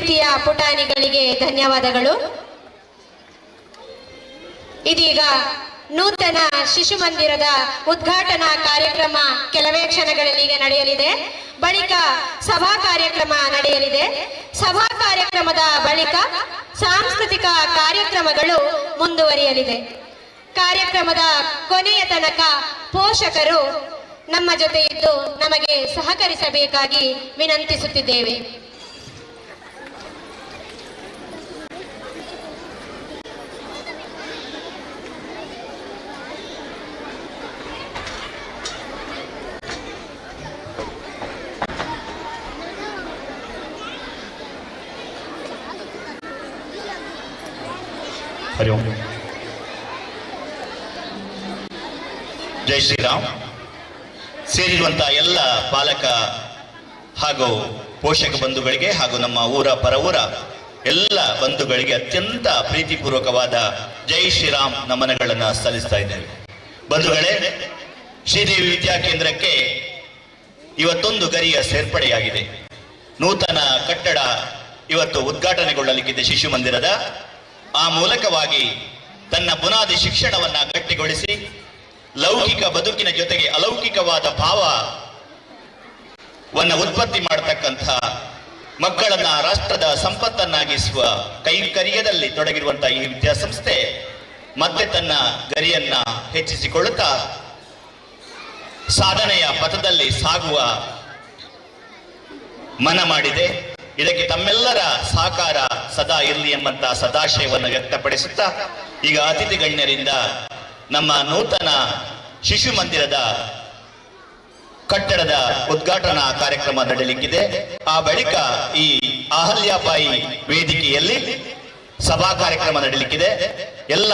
ಪ್ರೀತಿಯ ಪುಟಾಣಿಗಳಿಗೆ ಧನ್ಯವಾದಗಳು. ಇದೀಗ ನೂತನ ಶಿಶು ಮಂದಿರದ ಉದ್ಘಾಟನಾ ಕಾರ್ಯಕ್ರಮ ಕೆಲವೇ ಕ್ಷಣಗಳಲ್ಲಿ ನಡೆಯಲಿದೆ. ಬಳಿಕ ಸಭಾ ಕಾರ್ಯಕ್ರಮ ನಡೆಯಲಿದೆ. ಸಭಾ ಕಾರ್ಯಕ್ರಮದ ಬಳಿಕ ಸಾಂಸ್ಕೃತಿಕ ಕಾರ್ಯಕ್ರಮಗಳು ಮುಂದುವರಿಯಲಿದೆ. ಕಾರ್ಯಕ್ರಮದ ಕೊನೆಯ ತನಕ ಪೋಷಕರು ನಮ್ಮ ಜೊತೆ ಇದ್ದು ನಮಗೆ ಸಹಕರಿಸಬೇಕಾಗಿ ವಿನಂತಿಸುತ್ತಿದ್ದೇವೆ. हरि ओम. ಜೈ ಶ್ರೀರಾಮ್. ಸೇರಿರುವಂತಹ ಎಲ್ಲ ಪಾಲಕ ಹಾಗೂ ಪೋಷಕ ಬಂಧುಗಳಿಗೆ ಹಾಗೂ ನಮ್ಮ ಊರ ಪರವೂರ ಎಲ್ಲ ಬಂಧುಗಳಿಗೆ ಅತ್ಯಂತ ಪ್ರೀತಿಪೂರ್ವಕವಾದ ಜೈ ಶ್ರೀರಾಮ್ ನಮನಗಳನ್ನು ಸಲ್ಲಿಸ್ತಾ ಇದ್ದೇವೆ. ಬಂಧುಗಳೇ, ಶ್ರೀದೇವಿ ವಿದ್ಯಾಕೇಂದ್ರಕ್ಕೆ ಇವತ್ತೊಂದು ಗರಿಯ ಸೇರ್ಪಡೆಯಾಗಿದೆ. ನೂತನ ಕಟ್ಟಡ ಇವತ್ತು ಉದ್ಘಾಟನೆಗೊಳ್ಳಲಿಕ್ಕಿದೆ ಶಿಶು ಮಂದಿರದ. ಆ ಮೂಲಕವಾಗಿ ತನ್ನ ಬುನಾದಿ ಶಿಕ್ಷಣವನ್ನ ಗಟ್ಟಿಗೊಳಿಸಿ ಲೌಕಿಕ ಬದುಕಿನ ಜೊತೆಗೆ ಅಲೌಕಿಕವಾದ ಭಾವವನ್ನು ಉತ್ಪತ್ತಿ ಮಾಡತಕ್ಕಂಥ ಮಕ್ಕಳನ್ನ ರಾಷ್ಟ್ರದ ಸಂಪತ್ತನ್ನಾಗಿಸುವ ಕೈಂಕರ್ಯದಲ್ಲಿ ತೊಡಗಿರುವಂತಹ ಈ ವಿದ್ಯಾಸಂಸ್ಥೆ ಮತ್ತೆ ತನ್ನ ಗರಿಯನ್ನ ಹೆಚ್ಚಿಸಿಕೊಳ್ಳುತ್ತಾ ಸಾಧನೆಯ ಪಥದಲ್ಲಿ ಸಾಗುವ ಮನ ಮಾಡಿದೆ. ಇದಕ್ಕೆ ತಮ್ಮೆಲ್ಲರ ಸಹಕಾರ ಸದಾ ಇರಲಿ ಎಂಬಂತಹ ಸದಾಶಯವನ್ನು ವ್ಯಕ್ತಪಡಿಸುತ್ತಾ ಈಗ ಅತಿಥಿ ಗಣ್ಯರಿಂದ ನಮ್ಮ ನೂತನ ಶಿಶು ಮಂದಿರದ ಕಟ್ಟಡದ ಉದ್ಘಾಟನಾ ಕಾರ್ಯಕ್ರಮ ನಡೆಯಲಿಕ್ಕಿದೆ. ಆ ಬಳಿಕ ಈ ಅಹಲ್ಯಾಬಾಯಿ ವೇದಿಕೆಯಲ್ಲಿ ಸಭಾ ಕಾರ್ಯಕ್ರಮ ನಡೆಯಲಿಕ್ಕಿದೆ. ಎಲ್ಲ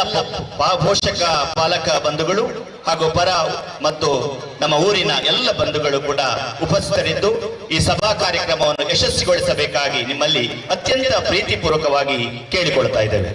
ಪೋಷಕ ಪಾಲಕ ಬಂಧುಗಳು ಹಾಗೂ ಪರ ಮತ್ತು ನಮ್ಮ ಊರಿನ ಎಲ್ಲ ಬಂಧುಗಳು ಕೂಡ ಉಪಸ್ಥಿತರಿದ್ದು ಈ ಸಭಾ ಕಾರ್ಯಕ್ರಮವನ್ನು ಯಶಸ್ವಿಗೊಳಿಸಬೇಕಾಗಿ ನಿಮ್ಮಲ್ಲಿ ಅತ್ಯಂತ ಪ್ರೀತಿಪೂರ್ವಕವಾಗಿ ಕೇಳಿಕೊಳ್ತಾ ಇದ್ದೇವೆ.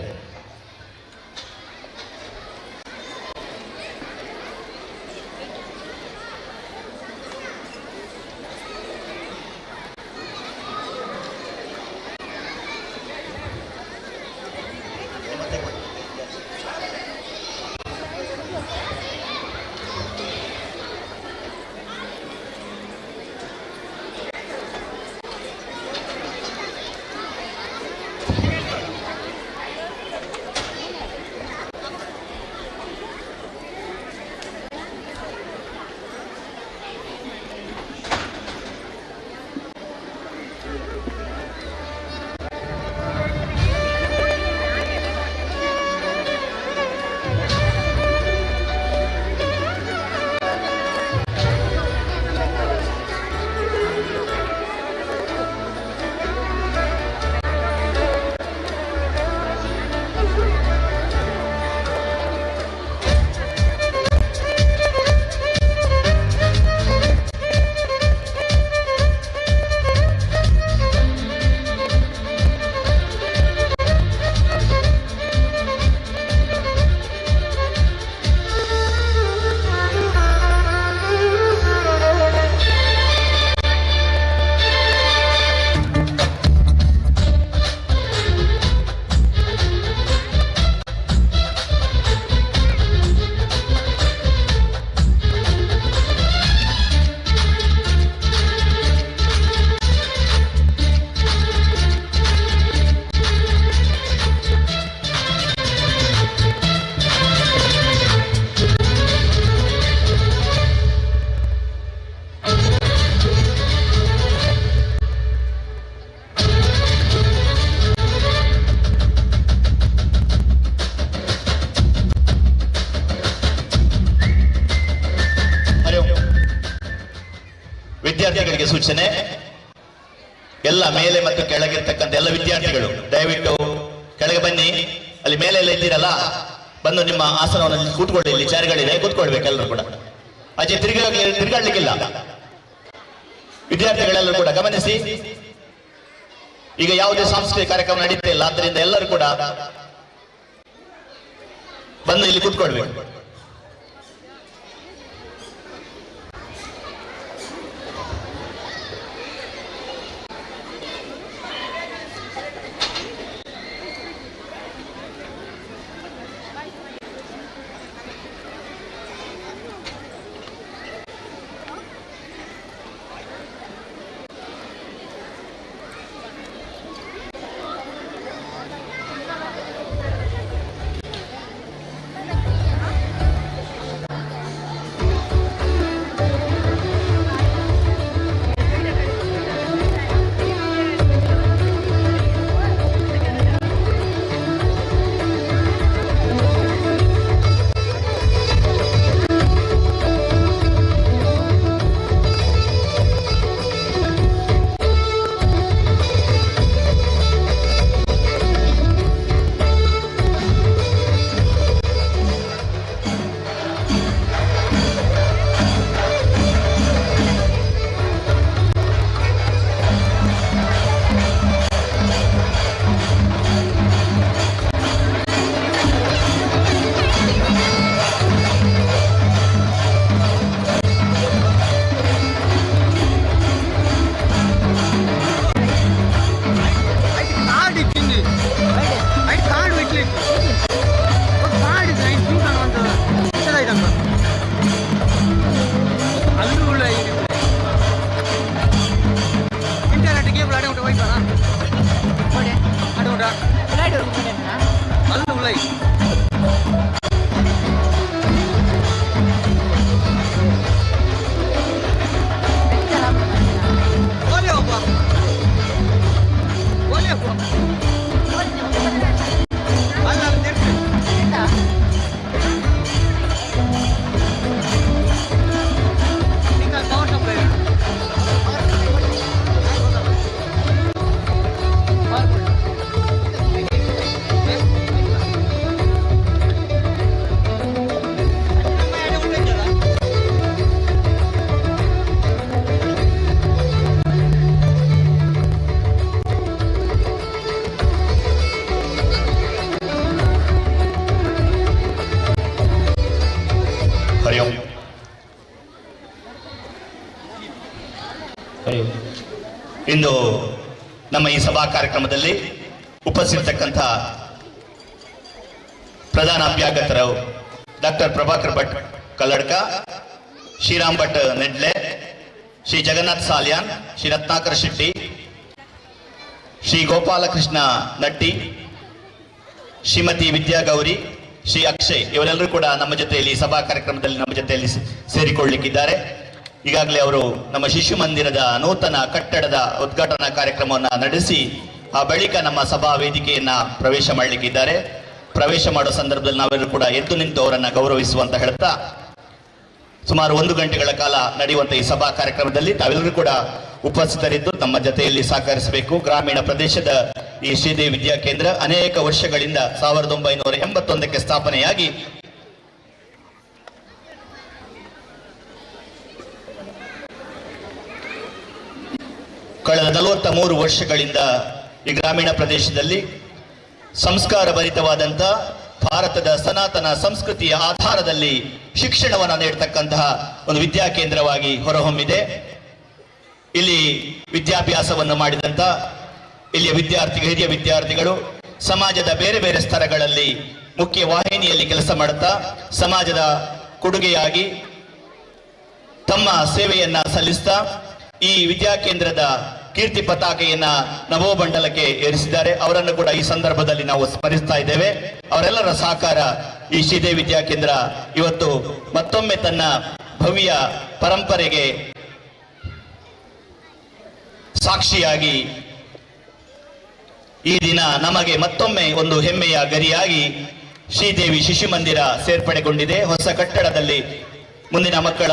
ವಿದ್ಯಾರ್ಥಿಗಳಿಗೆ ಸೂಚನೆ, ಎಲ್ಲ ಮೇಲೆ ಮತ್ತು ಕೆಳಗಿರ್ತಕ್ಕಂಥ ಎಲ್ಲ ವಿದ್ಯಾರ್ಥಿಗಳು ದಯವಿಟ್ಟು ಕೆಳಗೆ ಬನ್ನಿ. ಅಲ್ಲಿ ಮೇಲೆ ಎಲ್ಲ ಇದ್ದೀರಲ್ಲ, ಬಂದು ನಿಮ್ಮ ಆಸನವನ್ನು ಕೂತ್ಕೊಳ್ಳಿ. ಇಲ್ಲಿ ಚೇರ್ಗಳಿದೆ, ಕೂತ್ಕೊಳ್ಬೇಕು ಎಲ್ಲರೂ ಕೂಡ. ಆಚೆ ತಿರುಗಾಡ್ಲಿಕ್ಕಿಲ್ಲ. ವಿದ್ಯಾರ್ಥಿಗಳೆಲ್ಲರೂ ಕೂಡ ಗಮನಿಸಿ, ಈಗ ಯಾವುದೇ ಸಾಂಸ್ಕೃತಿಕ ಕಾರ್ಯಕ್ರಮ ನಡೀತಾ ಇಲ್ಲ, ಆದ್ದರಿಂದ ಎಲ್ಲರೂ ಕೂಡ ಬಂದು ಇಲ್ಲಿ ಕೂತ್ಕೊಳ್ಬೇಕು. ಇಂದು ನಮ್ಮ ಈ ಸಭಾ ಕಾರ್ಯಕ್ರಮದಲ್ಲಿ ಉಪಸ್ಥಿತಕ್ಕಂಥ ಪ್ರಧಾನ ಅಭ್ಯಾಗತರು ಡಾಕ್ಟರ್ ಪ್ರಭಾಕರ್ ಭಟ್ ಕಲ್ಲಡ್ಕ, ಶ್ರೀರಾಮ್ ಭಟ್ ನೆಡ್ಲೆ, ಶ್ರೀ ಜಗನ್ನಾಥ್ ಸಾಲ್ಯಾನ್, ಶ್ರೀ ರತ್ನಾಕರ್ ಶೆಟ್ಟಿ, ಶ್ರೀ ಗೋಪಾಲಕೃಷ್ಣ ನಟ್ಟಿ, ಶ್ರೀಮತಿ ವಿದ್ಯಾಗೌರಿ, ಶ್ರೀ ಅಕ್ಷಯ್ ಇವರೆಲ್ಲರೂ ಕೂಡ ನಮ್ಮ ಜೊತೆಯಲ್ಲಿ ಸಭಾ ಕಾರ್ಯಕ್ರಮದಲ್ಲಿ ನಮ್ಮ ಜೊತೆಯಲ್ಲಿ ಸೇರಿಕೊಳ್ಳಲಿಕ್ಕಿದ್ದಾರೆ. ಈಗಾಗಲೇ ಅವರು ನಮ್ಮ ಶಿಶು ಮಂದಿರದ ನೂತನ ಕಟ್ಟಡದ ಉದ್ಘಾಟನಾ ಕಾರ್ಯಕ್ರಮವನ್ನು ನಡೆಸಿ ಆ ಬಳಿಕ ನಮ್ಮ ಸಭಾ ವೇದಿಕೆಯನ್ನ ಪ್ರವೇಶ ಮಾಡಲಿಕ್ಕಿದ್ದಾರೆ. ಪ್ರವೇಶ ಮಾಡುವ ಸಂದರ್ಭದಲ್ಲಿ ನಾವೆಲ್ಲರೂ ಕೂಡ ಎದ್ದು ನಿಂತು ಅವರನ್ನು ಗೌರವಿಸುವಂತ ಹೇಳ್ತಾ, ಸುಮಾರು 1 ಗಂಟೆಗಳ ಕಾಲ ನಡೆಯುವಂತಹ ಈ ಸಭಾ ಕಾರ್ಯಕ್ರಮದಲ್ಲಿ ತಾವೆಲ್ಲರೂ ಕೂಡ ಉಪಸ್ಥಿತರಿದ್ದು ನಮ್ಮ ಜೊತೆಯಲ್ಲಿ ಸಹಕರಿಸಬೇಕು. ಗ್ರಾಮೀಣ ಪ್ರದೇಶದ ಈ ಶ್ರೀದೇವಿ ವಿದ್ಯಾ ಕೇಂದ್ರ ಅನೇಕ ವರ್ಷಗಳಿಂದ 1981ಕ್ಕೆ ಸ್ಥಾಪನೆಯಾಗಿ ಕಳೆದ 43 ವರ್ಷಗಳಿಂದ ಈ ಗ್ರಾಮೀಣ ಪ್ರದೇಶದಲ್ಲಿ ಸಂಸ್ಕಾರ ಭರಿತವಾದಂಥ ಭಾರತದ ಸನಾತನ ಸಂಸ್ಕೃತಿಯ ಆಧಾರದಲ್ಲಿ ಶಿಕ್ಷಣವನ್ನು ನೀಡತಕ್ಕಂತಹ ಒಂದು ವಿದ್ಯಾ ಕೇಂದ್ರವಾಗಿ ಹೊರಹೊಮ್ಮಿದೆ. ಇಲ್ಲಿ ವಿದ್ಯಾಭ್ಯಾಸವನ್ನು ಮಾಡಿದಂಥ ಇಲ್ಲಿಯ ಹಿರಿಯ ವಿದ್ಯಾರ್ಥಿಗಳು ಸಮಾಜದ ಬೇರೆ ಬೇರೆ ಸ್ತರಗಳಲ್ಲಿ ಮುಖ್ಯ ವಾಹಿನಿಯಲ್ಲಿ ಕೆಲಸ ಮಾಡುತ್ತಾ ಸಮಾಜದ ಕೊಡುಗೆಯಾಗಿ ತಮ್ಮ ಸೇವೆಯನ್ನ ಸಲ್ಲಿಸ್ತಾ ಈ ವಿದ್ಯಾಕೇಂದ್ರದ ಕೀರ್ತಿ ಪತಾಕೆಯನ್ನ ನವೋಮಂಡಲಕ್ಕೆ ಏರಿಸಿದ್ದಾರೆ. ಅವರನ್ನು ಕೂಡ ಈ ಸಂದರ್ಭದಲ್ಲಿ ನಾವು ಸ್ಮರಿಸ್ತಾ ಇದ್ದೇವೆ. ಅವರೆಲ್ಲರ ಸಹಕಾರ ಈ ಶ್ರೀದೇವಿ ವಿದ್ಯಾಕೇಂದ್ರ ಇವತ್ತು ಮತ್ತೊಮ್ಮೆ ತನ್ನ ಭವ್ಯ ಪರಂಪರೆಗೆ ಸಾಕ್ಷಿಯಾಗಿ ಈ ದಿನ ನಮಗೆ ಮತ್ತೊಮ್ಮೆ ಒಂದು ಹೆಮ್ಮೆಯ ಗರಿಯಾಗಿ ಶ್ರೀದೇವಿ ಶಿಶು ಮಂದಿರ ಸೇರ್ಪಡೆಗೊಂಡಿದೆ. ಹೊಸ ಕಟ್ಟಡದಲ್ಲಿ ಮುಂದಿನ ಮಕ್ಕಳ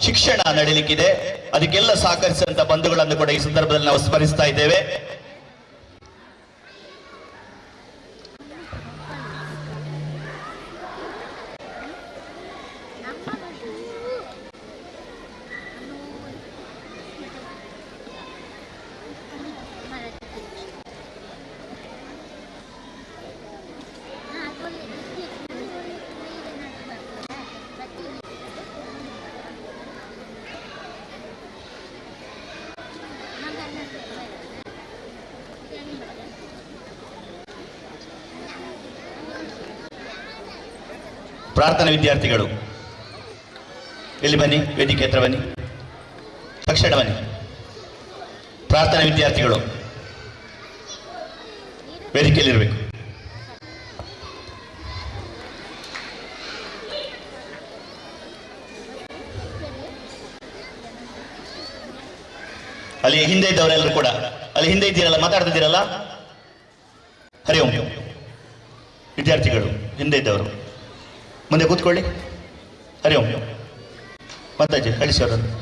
ಶಿಕ್ಷಣ ನಡೆಯಲಿಕ್ಕಿದೆ. ಅದಕ್ಕೆಲ್ಲ ಸಹಕರಿಸಿದಂತ ಬಂಧುಗಳನ್ನು ಕೂಡ ಈ ಸಂದರ್ಭದಲ್ಲಿ ನಾವು ಸ್ಮರಿಸ್ತಾ ಇದ್ದೇವೆ. ಪ್ರಾರ್ಥನಾ ವಿದ್ಯಾರ್ಥಿಗಳು ಇಲ್ಲಿ ಬನ್ನಿ, ವೇದಿಕೆ ಹತ್ರ ಬನ್ನಿ, ತಕ್ಷಣ ಬನ್ನಿ. ಪ್ರಾರ್ಥನಾ ವಿದ್ಯಾರ್ಥಿಗಳು ವೇದಿಕೆಯಲ್ಲಿರಬೇಕು. ಅಲ್ಲಿ ಹಿಂದೆ ಇದ್ದವರೆಲ್ಲರೂ ಕೂಡ ಅಲ್ಲಿ ಹಿಂದೆ ಇದ್ದೀರಲ್ಲ, ಮಾತಾಡ್ತಿದ್ದೀರಲ್ಲ, ಹರಿ ಓಂ. ವಿದ್ಯಾರ್ಥಿಗಳು ಹಿಂದೆ ಇದ್ದವರು ಮುಂದೆ ಕೂತ್ಕೊಳ್ಳಿ. ಹರಿ ಓಂ. ಮಾತಾಜಿ ಕಳಿಸಿ ಅವರನ್ನು.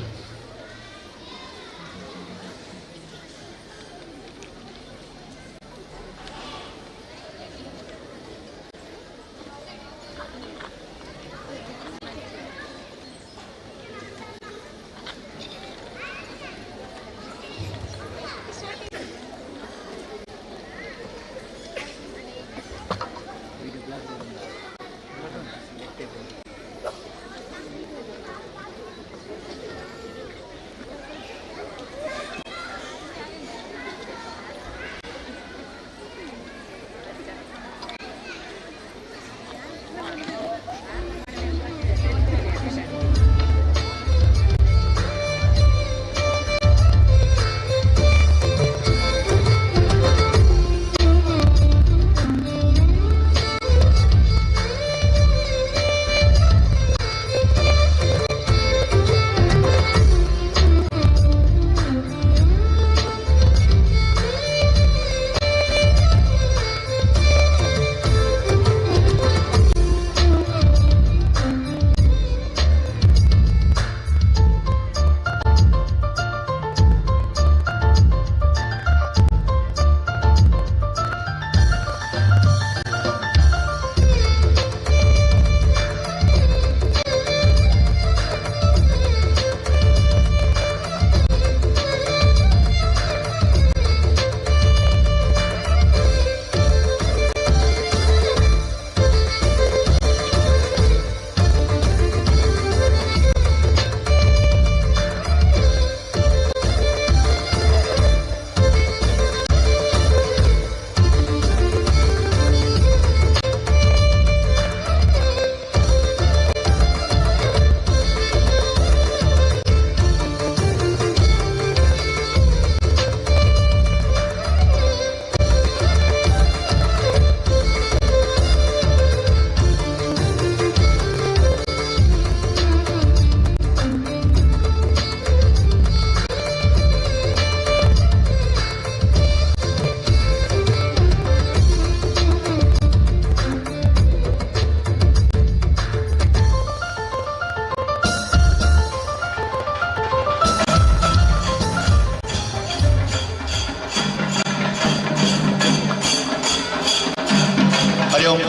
ವಾಲ್ಯೂಮ್.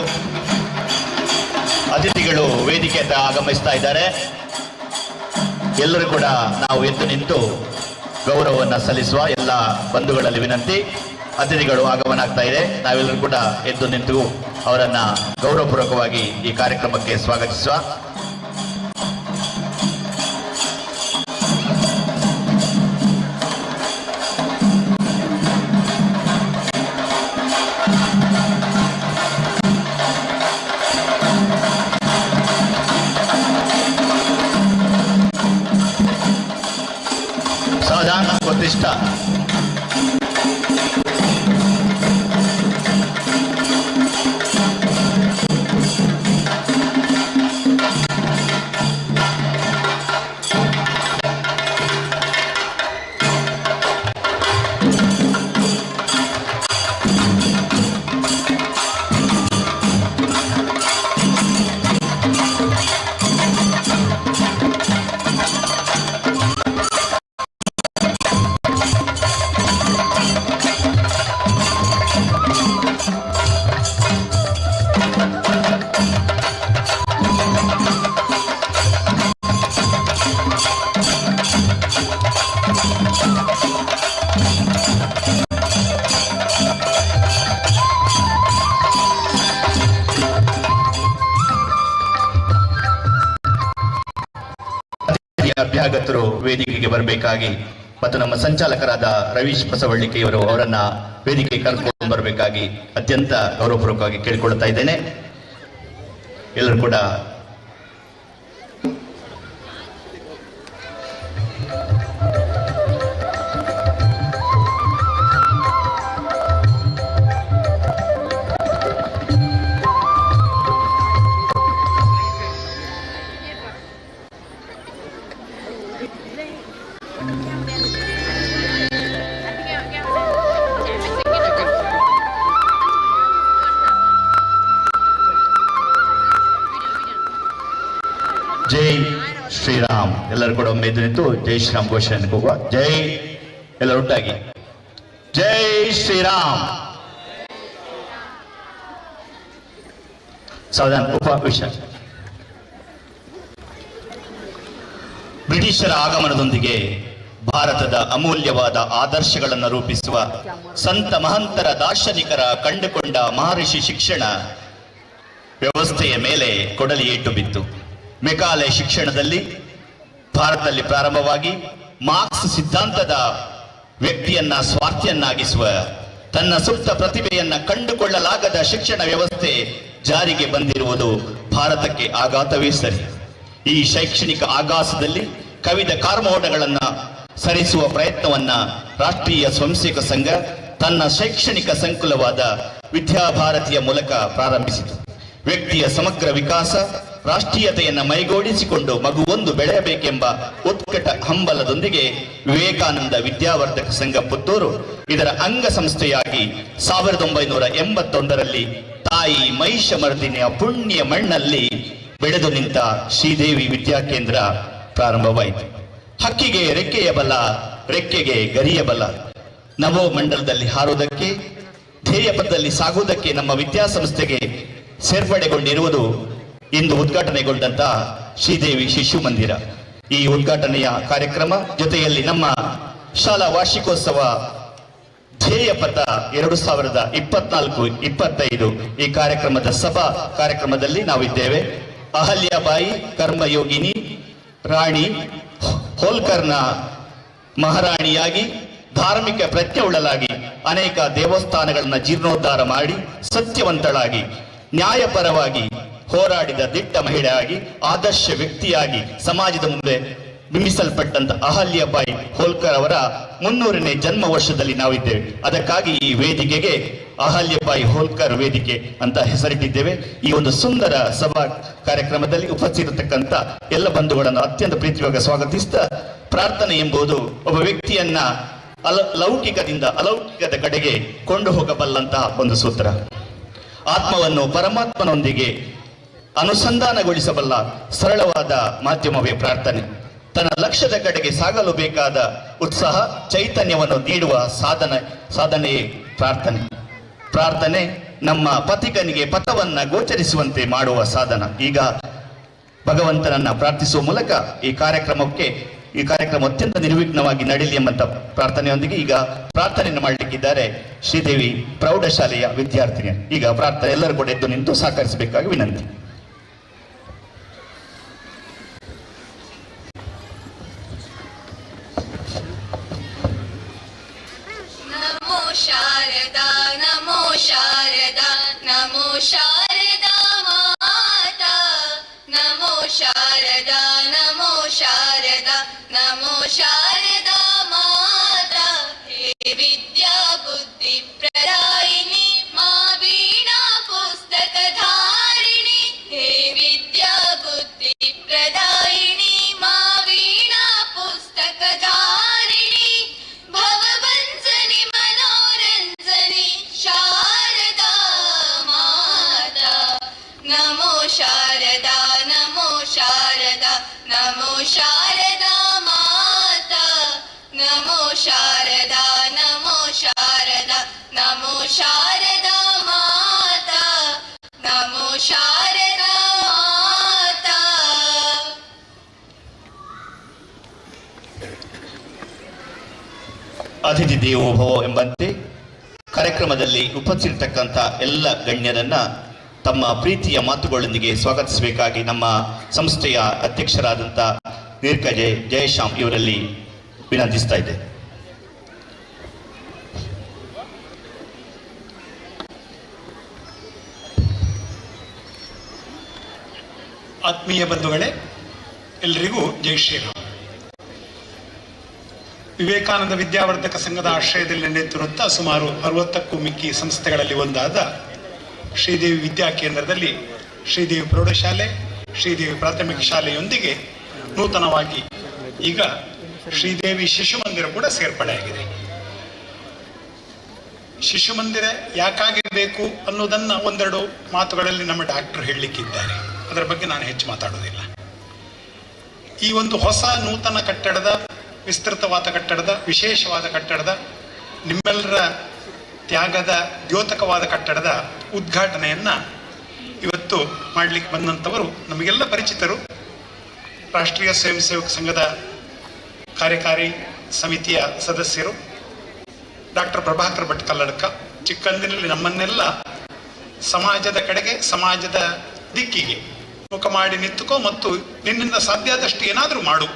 ಅತಿಥಿಗಳು ವೇದಿಕೆ ಹತ್ರ ಆಗಮಿಸ್ತಾ ಇದ್ದಾರೆ. ಎಲ್ಲರೂ ಕೂಡ ನಾವು ಎದ್ದು ನಿಂತು ಗೌರವವನ್ನು ಸಲ್ಲಿಸುವ ಎಲ್ಲ ಬಂಧುಗಳಲ್ಲಿ ವಿನಂತಿ. ಅತಿಥಿಗಳು ಆಗಮನ ಆಗ್ತಾ ಇದೆ. ನಾವೆಲ್ಲರೂ ಕೂಡ ಎದ್ದು ನಿಂತು ಅವರನ್ನ ಗೌರವಪೂರ್ವಕವಾಗಿ ಈ ಕಾರ್ಯಕ್ರಮಕ್ಕೆ ಸ್ವಾಗತಿಸುವ. ಸಾವಧಾನ ಪ್ರತಿಷ್ಠ. ಅಭ್ಯಾಗತರು ವೇದಿಕೆಗೆ ಬರಬೇಕಾಗಿ ಮತ್ತು ನಮ್ಮ ಸಂಚಾಲಕರಾದ ರವೀಶ್ ಬಸವಳ್ಳಿಕೆಯವರು ಅವರನ್ನ ವೇದಿಕೆಗೆ ಕರೆದುಕೊಂಡು ಬರಬೇಕಾಗಿ ಅತ್ಯಂತ ಗೌರವಪೂರ್ವಕವಾಗಿ ಕೇಳಿಕೊಳ್ಳುತ್ತಾ ಇದ್ದೇನೆ. ಎಲ್ಲರೂ ಕೂಡ ಜೈ ಶ್ರೀರಾಮ್. ಎಲ್ಲರೂ ಕೂಡ ಒಮ್ಮೆ ಎದ್ದು ನಿಂತು ಜೈ ಶ್ರೀರಾಮ್ ಘೋಷಣೆ ಹೋಗುವ. ಜೈ ಎಲ್ಲರೂ ಒಟ್ಟಾಗಿ ಜೈ ಶ್ರೀರಾಮ್. ಸಾವಧಾನ ಉಪವಿಷ. ಬ್ರಿಟಿಷರ ಆಗಮನದೊಂದಿಗೆ ಭಾರತದ ಅಮೂಲ್ಯವಾದ ಆದರ್ಶಗಳನ್ನು ರೂಪಿಸುವ ಸಂತ ಮಹಂತರ ದಾರ್ಶನಿಕರ ಕಂಡುಕೊಂಡ ಮಹರ್ಷಿ ಶಿಕ್ಷಣ ವ್ಯವಸ್ಥೆಯ ಮೇಲೆ ಕೊಡಲಿ ಏಟು ಬಿತ್ತು. ಮೆಕಾಲೆ ಶಿಕ್ಷಣದಲ್ಲಿ ಭಾರತದಲ್ಲಿ ಪ್ರಾರಂಭವಾಗಿ ಮಾರ್ಕ್ಸ್ ಸಿದ್ಧಾಂತದ ವ್ಯಕ್ತಿಯನ್ನ ಸ್ವಾರ್ಥಿಯನ್ನಾಗಿಸುವ, ತನ್ನ ಸುಪ್ತ ಪ್ರತಿಭೆಯನ್ನ ಕಂಡುಕೊಳ್ಳಲಾಗದ ಶಿಕ್ಷಣ ವ್ಯವಸ್ಥೆ ಜಾರಿಗೆ ಬಂದಿರುವುದು ಭಾರತಕ್ಕೆ ಆಘಾತವೇ ಸರಿ. ಈ ಶೈಕ್ಷಣಿಕ ಆಘಾತದಲ್ಲಿ ಕವಿದ ಕಾರ್ಮೋಡಗಳನ್ನ ಸರಿಸುವ ಪ್ರಯತ್ನವನ್ನ ರಾಷ್ಟ್ರೀಯ ಸ್ವಯಂಸೇವಕ ಸಂಘ ತನ್ನ ಶೈಕ್ಷಣಿಕ ಸಂಕುಲವಾದ ವಿದ್ಯಾಭಾರತಿಯ ಮೂಲಕ ಪ್ರಾರಂಭಿಸಿತು. ವ್ಯಕ್ತಿಯ ಸಮಗ್ರ ವಿಕಾಸ, ರಾಷ್ಟ್ರೀಯತೆಯನ್ನು ಮೈಗೂಡಿಸಿಕೊಂಡು ಮಗುವೊಂದು ಬೆಳೆಯಬೇಕೆಂಬ ಉತ್ಕಟ ಹಂಬಲದೊಂದಿಗೆ ವಿವೇಕಾನಂದ ವಿದ್ಯಾವರ್ಧಕ ಸಂಘ ಪುತ್ತೂರು ಇದರ ಅಂಗ ಸಂಸ್ಥೆಯಾಗಿ 1981ರಲ್ಲಿ ತಾಯಿ ಮಹಿಷಮರ್ದಿನಿಯ ಪುಣ್ಯ ಮಣ್ಣಲ್ಲಿ ಬೆಳೆದು ನಿಂತ ಶ್ರೀದೇವಿ ವಿದ್ಯಾಕೇಂದ್ರ ಪ್ರಾರಂಭವಾಯಿತು. ಹಕ್ಕಿಗೆ ರೆಕ್ಕೆಯ ಬಲ, ರೆಕ್ಕೆಗೆ ಗರಿಯ ಬಲ. ನವೋ ಮಂಡಲದಲ್ಲಿ ಹಾರುವುದಕ್ಕೆ, ಧ್ಯೇಯ ಪಥದಲ್ಲಿ ಸಾಗುವುದಕ್ಕೆ ನಮ್ಮ ವಿದ್ಯಾಸಂಸ್ಥೆಗೆ ಸೇರ್ಪಡೆಗೊಂಡಿರುವುದು ಇಂದು ಉದ್ಘಾಟನೆಗೊಂಡಂತ ಶ್ರೀದೇವಿ ಶಿಶು ಮಂದಿರ. ಈ ಉದ್ಘಾಟನೆಯ ಕಾರ್ಯಕ್ರಮ ಜೊತೆಯಲ್ಲಿ ನಮ್ಮ ಶಾಲಾ ವಾರ್ಷಿಕೋತ್ಸವ ಧ್ಯೇಯ ಪಥ 2024-25 ಈ ಕಾರ್ಯಕ್ರಮದ ಸಭಾ ಕಾರ್ಯಕ್ರಮದಲ್ಲಿ ನಾವಿದ್ದೇವೆ. ಅಹಲ್ಯಾಬಾಯಿ ಕರ್ಮಯೋಗಿನಿ ರಾಣಿ ಹೋಲ್ಕರ್ನ ಮಹಾರಾಣಿಯಾಗಿ ಧಾರ್ಮಿಕ ಪ್ರಜ್ಞೆಯುಳ್ಳಲಾಗಿ ಅನೇಕ ದೇವಸ್ಥಾನಗಳನ್ನ ಜೀರ್ಣೋದ್ಧಾರ ಮಾಡಿ ಸತ್ಯವಂತಳಾಗಿ ನ್ಯಾಯಪರವಾಗಿ ಹೋರಾಡಿದ ದಿಟ್ಟ ಮಹಿಳೆಯಾಗಿ ಆದರ್ಶ ವ್ಯಕ್ತಿಯಾಗಿ ಸಮಾಜದ ಮುಂದೆ ಬಿಂಬಿಸಲ್ಪಟ್ಟಂತ ಅಹಲ್ಯಾಬಾಯಿ ಹೋಲ್ಕರ್ ಅವರ 300ನೇ ಜನ್ಮ ವರ್ಷದಲ್ಲಿ ನಾವಿದ್ದೇವೆ. ಅದಕ್ಕಾಗಿ ಈ ವೇದಿಕೆಗೆ ಅಹಲ್ಯಾಬಾಯಿ ಹೋಲ್ಕರ್ ವೇದಿಕೆ ಅಂತ ಹೆಸರಿಟ್ಟಿದ್ದೇವೆ. ಈ ಒಂದು ಸುಂದರ ಸಭಾ ಕಾರ್ಯಕ್ರಮದಲ್ಲಿ ಉಪಸ್ಥಿತಿರತಕ್ಕಂತ ಎಲ್ಲ ಬಂಧುಗಳನ್ನು ಅತ್ಯಂತ ಪ್ರೀತಿಯಾಗಿ ಸ್ವಾಗತಿಸ್ತಾ, ಪ್ರಾರ್ಥನೆ ಎಂಬುದು ಒಬ್ಬ ವ್ಯಕ್ತಿಯನ್ನ ಲೌಕಿಕದಿಂದ ಅಲೌಕಿಕದ ಕಡೆಗೆ ಕೊಂಡು ಹೋಗಬಲ್ಲಂತಹ ಒಂದು ಸೂತ್ರ. ಆತ್ಮವನ್ನು ಪರಮಾತ್ಮನೊಂದಿಗೆ ಅನುಸಂಧಾನಗೊಳಿಸಬಲ್ಲ ಸರಳವಾದ ಮಾಧ್ಯಮವೇ ಪ್ರಾರ್ಥನೆ. ತನ್ನ ಲಕ್ಷ್ಯದ ಕಡೆಗೆ ಸಾಗಲು ಬೇಕಾದ ಉತ್ಸಾಹ ಚೈತನ್ಯವನ್ನು ನೀಡುವ ಸಾಧನೆಯೇ ಪ್ರಾರ್ಥನೆ. ಪ್ರಾರ್ಥನೆ ನಮ್ಮ ಪಥಿಕನಿಗೆ ಪಥವನ್ನ ಗೋಚರಿಸುವಂತೆ ಮಾಡುವ ಸಾಧನ. ಈಗ ಭಗವಂತನನ್ನ ಪ್ರಾರ್ಥಿಸುವ ಮೂಲಕ ಈ ಕಾರ್ಯಕ್ರಮ ಅತ್ಯಂತ ನಿರ್ವಿಘ್ನವಾಗಿ ನಡೆಯಲಿ ಎಂಬಂತ ಪ್ರಾರ್ಥನೆಯೊಂದಿಗೆ ಈಗ ಪ್ರಾರ್ಥನೆಯನ್ನು ಮಾಡಲಿಕ್ಕಿದ್ದಾರೆ ಶ್ರೀದೇವಿ ಪ್ರೌಢಶಾಲೆಯ ವಿದ್ಯಾರ್ಥಿನಿಯರು. ಈಗ ಪ್ರಾರ್ಥನೆ ಎಲ್ಲರೂ ಕೂಡ ಎದ್ದು ನಿಂತು ಸಹಕರಿಸಬೇಕಾಗಿ ವಿನಂತಿ. ನಮೋ ಶಾರದಾ ನಮೋ ಶಾರದಾ ನಮೋ ಶಾರದಾ ಮಾತಾ ನಮೋ ಶಾರದಾ ನಮೋ ಶಾರದಾ ನಮೋ ಶಾರದಾ ಮಾತಾ ಹೇ ವಿದ್ಯಾ ಬುದ್ಧಿ ಪ್ರದಾಯಿನಿ ಮಾ ವೀಣಾ ಪುಸ್ತಕ ಧಾರಿಣಿ ಹೇ ವಿದ್ಯಾ ಬುದ್ಧಿ ಪ್ರದಾಯಿನಿ ಮಾ ವೀಣಾ ಪುಸ್ತಕ ಧಾರಿಣಿ ಭವವಂಸನಿ ಮನೋರಂಜನಿ ಶಾರದಾ ಮಾತಾ ನಮೋ ಶಾರದಾ ನಮೋ ಶಾರದಾ ನಮೋ ಶಾರದಾ ಮಾತಾ ನಮೋ ಶಾರದಾ ನಮೋ ಶಾರದಾ ನಮೋ ಶಾರದಾ ಮಾತಾ ನಮೋ ಶಾರದಾ ಮಾತಾ. ಅತಿಥಿ ದೇವೋ ಭವ ಎಂಬಂತೆ ಕಾರ್ಯಕ್ರಮದಲ್ಲಿ ಉಪಸ್ಥಿತಕ್ಕಂಥ ಎಲ್ಲ ಗಣ್ಯರನ್ನ ತಮ್ಮ ಪ್ರೀತಿಯ ಮಾತುಗಳೊಂದಿಗೆ ಸ್ವಾಗತಿಸಬೇಕಾಗಿ ನಮ್ಮ ಸಂಸ್ಥೆಯ ಅಧ್ಯಕ್ಷರಾದಂಥ ನೀರ್ಕಜೆ ಜಯಶ್ಯಾಮ್ ಇವರಲ್ಲಿ ವಿನಂತಿಸ್ತಾ ಇದೆ. ಆತ್ಮೀಯ ಬಂಧುಗಳೇ, ಎಲ್ರಿಗೂ ಜೈ ಶ್ರೀರಾಮ್. ವಿವೇಕಾನಂದ ವಿದ್ಯಾವರ್ಧಕ ಸಂಘದ ಆಶ್ರಯದಲ್ಲಿ ನಡೆಯುತ್ತಿರುವಂಥ ಸುಮಾರು 60ಕ್ಕೂ ಮಿಕ್ಕಿ ಸಂಸ್ಥೆಗಳಲ್ಲಿ ಒಂದಾದ ಶ್ರೀದೇವಿ ವಿದ್ಯಾ ಕೇಂದ್ರದಲ್ಲಿ ಶ್ರೀದೇವಿ ಪ್ರೌಢಶಾಲೆ, ಶ್ರೀದೇವಿ ಪ್ರಾಥಮಿಕ ಶಾಲೆಯೊಂದಿಗೆ ನೂತನವಾಗಿ ಈಗ ಶ್ರೀದೇವಿ ಶಿಶು ಮಂದಿರ ಕೂಡ ಸೇರ್ಪಡೆಯಾಗಿದೆ. ಶಿಶು ಮಂದಿರ ಯಾಕಾಗಿ ಬೇಕು ಅನ್ನೋದನ್ನ ಒಂದೆರಡು ಮಾತುಗಳಲ್ಲಿ ನಮ್ಮ ಡಾಕ್ಟರ್ ಹೇಳಲಿಕ್ಕಿದ್ದಾರೆ. ಅದರ ಬಗ್ಗೆ ನಾನು ಹೆಚ್ಚು ಮಾತಾಡೋದಿಲ್ಲ. ಈ ಒಂದು ಹೊಸ ನೂತನ ಕಟ್ಟಡದ, ವಿಸ್ತೃತವಾದ ಕಟ್ಟಡದ, ವಿಶೇಷವಾದ ಕಟ್ಟಡದ, ನಿಮ್ಮೆಲ್ಲರ ತ್ಯಾಗದ ದ್ಯೋತಕವಾದ ಕಟ್ಟಡದ ಉದ್ಘಾಟನೆಯನ್ನ ಇವತ್ತು ಮಾಡಲಿಕ್ಕೆ ಬಂದಂಥವರು ನಮಗೆಲ್ಲ ಪರಿಚಿತರು. ರಾಷ್ಟ್ರೀಯ ಸ್ವಯಂ ಸೇವಕ ಸಂಘದ ಕಾರ್ಯಕಾರಿ ಸಮಿತಿಯ ಸದಸ್ಯರು ಡಾಕ್ಟರ್ ಪ್ರಭಾಕರ್ ಭಟ್ ಕಲ್ಲಡ್ಕ. ಚಿಕ್ಕಂದಿನಲ್ಲಿ ನಮ್ಮನ್ನೆಲ್ಲ ಸಮಾಜದ ಕಡೆಗೆ, ಸಮಾಜದ ದಿಕ್ಕಿಗೆ ಮುಖ ಮಾಡಿ ನಿಂತುಕೋ ಮತ್ತು ನಿನ್ನಿಂದ ಸಾಧ್ಯ ಆದಷ್ಟು ಏನಾದರೂ ಮಾಡು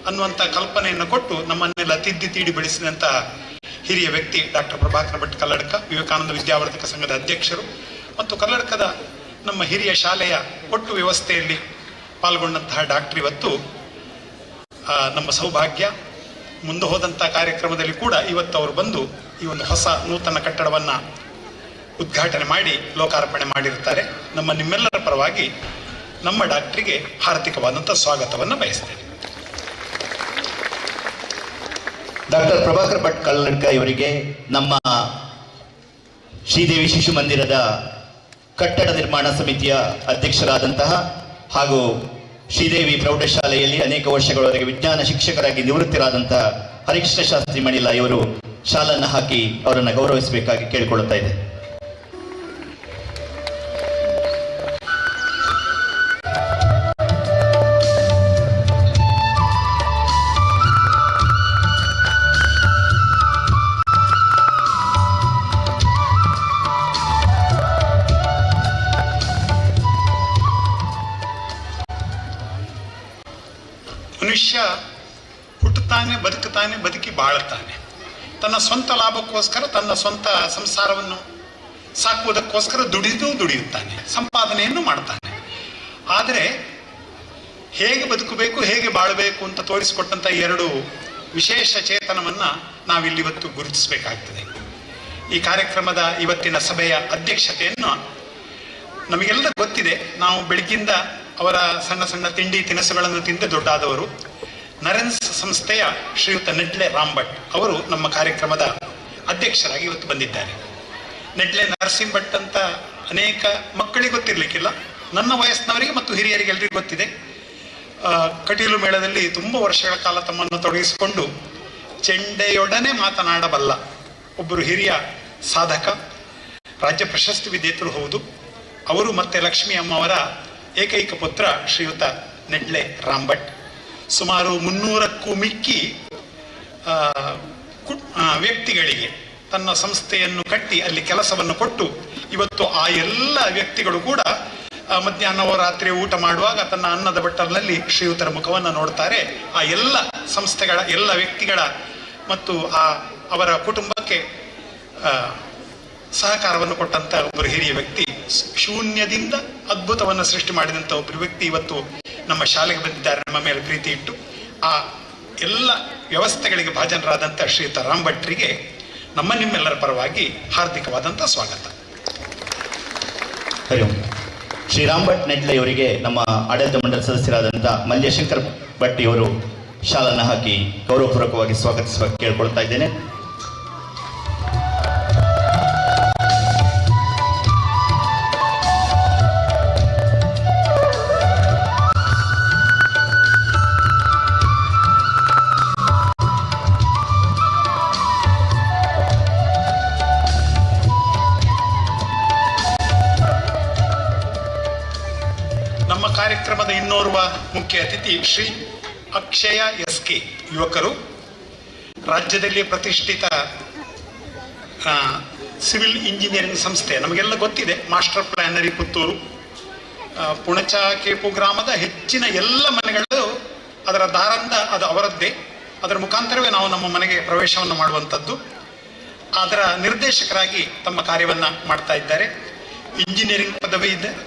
ಅನ್ನುವಂಥ ಕಲ್ಪನೆಯನ್ನು ಕೊಟ್ಟು ನಮ್ಮನ್ನೆಲ್ಲ ತಿದ್ದಿ ತೀಡಿ ಬೆಳೆಸಿದಂಥ ಹಿರಿಯ ವ್ಯಕ್ತಿ ಡಾಕ್ಟರ್ ಪ್ರಭಾಕರ್ ಭಟ್ ಕಲ್ಲಡ್ಕ, ವಿವೇಕಾನಂದ ವಿದ್ಯಾವರ್ಧಕ ಸಂಘದ ಅಧ್ಯಕ್ಷರು ಮತ್ತು ಕಲ್ಲಡ್ಕದ ನಮ್ಮ ಹಿರಿಯ ಶಾಲೆಯ ಒಟ್ಟು ವ್ಯವಸ್ಥೆಯಲ್ಲಿ ಪಾಲ್ಗೊಂಡಂತಹ ಡಾಕ್ಟರ್ ಇವತ್ತು ನಮ್ಮ ಸೌಭಾಗ್ಯ. ಮುಂದೆ ಹೋದಂಥ ಕಾರ್ಯಕ್ರಮದಲ್ಲಿ ಕೂಡ ಇವತ್ತು ಅವರು ಬಂದು ಈ ಒಂದು ಹೊಸ ನೂತನ ಕಟ್ಟಡವನ್ನು ಉದ್ಘಾಟನೆ ಮಾಡಿ ಲೋಕಾರ್ಪಣೆ ಮಾಡಿರ್ತಾರೆ. ನಮ್ಮ ನಿಮ್ಮೆಲ್ಲರ ಪರವಾಗಿ ನಮ್ಮ ಡಾಕ್ಟರಿಗೆ ಹಾರ್ದಿಕವಾದಂಥ ಸ್ವಾಗತವನ್ನು ಬಯಸ್ತೇನೆ. ಡಾಕ್ಟರ್ ಪ್ರಭಾಕರ್ ಭಟ್ ಕಲ್ಲಡ್ಕ ಇವರಿಗೆ ನಮ್ಮ ಶ್ರೀದೇವಿ ಶಿಶು ಮಂದಿರದ ಕಟ್ಟಡ ನಿರ್ಮಾಣ ಸಮಿತಿಯ ಅಧ್ಯಕ್ಷರಾದಂತಹ ಹಾಗೂ ಶ್ರೀದೇವಿ ಪ್ರೌಢಶಾಲೆಯಲ್ಲಿ ಅನೇಕ ವರ್ಷಗಳವರೆಗೆ ವಿಜ್ಞಾನ ಶಿಕ್ಷಕರಾಗಿ ನಿವೃತ್ತರಾದಂತಹ ಹರಿಕೃಷ್ಣ ಶಾಸ್ತ್ರಿ ಮಣಿಲ ಇವರು ಶಾಲನ್ನು ಹಾಕಿ ಅವರನ್ನು ಗೌರವಿಸಬೇಕಾಗಿ ಕೇಳಿಕೊಳ್ಳುತ್ತಾ ಇದೆ. ಮನುಷ್ಯ ಹುಟ್ಟುತ್ತಾನೆ, ಬದುಕುತ್ತಾನೆ, ಬದುಕಿ ಬಾಳುತ್ತಾನೆ. ತನ್ನ ಸ್ವಂತ ಲಾಭಕ್ಕೋಸ್ಕರ, ತನ್ನ ಸ್ವಂತ ಸಂಸಾರವನ್ನು ಸಾಕುವುದಕ್ಕೋಸ್ಕರ ದುಡಿಯುತ್ತಾನೆ, ಸಂಪಾದನೆಯನ್ನು ಮಾಡ್ತಾನೆ. ಆದರೆ ಹೇಗೆ ಬದುಕಬೇಕು, ಹೇಗೆ ಬಾಳಬೇಕು ಅಂತ ತೋರಿಸಿಕೊಟ್ಟಂಥ ಎರಡು ವಿಶೇಷ ಚೇತನವನ್ನು ನಾವಿಲ್ಲಿವತ್ತು ಗುರುತಿಸಬೇಕಾಗ್ತದೆ. ಈ ಕಾರ್ಯಕ್ರಮದ ಇವತ್ತಿನ ಸಭೆಯ ಅಧ್ಯಕ್ಷತೆಯನ್ನು ನಮಗೆಲ್ಲ ಗೊತ್ತಿದೆ. ನಾವು ಬೆಳಗ್ಗಿಂದ ಅವರ ಸಣ್ಣ ಸಣ್ಣ ತಿಂಡಿ ತಿನಿಸುಗಳನ್ನು ತಿಂದು ದೊಡ್ಡಾದವರು. ನರೆನ್ಸ್ ಸಂಸ್ಥೆಯ ಶ್ರೀಯುತ ನೆಡ್ಲೆ ರಾಮ್ ಭಟ್ ಅವರು ನಮ್ಮ ಕಾರ್ಯಕ್ರಮದ ಅಧ್ಯಕ್ಷರಾಗಿ ಇವತ್ತು ಬಂದಿದ್ದಾರೆ. ನೆಡ್ಲೆ ನರಸಿಂಹ ಭಟ್ ಅಂತ ಅನೇಕ ಮಕ್ಕಳಿಗೆ ಗೊತ್ತಿರಲಿಕ್ಕಿಲ್ಲ, ನನ್ನ ವಯಸ್ಸಿನವರಿಗೆ ಮತ್ತು ಹಿರಿಯರಿಗೆ ಎಲ್ಲರಿಗೂ ಗೊತ್ತಿದೆ. ಕಟೀಲು ಮೇಳದಲ್ಲಿ ತುಂಬ ವರ್ಷಗಳ ಕಾಲ ತಮ್ಮನ್ನು ತೊಡಗಿಸಿಕೊಂಡು ಚೆಂಡೆಯೊಡನೆ ಮಾತನಾಡಬಲ್ಲ ಒಬ್ಬರು ಹಿರಿಯ ಸಾಧಕ. ರಾಜ್ಯ ಪ್ರಶಸ್ತಿ ವಿಜೇತರು ಹೌದು. ಅವರು ಮತ್ತು ಲಕ್ಷ್ಮೀ ಅಮ್ಮವರ ಏಕೈಕ ಪುತ್ರ ಶ್ರೀಯುತ ನೆಡ್ಲೆ ರಾಂಭಟ್. ಸುಮಾರು 300ಕ್ಕೂ ಮಿಕ್ಕಿ ವ್ಯಕ್ತಿಗಳಿಗೆ ತನ್ನ ಸಂಸ್ಥೆಯನ್ನು ಕಟ್ಟಿ ಅಲ್ಲಿ ಕೆಲಸವನ್ನು ಕೊಟ್ಟು ಇವತ್ತು ಆ ಎಲ್ಲ ವ್ಯಕ್ತಿಗಳು ಕೂಡ ಮಧ್ಯಾಹ್ನವೋ ರಾತ್ರಿ ಊಟ ಮಾಡುವಾಗ ತನ್ನ ಅನ್ನದ ಬಟ್ಟಲಿನಲ್ಲಿ ಶ್ರೀಯುತರ ಮುಖವನ್ನು ನೋಡ್ತಾರೆ. ಆ ಎಲ್ಲ ಸಂಸ್ಥೆಗಳ ಎಲ್ಲ ವ್ಯಕ್ತಿಗಳ ಮತ್ತು ಅವರ ಕುಟುಂಬಕ್ಕೆ ಸಹಕಾರವನ್ನು ಕೊಟ್ಟಂತ ಒಬ್ಬರು ಹಿರಿಯ ವ್ಯಕ್ತಿ, ಶೂನ್ಯದಿಂದ ಅದ್ಭುತವನ್ನು ಸೃಷ್ಟಿ ಮಾಡಿದಂಥ ಒಬ್ಬರು ವ್ಯಕ್ತಿ ಇವತ್ತು ನಮ್ಮ ಶಾಲೆಗೆ ಬಂದಿದ್ದಾರೆ. ನಮ್ಮ ಮೇಲೆ ಪ್ರೀತಿ ಇಟ್ಟು ಆ ಎಲ್ಲ ವ್ಯವಸ್ಥೆಗಳಿಗೆ ಭಾಜನರಾದಂಥ ಶ್ರೀಯುತ ರಾಂಭಟ್ರಿಗೆ ನಿಮ್ಮೆಲ್ಲರ ಪರವಾಗಿ ಹಾರ್ದಿಕವಾದಂಥ ಸ್ವಾಗತ. ಹರಿ ಓಂ. ಶ್ರೀ ರಾಂಭಟ್ ನೆಡ್ಲೆ ಅವರಿಗೆ ನಮ್ಮ ಆಡಳಿತ ಮಂಡಳಿ ಸದಸ್ಯರಾದಂಥ ಮಲ್ಯಶಂಕರ್ ಭಟ್ ಅವರು ಶಾಲನ್ನು ಹಾಕಿ ಗೌರವಪೂರ್ವಕವಾಗಿ ಸ್ವಾಗತಿಸುವ ಕೇಳ್ಕೊಳ್ತಾ ಇದ್ದೇನೆ. ಕಾರ್ಯಕ್ರಮದ ಇನ್ನೋರ್ವ ಮುಖ್ಯ ಅತಿಥಿ ಶ್ರೀ ಅಕ್ಷಯ SK ಯುವಕರು. ರಾಜ್ಯದಲ್ಲಿ ಪ್ರತಿಷ್ಠಿತ ಸಿವಿಲ್ ಇಂಜಿನಿಯರಿಂಗ್ ಸಂಸ್ಥೆ, ನಮಗೆಲ್ಲ ಗೊತ್ತಿದೆ, ಮಾಸ್ಟರ್ ಪ್ಲಾನರಿ ಪುತ್ತೂರು, ಪುಣಚ ಕೇಪು ಗ್ರಾಮದ ಹೆಚ್ಚಿನ ಎಲ್ಲ ಮನೆಗಳು ಅದರ ದಾರಂದ ಅದು ಅವರದ್ದೇ. ಅದರ ಮುಖಾಂತರವೇ ನಾವು ನಮ್ಮ ಮನೆಗೆ ಪ್ರವೇಶವನ್ನು ಮಾಡುವಂಥದ್ದು. ಅದರ ನಿರ್ದೇಶಕರಾಗಿ ತಮ್ಮ ಕಾರ್ಯವನ್ನು ಮಾಡ್ತಾ ಇದ್ದಾರೆ. ಇಂಜಿನಿಯರಿಂಗ್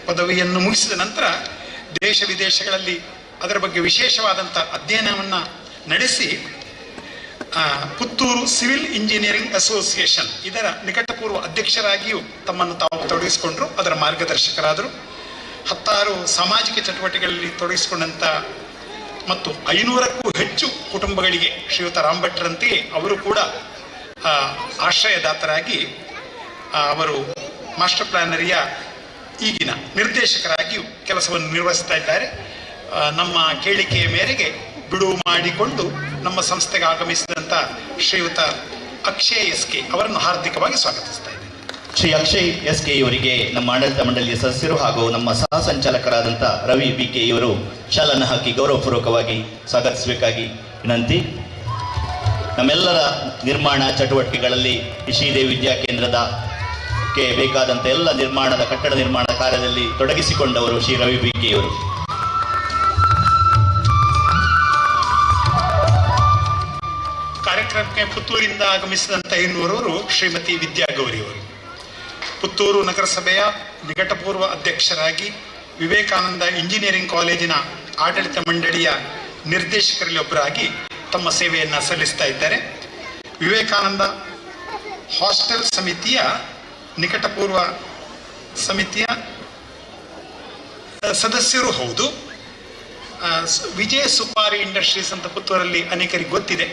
ಪದವಿಯನ್ನು ಮುಗಿಸಿದ ನಂತರ ದೇಶ ವಿದೇಶಗಳಲ್ಲಿ ಅದರ ಬಗ್ಗೆ ವಿಶೇಷವಾದಂಥ ಅಧ್ಯಯನವನ್ನು ನಡೆಸಿ ಪುತ್ತೂರು ಸಿವಿಲ್ ಇಂಜಿನಿಯರಿಂಗ್ ಅಸೋಸಿಯೇಷನ್ ಇದರ ನಿಕಟಪೂರ್ವ ಅಧ್ಯಕ್ಷರಾಗಿಯೂ ತಮ್ಮನ್ನು ತಾವು ತೊಡಗಿಸಿಕೊಂಡರು. ಅದರ ಮಾರ್ಗದರ್ಶಕರಾದರು. 10 ಸಾಮಾಜಿಕ ಚಟುವಟಿಕೆಗಳಲ್ಲಿ ತೊಡಗಿಸಿಕೊಂಡಂಥ ಮತ್ತು 500ಕ್ಕೂ ಹೆಚ್ಚು ಕುಟುಂಬಗಳಿಗೆ ಶ್ರೀಯುತ ರಾಂಭಟ್ರಂತೆಯೇ ಅವರು ಕೂಡ ಆಶ್ರಯದಾತರಾಗಿ ಅವರು ಮಾಸ್ಟರ್ ಪ್ಲಾನರಿಯ ಈಗಿನ ನಿರ್ದೇಶಕರಾಗಿಯೂ ಕೆಲಸವನ್ನು ನಿರ್ವಹಿಸ್ತಾ ಇದ್ದಾರೆ. ನಮ್ಮ ಕೇಳಿಕೆಯ ಮೇರೆಗೆ ಬಿಡುವು ಮಾಡಿಕೊಂಡು ನಮ್ಮ ಸಂಸ್ಥೆಗೆ ಆಗಮಿಸಿದಂಥ ಶ್ರೀಯುತ ಅಕ್ಷಯ್ SK ಅವರನ್ನು ಹಾರ್ದಿಕವಾಗಿ ಸ್ವಾಗತಿಸ್ತಾ ಇದ್ದೇನೆ. ಶ್ರೀ ಅಕ್ಷಯ್ SK ಇವರಿಗೆ ನಮ್ಮ ಆಡಳಿತ ಮಂಡಳಿಯ ಸದಸ್ಯರು ಹಾಗೂ ನಮ್ಮ ಸಹ ಸಂಚಾಲಕರಾದಂಥ ರವಿ BK ಇವರು ಶಾಲನ್ನು ಹಾಕಿ ಗೌರವಪೂರ್ವಕವಾಗಿ ಸ್ವಾಗತಿಸಬೇಕಾಗಿ ವಿನಂತಿ. ನಮ್ಮೆಲ್ಲರ ನಿರ್ಮಾಣ ಚಟುವಟಿಕೆಗಳಲ್ಲಿ ಈ ಶ್ರೀದೇವಿ ವಿದ್ಯಾಕೇಂದ್ರಕ್ಕೆ ಬೇಕಾದಂಥ ಎಲ್ಲ ಕಟ್ಟಡ ನಿರ್ಮಾಣ ಕಾರ್ಯದಲ್ಲಿ ತೊಡಗಿಸಿಕೊಂಡವರು ಶ್ರೀ ರವಿ BK ಇವರು. ಕಾರ್ಯಕ್ರಮಕ್ಕೆ ಪುತ್ತೂರಿಂದ ಆಗಮಿಸಿದಂಥ ಇನ್ನೂರವರು ಶ್ರೀಮತಿ ವಿದ್ಯಾಗೌರಿಯವರು. ಪುತ್ತೂರು ನಗರಸಭೆಯ ನಿಕಟಪೂರ್ವ ಅಧ್ಯಕ್ಷರಾಗಿ ವಿವೇಕಾನಂದ ಇಂಜಿನಿಯರಿಂಗ್ ಕಾಲೇಜಿನ ಆಡಳಿತ ಮಂಡಳಿಯ ನಿರ್ದೇಶಕರಲ್ಲಿ ಒಬ್ಬರಾಗಿ ತಮ್ಮ ಸೇವೆಯನ್ನು ಸಲ್ಲಿಸ್ತಾ ಇದ್ದಾರೆ. ವಿವೇಕಾನಂದ ಹಾಸ್ಟೆಲ್ ಸಮಿತಿಯ ನಿಕಟಪೂರ್ವ ಸಮಿತಿಯ ಸದಸ್ಯರು ಹೌದು. ವಿಜಯ ಸುಪಾರಿ ಇಂಡಸ್ಟ್ರೀಸ್ ಅಂತ ಪುತ್ತೂರಲ್ಲಿ ಅನೇಕರಿಗೆ ಗೊತ್ತಿದೆ.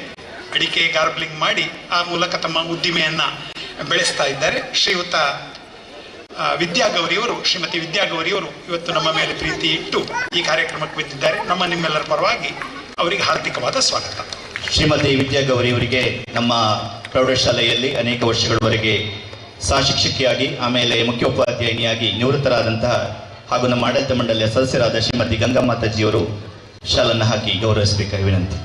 ಅಡಿಕೆ ಗಾರ್ಬ್ಲಿಂಗ್ ಮಾಡಿ ಆ ಮೂಲಕ ತಮ್ಮ ಉದ್ದಿಮೆಯನ್ನು ಬೆಳೆಸ್ತಾ ಇದ್ದಾರೆ. ಶ್ರೀಯುತ ಶ್ರೀಮತಿ ವಿದ್ಯಾಗೌರಿಯವರು ಇವತ್ತು ನಮ್ಮ ಮೇಲೆ ಪ್ರೀತಿ ಇಟ್ಟು ಈ ಕಾರ್ಯಕ್ರಮಕ್ಕೆ ಬಂದಿದ್ದಾರೆ. ನಿಮ್ಮೆಲ್ಲರ ಪರವಾಗಿ ಅವರಿಗೆ ಹಾರ್ದಿಕವಾದ ಸ್ವಾಗತ. ಶ್ರೀಮತಿ ವಿದ್ಯಾಗೌರಿಯವರಿಗೆ ನಮ್ಮ ಪ್ರೌಢಶಾಲೆಯಲ್ಲಿ ಅನೇಕ ವರ್ಷಗಳವರೆಗೆ ಸಹ ಶಿಕ್ಷಕಿಯಾಗಿ ಆಮೇಲೆ ಮುಖ್ಯೋಪಾಧ್ಯಾಯಿನಿಯಾಗಿ ನಿವೃತ್ತರಾದಂತಹ ಹಾಗೂ ನಮ್ಮ ಆಡಳಿತ ಮಂಡಳಿಯ ಸದಸ್ಯರಾದ ಶ್ರೀಮತಿ ಗಂಗಮ್ಮಾತಾಜಿಯವರು ಶಾಲನ್ನು ಹಾಕಿ ಗೌರವಿಸಬೇಕಾಗಿ ವಿನಂತಿ.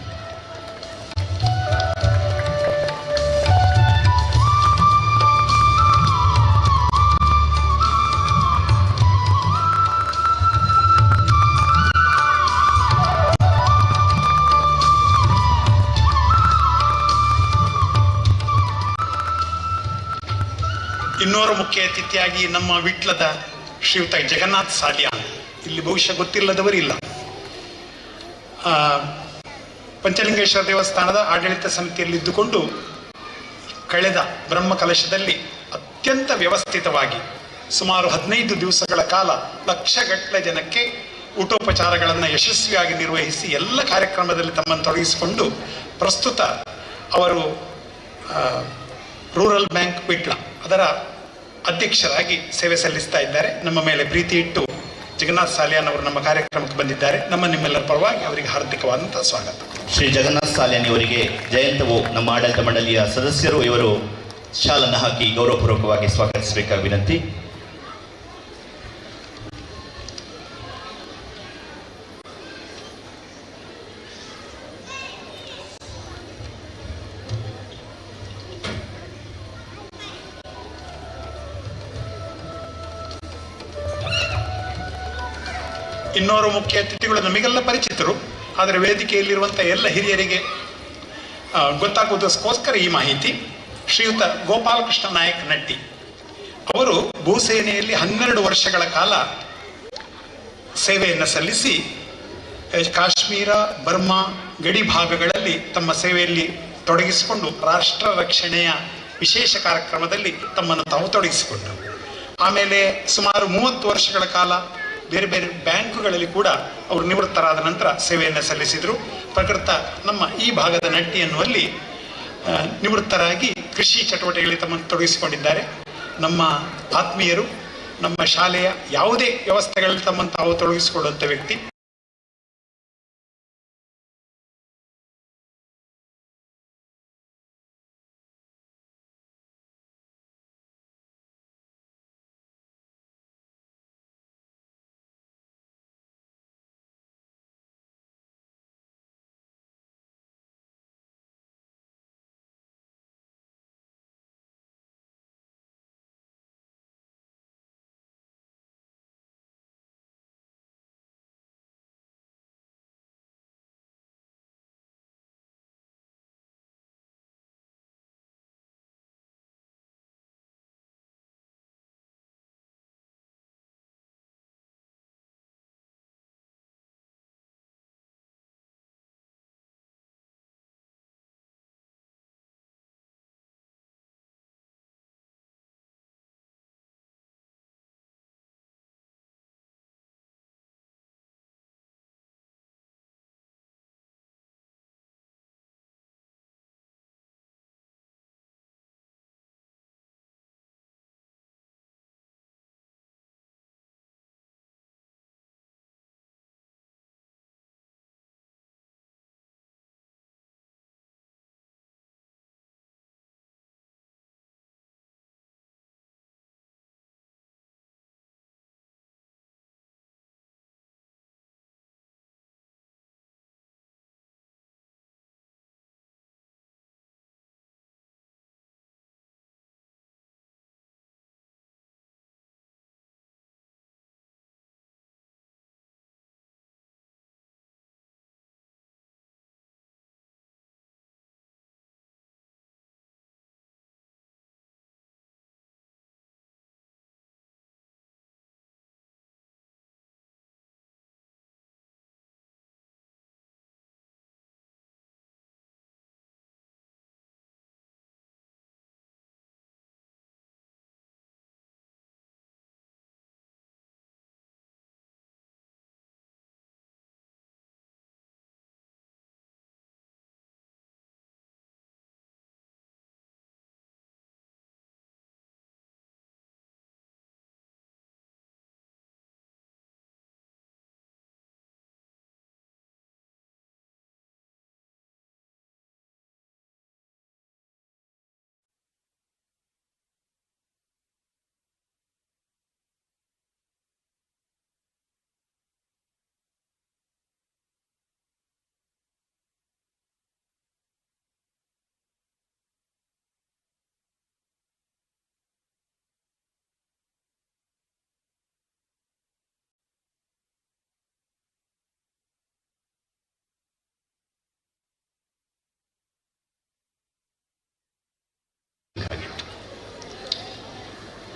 ಇನ್ನೋರು ಮುಖ್ಯ ಅತಿಥಿಯಾಗಿ ನಮ್ಮ ವಿಟ್ಲದ ಶ್ರೀಯುತ ಜಗನ್ನಾಥ್ ಸಾಲಿಯಾನ್, ಇಲ್ಲಿ ಬಹುಶಃ ಗೊತ್ತಿಲ್ಲದವರಿಲ್ಲ. ಪಂಚಲಿಂಗೇಶ್ವರ ದೇವಸ್ಥಾನದ ಆಡಳಿತ ಸಮಿತಿಯಲ್ಲಿದ್ದುಕೊಂಡು ಕಳೆದ ಬ್ರಹ್ಮಕಲಶದಲ್ಲಿ ಅತ್ಯಂತ ವ್ಯವಸ್ಥಿತವಾಗಿ ಸುಮಾರು 15 ದಿವಸಗಳ ಕಾಲ ಲಕ್ಷಗಟ್ಟಲೆ ಜನಕ್ಕೆ ಊಟೋಪಚಾರಗಳನ್ನು ಯಶಸ್ವಿಯಾಗಿ ನಿರ್ವಹಿಸಿ ಎಲ್ಲ ಕಾರ್ಯಕ್ರಮದಲ್ಲಿ ತಮ್ಮನ್ನು ತೊಡಗಿಸಿಕೊಂಡು ಪ್ರಸ್ತುತ ಅವರು ರೂರಲ್ ಬ್ಯಾಂಕ್ ವಿಟ್ಲ ಅದರ ಅಧ್ಯಕ್ಷರಾಗಿ ಸೇವೆ ಸಲ್ಲಿಸ್ತಾ ಇದ್ದಾರೆ. ನಮ್ಮ ಮೇಲೆ ಪ್ರೀತಿ ಇಟ್ಟು ಜಗನ್ನಾಥ್ ಸಾಲಿಯಾನ್ ಅವರು ನಮ್ಮ ಕಾರ್ಯಕ್ರಮಕ್ಕೆ ಬಂದಿದ್ದಾರೆ. ನಿಮ್ಮೆಲ್ಲರ ಪರವಾಗಿ ಅವರಿಗೆ ಹಾರ್ದಿಕವಾದಂತಹ ಸ್ವಾಗತ. ಶ್ರೀ ಜಗನ್ನಾಥ್ ಸಾಲಿಯಾನ್ ಇವರಿಗೆ ಜಯಂತವು ನಮ್ಮ ಆಡಳಿತ ಮಂಡಳಿಯ ಸದಸ್ಯರು ಇವರು ಶಾಲನ್ನು ಹಾಕಿ ಗೌರವಪೂರ್ವಕವಾಗಿ ಸ್ವಾಗತಿಸಬೇಕಾಗಿ ವಿನಂತಿ. ಇನ್ನೋರ್ವ ಮುಖ್ಯ ಅತಿಥಿಗಳು ನಮಗೆಲ್ಲ ಪರಿಚಿತರು, ಆದರೆ ವೇದಿಕೆಯಲ್ಲಿರುವಂಥ ಎಲ್ಲ ಹಿರಿಯರಿಗೆ ಗೊತ್ತಾಗುವುದಕ್ಕೋಸ್ಕರ ಈ ಮಾಹಿತಿ. ಶ್ರೀಯುತ ಗೋಪಾಲಕೃಷ್ಣ ನಾಯಕ್ ನಟ್ಟಿ ಅವರು ಭೂಸೇನೆಯಲ್ಲಿ 12 ವರ್ಷಗಳ ಕಾಲ ಸೇವೆಯನ್ನು ಸಲ್ಲಿಸಿ ಕಾಶ್ಮೀರ, ಬರ್ಮಾ ಗಡಿ ಭಾಗಗಳಲ್ಲಿ ತಮ್ಮ ಸೇವೆಯಲ್ಲಿ ತೊಡಗಿಸಿಕೊಂಡು ರಾಷ್ಟ್ರ ರಕ್ಷಣೆಯ ವಿಶೇಷ ಕಾರ್ಯಕ್ರಮದಲ್ಲಿ ತಮ್ಮನ್ನು ತಾವು ತೊಡಗಿಸಿಕೊಂಡರು. ಆಮೇಲೆ ಸುಮಾರು 30 ವರ್ಷಗಳ ಕಾಲ ಬೇರೆ ಬೇರೆ ಬ್ಯಾಂಕುಗಳಲ್ಲಿ ಕೂಡ ಅವರು ನಿವೃತ್ತರಾದ ನಂತರ ಸೇವೆಯನ್ನು ಸಲ್ಲಿಸಿದರು. ಪ್ರಕೃತ ನಮ್ಮ ಈ ಭಾಗದ ನಟ್ಟಿ ಎನ್ನುವಲ್ಲಿ ನಿವೃತ್ತರಾಗಿ ಕೃಷಿ ಚಟುವಟಿಕೆಗಳಲ್ಲಿ ತಮ್ಮನ್ನು ತೊಡಗಿಸಿಕೊಂಡಿದ್ದಾರೆ. ನಮ್ಮ ಆತ್ಮೀಯರು, ನಮ್ಮ ಶಾಲೆಯ ಯಾವುದೇ ವ್ಯವಸ್ಥೆಗಳಲ್ಲಿ ತಮ್ಮನ್ನು ತಾವು ತೊಡಗಿಸಿಕೊಳ್ಳುವಂಥ ವ್ಯಕ್ತಿ.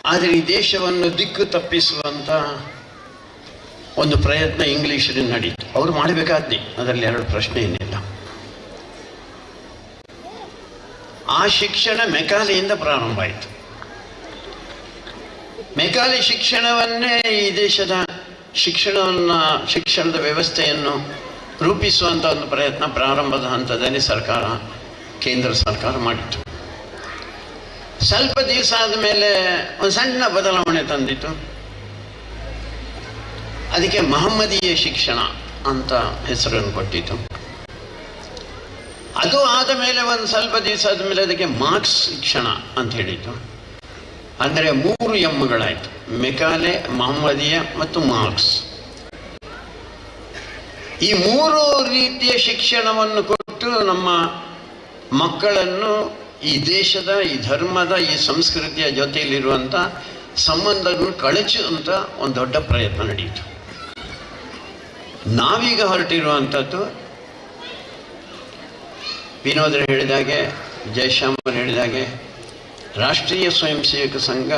ಆದರೆ ಈ ದೇಶವನ್ನು ದಿಕ್ಕು ತಪ್ಪಿಸುವಂಥ ಒಂದು ಪ್ರಯತ್ನ ಇಂಗ್ಲೀಷರಲ್ಲಿ ನಡೀತು. ಅವರು ಮಾಡಬೇಕಾದ್ದೆ, ಅದರಲ್ಲಿ ಎರಡು ಪ್ರಶ್ನೆ ಏನಿಲ್ಲ. ಆ ಶಿಕ್ಷಣ ಮೆಕಾಲೆಯಿಂದ ಪ್ರಾರಂಭ ಆಯಿತು. ಮೆಕಾಲೆ ಶಿಕ್ಷಣವನ್ನೇ ಈ ದೇಶದ ಶಿಕ್ಷಣದ ವ್ಯವಸ್ಥೆಯನ್ನು ರೂಪಿಸುವಂಥ ಒಂದು ಪ್ರಯತ್ನ ಪ್ರಾರಂಭದ ಹಂತದಲ್ಲಿ ಕೇಂದ್ರ ಸರ್ಕಾರ ಮಾಡಿತು. ಸ್ವಲ್ಪ ದಿವಸ ಆದಮೇಲೆ ಒಂದು ಸಣ್ಣ ಬದಲಾವಣೆ ತಂದಿತು. ಅದಕ್ಕೆ ಮಹಮ್ಮದೀಯ ಶಿಕ್ಷಣ ಅಂತ ಹೆಸರನ್ನು ಕೊಟ್ಟಿತು. ಅದು ಆದ ಮೇಲೆ ಒಂದು ಸ್ವಲ್ಪ ದಿವಸ ಆದಮೇಲೆ ಅದಕ್ಕೆ ಮಾರ್ಕ್ಸ್ ಶಿಕ್ಷಣ ಅಂತ ಹೇಳಿದ್ದು. ಅಂದರೆ 3 ಎಮ್ಗಳಾಯಿತು: ಮೆಕಾಲೆ, ಮಹಮ್ಮದೀಯ ಮತ್ತು ಮಾರ್ಕ್ಸ್. ಈ 3 ರೀತಿಯ ಶಿಕ್ಷಣವನ್ನು ಕೊಟ್ಟು ನಮ್ಮ ಮಕ್ಕಳನ್ನು ಈ ದೇಶದ, ಈ ಧರ್ಮದ, ಈ ಸಂಸ್ಕೃತಿಯ ಜೊತೆಯಲ್ಲಿರುವಂಥ ಸಂಬಂಧವನ್ನು ಕಳಚುವಂಥ ಒಂದು ದೊಡ್ಡ ಪ್ರಯತ್ನ ನಡೆಯಿತು. ನಾವೀಗ ಹೊರಟಿರುವಂಥದ್ದು ವಿನೋದರು ಹೇಳಿದಾಗೆ, ಜಯಶ್ಯಾಮರು ಹೇಳಿದಾಗೆ, ರಾಷ್ಟ್ರೀಯ ಸ್ವಯಂ ಸೇವಕ ಸಂಘ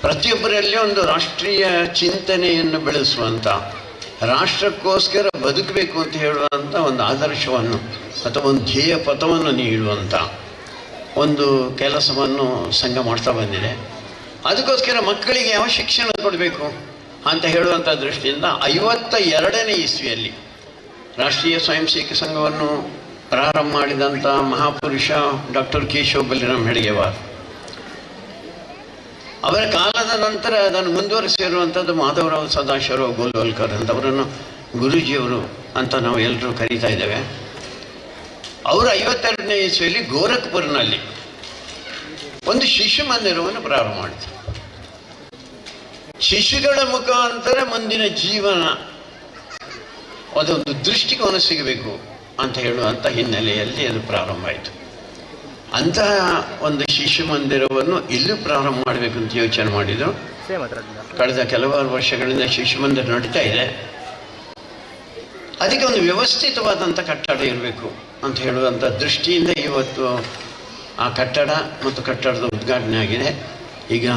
ಪ್ರತಿಯೊಬ್ಬರಲ್ಲಿ ಒಂದು ರಾಷ್ಟ್ರೀಯ ಚಿಂತನೆಯನ್ನು ಬೆಳೆಸುವಂಥ, ರಾಷ್ಟ್ರಕ್ಕೋಸ್ಕರ ಬದುಕಬೇಕು ಅಂತ ಹೇಳುವಂಥ ಒಂದು ಆದರ್ಶವನ್ನು ಅಥವಾ ಒಂದು ಧ್ಯೇಯ ಪಥವನ್ನು ನೀಡುವಂಥ ಒಂದು ಕೆಲಸವನ್ನು ಸಂಘ ಮಾಡ್ತಾ ಬಂದಿದೆ. ಅದಕ್ಕೋಸ್ಕರ ಮಕ್ಕಳಿಗೆ ಯಾವ ಶಿಕ್ಷಣ ಕೊಡಬೇಕು ಅಂತ ಹೇಳುವಂಥ ದೃಷ್ಟಿಯಿಂದ 52ನೇ ಇಸ್ವಿಯಲ್ಲಿ ರಾಷ್ಟ್ರೀಯ ಸ್ವಯಂ ಸೇವಕ ಸಂಘವನ್ನು ಪ್ರಾರಂಭ ಮಾಡಿದಂಥ ಮಹಾಪುರುಷ ಡಾಕ್ಟರ್ ಕೇಶವ ಬಲಿರಾಮ್ ಹೆಡ್ಗೇವಾರ್ ಅವರ ಕಾಲದ ನಂತರ ಅದನ್ನು ಮುಂದುವರಿಸಿರುವಂಥದ್ದು ಮಾಧವರಾವ್ ಸದಾಶಿವರಾವ್ ಗೋಲ್ವಲ್ಕರ್ ಅಂತ, ಅವರನ್ನು ಗುರೂಜಿಯವರು ಅಂತ ನಾವು ಎಲ್ಲರೂ ಕರೀತಾ ಇದ್ದೇವೆ. ಅವರು 52ನೇ ಇಸ್ವಿಯಲ್ಲಿ ಗೋರಖ್ಪುರ್ನಲ್ಲಿ ಒಂದು ಶಿಶು ಮಂದಿರವನ್ನು ಪ್ರಾರಂಭ ಮಾಡಿದರು. ಶಿಶುಗಳ ಮುಖಾಂತರ ಮುಂದಿನ ಜೀವನ ಅದೊಂದು ದೃಷ್ಟಿಕೋನ ಸಿಗಬೇಕು ಅಂತ ಹೇಳುವಂಥ ಹಿನ್ನೆಲೆಯಲ್ಲಿ ಅದು ಪ್ರಾರಂಭ ಆಯಿತು. ಅಂತಹ ಒಂದು ಶಿಶು ಮಂದಿರವನ್ನು ಇಲ್ಲೂ ಪ್ರಾರಂಭ ಮಾಡಬೇಕು ಅಂತ ಯೋಚನೆ ಮಾಡಿದರು. ಕಳೆದ ಕೆಲವಾರು ವರ್ಷಗಳಿಂದ ಶಿಶು ಮಂದಿರ ನಡೀತಾ ಇದೆ. ಅದಕ್ಕೆ ಒಂದು ವ್ಯವಸ್ಥಿತವಾದಂಥ ಕಟ್ಟಡ ಇರಬೇಕು ಅಂತ ಹೇಳುವಂಥ ದೃಷ್ಟಿಯಿಂದ ಇವತ್ತು ಆ ಕಟ್ಟಡ ಮತ್ತು ಕಟ್ಟಡದ ಉದ್ಘಾಟನೆ ಆಗಿದೆ. ಈಗ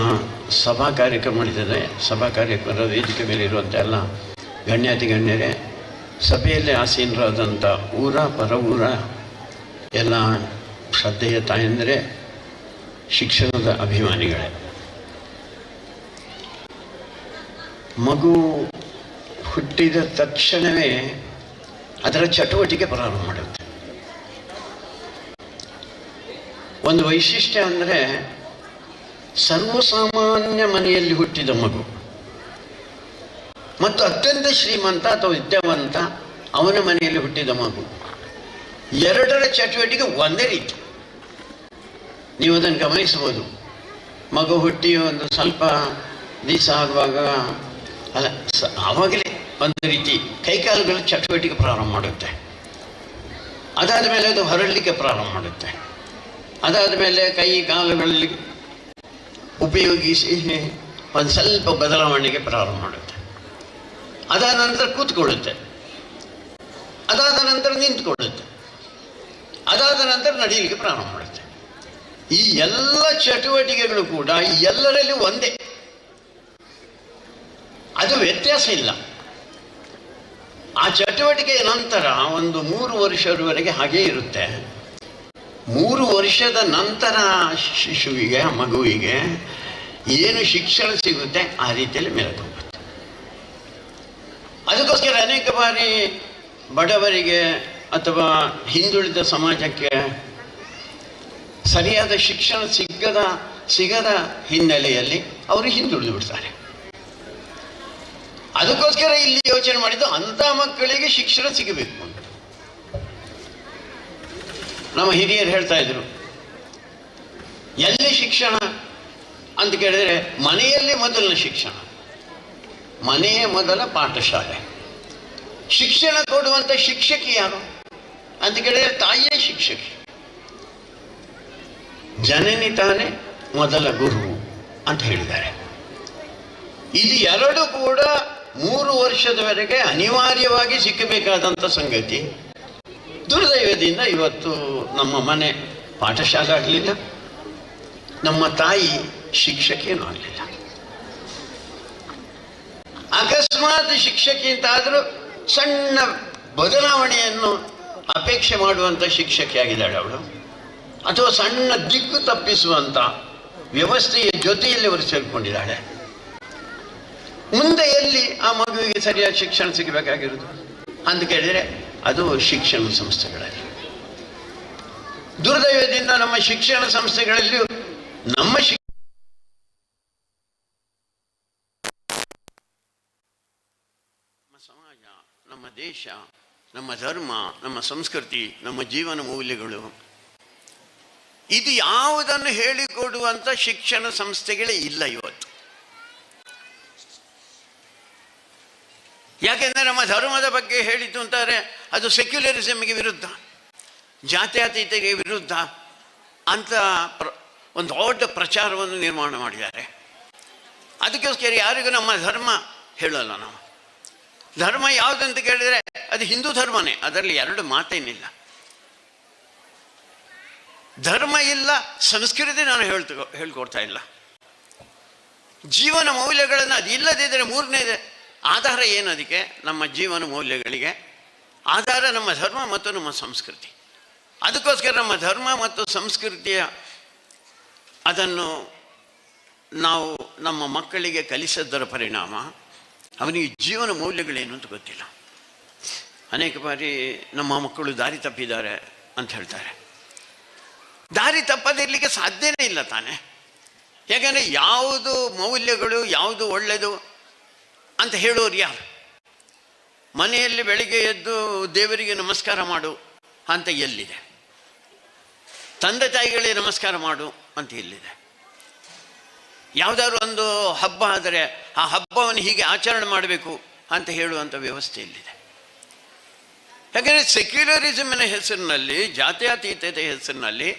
ಸಭಾ ಕಾರ್ಯಕ್ರಮ ನಡೀತದೆ. ಸಭಾ ಕಾರ್ಯಕ್ರಮದ ವೇದಿಕೆ ಮೇಲೆ ಇರುವಂಥ ಎಲ್ಲ ಗಣ್ಯಾತಿ ಗಣ್ಯರೇ, ಸಭೆಯಲ್ಲಿ ಆಸೀನರಾದಂಥ ಊರ ಪರ ಊರ ಎಲ್ಲ ಶ್ರದ್ಧೆಯ ತಾಯಂದರೆ, ಶಿಕ್ಷಣದ ಅಭಿಮಾನಿಗಳೇ, ಮಗು ಹುಟ್ಟಿದ ತಕ್ಷಣವೇ ಅದರ ಚಟುವಟಿಕೆ ಪ್ರಾರಂಭ ಮಾಡುತ್ತೆ. ಒಂದು ವೈಶಿಷ್ಟ್ಯ ಅಂದರೆ, ಸರ್ವಸಾಮಾನ್ಯ ಮನೆಯಲ್ಲಿ ಹುಟ್ಟಿದ ಮಗು ಮತ್ತು ಅತ್ಯಂತ ಶ್ರೀಮಂತ ಅಥವಾ ವಿದ್ಯಾವಂತ ಅವನ ಮನೆಯಲ್ಲಿ ಹುಟ್ಟಿದ ಮಗು, ಎರಡರ ಚಟುವಟಿಕೆ ಒಂದೇ ರೀತಿ. ನೀವು ಅದನ್ನು ಗಮನಿಸಬಹುದು. ಮಗು ಹುಟ್ಟಿ ಒಂದು ಸ್ವಲ್ಪ ದಿವಸ ಆಗುವಾಗ ಅಲ್ಲ, ಆವಾಗಲೇ ಒಂದು ರೀತಿ ಕೈಕಾಲುಗಳ ಚಟುವಟಿಕೆ ಪ್ರಾರಂಭ ಮಾಡುತ್ತೆ. ಅದಾದ ಮೇಲೆ ಅದು ಹೊರಡಲಿಕ್ಕೆ ಪ್ರಾರಂಭ ಮಾಡುತ್ತೆ. ಅದಾದ ಮೇಲೆ ಕೈ ಕಾಲುಗಳಲ್ಲಿ ಉಪಯೋಗಿಸಿ ಒಂದು ಸ್ವಲ್ಪ ಬದಲಾವಣೆಗೆ ಪ್ರಾರಂಭ ಮಾಡುತ್ತೆ. ಅದಾದ ನಂತರ ಕೂತ್ಕೊಳ್ಳುತ್ತೆ. ಅದಾದ ನಂತರ ನಿಂತ್ಕೊಳ್ಳುತ್ತೆ. ಅದಾದ ನಂತರ ನಡೀಲಿಕ್ಕೆ ಪ್ರಾರಂಭ ಮಾಡುತ್ತೆ. ಈ ಎಲ್ಲ ಚಟುವಟಿಕೆಗಳು ಕೂಡ ಎಲ್ಲರಲ್ಲಿ ಒಂದೇ, ಅದು ವ್ಯತ್ಯಾಸ ಇಲ್ಲ. ಆ ಚಟುವಟಿಕೆಯ ನಂತರ ಒಂದು 3 ವರ್ಷದವರೆಗೆ ಹಾಗೇ ಇರುತ್ತೆ. 3 ವರ್ಷದ ನಂತರ ಶಿಶುವಿಗೆ, ಮಗುವಿಗೆ ಏನು ಶಿಕ್ಷಣ ಸಿಗುತ್ತೆ ಆ ರೀತಿಯಲ್ಲಿ ಮೇಲಕ್ಕೆ ಹೋಗುತ್ತೆ. ಅದಕ್ಕೋಸ್ಕರ ಅನೇಕ ಬಾರಿ ಬಡವರಿಗೆ ಅಥವಾ ಹಿಂದುಳಿದ ಸಮಾಜಕ್ಕೆ ಸರಿಯಾದ ಶಿಕ್ಷಣ ಸಿಗದ ಹಿನ್ನೆಲೆಯಲ್ಲಿ ಅವರು ಹಿಂದುಳಿದು ಬಿಡ್ತಾರೆ. ಅದಕ್ಕೋಸ್ಕರ ಇಲ್ಲಿ ಯೋಚನೆ ಮಾಡಿದ್ದು ಅಂಥ ಮಕ್ಕಳಿಗೆ ಶಿಕ್ಷಣ ಸಿಗಬೇಕು ಅಂತ. ನಮ್ಮ ಹಿರಿಯರು ಹೇಳ್ತಾ ಇದ್ರು, ಎಲ್ಲಿ ಶಿಕ್ಷಣ ಅಂತ ಕೇಳಿದರೆ ಮನೆಯಲ್ಲಿ ಮೊದಲನೇ ಶಿಕ್ಷಣ, ಮನೆಯೇ ಮೊದಲ ಪಾಠಶಾಲೆ. ಶಿಕ್ಷಣ ಕೊಡುವಂಥ ಶಿಕ್ಷಕಿ ಯಾರು ಅಂತ ಕೇಳಿದರೆ ತಾಯಿಯೇ ಶಿಕ್ಷಕಿ. ಜನನಿ ತಾನೇ ಮೊದಲ ಗುರು ಅಂತ ಹೇಳಿದ್ದಾರೆ. ಇದು ಎರಡು ಕೂಡ 3 ವರ್ಷದವರೆಗೆ ಅನಿವಾರ್ಯವಾಗಿ ಸಿಕ್ಕಬೇಕಾದಂಥ ಸಂಗತಿ. ದುರ್ದೈವದಿಂದ ಇವತ್ತು ನಮ್ಮ ಮನೆ ಪಾಠಶಾಲೆ ಆಗಲಿಲ್ಲ, ನಮ್ಮ ತಾಯಿ ಶಿಕ್ಷಕಿಯೂ ಆಗಲಿಲ್ಲ. ಅಕಸ್ಮಾತ್ ಶಿಕ್ಷಕಿ ಅಂತಾದರೂ ಸಣ್ಣ ಬದಲಾವಣೆಯನ್ನು ಅಪೇಕ್ಷೆ ಮಾಡುವಂಥ ಶಿಕ್ಷಕಿ ಆಗಿದ್ದಾಳೆ ಅವಳು, ಅಥವಾ ಸಣ್ಣ ದಿಕ್ಕು ತಪ್ಪಿಸುವಂಥ ವ್ಯವಸ್ಥೆಯ ಜೊತೆಯಲ್ಲಿ ಅವರು ಸೇರಿಕೊಂಡಿದ್ದಾಳೆ. ಮುಂದೆ ಎಲ್ಲಿ ಆ ಮಗುವಿಗೆ ಸರಿಯಾದ ಶಿಕ್ಷಣ ಸಿಗಬೇಕಾಗಿರೋದು ಅಂತ ಕೇಳಿದರೆ ಅದು ಶಿಕ್ಷಣ ಸಂಸ್ಥೆಗಳಲ್ಲಿ. ದುರ್ದೈವದಿಂದ ನಮ್ಮ ಶಿಕ್ಷಣ ಸಂಸ್ಥೆಗಳಲ್ಲಿಯೂ ನಮ್ಮ ಸಮಾಜ, ನಮ್ಮ ದೇಶ ನಮ್ಮ ಧರ್ಮ, ನಮ್ಮ ಸಂಸ್ಕೃತಿ, ನಮ್ಮ ಜೀವನ ಮೌಲ್ಯಗಳು, ಇದು ಯಾವುದನ್ನು ಹೇಳಿಕೊಡುವಂಥ ಶಿಕ್ಷಣ ಸಂಸ್ಥೆಗಳೇ ಇಲ್ಲ ಇವತ್ತು. ಯಾಕೆಂದರೆ ನಮ್ಮ ಧರ್ಮದ ಬಗ್ಗೆ ಹೇಳಿತು ಅಂತಾರೆ ಅದು ಸೆಕ್ಯುಲರಿಸಮ್ಗೆ ವಿರುದ್ಧ, ಜಾತ್ಯತೀತತೆಗೆ ವಿರುದ್ಧ ಅಂತ ಒಂದು ದೊಡ್ಡ ಪ್ರಚಾರವನ್ನು ನಿರ್ಮಾಣ ಮಾಡಿದ್ದಾರೆ. ಅದಕ್ಕೋಸ್ಕರ ಯಾರಿಗೂ ನಮ್ಮ ಧರ್ಮ ಹೇಳಲ್ಲ. ನಾವು ಧರ್ಮ ಯಾವುದಂತ ಕೇಳಿದರೆ ಅದು ಹಿಂದೂ ಧರ್ಮನೇ, ಅದರಲ್ಲಿ ಎರಡು ಮಾತೇನಿಲ್ಲ. ಧರ್ಮ ಇಲ್ಲ, ಸಂಸ್ಕೃತಿ ನಾನು ಹೇಳ್ಕೊಡ್ತಾ ಇಲ್ಲ. ಜೀವನ ಮೌಲ್ಯಗಳನ್ನು ಅದು ಇಲ್ಲದಿದ್ದರೆ ಮೂರನೇ ಆಧಾರ ಏನು? ಅದಕ್ಕೆ ನಮ್ಮ ಜೀವನ ಮೌಲ್ಯಗಳಿಗೆ ಆಧಾರ ನಮ್ಮ ಧರ್ಮ ಮತ್ತು ನಮ್ಮ ಸಂಸ್ಕೃತಿ. ಅದಕ್ಕೋಸ್ಕರ ನಮ್ಮ ಧರ್ಮ ಮತ್ತು ಸಂಸ್ಕೃತಿಯ ಅದನ್ನು ನಾವು ನಮ್ಮ ಮಕ್ಕಳಿಗೆ ಕಲಿಸೋದರ ಪರಿಣಾಮ ಅವನಿಗೆ ಜೀವನ ಮೌಲ್ಯಗಳೇನು ಅಂತ ಗೊತ್ತಿಲ್ಲ. ಅನೇಕ ಬಾರಿ ನಮ್ಮ ಮಕ್ಕಳು ದಾರಿ ತಪ್ಪಿದ್ದಾರೆ ಅಂತ ಹೇಳ್ತಾರೆ. ದಾರಿ ತಪ್ಪದಿರಲಿಕ್ಕೆ ಸಾಧ್ಯನೇ ಇಲ್ಲ ತಾನೆ. ಯಾಕಂದರೆ ಯಾವುದು ಮೌಲ್ಯಗಳು, ಯಾವುದು ಒಳ್ಳೆಯದು ಅಂತ ಹೇಳೋರು ಯಾರು? ಮನೆಯಲ್ಲಿ ಬೆಳಿಗ್ಗೆ ಎದ್ದು ದೇವರಿಗೆ ನಮಸ್ಕಾರ ಮಾಡು ಅಂತ ಎಲ್ಲಿದೆ? ತಂದೆ ತಾಯಿಗಳಿಗೆ ನಮಸ್ಕಾರ ಮಾಡು ಅಂತ ಎಲ್ಲಿದೆ? ಯಾವುದಾದ್ರು ಒಂದು ಹಬ್ಬ ಆದರೆ ಆ ಹಬ್ಬವನ್ನು ಹೀಗೆ ಆಚರಣೆ ಮಾಡಬೇಕು ಅಂತ ಹೇಳುವಂಥ ವ್ಯವಸ್ಥೆ ಇಲ್ಲಿದೆ. ಯಾಕೆಂದರೆ ಸೆಕ್ಯುಲರಿಸಮಿನ ಹೆಸರಿನಲ್ಲಿ, ಜಾತ್ಯತೀತತೆ ಹೆಸರಿನಲ್ಲಿ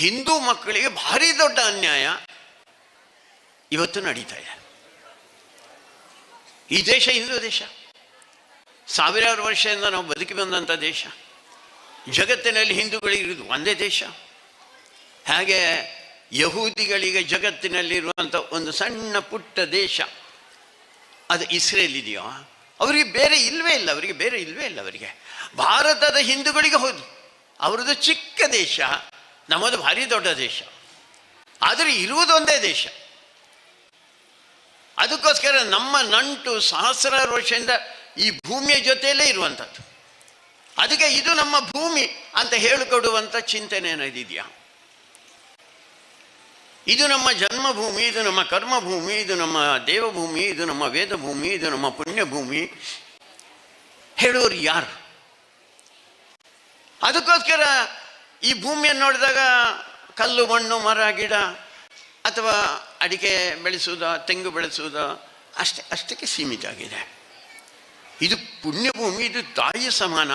ಹಿಂದೂ ಮಕ್ಕಳಿಗೆ ಭಾರಿ ದೊಡ್ಡ ಅನ್ಯಾಯ ಇವತ್ತು ನಡೀತಾ ಇದೆ. ಈ ದೇಶ ಹಿಂದೂ ದೇಶ, ಸಾವಿರಾರು ವರ್ಷದಿಂದ ನಾವು ಬದುಕಿ ಬಂದಂಥ ದೇಶ. ಜಗತ್ತಿನಲ್ಲಿ ಹಿಂದೂಗಳಿರೋದು ಒಂದೇ ದೇಶ. ಹಾಗೆ ಯಹೂದಿಗಳಿಗೆ ಜಗತ್ತಿನಲ್ಲಿರುವಂಥ ಒಂದು ಸಣ್ಣ ಪುಟ್ಟ ದೇಶ ಅದು ಇಸ್ರೇಲ್ ಇದೆಯೋ, ಅವರಿಗೆ ಬೇರೆ ಇಲ್ಲವೇ ಇಲ್ಲ. ಅವರಿಗೆ ಭಾರತದ ಹಿಂದೂಗಳಿಗೆ ಹೌದು, ಅವ್ರದ್ದು ಚಿಕ್ಕ ದೇಶ, ನಮ್ಮದು ಭಾರಿ ದೊಡ್ಡ ದೇಶ. ಆದರೆ ಇರುವುದು ಒಂದೇ ದೇಶ. ಅದಕ್ಕೋಸ್ಕರ ನಮ್ಮ ನಂಟು ಸಹಸ್ರಾರು ವರ್ಷದಿಂದ ಈ ಭೂಮಿಯ ಜೊತೆಯಲ್ಲೇ ಇರುವಂಥದ್ದು. ಅದಕ್ಕೆ ಇದು ನಮ್ಮ ಭೂಮಿ ಅಂತ ಹೇಳಿಕೊಡುವಂಥ ಚಿಂತನೆ ಏನಾದಿದೆಯಾ? ಇದು ನಮ್ಮ ಜನ್ಮಭೂಮಿ, ಇದು ನಮ್ಮ ಕರ್ಮಭೂಮಿ, ಇದು ನಮ್ಮ ದೇವಭೂಮಿ, ಇದು ನಮ್ಮ ವೇದಭೂಮಿ, ಇದು ನಮ್ಮ ಪುಣ್ಯಭೂಮಿ ಹೇಳೋರು ಯಾರು? ಅದಕ್ಕೋಸ್ಕರ ಈ ಭೂಮಿಯನ್ನು ನೋಡಿದಾಗ ಕಲ್ಲು, ಮಣ್ಣು, ಮರ, ಗಿಡ ಅಥವಾ ಅಡಿಕೆ ಬೆಳೆಸುವುದ, ತೆಂಗು ಬೆಳೆಸುವುದ ಅಷ್ಟಕ್ಕೆ ಸೀಮಿತ ಆಗಿದೆ. ಇದು ಪುಣ್ಯಭೂಮಿ, ಇದು ತಾಯಿಯ ಸಮಾನ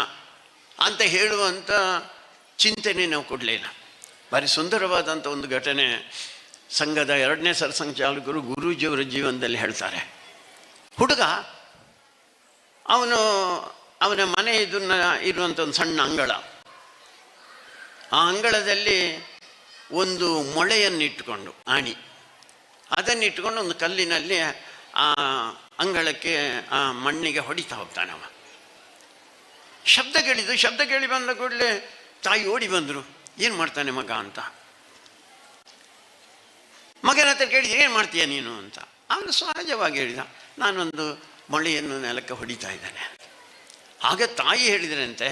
ಅಂತ ಹೇಳುವಂಥ ಚಿಂತನೆ ನಾವು ಕೊಡಲಿಲ್ಲ. ಭಾರಿ ಸುಂದರವಾದಂಥ ಒಂದು ಘಟನೆ ಸಂಘದ 2ನೇ ಸರ್ಸಂಘಚಾಲಕರು ಗುರೂಜಿಯವರ ಜೀವನದಲ್ಲಿ ಹೇಳ್ತಾರೆ. ಹುಡುಗ ಅವನ ಮನೆ ಇರುವಂಥ ಒಂದು ಸಣ್ಣ ಅಂಗಳ, ಆ ಅಂಗಳದಲ್ಲಿ ಒಂದು ಮೊಳೆಯನ್ನಿಟ್ಟುಕೊಂಡು, ಆಣಿ ಅದನ್ನಿಟ್ಟುಕೊಂಡು ಒಂದು ಕಲ್ಲಿನಲ್ಲಿ ಆ ಅಂಗಳಕ್ಕೆ, ಆ ಮಣ್ಣಿಗೆ ಹೊಡಿತಾ ಹೋಗ್ತಾನೆ. ಅವ ಶಬ್ದ ಕೇಳಿ ಬಂದ ಕೂಡಲೇ ತಾಯಿ ಓಡಿ ಬಂದರು. ಏನು ಮಾಡ್ತಾನೆ ಮಗ ಅಂತ. ಮಗನ ಹತ್ರ ಕೇಳಿದ, ಏನು ಮಾಡ್ತೀಯ ನೀನು ಅಂತ. ಅವನು ಸಹಜವಾಗಿ ಹೇಳಿದ, ನಾನೊಂದು ಮೊಳೆಯನ್ನು ನೆಲಕ್ಕೆ ಹೊಡಿತಾ ಇದ್ದಾನೆ. ಆಗ ತಾಯಿ ಹೇಳಿದ್ರಂತೆ,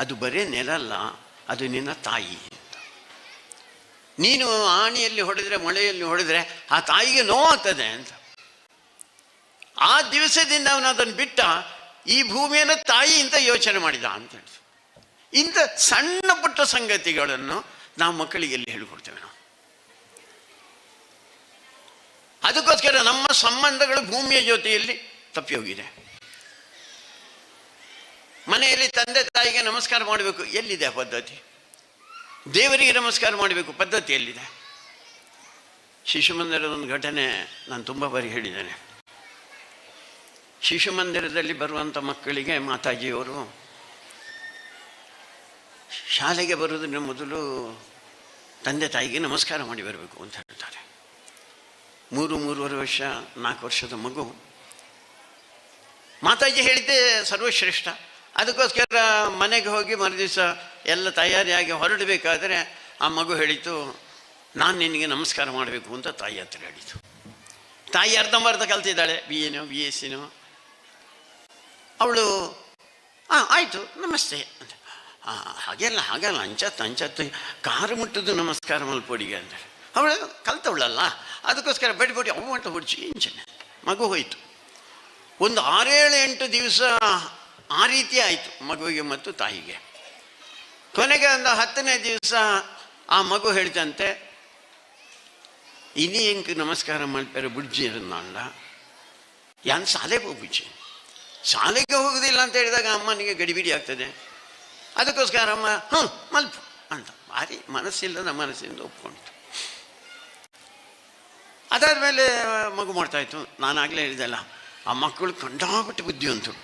ಅದು ಬರೀ ನೆಲ ಅಲ್ಲ, ಅದು ನಿನ್ನ ತಾಯಿ ಅಂತ. ನೀನು ಆಣಿಯಲ್ಲಿ ಹೊಡೆದ್ರೆ, ಮೊಳೆಯಲ್ಲಿ ಹೊಡೆದ್ರೆ ಆ ತಾಯಿಗೆ ನೋವಾಗ್ತದೆ ಅಂತ. ಆ ದಿವಸದಿಂದ ಅವನು ಅದನ್ನು ಬಿಟ್ಟ, ಈ ಭೂಮಿಯನ್ನು ತಾಯಿ ಅಂತ ಯೋಚನೆ ಮಾಡಿದ ಅಂತ ಹೇಳಿ. ಇಂಥ ಸಣ್ಣ ಪುಟ್ಟ ಸಂಗತಿಗಳನ್ನು ನಾವು ಮಕ್ಕಳಿಗೆ ಎಲ್ಲಿ ಹೇಳಿಕೊಡ್ತೇವೆ ನಾವು? ಅದಕ್ಕೋಸ್ಕರ ನಮ್ಮ ಸಂಬಂಧಗಳು ಭೂಮಿಯ ಜೊತೆಯಲ್ಲಿ ತಪ್ಪಿ ಹೋಗಿದೆ. ಮನೆಯಲ್ಲಿ ತಂದೆ ತಾಯಿಗೆ ನಮಸ್ಕಾರ ಮಾಡಬೇಕು, ಎಲ್ಲಿದೆ ಆ ಪದ್ಧತಿ? ದೇವರಿಗೆ ನಮಸ್ಕಾರ ಮಾಡಬೇಕು, ಪದ್ಧತಿ ಎಲ್ಲಿದೆ? ಶಿಶು ಮಂದಿರದ ಒಂದು ಘಟನೆ ನಾನು ತುಂಬ ಬಾರಿ ಹೇಳಿದ್ದೇನೆ. ಶಿಶು ಮಂದಿರದಲ್ಲಿ ಬರುವಂಥ ಮಕ್ಕಳಿಗೆ ಮಾತಾಜಿಯವರು ಶಾಲೆಗೆ ಬರೋದನ್ನ ಮೊದಲು ತಂದೆ ತಾಯಿಗೆ ನಮಸ್ಕಾರ ಮಾಡಿ ಬರಬೇಕು ಅಂತ ಹೇಳ್ತಾರೆ. 3-3.5 ವರ್ಷ 4 ವರ್ಷದ ಮಗು. ಮಾತಾಜಿ ಹೇಳಿದ್ದೆ ಸರ್ವಶ್ರೇಷ್ಠ. ಅದಕ್ಕೋಸ್ಕರ ಮನೆಗೆ ಹೋಗಿ ಮರುದಿವಸ ಎಲ್ಲ ತಯಾರಿಯಾಗಿ ಹೊರಡಬೇಕಾದ್ರೆ ಆ ಮಗು ಹೇಳಿತು, ನಾನು ನಿನಗೆ ನಮಸ್ಕಾರ ಮಾಡಬೇಕು ಅಂತ ತಾಯಿ ಹತ್ರ ಹೇಳಿತು. ತಾಯಿ ಅರ್ಧಂಬರ್ಧ ಕಲ್ತಿದ್ದಾಳೆ, BA-ನೋ BSc-ನೋ. ಅವಳು ಆಯಿತು ನಮಸ್ತೆ ಅಂತ. ಹಾಗೆಲ್ಲ ಅಂಚತ್ತು ಕಾರು ಮುಟ್ಟದು ನಮಸ್ಕಾರ ಮಲ್ಪೊಡಿಗೆ ಅಂತಾರೆ. ಅವಳು ಕಲ್ತವಳಲ್ಲ, ಅದಕ್ಕೋಸ್ಕರ ಬೆಡ್ಬಿಟ್ಟು ಅವು ಅಂತ ಹೊಡಿಸಿ ಇಂಚನೆ ಮಗು ಹೋಯಿತು. ಒಂದು 6-7-8 ದಿವಸ ಆ ರೀತಿ ಆಯಿತು ಮಗುವಿಗೆ ಮತ್ತು ತಾಯಿಗೆ. ಕೊನೆಗೆ ಒಂದು 10ನೇ ದಿವಸ ಆ ಮಗು ಹೇಳ್ತಂತೆ, ಇನಿ ಎಂಕ್ ನಮಸ್ಕಾರ ಮಾಡ್ತಾರೆ ಬುಡ್ಜಿ ಅನ್ನಲ್ಲ, ಯಾನ್ ಶಾಲೆಗೆ ಹೋಗ್ಬಿಚ್ಚಿ, ಶಾಲೆಗೆ ಹೋಗೋದಿಲ್ಲ ಅಂತ ಹೇಳಿದಾಗ ಅಮ್ಮನಿಗೆ ಗಡಿಬಿಡಿ ಆಗ್ತದೆ. ಅದಕ್ಕೋಸ್ಕರ ಅಮ್ಮ ಮಲ್ಪು ಅಂತ ಭಾರಿ ಮನಸ್ಸಿಲ್ಲದ ಮನಸ್ಸಿಂದ ಒಪ್ಕೊಂಡಿತು. ಅದಾದಮೇಲೆ ಮಗು ಮಾಡ್ತಾಯಿತ್ತು. ನಾನಾಗಲೇ ಹೇಳಿದೆಲ್ಲ, ಆ ಮಕ್ಕಳು ಕಂಡಾಪಟ್ಟು ಬುದ್ಧಿವಂತರು.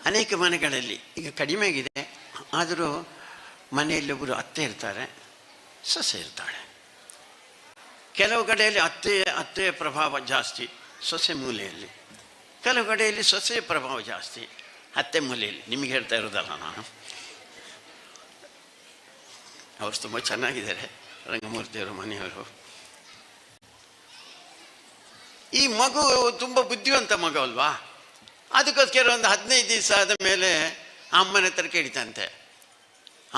ಅನೇಕ ಮನೆಗಳಲ್ಲಿ ಈಗ ಕಡಿಮೆ ಆಗಿದೆ, ಆದರೂ ಮನೆಯಲ್ಲಿ ಒಬ್ಬರು ಅತ್ತೆ ಇರ್ತಾರೆ, ಸೊಸೆ ಇರ್ತಾಳೆ. ಕೆಲವು ಕಡೆಯಲ್ಲಿ ಅತ್ತೆಯ ಪ್ರಭಾವ ಜಾಸ್ತಿ ಸೊಸೆ ಮೂಲೆಯಲ್ಲಿ, ಕೆಲವು ಕಡೆಯಲ್ಲಿ ಸೊಸೆಯ ಪ್ರಭಾವ ಜಾಸ್ತಿ ಅತ್ತೆ ಮೂಲೆಯಲ್ಲಿ. ನಿಮಗೆ ಹೇಳ್ತಾ ಇರೋದಲ್ಲ ನಾನು, ಅವರು ತುಂಬ ಚೆನ್ನಾಗಿದ್ದಾರೆ ರಂಗಮೂರ್ತಿಯವರು ಮನೆಯವರು. ಈ ಮಗು ತುಂಬ ಬುದ್ಧಿವಂತ ಮಗು ಅಲ್ವಾ, ಅದಕ್ಕೋಸ್ಕರ ಒಂದು 15 ದಿವಸ ಆದ ಮೇಲೆ ಅಮ್ಮನ ಹತ್ರ ಕೇಳಿತಂತೆ,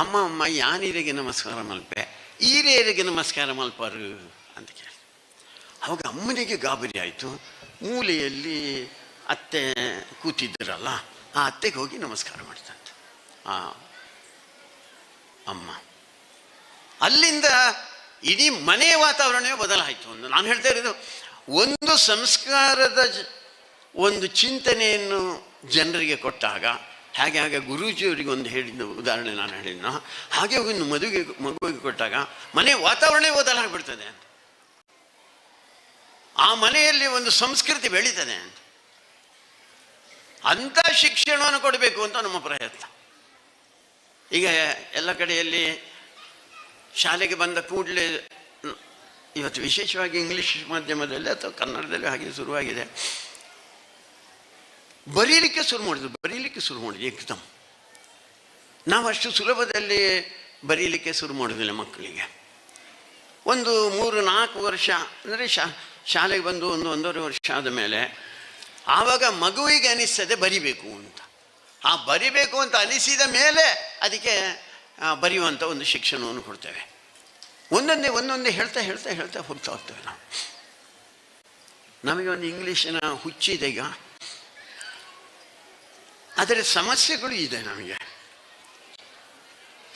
ಅಮ್ಮ ಯಾನೀರಿಗೆ ನಮಸ್ಕಾರ ಮಲ್ಪೆ, ಈರೇರಿಗೆ ನಮಸ್ಕಾರ ಮಲ್ಪಾರು ಅಂತ ಕೇಳಿ. ಅವಾಗ ಅಮ್ಮನಿಗೆ ಗಾಬರಿ ಆಯಿತು. ಮೂಲೆಯಲ್ಲಿ ಅತ್ತೆ ಕೂತಿದ್ದರಲ್ಲ, ಆ ಅತ್ತೆಗೆ ಹೋಗಿ ನಮಸ್ಕಾರ ಮಾಡ್ತಂತೆ ಆ ಅಮ್ಮ. ಅಲ್ಲಿಂದ ಇಡೀ ಮನೆಯ ವಾತಾವರಣವೇ ಬದಲಾಯಿತು. ನಾನು ಹೇಳ್ತಾ ಇರೋದು, ಒಂದು ಸಂಸ್ಕಾರದ ಒಂದು ಚಿಂತನೆಯನ್ನು ಜನರಿಗೆ ಕೊಟ್ಟಾಗ, ಹಾಗೆ ಗುರೂಜಿಯವರಿಗೆ ಒಂದು ಹೇಳಿದ ಉದಾಹರಣೆ ನಾನು ಹೇಳಿದ್ನೋ ಹಾಗೆ ಒಂದು ಮಗುವಿಗೆ ಕೊಟ್ಟಾಗ ಮನೆಯ ವಾತಾವರಣವೇ ಬದಲಾಗ್ಬಿಡ್ತದೆ ಅಂತ. ಆ ಮನೆಯಲ್ಲಿ ಒಂದು ಸಂಸ್ಕೃತಿ ಬೆಳೀತದೆ ಅಂತ. ಅಂಥ ಶಿಕ್ಷಣವನ್ನು ಕೊಡಬೇಕು ಅಂತ ನಮ್ಮ ಪ್ರಯತ್ನ. ಈಗ ಎಲ್ಲ ಕಡೆಯಲ್ಲಿ ಶಾಲೆಗೆ ಬಂದ ಕೂಡಲೇ, ಇವತ್ತು ವಿಶೇಷವಾಗಿ ಇಂಗ್ಲೀಷ್ ಮಾಧ್ಯಮದಲ್ಲಿ ಅಥವಾ ಕನ್ನಡದಲ್ಲಿ ಹಾಗೆ ಶುರುವಾಗಿದೆ, ಬರೀಲಿಕ್ಕೆ ಶುರು ಮಾಡಿದ್ರು ಏಕದಮ್. ನಾವು ಅಷ್ಟು ಸುಲಭದಲ್ಲಿ ಬರೀಲಿಕ್ಕೆ ಶುರು ಮಾಡೋದಿಲ್ಲ ಮಕ್ಕಳಿಗೆ. ಒಂದು 3-4 ವರ್ಷ ಅಂದರೆ ಶಾಲೆಗೆ ಬಂದು 1-1.5 ವರ್ಷ ಆದ ಮೇಲೆ ಆವಾಗ ಮಗುವಿಗೆ ಅನಿಸ್ತದೆ ಬರಿಬೇಕು ಅಂತ. ಆ ಬರಿಬೇಕು ಅಂತ ಅನಿಸಿದ ಮೇಲೆ ಅದಕ್ಕೆ ಬರೆಯುವಂಥ ಒಂದು ಶಿಕ್ಷಣವನ್ನು ಕೊಡ್ತೇವೆ. ಒಂದೊಂದೇ ಹೇಳ್ತಾ ಹೋಗ್ತಾ ಹೋಗ್ತೇವೆ ನಾವು. ನಮಗೆ ಒಂದು ಇಂಗ್ಲೀಷಿನ ಹುಚ್ಚಿದೆ ಈಗ, ಆದರೆ ಸಮಸ್ಯೆಗಳು ಇದೆ ನಮಗೆ.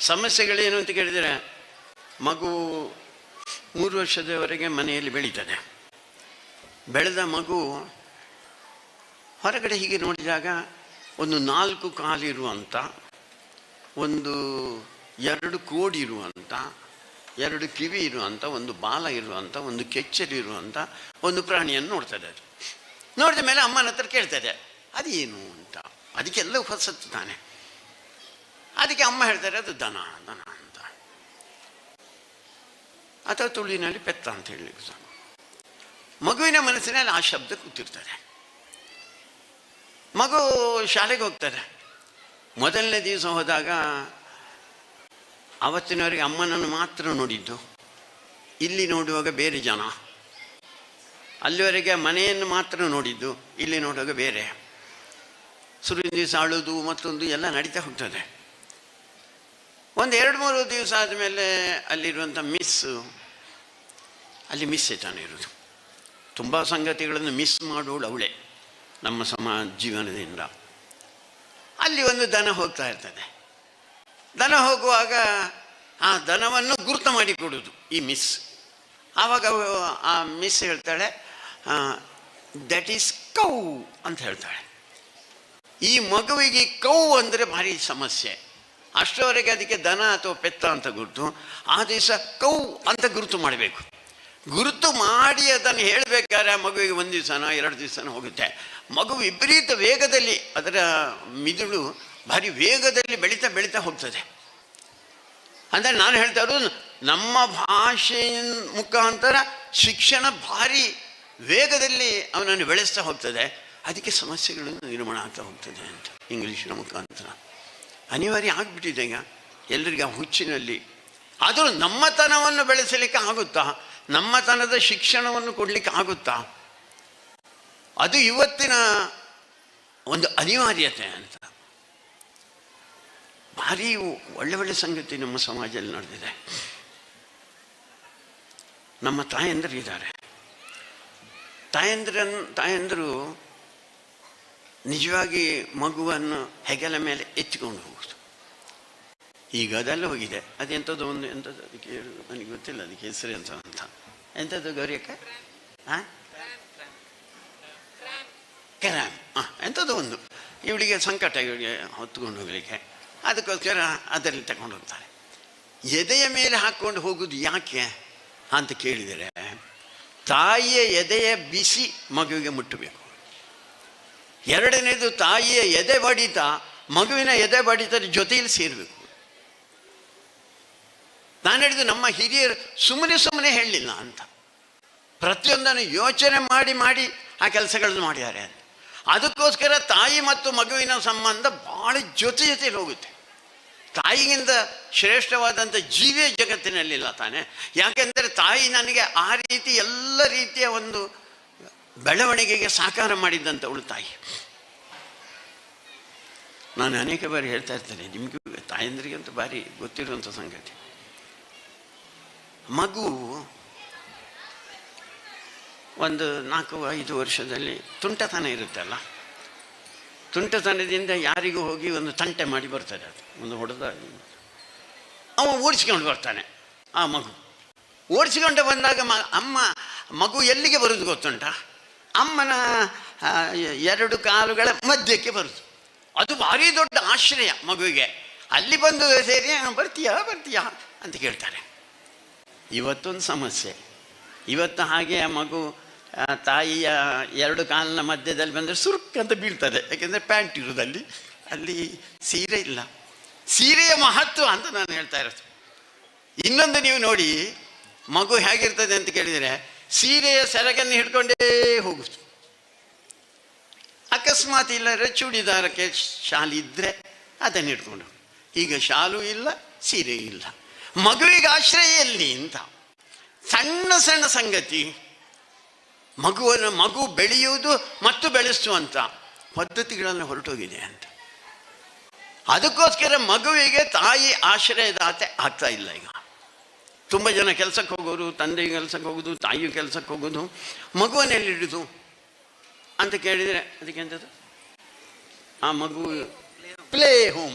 ಸಮಸ್ಯೆಗಳೇನು ಅಂತ ಕೇಳಿದರೆ, ಮಗು 3 ವರ್ಷದವರೆಗೆ ಮನೆಯಲ್ಲಿ ಬೆಳೀತದೆ. ಬೆಳೆದ ಮಗು ಹೊರಗಡೆ ಹೀಗೆ ನೋಡಿದಾಗ ಒಂದು 4 ಕಾಲಿರುವಂಥ, ಒಂದು 2 ಕೋಡಿ ಇರುವಂಥ, 2 ಕಿವಿ ಇರುವಂಥ, ಒಂದು ಬಾಲ ಇರುವಂಥ, ಒಂದು ಕೆಚ್ಚಲಿರುವಂಥ ಒಂದು ಪ್ರಾಣಿಯನ್ನು ನೋಡ್ತದೆ. ಅದು ನೋಡಿದ ಮೇಲೆ ಅಮ್ಮನ ಹತ್ರ ಕೇಳ್ತದೆ, ಅದೇನು ಅಂತ. ಅದಕ್ಕೆಲ್ಲ ಹೊಸತ್ತು ತಾನೆ. ಅದಕ್ಕೆ ಅಮ್ಮ ಹೇಳ್ತಾರೆ, ಅದು ದನ ಅಂತ, ಅಥವಾ ತುಳಿನಲ್ಲಿ ಪೆತ್ತ ಅಂತ ಹೇಳಲಿಕ್ಕೆ ಸಾಕು. ಮಗುವಿನ ಮನಸ್ಸಿನಲ್ಲಿ ಆ ಶಬ್ದ ಕೂತಿರ್ತದೆ. ಮಗು ಶಾಲೆಗೆ ಹೋಗ್ತಾರೆ. ಮೊದಲನೇ ದಿವಸ ಹೋದಾಗ ಆವತ್ತಿನವರೆಗೆ ಅಮ್ಮನನ್ನು ಮಾತ್ರ ನೋಡಿದ್ದು. ಇಲ್ಲಿ ನೋಡುವಾಗ ಬೇರೆ ಜನ. ಅಲ್ಲಿವರೆಗೆ ಮನೆಯನ್ನು ಮಾತ್ರ ನೋಡಿದ್ದು, ಇಲ್ಲಿ ನೋಡುವಾಗ ಬೇರೆ. ಶುರುವಿನ ದಿವಸ ಅಳುದು ಮತ್ತೊಂದು ಎಲ್ಲ ನಡೀತಾ ಹೋಗ್ತದೆ. ಒಂದು 2-3 ದಿವಸ ಆದಮೇಲೆ ಅಲ್ಲಿರುವಂಥ ಅಲ್ಲಿ ಮಿಸ್ ತಾನೇ ಇರೋದು. ತುಂಬ ಸಂಗತಿಗಳನ್ನು ಮಿಸ್ ಮಾಡೋಳು ಅವಳೇ ನಮ್ಮ ಜೀವನದಿಂದ. ಅಲ್ಲಿ ಒಂದು ದನ ಹೋಗ್ತಾ ಇರ್ತದೆ. ದನ ಹೋಗುವಾಗ ಆ ದನವನ್ನು ಗುರುತು ಮಾಡಿಕೊಡೋದು ಈ ಮಿಸ್. ಆವಾಗ ಆ ಮಿಸ್ ಹೇಳ್ತಾಳೆ, ದಟ್ ಈಸ್ ಕೌ ಅಂತ ಹೇಳ್ತಾಳೆ. ಈ ಮಗುವಿಗೆ ಕೌ ಅಂದರೆ ಭಾರಿ ಸಮಸ್ಯೆ. ಅಷ್ಟರವರೆಗೆ ಅದಕ್ಕೆ ದನ ಅಥವಾ ಪೆತ್ತ ಅಂತ ಗುರುತು, ಆ ದಿವಸ ಕೌ ಅಂತ ಗುರುತು ಮಾಡಬೇಕು. ಗುರುತು ಮಾಡಿ ಅದನ್ನು ಹೇಳಬೇಕಾದ್ರೆ ಮಗುವಿಗೆ 1 ದಿವಸನೋ 2 ದಿವಸನೋ ಹೋಗುತ್ತೆ. ಮಗು ವಿಪರೀತ ವೇಗದಲ್ಲಿ, ಅದರ ಮಿದುಳು ಭಾರಿ ವೇಗದಲ್ಲಿ ಬೆಳೀತಾ ಹೋಗ್ತದೆ. ಅಂದರೆ ನಾನು ಹೇಳ್ತಾ ಇರೋದು, ನಮ್ಮ ಭಾಷೆಯ ಮುಖಾಂತರ ಶಿಕ್ಷಣ ಭಾರಿ ವೇಗದಲ್ಲಿ ಅವನನ್ನು ಬೆಳೆಸ್ತಾ ಹೋಗ್ತದೆ. ಅದಕ್ಕೆ ಸಮಸ್ಯೆಗಳನ್ನು ನಿರ್ಮಾಣ ಆಗ್ತಾ ಹೋಗ್ತದೆ ಅಂತ ಇಂಗ್ಲೀಷಿನ ಮುಖಾಂತರ ಅನಿವಾರ್ಯ ಆಗಿಬಿಟ್ಟಿದೆ ಈಗ ಎಲ್ಲರಿಗೆ ಆ ಹುಚ್ಚಿನಲ್ಲಿ. ಆದರೂ ನಮ್ಮತನವನ್ನು ಬೆಳೆಸಲಿಕ್ಕೆ ಆಗುತ್ತಾ? ನಮ್ಮತನದ ಶಿಕ್ಷಣವನ್ನು ಕೊಡಲಿಕ್ಕೆ ಆಗುತ್ತಾ? ಅದು ಇವತ್ತಿನ ಒಂದು ಅನಿವಾರ್ಯತೆ ಅಂತ. ಭಾರಿ ಒಳ್ಳೆ ಸಂಗತಿ ನಮ್ಮ ಸಮಾಜದಲ್ಲಿ ನಡೆದಿದೆ. ನಮ್ಮ ತಾಯಂದಿರು ಇದ್ದಾರೆ. ತಾಯಂದಿರು ನಿಜವಾಗಿ ಮಗುವನ್ನು ಹೆಗಲ ಮೇಲೆ ಎತ್ತಿಕೊಂಡು ಹೋಗುದು. ಈಗ ಅದೆಲ್ಲ ಹೋಗಿದೆ. ಅದೆಂಥದ್ದು ಒಂದು ಎಂಥದ್ದು ಅದಕ್ಕೆ ಹೇಳುದು ನನಗೆ ಗೊತ್ತಿಲ್ಲ, ಅದಕ್ಕೆ ಹೆಸರು ಅಂತ ಎಂಥದ್ದು ಗೌರಿಯಕ್ಕ ಕ್ಯಾರಮ್ ಎಂಥದ್ದು ಒಂದು ಇವಳಿಗೆ ಸಂಕಟ, ಇವಳಿಗೆ ಹೊತ್ಕೊಂಡು ಹೋಗಲಿಕ್ಕೆ, ಅದಕ್ಕೋಸ್ಕರ ಅದರಲ್ಲಿ ತಗೊಂಡು ಹೋಗ್ತಾರೆ. ಎದೆಯ ಮೇಲೆ ಹಾಕ್ಕೊಂಡು ಹೋಗುದು ಯಾಕೆ ಅಂತ ಕೇಳಿದರೆ, ತಾಯಿಯ ಎದೆಯ ಬಿಸಿ ಮಗುವಿಗೆ ಮುಟ್ಟಬೇಕು. ಎರಡನೇದು, ತಾಯಿಯ ಎದೆ ಬಡಿತ ಮಗುವಿನ ಎದೆ ಬಡಿತದ ಜೊತೆಯಲ್ಲಿ ಸೇರಬೇಕು. ನಾನು ಹೇಳಿದ್ದು ನಮ್ಮ ಹಿರಿಯರು ಸುಮ್ಮನೆ ಹೇಳಲಿಲ್ಲ ಅಂತ, ಪ್ರತಿಯೊಂದನ್ನು ಯೋಚನೆ ಮಾಡಿ ಮಾಡಿ ಆ ಕೆಲಸಗಳನ್ನು ಮಾಡಿದ್ದಾರೆ ಅಂತ. ಅದಕ್ಕೋಸ್ಕರ ತಾಯಿ ಮತ್ತು ಮಗುವಿನ ಸಂಬಂಧ ಭಾಳ ಜೊತೆಯಲ್ಲಿ ಹೋಗುತ್ತೆ. ತಾಯಿಗಿಂತ ಶ್ರೇಷ್ಠವಾದಂಥ ಜೀವಿಯ ಜಗತ್ತಿನಲ್ಲಿಲ್ಲ ತಾನೆ. ಯಾಕೆಂದರೆ ತಾಯಿ ನನಗೆ ಆ ರೀತಿ ಎಲ್ಲ ರೀತಿಯ ಒಂದು ಬೆಳವಣಿಗೆಗೆ ಸಾಕಾರ ಮಾಡಿದ್ದಂಥವಳು ತಾಯಿ. ನಾನು ಅನೇಕ ಬಾರಿ ಹೇಳ್ತಾ ಇರ್ತೇನೆ, ನಿಮಗೂ ತಾಯಂದ್ರಿಗಂತೂ ಭಾರಿ ಗೊತ್ತಿರುವಂಥ ಸಂಗತಿ. ಮಗು ಒಂದು 4-5 ವರ್ಷದಲ್ಲಿ ತುಂಟತನ ಇರುತ್ತಲ್ಲ, ತುಂಟತನದಿಂದ ಯಾರಿಗೂ ಹೋಗಿ ಒಂದು ತಂಟೆ ಮಾಡಿ ಬರ್ತದೆ. ಅದು ಒಂದು ಹೊಡೆದ ಅವ ಓಡಿಸ್ಕೊಂಡು ಬರ್ತಾನೆ. ಆ ಮಗು ಓಡಿಸಿಕೊಂಡು ಬಂದಾಗ ಮಗು ಎಲ್ಲಿಗೆ ಬರುವುದು ಗೊತ್ತುಂಟ? ಅಮ್ಮನ 2 ಕಾಲುಗಳ ಮಧ್ಯಕ್ಕೆ ಬರುವುದು. ಅದು ಭಾರಿ ದೊಡ್ಡ ಆಶ್ರಯ ಮಗುವಿಗೆ. ಅಲ್ಲಿ ಬಂದು ಸೇರಿ ಬರ್ತೀಯಾ ಅಂತ ಕೇಳ್ತಾರೆ. ಇವತ್ತೊಂದು ಸಮಸ್ಯೆ, ಇವತ್ತು ಹಾಗೆ ಆ ಮಗು ತಾಯಿಯ 2 ಕಾಲಿನ ಮಧ್ಯದಲ್ಲಿ ಬಂದರೆ ಸುರುಕ್ ಅಂತ ಬೀಳ್ತದೆ. ಯಾಕೆಂದರೆ ಪ್ಯಾಂಟ್ ಇರುವುದಲ್ಲಿ, ಅಲ್ಲಿ ಸೀರೆ ಇಲ್ಲ. ಸೀರೆಯ ಮಹತ್ವ ಅಂತ ನಾನು ಹೇಳ್ತಾ ಇರೋದು. ಇನ್ನೊಂದು ನೀವು ನೋಡಿ, ಮಗು ಹೇಗಿರ್ತದೆ ಅಂತ ಕೇಳಿದರೆ, ಸೀರೆಯ ಸೆರಗನ್ನು ಹಿಡ್ಕೊಂಡೇ ಹೋಗುದು. ಅಕಸ್ಮಾತ್ ಇಲ್ಲದ್ರೆ ಚೂಡಿದಾರಕ್ಕೆ ಶಾಲು ಇದ್ದರೆ ಅದನ್ನು ಹಿಡ್ಕೊಂಡು. ಈಗ ಶಾಲು ಇಲ್ಲ, ಸೀರೆ ಇಲ್ಲ, ಮಗುವಿಗೆ ಆಶ್ರಯ ಎಲ್ಲಿ ಅಂತ ಸಣ್ಣ ಸಣ್ಣ ಸಂಗತಿ. ಮಗು ಬೆಳೆಯುವುದು ಮತ್ತು ಬೆಳೆಸುವಂಥ ಪದ್ಧತಿಗಳನ್ನು ಹೊರಟೋಗಿದೆ ಅಂತ. ಅದಕ್ಕೋಸ್ಕರ ಮಗುವಿಗೆ ತಾಯಿ ಆಶ್ರಯದಾತೆ ಆಗ್ತಾ ಇಲ್ಲ. ಈಗ ತುಂಬ ಜನ ಕೆಲಸಕ್ಕೆ ಹೋಗೋರು, ತಂದೆ ಕೆಲಸಕ್ಕೆ ಹೋಗೋದು, ತಾಯಿಯು ಕೆಲಸಕ್ಕೆ ಹೋಗೋದು, ಮಗುವನ್ನೆಲ್ಲಿಡುದು ಅಂತ ಕೇಳಿದರೆ ಅದಕ್ಕೆ ಎಂಥದ್ದು? ಆ ಮಗು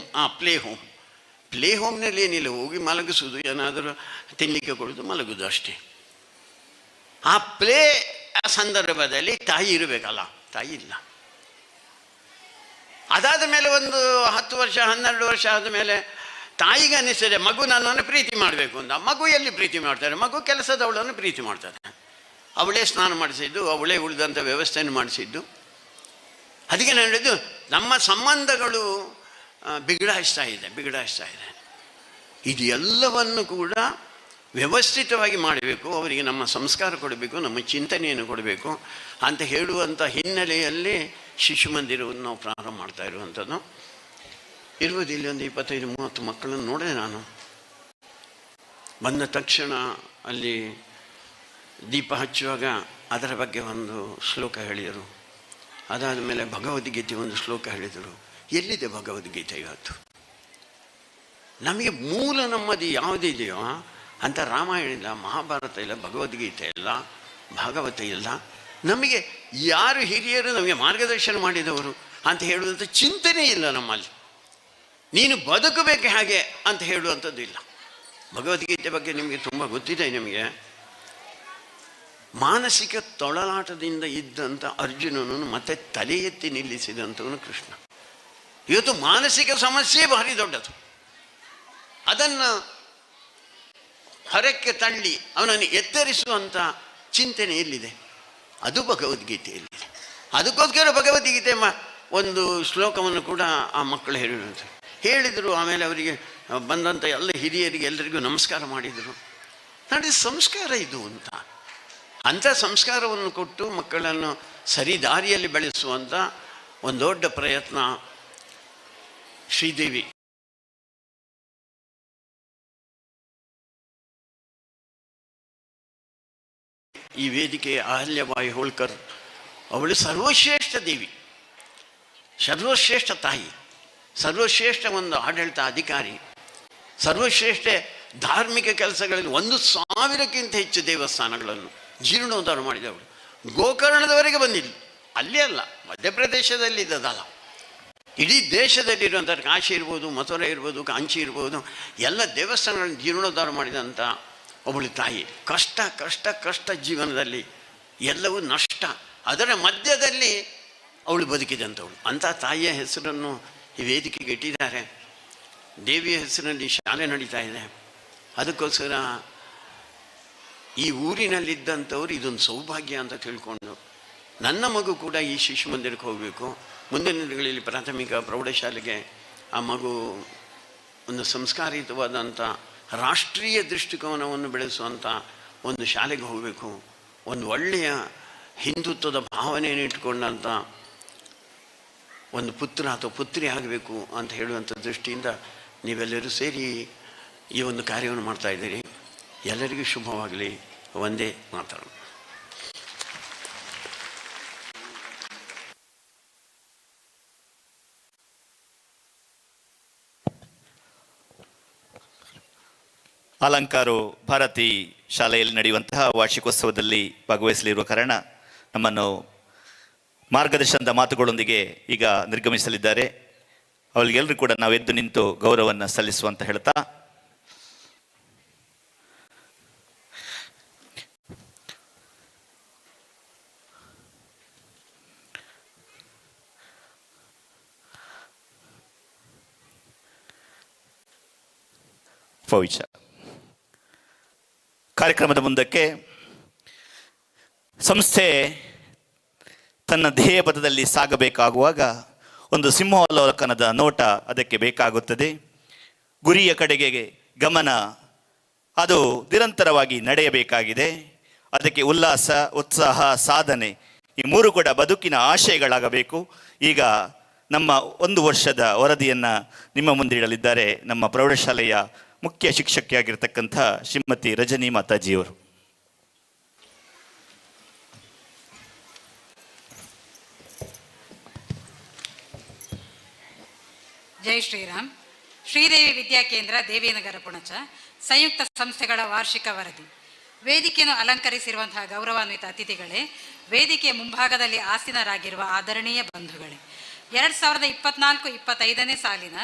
ಪ್ಲೇ ಹೋಮ್ನಲ್ಲಿ ಏನಿಲ್ಲ, ಹೋಗಿ ಮಲಗಿಸೋದು, ಏನಾದರೂ ತಿನ್ನಲಿಕ್ಕೆ ಕೊಡೋದು, ಮಲಗೋದು ಅಷ್ಟೇ. ಆ ಪ್ಲೇ ಸಂದರ್ಭದಲ್ಲಿ ತಾಯಿ ಇರಬೇಕಲ್ಲ, ತಾಯಿ ಇಲ್ಲ. ಅದಾದ ಮೇಲೆ ಒಂದು 10 ವರ್ಷ 12 ವರ್ಷ ಆದ ಮೇಲೆ ತಾಯಿಗೆ ಅನ್ನಿಸ್ತದೆ ಮಗು ನನ್ನನ್ನು ಪ್ರೀತಿ ಮಾಡಬೇಕು ಅಂತ. ಮಗು ಎಲ್ಲಿ ಪ್ರೀತಿ ಮಾಡ್ತಾರೆ? ಮಗು ಕೆಲಸದವಳನ್ನು ಪ್ರೀತಿ ಮಾಡ್ತಾರೆ. ಅವಳೇ ಸ್ನಾನ ಮಾಡಿಸಿದ್ದು, ಅವಳೇ ಉಳಿದಂಥ ವ್ಯವಸ್ಥೆಯನ್ನು ಮಾಡಿಸಿದ್ದು. ಅದಕ್ಕೆ ನಾನು ಹೇಳಿದ್ದು, ನಮ್ಮ ಸಂಬಂಧಗಳು ಬಿಗಡಾಯಿಸ್ತಾ ಇದೆ. ಇದು ಎಲ್ಲವನ್ನು ಕೂಡ ವ್ಯವಸ್ಥಿತವಾಗಿ ಮಾಡಬೇಕು. ಅವರಿಗೆ ನಮ್ಮ ಸಂಸ್ಕಾರ ಕೊಡಬೇಕು, ನಮ್ಮ ಚಿಂತನೆಯನ್ನು ಕೊಡಬೇಕು ಅಂತ ಹೇಳುವಂಥ ಹಿನ್ನೆಲೆಯಲ್ಲಿ ಶಿಶು ಮಂದಿರವನ್ನು ನಾವು ಪ್ರಾರಂಭ ಮಾಡ್ತಾ ಇರುವಂಥದ್ದು. ಇರುವುದು ಇಲ್ಲಿ ಒಂದು 25-30 ಮಕ್ಕಳನ್ನು ನೋಡಿದೆ ನಾನು. ಬಂದ ತಕ್ಷಣ ಅಲ್ಲಿ ದೀಪ ಹಚ್ಚುವಾಗ ಅದರ ಬಗ್ಗೆ ಒಂದು ಶ್ಲೋಕ ಹೇಳಿದರು. ಅದಾದ ಮೇಲೆ ಭಗವದ್ಗೀತೆ ಒಂದು ಶ್ಲೋಕ ಹೇಳಿದರು. ಎಲ್ಲಿದೆ ಭಗವದ್ಗೀತೆ ಇವತ್ತು? ನಮಗೆ ಮೂಲ ನಮ್ಮದು ಯಾವುದಿದೆಯೋ ಅಂತ ರಾಮಾಯಣ ಇಲ್ಲ, ಮಹಾಭಾರತ ಇಲ್ಲ, ಭಗವದ್ಗೀತೆ ಇಲ್ಲ, ಭಾಗವತ ಇಲ್ಲ. ನಮಗೆ ಯಾರು ಹಿರಿಯರು ನಮಗೆ ಮಾರ್ಗದರ್ಶನ ಮಾಡಿದವರು ಅಂತ ಹೇಳುವಂಥ ಚಿಂತನೆ ಇಲ್ಲ ನಮ್ಮಲ್ಲಿ. ನೀನು ಬದುಕಬೇಕು ಹಾಗೆ ಅಂತ ಹೇಳುವಂಥದ್ದು ಇಲ್ಲ. ಭಗವದ್ಗೀತೆ ಬಗ್ಗೆ ನಿಮಗೆ ತುಂಬ ಗೊತ್ತಿದೆ. ನಿಮಗೆ ಮಾನಸಿಕ ತೊಳಲಾಟದಿಂದ ಇದ್ದಂಥ ಅರ್ಜುನನನ್ನು ಮತ್ತೆ ತಲೆ ಎತ್ತಿ ನಿಲ್ಲಿಸಿದಂಥವನು ಕೃಷ್ಣ. ಇವತ್ತು ಮಾನಸಿಕ ಸಮಸ್ಯೆ ಭಾರಿ ದೊಡ್ಡದು. ಅದನ್ನು ಹೊರಕ್ಕೆ ತಳ್ಳಿ ಅವನನ್ನು ಎತ್ತರಿಸುವಂಥ ಚಿಂತನೆ ಎಲ್ಲಿದೆ? ಅದು ಭಗವದ್ಗೀತೆಯಲ್ಲಿದೆ. ಅದಕ್ಕೋಸ್ಕರ ಭಗವದ್ಗೀತೆ ಒಂದು ಶ್ಲೋಕವನ್ನು ಕೂಡ ಆ ಮಕ್ಕಳು ಹೇಳಿದರು. ಆಮೇಲೆ ಅವರಿಗೆ ಬಂದಂಥ ಎಲ್ಲ ಹಿರಿಯರಿಗೆ ಎಲ್ಲರಿಗೂ ನಮಸ್ಕಾರ ಮಾಡಿದರು. ನೋಡಿ, ಸಂಸ್ಕಾರ ಇದು ಅಂತ. ಅಂಥ ಸಂಸ್ಕಾರವನ್ನು ಕೊಟ್ಟು ಮಕ್ಕಳನ್ನು ಸರಿ ದಾರಿಯಲ್ಲಿ ಬೆಳೆಸುವಂಥ ಒಂದು ದೊಡ್ಡ ಪ್ರಯತ್ನ ಶ್ರೀದೇವಿ ಈ ವೇದಿಕೆಯ ಅಹಲ್ಯಬಾಯಿ ಹೋಳ್ಕರ್ ಅವಳು ಸರ್ವಶ್ರೇಷ್ಠ ದೇವಿ, ಸರ್ವಶ್ರೇಷ್ಠ ತಾಯಿ, ಸರ್ವಶ್ರೇಷ್ಠ ಒಂದು ಆಡಳಿತ ಅಧಿಕಾರಿ, ಸರ್ವಶ್ರೇಷ್ಠ ಧಾರ್ಮಿಕ ಕೆಲಸಗಳಲ್ಲಿ 1000ಕ್ಕಿಂತ ಹೆಚ್ಚು ದೇವಸ್ಥಾನಗಳನ್ನು ಜೀರ್ಣೋದ್ಧಾರ ಮಾಡಿದವಳು. ಗೋಕರ್ಣದವರೆಗೆ ಬಂದಿಲ್ಲ. ಅಲ್ಲೇ ಅಲ್ಲ, ಮಧ್ಯಪ್ರದೇಶದಲ್ಲಿ ಇದ್ದದಲ್ಲ, ಇಡೀ ದೇಶದಲ್ಲಿರುವಂಥ ಕಾಶಿ ಇರ್ಬೋದು, ಮಥುರೆ ಇರ್ಬೋದು, ಕಾಂಚಿ ಇರ್ಬೋದು, ಎಲ್ಲ ದೇವಸ್ಥಾನಗಳನ್ನು ಜೀರ್ಣೋದ್ಧಾರ ಮಾಡಿದಂಥ ಒಬ್ಬಳು ತಾಯಿ. ಕಷ್ಟ ಕಷ್ಟ ಕಷ್ಟ ಜೀವನದಲ್ಲಿ ಎಲ್ಲವೂ ನಷ್ಟ, ಅದರ ಮಧ್ಯದಲ್ಲಿ ಅವಳು ಬದುಕಿದಂಥವಳು. ಅಂಥ ತಾಯಿಯ ಹೆಸರನ್ನು ಈ ವೇದಿಕೆಗೆ ಇಟ್ಟಿದ್ದಾರೆ. ದೇವಿಯ ಹೆಸರಿನಲ್ಲಿ ಶಾಲೆ ನಡೀತಾ ಇದೆ. ಅದಕ್ಕೋಸ್ಕರ ಈ ಊರಿನಲ್ಲಿದ್ದಂಥವ್ರು ಇದೊಂದು ಸೌಭಾಗ್ಯ ಅಂತ ತಿಳ್ಕೊಂಡು ನನ್ನ ಮಗು ಕೂಡ ಈ ಶಿಶು ಮಂದಿರಕ್ಕೆ ಹೋಗಬೇಕು. ಮುಂದಿನ ದಿನಗಳಲ್ಲಿ ಪ್ರಾಥಮಿಕ ಪ್ರೌಢಶಾಲೆಗೆ ಆ ಮಗು ಒಂದು ಸಂಸ್ಕಾರಯುತವಾದಂಥ ರಾಷ್ಟ್ರೀಯ ದೃಷ್ಟಿಕೋನವನ್ನು ಬೆಳೆಸುವಂಥ ಒಂದು ಶಾಲೆಗೆ ಹೋಗಬೇಕು, ಒಂದು ಒಳ್ಳೆಯ ಹಿಂದುತ್ವದ ಭಾವನೆಯನ್ನು ಇಟ್ಕೊಂಡಂಥ ಒಂದು ಪುತ್ರ ಅಥವಾ ಪುತ್ರಿ ಆಗಬೇಕು ಅಂತ ಹೇಳುವಂಥ ದೃಷ್ಟಿಯಿಂದ ನೀವೆಲ್ಲರೂ ಸೇರಿ ಈ ಒಂದು ಕಾರ್ಯವನ್ನು ಮಾಡ್ತಾಯಿದ್ದೀರಿ. ಎಲ್ಲರಿಗೂ ಶುಭವಾಗಲಿ. ಒಂದೇ ಮಾತಾಡೋಣ. ಅಲಂಕಾರು ಭಾರತಿ ಶಾಲೆಯಲ್ಲಿ ನಡೆಯುವಂತಹ ವಾರ್ಷಿಕೋತ್ಸವದಲ್ಲಿ ಭಾಗವಹಿಸಲಿರುವ ಕಾರಣ ನಮ್ಮನ್ನು ಮಾರ್ಗದರ್ಶನದ ಮಾತುಗಳೊಂದಿಗೆ ಈಗ ನಿರ್ಗಮಿಸಲಿದ್ದಾರೆ. ಅವರಿಗೆಲ್ಲರೂ ಕೂಡ ನಾವು ಎದ್ದು ನಿಂತು ಗೌರವವನ್ನು ಸಲ್ಲಿಸುವಂತ ಹೇಳ್ತಾ ಫೌಜಾ ಕಾರ್ಯಕ್ರಮದ ಮುಂದಕ್ಕೆ ಸಂಸ್ಥೆ ತನ್ನ ಧ್ಯೇಯ ಪಥದಲ್ಲಿ ಸಾಗಬೇಕಾಗುವಾಗ ಒಂದು ಸಿಂಹಾವಲೋಕನದ ನೋಟ ಅದಕ್ಕೆ ಬೇಕಾಗುತ್ತದೆ. ಗುರಿಯ ಕಡೆಗೆ ಗಮನ ಅದು ನಿರಂತರವಾಗಿ ನಡೆಯಬೇಕಾಗಿದೆ. ಅದಕ್ಕೆ ಉಲ್ಲಾಸ, ಉತ್ಸಾಹ, ಸಾಧನೆ ಈ ಮೂರು ಕೂಡ ಬದುಕಿನ ಆಶಯಗಳಾಗಬೇಕು. ಈಗ ನಮ್ಮ 1 ವರ್ಷದ ವರದಿಯನ್ನು ನಿಮ್ಮ ಮುಂದೆ ಇಡಲಿದ್ದಾರೆ ನಮ್ಮ ಪ್ರೌಢಶಾಲೆಯ ಮುಖ್ಯ ಶಿಕ್ಷಕಿಯಾಗಿರ್ತಕ್ಕಂಥ ಶ್ರೀಮತಿ ರಜನಿ ಮಾತಾಜಿಯವರು. ಜೈ ಶ್ರೀರಾಮ್. ಶ್ರೀದೇವಿ ವಿದ್ಯಾಕೇಂದ್ರ, ದೇವಿನಗರ, ಪುಣಚ ಸಂಯುಕ್ತ ಸಂಸ್ಥೆಗಳ ವಾರ್ಷಿಕ ವರದಿ. ವೇದಿಕೆಯನ್ನು ಅಲಂಕರಿಸಿರುವಂತಹ ಗೌರವಾನ್ವಿತ ಅತಿಥಿಗಳೇ, ವೇದಿಕೆಯ ಮುಂಭಾಗದಲ್ಲಿ ಆಸೀನರಾಗಿರುವ ಆದರಣೀಯ ಬಂಧುಗಳೇ, 2024-25ನೇ ಸಾಲಿನ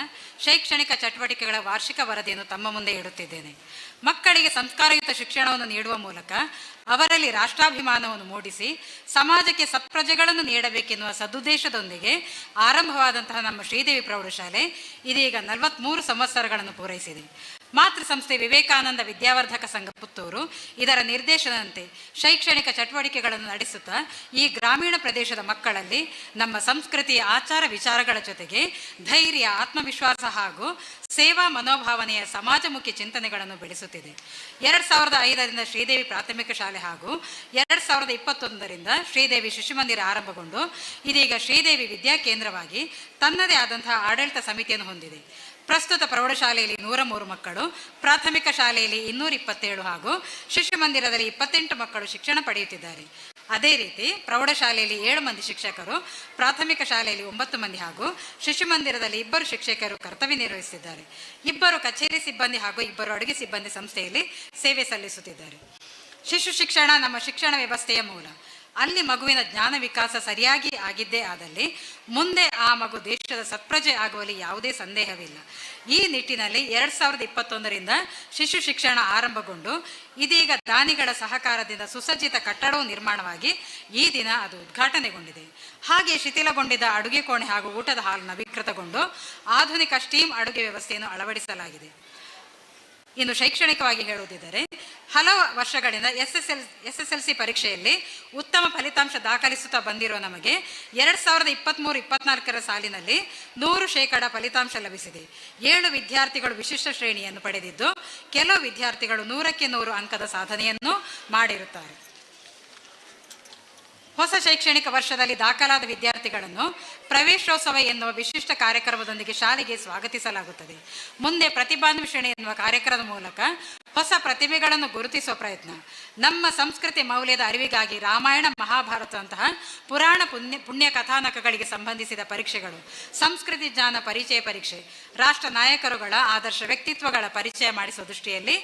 ಶೈಕ್ಷಣಿಕ ಚಟುವಟಿಕೆಗಳ ವಾರ್ಷಿಕ ವರದಿಯನ್ನು ತಮ್ಮ ಮುಂದೆ ಇಡುತ್ತಿದ್ದೇನೆ. ಮಕ್ಕಳಿಗೆ ಸಂಸ್ಕಾರಯುತ ಶಿಕ್ಷಣವನ್ನು ನೀಡುವ ಮೂಲಕ ಅವರಲ್ಲಿ ರಾಷ್ಟ್ರಾಭಿಮಾನವನ್ನು ಮೂಡಿಸಿ ಸಮಾಜಕ್ಕೆ ಸತ್ಪ್ರಜೆಗಳನ್ನು ನೀಡಬೇಕೆನ್ನುವ ಸದುದ್ದೇಶದೊಂದಿಗೆ ಆರಂಭವಾದಂತಹ ನಮ್ಮ ಶ್ರೀದೇವಿ ಪ್ರೌಢಶಾಲೆ ಇದೀಗ 43 ಸಂವತ್ಸರಗಳನ್ನು ಪೂರೈಸಿದೆ. ಮಾತೃ ಸಂಸ್ಥೆ ವಿವೇಕಾನಂದ ವಿದ್ಯಾವರ್ಧಕ ಸಂಘ ಪುತ್ತೂರು ಇದರ ನಿರ್ದೇಶನದಂತೆ ಶೈಕ್ಷಣಿಕ ಚಟುವಟಿಕೆಗಳನ್ನು ನಡೆಸುತ್ತಾ ಈ ಗ್ರಾಮೀಣ ಪ್ರದೇಶದ ಮಕ್ಕಳಲ್ಲಿ ನಮ್ಮ ಸಂಸ್ಕೃತಿಯ ಆಚಾರ ವಿಚಾರಗಳ ಜೊತೆಗೆ ಧೈರ್ಯ, ಆತ್ಮವಿಶ್ವಾಸ ಹಾಗೂ ಸೇವಾ ಮನೋಭಾವನೆಯ ಸಮಾಜಮುಖಿ ಚಿಂತನೆಗಳನ್ನು ಬೆಳೆಸುತ್ತಿದೆ. 2005ರಿಂದ ಶ್ರೀದೇವಿ ಪ್ರಾಥಮಿಕ ಶಾಲೆ ಹಾಗೂ 2021ರಿಂದ ಶ್ರೀದೇವಿ ಶಿಶುಮಂದಿರ ಆರಂಭಗೊಂಡು ಇದೀಗ ಶ್ರೀದೇವಿ ವಿದ್ಯಾಕೇಂದ್ರವಾಗಿ ತನ್ನದೇ ಆದಂತಹ ಆಡಳಿತ ಸಮಿತಿಯನ್ನು ಹೊಂದಿದೆ. ಪ್ರಸ್ತುತ ಪ್ರೌಢಶಾಲೆಯಲ್ಲಿ 103 ಮಕ್ಕಳು, ಪ್ರಾಥಮಿಕ ಶಾಲೆಯಲ್ಲಿ 227 ಹಾಗೂ ಶಿಶು ಮಂದಿರದಲ್ಲಿ 28 ಮಕ್ಕಳು ಶಿಕ್ಷಣ ಪಡೆಯುತ್ತಿದ್ದಾರೆ. ಅದೇ ರೀತಿ ಪ್ರೌಢಶಾಲೆಯಲ್ಲಿ 7 ಮಂದಿ ಶಿಕ್ಷಕರು, ಪ್ರಾಥಮಿಕ ಶಾಲೆಯಲ್ಲಿ 9 ಮಂದಿ ಹಾಗೂ ಶಿಶು ಮಂದಿರದಲ್ಲಿ 2 ಶಿಕ್ಷಕರು ಕರ್ತವ್ಯ ನಿರ್ವಹಿಸುತ್ತಿದ್ದಾರೆ. 2 ಕಚೇರಿ ಸಿಬ್ಬಂದಿ ಹಾಗೂ 2 ಅಡುಗೆ ಸಿಬ್ಬಂದಿ ಸಂಸ್ಥೆಯಲ್ಲಿ ಸೇವೆ ಸಲ್ಲಿಸುತ್ತಿದ್ದಾರೆ. ಶಿಶು ಶಿಕ್ಷಣ ನಮ್ಮ ಶಿಕ್ಷಣ ವ್ಯವಸ್ಥೆಯ ಮೂಲ. ಅಲ್ಲಿ ಮಗುವಿನ ಜ್ಞಾನ ವಿಕಾಸ ಸರಿಯಾಗಿ ಆಗಿದ್ದೇ ಆದಲ್ಲಿ ಮುಂದೆ ಆ ಮಗು ದೇಶದ ಸತ್ಪ್ರಜೆ ಆಗುವಲ್ಲಿ ಯಾವುದೇ ಸಂದೇಹವಿಲ್ಲ. ಈ ನಿಟ್ಟಿನಲ್ಲಿ 2021ರಿಂದ ಶಿಶು ಶಿಕ್ಷಣ ಆರಂಭಗೊಂಡು ಇದೀಗ ದಾನಿಗಳ ಸಹಕಾರದಿಂದ ಸುಸಜ್ಜಿತ ಕಟ್ಟಡವು ನಿರ್ಮಾಣವಾಗಿ ಈ ದಿನ ಅದು ಉದ್ಘಾಟನೆಗೊಂಡಿದೆ. ಹಾಗೆ ಶಿಥಿಲಗೊಂಡಿದ್ದ ಅಡುಗೆ ಕೋಣೆ ಹಾಗೂ ಊಟದ ಹಾಲ್ ನವೀಕೃತಗೊಂಡು ಆಧುನಿಕ ಸ್ಟೀಮ್ ಅಡುಗೆ ವ್ಯವಸ್ಥೆಯನ್ನು ಅಳವಡಿಸಲಾಗಿದೆ. ಇನ್ನು ಶೈಕ್ಷಣಿಕವಾಗಿ ಹೇಳುವುದಿದ್ದರೆ ಹಲವು ವರ್ಷಗಳಿಂದ SSLC ಪರೀಕ್ಷೆಯಲ್ಲಿ ಉತ್ತಮ ಫಲಿತಾಂಶ ದಾಖಲಿಸುತ್ತಾ ಬಂದಿರುವ ನಮಗೆ 2023-24 ಸಾಲಿನಲ್ಲಿ 100% ಫಲಿತಾಂಶ ಲಭಿಸಿದೆ. 7 ವಿದ್ಯಾರ್ಥಿಗಳು ವಿಶಿಷ್ಟ ಶ್ರೇಣಿಯನ್ನು ಪಡೆದಿದ್ದು ಕೆಲವು ವಿದ್ಯಾರ್ಥಿಗಳು 100ಕ್ಕೆ 100 ಅಂಕದ ಸಾಧನೆಯನ್ನು ಮಾಡಿರುತ್ತಾರೆ. ಹೊಸ ಶೈಕ್ಷಣಿಕ ವರ್ಷದಲ್ಲಿ ದಾಖಲಾದ ವಿದ್ಯಾರ್ಥಿಗಳನ್ನು ಪ್ರವೇಶೋತ್ಸವ ಎನ್ನುವ ವಿಶಿಷ್ಟ ಕಾರ್ಯಕ್ರಮದೊಂದಿಗೆ ಶಾಲೆಗೆ ಸ್ವಾಗತಿಸಲಾಗುತ್ತದೆ. ಮುಂದೆ ಪ್ರತಿಭಾನ್ವೇಷಣೆ ಎನ್ನುವ ಕಾರ್ಯಕ್ರಮದ ಮೂಲಕ ಹೊಸ ಪ್ರತಿಭೆಗಳನ್ನು ಗುರುತಿಸುವ ಪ್ರಯತ್ನ. ನಮ್ಮ ಸಂಸ್ಕೃತಿ ಮೌಲ್ಯದ ಅರಿವಿಗಾಗಿ ರಾಮಾಯಣ, ಮಹಾಭಾರತದಂತಹ ಪುರಾಣ ಪುಣ್ಯ ಕಥಾನಕಗಳಿಗೆ ಸಂಬಂಧಿಸಿದ ಪರೀಕ್ಷೆಗಳು, ಸಂಸ್ಕೃತಿ ಜ್ಞಾನ ಪರಿಚಯ ಪರೀಕ್ಷೆ, ರಾಷ್ಟ್ರ ನಾಯಕರುಗಳ ಆದರ್ಶ ವ್ಯಕ್ತಿತ್ವಗಳ ಪರಿಚಯ ಮಾಡಿಸುವ ದೃಷ್ಟಿಯಲ್ಲಿ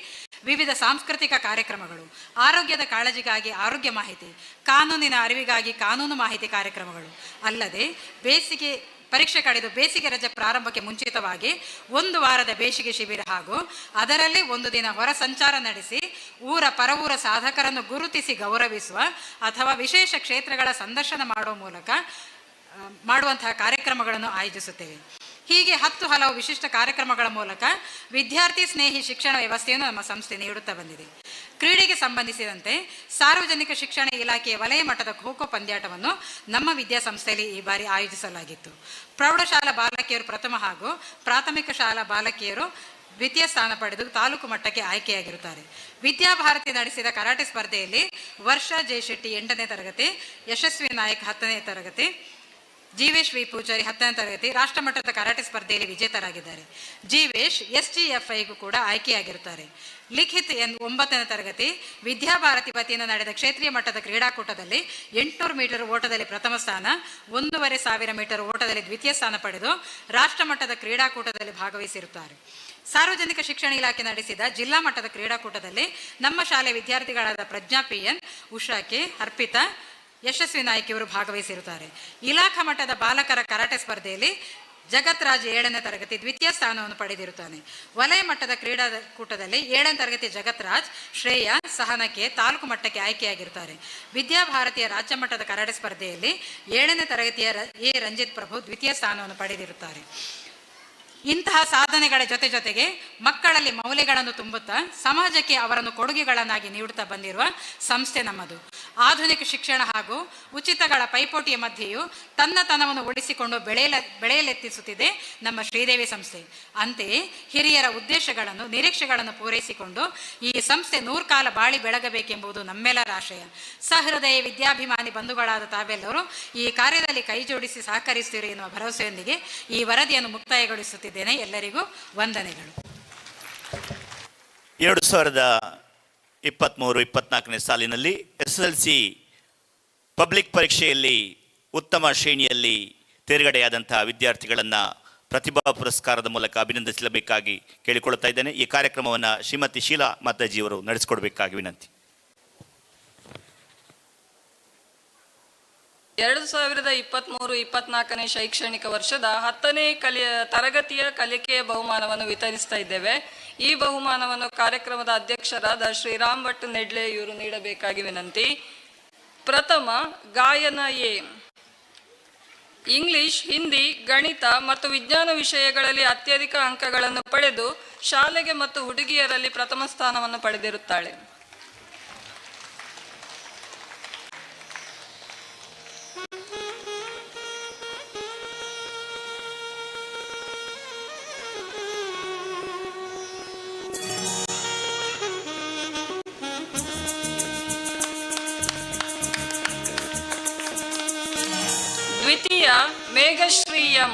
ವಿವಿಧ ಸಾಂಸ್ಕೃತಿಕ ಕಾರ್ಯಕ್ರಮಗಳು, ಆರೋಗ್ಯದ ಕಾಳಜಿಗಾಗಿ ಆರೋಗ್ಯ ಮಾಹಿತಿ, ಕಾನೂನಿನ ಅರಿವಿಗಾಗಿ ಕಾನೂನು ಮಾಹಿತಿ ಕಾರ್ಯಕ್ರಮಗಳು ಅಲ್ಲದೆ ಪರೀಕ್ಷೆ ಕಳೆದು ಬೇಸಿಗೆ ರಜೆ ಪ್ರಾರಂಭಕ್ಕೆ ಮುಂಚಿತವಾಗಿ 1 ವಾರದ ಬೇಸಿಗೆ ಶಿಬಿರ ಹಾಗೂ ಅದರಲ್ಲಿ 1 ದಿನ ಹೊರ ಸಂಚಾರ ನಡೆಸಿ ಊರ ಪರವೂರ ಸಾಧಕರನ್ನು ಗುರುತಿಸಿ ಗೌರವಿಸುವ ಅಥವಾ ವಿಶೇಷ ಕ್ಷೇತ್ರಗಳ ಸಂದರ್ಶನ ಮಾಡುವ ಮೂಲಕ ಮಾಡುವಂತಹ ಕಾರ್ಯಕ್ರಮಗಳನ್ನು ಆಯೋಜಿಸುತ್ತೇವೆ. ಹೀಗೆ 10 ಹಲವು ವಿಶಿಷ್ಟ ಕಾರ್ಯಕ್ರಮಗಳ ಮೂಲಕ ವಿದ್ಯಾರ್ಥಿ ಸ್ನೇಹಿ ಶಿಕ್ಷಣ ವ್ಯವಸ್ಥೆಯನ್ನು ನಮ್ಮ ಸಂಸ್ಥೆ ನೀಡುತ್ತಾ ಬಂದಿದೆ. ಕ್ರೀಡೆಗೆ ಸಂಬಂಧಿಸಿದಂತೆ ಸಾರ್ವಜನಿಕ ಶಿಕ್ಷಣ ಇಲಾಖೆಯ ವಲಯ ಮಟ್ಟದ ಖೋ-ಖೋ ಪಂದ್ಯಾಟವನ್ನು ನಮ್ಮ ವಿದ್ಯಾಸಂಸ್ಥೆಯಲ್ಲಿ ಈ ಬಾರಿ ಆಯೋಜಿಸಲಾಗಿತ್ತು. ಪ್ರೌಢಶಾಲಾ ಬಾಲಕಿಯರು ಪ್ರಥಮ ಹಾಗೂ ಪ್ರಾಥಮಿಕ ಶಾಲಾ ಬಾಲಕಿಯರು ದ್ವಿತೀಯ ಸ್ಥಾನ ಪಡೆದು ತಾಲೂಕು ಮಟ್ಟಕ್ಕೆ ಆಯ್ಕೆಯಾಗಿರುತ್ತಾರೆ. ವಿದ್ಯಾಭಾರತಿ ನಡೆಸಿದ ಕರಾಟೆ ಸ್ಪರ್ಧೆಯಲ್ಲಿ ವರ್ಷಾ ಜೆ ಶೆಟ್ಟಿ 8ನೇ ತರಗತಿ, ಯಶಸ್ವಿ ನಾಯಕ್ 10ನೇ ತರಗತಿ, ಜೀವೇಶ್ ವಿ ಪೂಜಾರಿ 10ನೇ ತರಗತಿ ರಾಷ್ಟ್ರಮಟ್ಟದ ಕರಾಟೆ ಸ್ಪರ್ಧೆಯಲ್ಲಿ ವಿಜೇತರಾಗಿದ್ದಾರೆ. ಜೀವೇಶ್ SGFIಗೂ ಕೂಡ ಆಯ್ಕೆಯಾಗಿರುತ್ತಾರೆ. ಲಿಖಿತ್ 9ನೇ ತರಗತಿ ವಿದ್ಯಾಭಾರತಿ ವತಿಯಿಂದ ನಡೆದ ಕ್ಷೇತ್ರೀಯ ಮಟ್ಟದ ಕ್ರೀಡಾಕೂಟದಲ್ಲಿ 800 ಮೀಟರ್ ಓಟದಲ್ಲಿ ಪ್ರಥಮ ಸ್ಥಾನ, 1500 ಮೀಟರ್ ಓಟದಲ್ಲಿ ದ್ವಿತೀಯ ಸ್ಥಾನ ಪಡೆದು ರಾಷ್ಟ್ರಮಟ್ಟದ ಕ್ರೀಡಾಕೂಟದಲ್ಲಿ ಭಾಗವಹಿಸಿರುತ್ತಾರೆ. ಸಾರ್ವಜನಿಕ ಶಿಕ್ಷಣ ಇಲಾಖೆ ನಡೆಸಿದ ಜಿಲ್ಲಾ ಮಟ್ಟದ ಕ್ರೀಡಾಕೂಟದಲ್ಲಿ ನಮ್ಮ ಶಾಲೆ ವಿದ್ಯಾರ್ಥಿಗಳಾದ ಪ್ರಜ್ಞಾ PN, ಉಷಾ ಕೆ, ಅರ್ಪಿತಾ, ಯಶಸ್ವಿ ನಾಯ್ಕ ಇವರು ಭಾಗವಹಿಸಿರುತ್ತಾರೆ. ಇಲಾಖಾ ಮಟ್ಟದ ಬಾಲಕರ ಕರಾಟೆ ಸ್ಪರ್ಧೆಯಲ್ಲಿ ಜಗತ್ರಾಜ್ 7ನೇ ತರಗತಿ ದ್ವಿತೀಯ ಸ್ಥಾನವನ್ನು ಪಡೆದಿರುತ್ತಾನೆ. ವಲಯ ಮಟ್ಟದ ಕ್ರೀಡಾಕೂಟದಲ್ಲಿ 7ನೇ ತರಗತಿ ಜಗತ್ರಾಜ್, ಶ್ರೇಯಾ, ಸಹನಕ್ಕೆ ತಾಲೂಕು ಮಟ್ಟಕ್ಕೆ ಆಯ್ಕೆಯಾಗಿರುತ್ತಾರೆ. ವಿದ್ಯಾಭಾರತಿಯ ರಾಜ್ಯ ಮಟ್ಟದ ಕರಾಟೆ ಸ್ಪರ್ಧೆಯಲ್ಲಿ 7ನೇ ತರಗತಿಯ ಎ ರಂಜಿತ್ ಪ್ರಭು ದ್ವಿತೀಯ ಸ್ಥಾನವನ್ನು ಪಡೆದಿರುತ್ತಾರೆ. ಇಂತಹ ಸಾಧನೆಗಳ ಜೊತೆಗೆ ಮಕ್ಕಳಲ್ಲಿ ಮೌಲ್ಯಗಳನ್ನು ತುಂಬುತ್ತಾ ಸಮಾಜಕ್ಕೆ ಅವರನ್ನು ಕೊಡುಗೆಗಳನ್ನಾಗಿ ನೀಡುತ್ತಾ ಬಂದಿರುವ ಸಂಸ್ಥೆ ನಮ್ಮದು. ಆಧುನಿಕ ಶಿಕ್ಷಣ ಹಾಗೂ ಉಚಿತಗಳ ಪೈಪೋಟಿಯ ಮಧ್ಯೆಯೂ ತನ್ನತನವನ್ನು ಉಳಿಸಿಕೊಂಡು ಬೆಳೆಯಲೆತ್ತಿಸುತ್ತಿದೆ ನಮ್ಮ ಶ್ರೀದೇವಿ ಸಂಸ್ಥೆ. ಅಂತೆಯೇ ಹಿರಿಯರ ಉದ್ದೇಶಗಳನ್ನು ನಿರೀಕ್ಷೆಗಳನ್ನು ಪೂರೈಸಿಕೊಂಡು ಈ ಸಂಸ್ಥೆ 100 ಕಾಲ ಬಾಳಿ ಬೆಳಗಬೇಕೆಂಬುದು ನಮ್ಮೆಲ್ಲರ ಆಶಯ. ಸಹೃದಯ ವಿದ್ಯಾಭಿಮಾನಿ ಬಂಧುಗಳಾದ ತಾವೆಲ್ಲರೂ ಈ ಕಾರ್ಯದಲ್ಲಿ ಕೈ ಜೋಡಿಸಿ ಸಹಕರಿಸುತ್ತೀರಿ ಎನ್ನುವ ಭರವಸೆಯೊಂದಿಗೆ ಈ ವರದಿಯನ್ನು ಮುಕ್ತಾಯಗೊಳಿಸುತ್ತಿದ್ದೇನೆ. ಎಲ್ಲರಿಗೂ ವಂದನೆಗಳು. 2023-24ನೇ ಸಾಲಿನಲ್ಲಿ SSLC ಪಬ್ಲಿಕ್ ಪರೀಕ್ಷೆಯಲ್ಲಿ ಉತ್ತಮ ಶ್ರೇಣಿಯಲ್ಲಿ ತೇರ್ಗಡೆಯಾದಂತಹ ವಿದ್ಯಾರ್ಥಿಗಳನ್ನು ಪ್ರತಿಭಾ ಪುರಸ್ಕಾರದ ಮೂಲಕ ಅಭಿನಂದಿಸಲೇಬೇಕಾಗಿ ಕೇಳಿಕೊಳ್ಳುತ್ತಾ ಇದ್ದೇನೆ. ಈ ಕಾರ್ಯಕ್ರಮವನ್ನು ಶ್ರೀಮತಿ ಶೀಲಾ ಮಾತಾಜಿಯವರು ನಡೆಸಿಕೊಡಬೇಕಾಗಿ ವಿನಂತಿ. 2023-24ನೇ ಶೈಕ್ಷಣಿಕ ವರ್ಷದ 10ನೇ ತರಗತಿಯ ಕಲಿಕೆಯ ಬಹುಮಾನವನ್ನು ವಿತರಿಸ್ತಾ ಇದ್ದೇವೆ. ಈ ಬಹುಮಾನವನ್ನು ಕಾರ್ಯಕ್ರಮದ ಅಧ್ಯಕ್ಷರಾದ ಶ್ರೀರಾಮ್ ಭಟ್ ನೆಡ್ಲೆ ಇವರು ನೀಡಬೇಕಾಗಿ ವಿನಂತಿ. ಪ್ರಥಮ ಗಾಯನ ಎ, ಇಂಗ್ಲಿಷ್, ಹಿಂದಿ, ಗಣಿತ ಮತ್ತು ವಿಜ್ಞಾನ ವಿಷಯಗಳಲ್ಲಿ ಅತ್ಯಧಿಕ ಅಂಕಗಳನ್ನು ಪಡೆದು ಶಾಲೆಗೆ ಮತ್ತು ಹುಡುಗಿಯರಲ್ಲಿ ಪ್ರಥಮ ಸ್ಥಾನವನ್ನು ಪಡೆದಿರುತ್ತಾಳೆ. ದ್ವಿತೀಯ ಮೇಘಶ್ರೀ ಎಂ,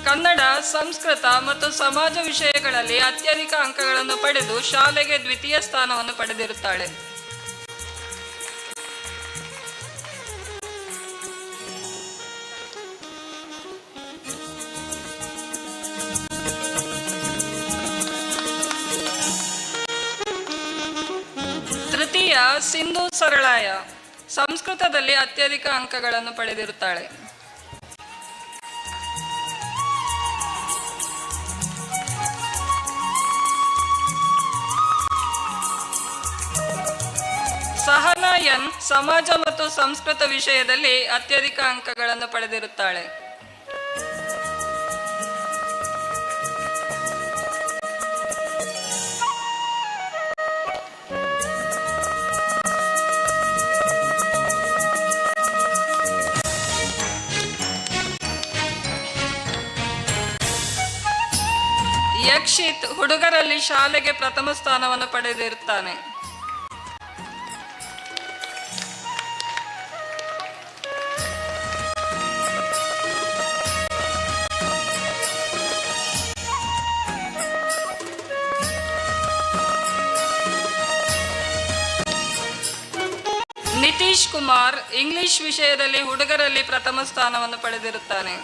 ಕನ್ನಡ, ಸಂಸ್ಕೃತ ಮತ್ತು ಸಮಾಜ ವಿಷಯಗಳಲ್ಲಿ ಅತ್ಯಧಿಕ ಅಂಕಗಳನ್ನು ಪಡೆದು ಶಾಲೆಗೆ ದ್ವಿತೀಯ ಸ್ಥಾನವನ್ನು ಪಡೆದಿರುತ್ತಾಳೆ. ತೃತೀಯ ಸಿಂಧು ಸರಳಾಯ, ಸಂಸ್ಕೃತದಲ್ಲಿ ಅತ್ಯಧಿಕ ಅಂಕಗಳನ್ನು ಪಡೆದಿರುತ್ತಾಳೆ. ಸಹನಾ ಎನ್, ಸಮಾಜ ಮತ್ತು ಸಂಸ್ಕೃತ ವಿಷಯದಲ್ಲಿ ಅತ್ಯಧಿಕ ಅಂಕಗಳನ್ನು ಪಡೆದಿರುತ್ತಾಳೆ. ಯಕ್ಷಿತ್ ಹುಡುಗರಲ್ಲಿ ಶಾಲೆಗೆ ಪ್ರಥಮ ಸ್ಥಾನವನ್ನು ಪಡೆದಿರುತ್ತಾನೆ. ನಿತೀಶ್ ಕುಮಾರ್ ಇಂಗ್ಲಿಷ್ ವಿಷಯದಲ್ಲಿ ಹುಡುಗರಲ್ಲಿ ಪ್ರಥಮ ಸ್ಥಾನವನ್ನು ಪಡೆದಿರುತ್ತಾನೆ.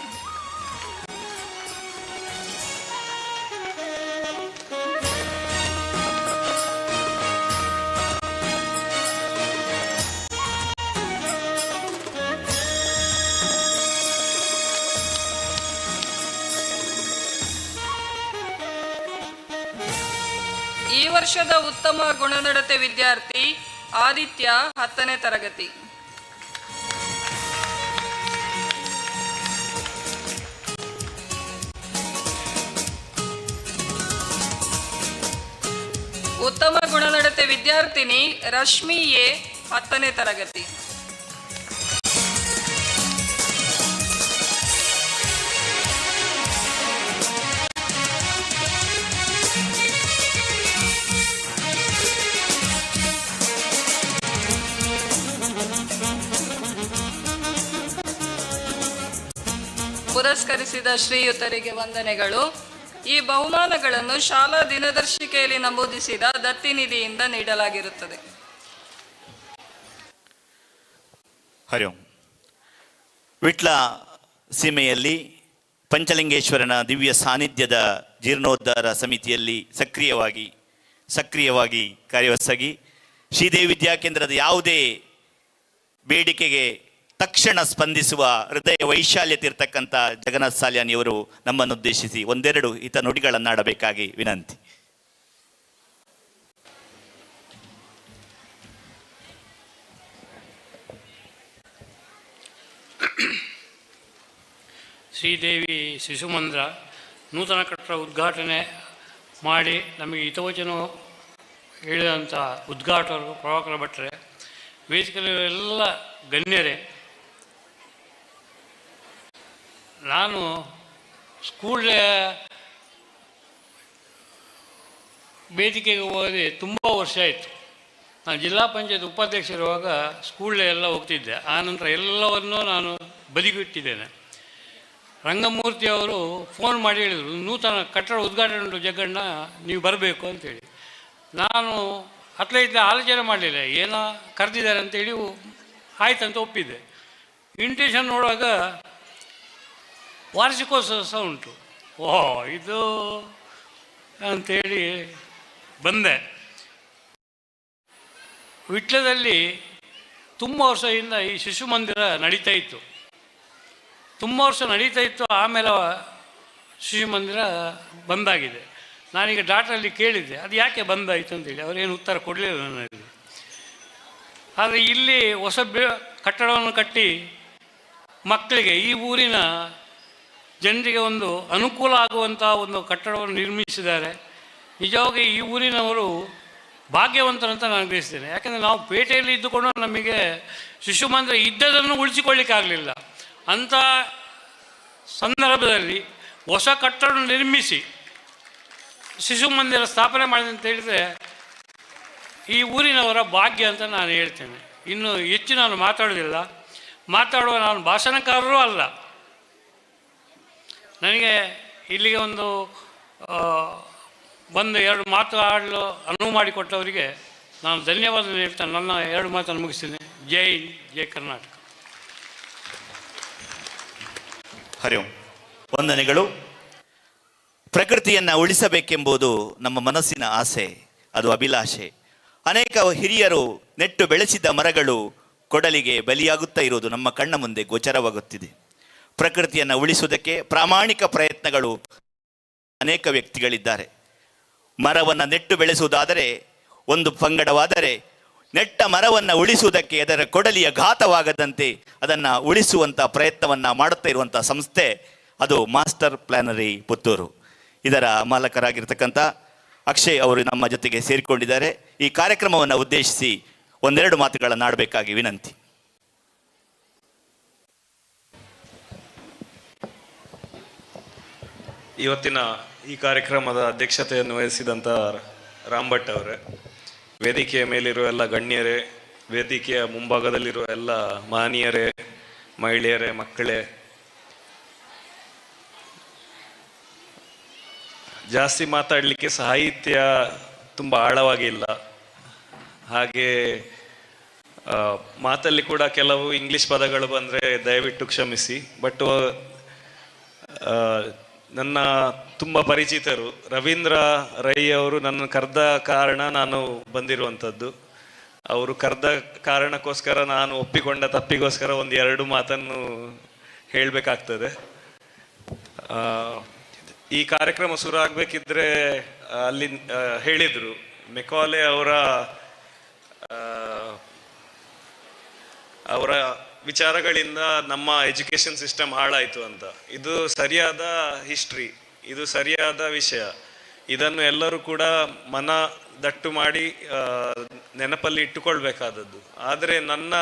ವರ್ಷದ ಉತ್ತಮ ಗುಣನಡತೆ ವಿದ್ಯಾರ್ಥಿ ಆದಿತ್ಯ 10ನೇ ತರಗತಿ. ಉತ್ತಮ ಗುಣನಡತೆ ವಿದ್ಯಾರ್ಥಿನಿ ರಶ್ಮಿ ಎ 10ನೇ ತರಗತಿ. ಪುರಸ್ಕರಿಸಿದ ಶ್ರೀಯುತರಿಗೆ ವಂದನೆಗಳು. ಈ ಬಹುಮಾನಗಳನ್ನು ಶಾಲಾ ದಿನದರ್ಶಿಕೆಯಲ್ಲಿ ನಮೂದಿಸಿದ ದತ್ತಿನಿಧಿಯಿಂದ ನೀಡಲಾಗಿರುತ್ತದೆ. ಹರಿ ಓಂ. ವಿಟ್ಲ ಸೀಮೆಯಲ್ಲಿ ಪಂಚಲಿಂಗೇಶ್ವರನ ದಿವ್ಯ ಸಾನ್ನಿಧ್ಯದ ಜೀರ್ಣೋದ್ಧಾರ ಸಮಿತಿಯಲ್ಲಿ ಸಕ್ರಿಯವಾಗಿ ಕಾರ್ಯವಹಿಸಿ ಶ್ರೀದೇವಿ ವಿದ್ಯಾಕೇಂದ್ರದ ಯಾವುದೇ ಬೇಡಿಕೆಗೆ ತಕ್ಷಣ ಸ್ಪಂದಿಸುವ ಹೃದಯ ವೈಶಾಲ್ಯತಿರ್ತಕ್ಕಂಥ ಜಗನ್ನಾಥ್ ಸಾಲ್ಯಾನಿಯವರು ನಮ್ಮನ್ನು ಉದ್ದೇಶಿಸಿ ಒಂದೆರಡು ಹಿತ ನುಡಿಗಳನ್ನಾಡಬೇಕಾಗಿ ವಿನಂತಿ. ಶ್ರೀದೇವಿ ಶಿಶುಮಂದಿರ ನೂತನ ಕಟ್ಟಡ ಉದ್ಘಾಟನೆ ಮಾಡಿ ನಮಗೆ ಹಿತವಚನ ಹೇಳಿದಂಥ ಉದ್ಘಾಟಕರು ಪ್ರಭಾಕರ ಭಟ್ರೆ, ವೇದಿಕೆಯಲ್ಲೆಲ್ಲ ಗಣ್ಯರೇ, ನಾನು ಸ್ಕೂಲ್ ವೇದಿಕೆಗೆ ಹೋಗಿ ತುಂಬ ವರ್ಷ ಆಯಿತು. ನಾನು ಜಿಲ್ಲಾ ಪಂಚಾಯತ್ ಉಪಾಧ್ಯಕ್ಷರಿರುವಾಗ ಸ್ಕೂಲ್ ಎಲ್ಲ ಹೋಗ್ತಿದ್ದೆ. ಆನಂತರ ಎಲ್ಲವನ್ನೂ ನಾನು ಬದಿಗಿಟ್ಟಿದ್ದೇನೆ. ರಂಗಮೂರ್ತಿಯವರು ಫೋನ್ ಮಾಡಿ ಹೇಳಿದರು, ನೂತನ ಕಟ್ಟಡ ಉದ್ಘಾಟನೆ ಉಂಟು ಜಗಣ್ಣ, ನೀವು ಬರಬೇಕು ಅಂತೇಳಿ. ನಾನು ಅತ್ಲೈತ್ಲೆ ಆಲೋಚನೆ ಮಾಡಲಿಲ್ಲ, ಏನೋ ಕರೆದಿದ್ದಾರೆ ಅಂತೇಳಿ ಆಯ್ತಂತ ಒಪ್ಪಿದ್ದೆ. ಇನ್ವಿಟೇಷನ್ ನೋಡುವಾಗ ವಾರ್ಷಿಕೋತ್ಸವ ಸಹ ಉಂಟು. ಇದು ಅಂಥೇಳಿ ಬಂದೆ. ವಿಟ್ಲದಲ್ಲಿ ತುಂಬ ವರ್ಷದಿಂದ ಈ ಶಿಶು ಮಂದಿರ ನಡೀತಾ ಇತ್ತು. ತುಂಬ ವರ್ಷ ನಡೀತಾ ಇತ್ತು. ಆಮೇಲೆ ಶಿಶು ಮಂದಿರ ಬಂದಾಗಿದೆ. ನಾನೀಗ ಡಾಕ್ಟ್ರಲ್ಲಿ ಕೇಳಿದ್ದೆ, ಅದು ಯಾಕೆ ಬಂದಾಯಿತು ಅಂತೇಳಿ. ಅವರೇನು ಉತ್ತರ ಕೊಡಲಿಲ್ಲ ನನಗೆ. ಆದರೆ ಇಲ್ಲಿ ಹೊಸ ಕಟ್ಟಡವನ್ನು ಕಟ್ಟಿ ಮಕ್ಕಳಿಗೆ, ಈ ಊರಿನ ಜನರಿಗೆ ಒಂದು ಅನುಕೂಲ ಆಗುವಂಥ ಒಂದು ಕಟ್ಟಡವನ್ನು ನಿರ್ಮಿಸಿದ್ದಾರೆ. ನಿಜವಾಗಿ ಈ ಊರಿನವರು ಭಾಗ್ಯವಂತರಂತ ನಾನು ಗ್ರಹಿಸ್ತೇನೆ. ಯಾಕೆಂದರೆ ನಾವು ಪೇಟೆಯಲ್ಲಿ ಇದ್ದುಕೊಂಡು ನಮಗೆ ಶಿಶು ಮಂದಿರ ಇದ್ದದನ್ನು ಉಳಿಸಿಕೊಳ್ಳಿಕ್ಕಾಗಲಿಲ್ಲ. ಅಂಥ ಸಂದರ್ಭದಲ್ಲಿ ಹೊಸ ಕಟ್ಟಡ ನಿರ್ಮಿಸಿ ಶಿಶು ಮಂದಿರ ಸ್ಥಾಪನೆ ಮಾಡಿದೆ ಅಂತ ಹೇಳಿದರೆ ಈ ಊರಿನವರ ಭಾಗ್ಯ ಅಂತ ನಾನು ಹೇಳ್ತೇನೆ. ಇನ್ನು ಹೆಚ್ಚು ನಾನು ಮಾತಾಡೋದಿಲ್ಲ. ಮಾತಾಡುವ ನಾನು ಭಾಷಣಕಾರರೂ ಅಲ್ಲ. ನನಗೆ ಇಲ್ಲಿಗೆ ಬಂದು ಎರಡು ಮಾತು ಆಡಲು ಅನುವು ಮಾಡಿಕೊಟ್ಟವರಿಗೆ ನಾನು ಧನ್ಯವಾದ ಹೇಳ್ತೇನೆ. ನನ್ನ ಎರಡು ಮಾತನ್ನು ಮುಗಿಸ್ತೇನೆ. ಜೈ ಹಿಂದ್, ಜೈ ಕರ್ನಾಟಕ. ಹರಿ ಓಂ. ವಂದನೆಗಳು. ಪ್ರಕೃತಿಯನ್ನು ಉಳಿಸಬೇಕೆಂಬುದು ನಮ್ಮ ಮನಸ್ಸಿನ ಆಸೆ, ಅದು ಅಭಿಲಾಷೆ. ಅನೇಕ ಹಿರಿಯರು ನೆಟ್ಟು ಬೆಳೆಸಿದ ಮರಗಳು ಕೊಡಲಿಗೆ ಬಲಿಯಾಗುತ್ತಾ ಇರುವುದು ನಮ್ಮ ಕಣ್ಣ ಮುಂದೆ ಗೋಚರವಾಗುತ್ತಿದೆ. ಪ್ರಕೃತಿಯನ್ನು ಉಳಿಸುವುದಕ್ಕೆ ಪ್ರಾಮಾಣಿಕ ಪ್ರಯತ್ನಗಳು ಅನೇಕ ವ್ಯಕ್ತಿಗಳಿದ್ದಾರೆ. ಮರವನ್ನು ನೆಟ್ಟು ಬೆಳೆಸುವುದಾದರೆ ಒಂದು ಪಂಗಡವಾದರೆ, ನೆಟ್ಟ ಮರವನ್ನು ಉಳಿಸುವುದಕ್ಕೆ ಅದರ ಕೊಡಲಿಯ ಘಾತವಾಗದಂತೆ ಅದನ್ನು ಉಳಿಸುವಂಥ ಪ್ರಯತ್ನವನ್ನು ಮಾಡುತ್ತಾ ಇರುವಂಥ ಸಂಸ್ಥೆ ಅದು ಮಾಸ್ಟರ್ ಪ್ಲಾನರಿ ಪುತ್ತೂರು. ಇದರ ಮಾಲಕರಾಗಿರ್ತಕ್ಕಂಥ ಅಕ್ಷಯ್ ಅವರು ನಮ್ಮ ಜೊತೆಗೆ ಸೇರಿಕೊಂಡಿದ್ದಾರೆ. ಈ ಕಾರ್ಯಕ್ರಮವನ್ನು ಉದ್ದೇಶಿಸಿ ಒಂದೆರಡು ಮಾತುಗಳನ್ನು ಆಡಬೇಕಾಗಿ ವಿನಂತಿ. ಇವತ್ತಿನ ಈ ಕಾರ್ಯಕ್ರಮದ ಅಧ್ಯಕ್ಷತೆಯನ್ನು ವಹಿಸಿದಂಥ ರಾಮ್ ಭಟ್ ಅವರೇ, ವೇದಿಕೆಯ ಮೇಲಿರುವ ಎಲ್ಲ ಗಣ್ಯರೇ, ವೇದಿಕೆಯ ಮುಂಭಾಗದಲ್ಲಿರುವ ಎಲ್ಲ ಮಹನೀಯರೇ, ಮಹಿಳೆಯರೇ, ಮಕ್ಕಳೇ, ಜಾಸ್ತಿ ಮಾತಾಡಲಿಕ್ಕೆ ಸಾಹಿತ್ಯ ತುಂಬ ಆಳವಾಗಿಲ್ಲ. ಹಾಗೆ ಮಾತಲ್ಲಿ ಕೂಡ ಕೆಲವು ಇಂಗ್ಲಿಷ್ ಪದಗಳು ಬಂದರೆ ದಯವಿಟ್ಟು ಕ್ಷಮಿಸಿ. ಬಟ್ ನನ್ನ ತುಂಬ ಪರಿಚಿತರು ರವೀಂದ್ರ ರೈ ಅವರು ನನ್ನ ಕರೆದ ಕಾರಣ ನಾನು ಬಂದಿರುವಂಥದ್ದು. ಅವರು ಕರೆದ ಕಾರಣಕ್ಕೋಸ್ಕರ ನಾನು ಒಪ್ಪಿಕೊಂಡ ತಪ್ಪಿಗೋಸ್ಕರ ಒಂದು ಎರಡು ಮಾತನ್ನು ಹೇಳಬೇಕಾಗ್ತದೆ. ಈ ಕಾರ್ಯಕ್ರಮ ಶುರು ಆಗಬೇಕಿದ್ರೆ ಅಲ್ಲಿ ಹೇಳಿದರು ಮೆಕಾಲೆ ಅವರ ವಿಚಾರಗಳಿಂದ ನಮ್ಮ ಎಜುಕೇಶನ್ ಸಿಸ್ಟಮ್ ಹಾಳಾಯಿತು ಅಂತ. ಇದು ಸರಿಯಾದ ಹಿಸ್ಟ್ರಿ, ಇದು ಸರಿಯಾದ ವಿಷಯ. ಇದನ್ನು ಎಲ್ಲರೂ ಕೂಡ ದಟ್ಟು ಮಾಡಿ ನೆನಪಲ್ಲಿ ಇಟ್ಟುಕೊಳ್ಬೇಕಾದದ್ದು. ಆದರೆ ನನ್ನ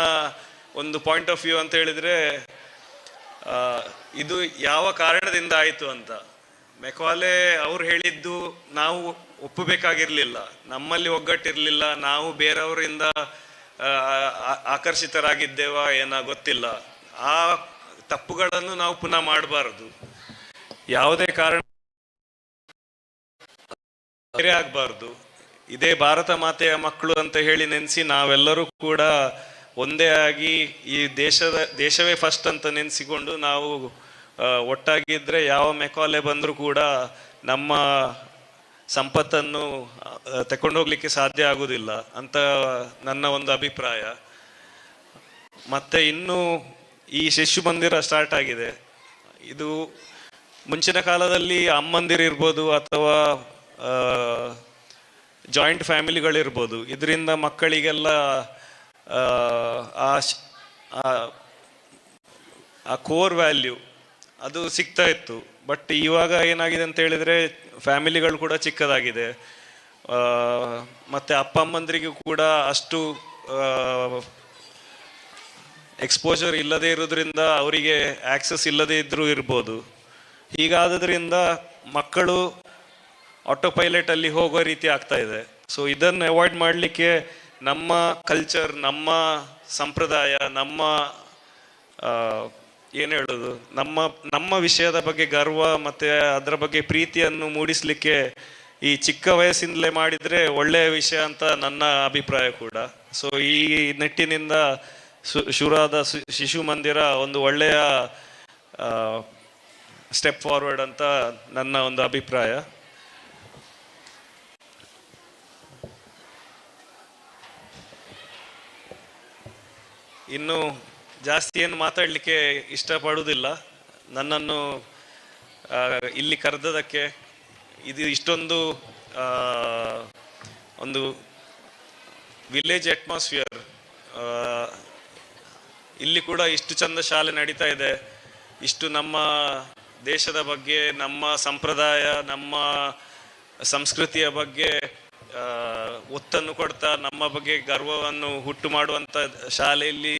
ಒಂದು ಪಾಯಿಂಟ್ ಆಫ್ ವ್ಯೂ ಅಂತ ಹೇಳಿದರೆ, ಇದು ಯಾವ ಕಾರಣದಿಂದ ಆಯಿತು ಅಂತ. ಮೆಕಾಲೆ ಅವ್ರು ಹೇಳಿದ್ದು ನಾವು ಒಪ್ಪಬೇಕಾಗಿರಲಿಲ್ಲ, ನಮ್ಮಲ್ಲಿ ಒಗ್ಗಟ್ಟಿರಲಿಲ್ಲ, ನಾವು ಬೇರೆಯವರಿಂದ ಆಕರ್ಷಿತರಾಗಿದ್ದೇವಾ ಏನೋ ಗೊತ್ತಿಲ್ಲ. ಆ ತಪ್ಪುಗಳನ್ನು ನಾವು ಪುನಃ ಮಾಡಬಾರದು. ಯಾವುದೇ ಕಾರಣ ಬೇರೆ ಆಗಬಾರ್ದು. ಇದೇ ಭಾರತ ಮಾತೆಯ ಮಕ್ಕಳು ಅಂತ ಹೇಳಿ ನೆನೆಸಿ ನಾವೆಲ್ಲರೂ ಕೂಡ ಒಂದೇ ಆಗಿ ಈ ದೇಶವೇ ಫಸ್ಟ್ ಅಂತ ನೆನೆಸಿಕೊಂಡು ನಾವು ಒಟ್ಟಾಗಿದ್ದರೆ ಯಾವ ಮೆಕಾಲೆ ಬಂದರೂ ಕೂಡ ನಮ್ಮ ಸಂಪತ್ತನ್ನು ತಗೊಂಡೋಗ್ಲಿಕ್ಕೆ ಸಾಧ್ಯ ಆಗುವುದಿಲ್ಲ ಅಂತ ನನ್ನ ಒಂದು ಅಭಿಪ್ರಾಯ. ಮತ್ತೆ ಇನ್ನು ಈ ಶಿಶು ಮಂದಿರ ಸ್ಟಾರ್ಟ್ ಆಗಿದೆ. ಇದು ಮುಂಚಿನ ಕಾಲದಲ್ಲಿ ಅಮ್ಮಂದಿರಿರ್ಬೋದು ಅಥವಾ ಜಾಯಿಂಟ್ ಫ್ಯಾಮಿಲಿಗಳಿರ್ಬೋದು, ಇದರಿಂದ ಮಕ್ಕಳಿಗೆಲ್ಲ ಆ ಕೋರ್ ವ್ಯಾಲ್ಯೂ ಅದು ಸಿಗ್ತಾ ಇತ್ತು. ಬಟ್ ಇವಾಗ ಏನಾಗಿದೆ ಅಂತ ಹೇಳಿದರೆ ಫ್ಯಾಮಿಲಿಗಳು ಕೂಡ ಚಿಕ್ಕದಾಗಿದೆ, ಮತ್ತು ಅಪ್ಪ ಅಮ್ಮಂದರಿಗೂ ಕೂಡ ಅಷ್ಟು ಎಕ್ಸ್ಪೋಜರ್ ಇಲ್ಲದೇ ಇರೋದ್ರಿಂದ ಅವರಿಗೆ ಆಕ್ಸೆಸ್ ಇಲ್ಲದೇ ಇದ್ರೂ ಇರ್ಬೋದು. ಹೀಗಾದ್ರಿಂದ ಮಕ್ಕಳು ಆಟೋ ಪೈಲಟಲ್ಲಿ ಹೋಗೋ ರೀತಿ ಆಗ್ತಾ ಇದೆ. ಸೊ ಇದನ್ನು ಅವಾಯ್ಡ್ ಮಾಡಲಿಕ್ಕೆ ನಮ್ಮ ಕಲ್ಚರ್, ನಮ್ಮ ಸಂಪ್ರದಾಯ, ನಮ್ಮ ಏನು ಹೇಳೋದು, ನಮ್ಮ ವಿಷಯದ ಬಗ್ಗೆ ಗರ್ವ ಮತ್ತು ಅದರ ಬಗ್ಗೆ ಪ್ರೀತಿಯನ್ನು ಮೂಡಿಸಲಿಕ್ಕೆ ಈ ಚಿಕ್ಕ ವಯಸ್ಸಿಂದಲೇ ಮಾಡಿದರೆ ಒಳ್ಳೆಯ ವಿಷಯ ಅಂತ ನನ್ನ ಅಭಿಪ್ರಾಯ ಕೂಡ. ಸೊ ಈ ನಿಟ್ಟಿನಿಂದ ಶುರುವಾದ ಶಿಶು ಮಂದಿರ ಒಂದು ಒಳ್ಳೆಯ ಸ್ಟೆಪ್ ಫಾರ್ವರ್ಡ್ ಅಂತ ನನ್ನ ಒಂದು ಅಭಿಪ್ರಾಯ. ಇನ್ನು ಜಾಸ್ತಿ ಏನು ಮಾತಾಡಲಿಕ್ಕೆ ಇಷ್ಟಪಡುವುದಿಲ್ಲ. ನನ್ನನ್ನು ಇಲ್ಲಿ ಕರೆದದಕ್ಕೆ, ಇದು ಇಷ್ಟೊಂದು ಒಂದು ವಿಲೇಜ್ ಅಟ್ಮಾಸ್ಫಿಯರ್, ಇಲ್ಲಿ ಕೂಡ ಇಷ್ಟು ಚಂದ ಶಾಲೆ ನಡೀತಾ ಇದೆ, ಇಷ್ಟು ನಮ್ಮ ದೇಶದ ಬಗ್ಗೆ, ನಮ್ಮ ಸಂಪ್ರದಾಯ, ನಮ್ಮ ಸಂಸ್ಕೃತಿಯ ಬಗ್ಗೆ ಒತ್ತನ್ನು ಕೊಡ್ತಾ ನಮ್ಮ ಬಗ್ಗೆ ಗರ್ವವನ್ನು ಹುಟ್ಟು ಮಾಡುವಂಥ ಶಾಲೆಯಲ್ಲಿ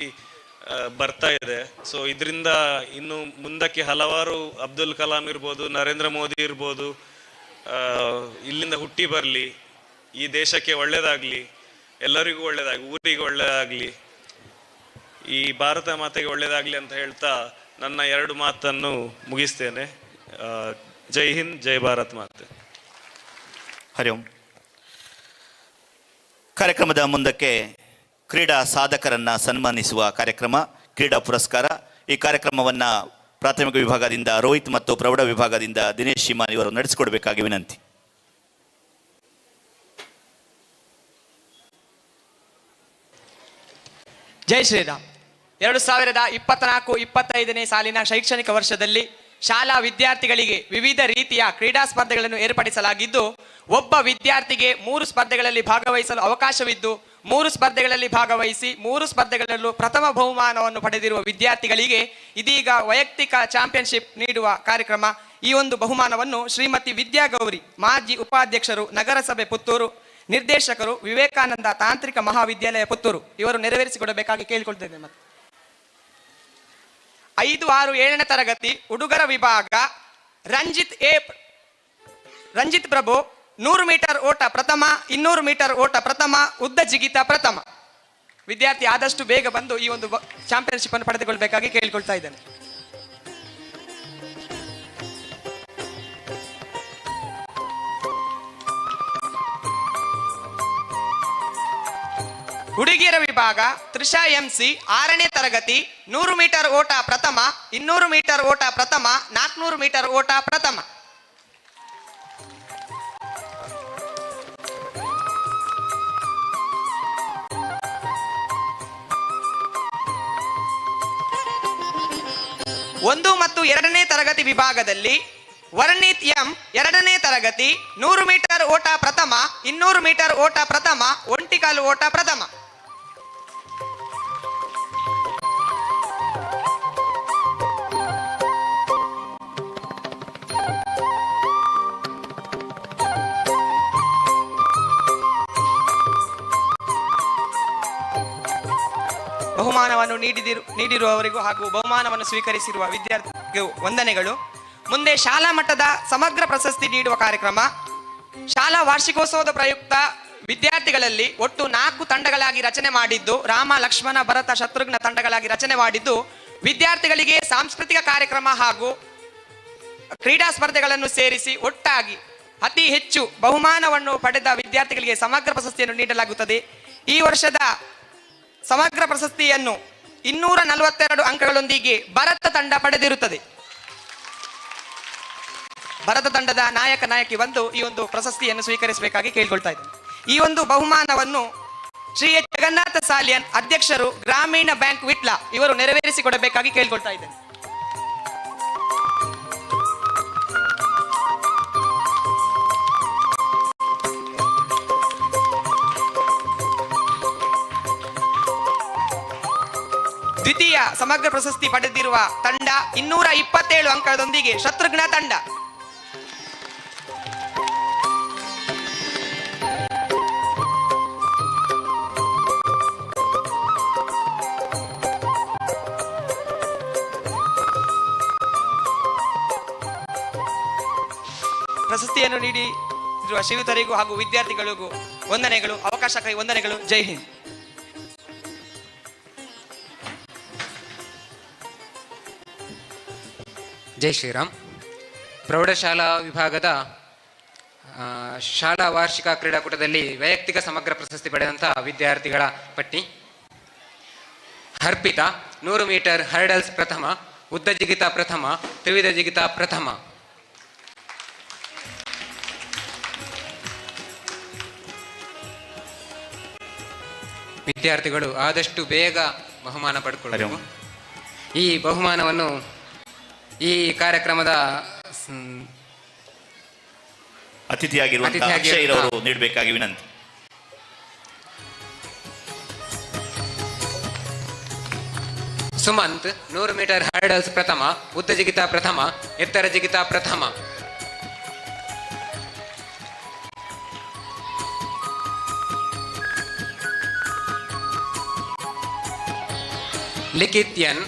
ಬರ್ತಾ ಇದೆ. ಸೊ ಇದರಿಂದ ಇನ್ನು ಮುಂದಕ್ಕೆ ಹಲವಾರು ಅಬ್ದುಲ್ ಕಲಾಂ ಇರ್ಬೋದು, ನರೇಂದ್ರ ಮೋದಿ ಇರ್ಬೋದು, ಇಲ್ಲಿಂದ ಹುಟ್ಟಿ ಬರಲಿ, ಈ ದೇಶಕ್ಕೆ ಒಳ್ಳೆಯದಾಗಲಿ, ಎಲ್ಲರಿಗೂ ಒಳ್ಳೆಯದಾಗಲಿ, ಊರಿಗೆ ಒಳ್ಳೆಯದಾಗಲಿ, ಈ ಭಾರತ ಮಾತೆಗೆ ಒಳ್ಳೆಯದಾಗಲಿ ಅಂತ ಹೇಳ್ತಾ ನನ್ನ 2 ಮಾತನ್ನು ಮುಗಿಸ್ತೇನೆ. ಜೈ ಹಿಂದ್, ಜೈ ಭಾರತ್ ಮಾತೆ. ಹರಿ ಓಂ. ಕಾರ್ಯಕ್ರಮದ ಮುಂದಕ್ಕೆ ಕ್ರೀಡಾ ಸಾಧಕರನ್ನ ಸನ್ಮಾನಿಸುವ ಕಾರ್ಯಕ್ರಮ, ಕ್ರೀಡಾ ಪುರಸ್ಕಾರ. ಈ ಕಾರ್ಯಕ್ರಮವನ್ನು ಪ್ರಾಥಮಿಕ ವಿಭಾಗದಿಂದ ರೋಹಿತ್ ಮತ್ತು ಪ್ರೌಢ ವಿಭಾಗದಿಂದ ದಿನೇಶ್ ಶಿಮಾನ್ ಇವರು ನಡೆಸಿಕೊಡಬೇಕಾಗಿ ವಿನಂತಿ. ಜೈ ಶ್ರೀರಾಮ್. 2024-25ನೇ ಸಾಲಿನ ಶೈಕ್ಷಣಿಕ ವರ್ಷದಲ್ಲಿ ಶಾಲಾ ವಿದ್ಯಾರ್ಥಿಗಳಿಗೆ ವಿವಿಧ ರೀತಿಯ ಕ್ರೀಡಾ ಸ್ಪರ್ಧೆಗಳನ್ನು ಏರ್ಪಡಿಸಲಾಗಿದ್ದು, ಒಬ್ಬ ವಿದ್ಯಾರ್ಥಿಗೆ 3 ಸ್ಪರ್ಧೆಗಳಲ್ಲಿ ಭಾಗವಹಿಸಲು ಅವಕಾಶವಿದ್ದು, 3 ಸ್ಪರ್ಧೆಗಳಲ್ಲಿ ಭಾಗವಹಿಸಿ 3 ಸ್ಪರ್ಧೆಗಳಲ್ಲೂ ಪ್ರಥಮ ಬಹುಮಾನವನ್ನು ಪಡೆದಿರುವ ವಿದ್ಯಾರ್ಥಿಗಳಿಗೆ ಇದೀಗ ವೈಯಕ್ತಿಕ ಚಾಂಪಿಯನ್ಶಿಪ್ ನೀಡುವ ಕಾರ್ಯಕ್ರಮ. ಈ ಒಂದು ಬಹುಮಾನವನ್ನು ಶ್ರೀಮತಿ ವಿದ್ಯಾಗೌರಿ, ಮಾಜಿ ಉಪಾಧ್ಯಕ್ಷರು, ನಗರಸಭೆ ಪುತ್ತೂರು, ನಿರ್ದೇಶಕರು, ವಿವೇಕಾನಂದ ತಾಂತ್ರಿಕ ಮಹಾವಿದ್ಯಾಲಯ ಪುತ್ತೂರು ಇವರು ನೆರವೇರಿಸಿಕೊಡಬೇಕಾಗಿ ಕೇಳಿಕೊಳ್ತೇನೆ. ಮತ್ತು 5, 6, 7ನೇ ತರಗತಿ ಹುಡುಗರ ವಿಭಾಗ ರಂಜಿತ್ ಪ್ರಭು 100 ಮೀಟರ್ ಓಟ ಪ್ರಥಮ, 200 ಮೀಟರ್ ಓಟ ಪ್ರಥಮ, ಉದ್ದ ಜಿಗಿತ ಪ್ರಥಮ. ವಿದ್ಯಾರ್ಥಿ ಆದಷ್ಟು ಬೇಗ ಬಂದು ಈ ಒಂದು ಚಾಂಪಿಯನ್ಶಿಪ್ ಅನ್ನು ಪಡೆದುಕೊಳ್ಳಬೇಕಾಗಿ ಕೇಳಿಕೊಳ್ತಾ ಇದ್ದೇನೆ. ಹುಡುಗಿಯರ ವಿಭಾಗ ತ್ರಿಷಾ MC 6ನೇ ತರಗತಿ 100 ಮೀಟರ್ ಓಟ ಪ್ರಥಮ, 200 ಮೀಟರ್ ಓಟ ಪ್ರಥಮ, 400 ಮೀಟರ್ ಓಟ ಪ್ರಥಮ. ಒಂದು ಮತ್ತು 2ನೇ ತರಗತಿ ವಿಭಾಗದಲ್ಲಿ ವರ್ಣಿತ್ ಎಂ 2ನೇ ತರಗತಿ 100 ಮೀಟರ್ ಓಟ ಪ್ರಥಮ, 200 ಮೀಟರ್ ಓಟ ಪ್ರಥಮ, ಒಂಟಿಕಾಲು ಓಟ ಪ್ರಥಮ. ಬಹುಮಾನವನ್ನು ನೀಡಿರುವವರಿಗೂ ಹಾಗೂ ಬಹುಮಾನವನ್ನು ಸ್ವೀಕರಿಸಿರುವ ವಿದ್ಯಾರ್ಥಿಗೂ ವಂದನೆಗಳು. ಮುಂದೆ ಶಾಲಾ ಮಟ್ಟದ ಸಮಗ್ರ ಪ್ರಶಸ್ತಿ ನೀಡುವ ಕಾರ್ಯಕ್ರಮ. ಶಾಲಾ ವಾರ್ಷಿಕೋತ್ಸವದ ಪ್ರಯುಕ್ತ ವಿದ್ಯಾರ್ಥಿಗಳಲ್ಲಿ ಒಟ್ಟು 4 ತಂಡಗಳಾಗಿ ರಚನೆ ಮಾಡಿದ್ದು, ರಾಮ, ಲಕ್ಷ್ಮಣ, ಭರತ, ಶತ್ರುಘ್ನ ತಂಡಗಳಾಗಿ ರಚನೆ ಮಾಡಿದ್ದು, ವಿದ್ಯಾರ್ಥಿಗಳಿಗೆ ಸಾಂಸ್ಕೃತಿಕ ಕಾರ್ಯಕ್ರಮ ಹಾಗೂ ಕ್ರೀಡಾ ಸ್ಪರ್ಧೆಗಳನ್ನು ಸೇರಿಸಿ ಒಟ್ಟಾಗಿ ಅತಿ ಹೆಚ್ಚು ಬಹುಮಾನವನ್ನು ಪಡೆದ ವಿದ್ಯಾರ್ಥಿಗಳಿಗೆ ಸಮಗ್ರ ಪ್ರಶಸ್ತಿಯನ್ನು ನೀಡಲಾಗುತ್ತದೆ. ಈ ವರ್ಷದ ಸಮಗ್ರ ಪ್ರಶಸ್ತಿಯನ್ನು 242 ಅಂಕಗಳೊಂದಿಗೆ ಭರತ ತಂಡ ಪಡೆದಿರುತ್ತದೆ. ಭರತ ತಂಡದ ನಾಯಕಿ ಬಂದು ಈ ಒಂದು ಪ್ರಶಸ್ತಿಯನ್ನು ಸ್ವೀಕರಿಸಬೇಕಾಗಿ ಕೇಳಿಕೊಳ್ತಾ ಇದ್ದೇನೆ. ಈ ಒಂದು ಬಹುಮಾನವನ್ನು ಶ್ರೀ ಎಚ್ ಜಗನ್ನಾಥ ಸಾಲಿಯನ್, ಅಧ್ಯಕ್ಷರು, ಗ್ರಾಮೀಣ ಬ್ಯಾಂಕ್ ವಿಟ್ಲ, ಇವರು ನೆರವೇರಿಸಿಕೊಡಬೇಕಾಗಿ ಕೇಳಿಕೊಳ್ತಾ ಇದ್ದೇನೆ. ದ್ವಿತೀಯ ಸಮಗ್ರ ಪ್ರಶಸ್ತಿ ಪಡೆದಿರುವ ತಂಡ 227 ಅಂಕದೊಂದಿಗೆ ಶತ್ರುಘ್ನ ತಂಡ. ಪ್ರಶಸ್ತಿಯನ್ನು ನೀಡಿರುವ ಶ್ರೀಯುತರಿಗೂ ಹಾಗೂ ವಿದ್ಯಾರ್ಥಿಗಳಿಗೂ ವಂದನೆಗಳು. ಅವಕಾಶಕ್ಕಾಗಿ ವಂದನೆಗಳು. ಜೈ ಹಿಂದ್. ಜೈ ಶ್ರೀರಾಮ್. ಪ್ರೌಢಶಾಲಾ ವಿಭಾಗದ ಶಾಲಾ ವಾರ್ಷಿಕ ಕ್ರೀಡಾಕೂಟದಲ್ಲಿ ವೈಯಕ್ತಿಕ ಸಮಗ್ರ ಪ್ರಶಸ್ತಿ ಪಡೆದಂಥ ವಿದ್ಯಾರ್ಥಿಗಳ ಪಟ್ಟಿ. ಅರ್ಪಿತಾ 100 ಮೀಟರ್ ಹರ್ಡಲ್ಸ್ ಪ್ರಥಮ, ಉದ್ದ ಜಿಗಿತ ಪ್ರಥಮ, ತ್ರಿವಿಧ ಜಿಗಿತ ಪ್ರಥಮ. ವಿದ್ಯಾರ್ಥಿಗಳು ಆದಷ್ಟು ಬೇಗ ಬಹುಮಾನ ಪಡ್ಕೊಳ್ಳಬೇಕು. ಈ ಬಹುಮಾನವನ್ನು ಈ ಕಾರ್ಯಕ್ರಮದ ಅತಿಥಿಯಾಗಿರುವಂತಹ ಅಕ್ಷಯರವರು ನೀಡಬೇಕಾಗಿ ವಿನಂತಿ. ಸುಮಂತ್ 100 ಮೀಟರ್ ಹರ್ಡಲ್ಸ್ ಪ್ರಥಮ, ಉದ್ದ ಜಿಗಿತ ಪ್ರಥಮ, ಎತ್ತರ ಜಿಗಿತ ಪ್ರಥಮ. ಲಿಖಿತ್ ಎನ್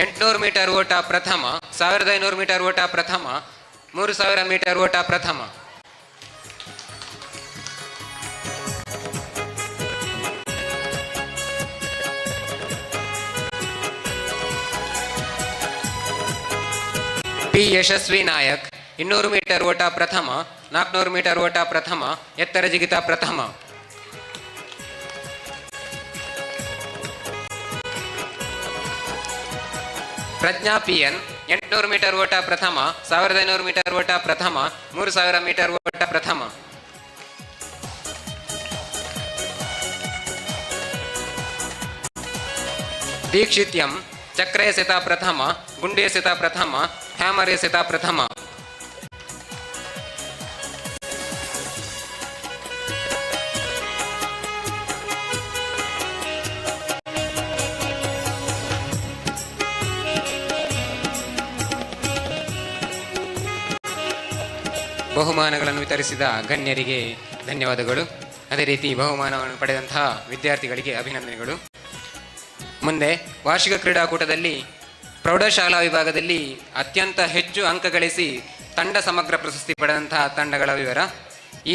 800 ಮೀಟರ್ ಓಟ ಪ್ರಥಮ, 1500 ಮೀಟರ್ ಓಟ ಪ್ರಥಮ, 3000 ಮೀಟರ್ ಓಟ ಪ್ರಥಮ. ಪಿ ಯಶಸ್ವಿ ನಾಯಕ್ 200 ಮೀಟರ್ ಓಟ ಪ್ರಥಮ, 400 ಮೀಟರ್ ಓಟ ಪ್ರಥಮ, ಎತ್ತರ ಜಿಗಿತ ಪ್ರಥಮ. ಪ್ರಜ್ಞಾ ಪಿ ಎನ್ 800 ಮೀಟರ್ ಓಟ ಪ್ರಥಮ, 1500 ಮೀಟರ್ ಓಟ ಪ್ರಥಮ, 3000 ಮೀಟರ್ ಓಟ ಪ್ರಥಮ. ದೀಕ್ಷಿತ್ ಎಂ ಚಕ್ರ ಎಸೆತ ಪ್ರಥಮ, ಗುಂಡು ಎಸೆತ ಪ್ರಥಮ, ಹ್ಯಾಮರ್ ಎಸೆತ ಪ್ರಥಮ. ಬಹುಮಾನಗಳನ್ನು ವಿತರಿಸಿದ ಗಣ್ಯರಿಗೆ ಧನ್ಯವಾದಗಳು. ಅದೇ ರೀತಿ ಬಹುಮಾನವನ್ನು ಪಡೆದಂತಹ ವಿದ್ಯಾರ್ಥಿಗಳಿಗೆ ಅಭಿನಂದನೆಗಳು. ಮುಂದೆ ವಾರ್ಷಿಕ ಕ್ರೀಡಾಕೂಟದಲ್ಲಿ ಪ್ರೌಢಶಾಲಾ ವಿಭಾಗದಲ್ಲಿ ಅತ್ಯಂತ ಹೆಚ್ಚು ಅಂಕ ಗಳಿಸಿ ತಂಡ ಸಮಗ್ರ ಪ್ರಶಸ್ತಿ ಪಡೆದಂತಹ ತಂಡಗಳ ವಿವರ.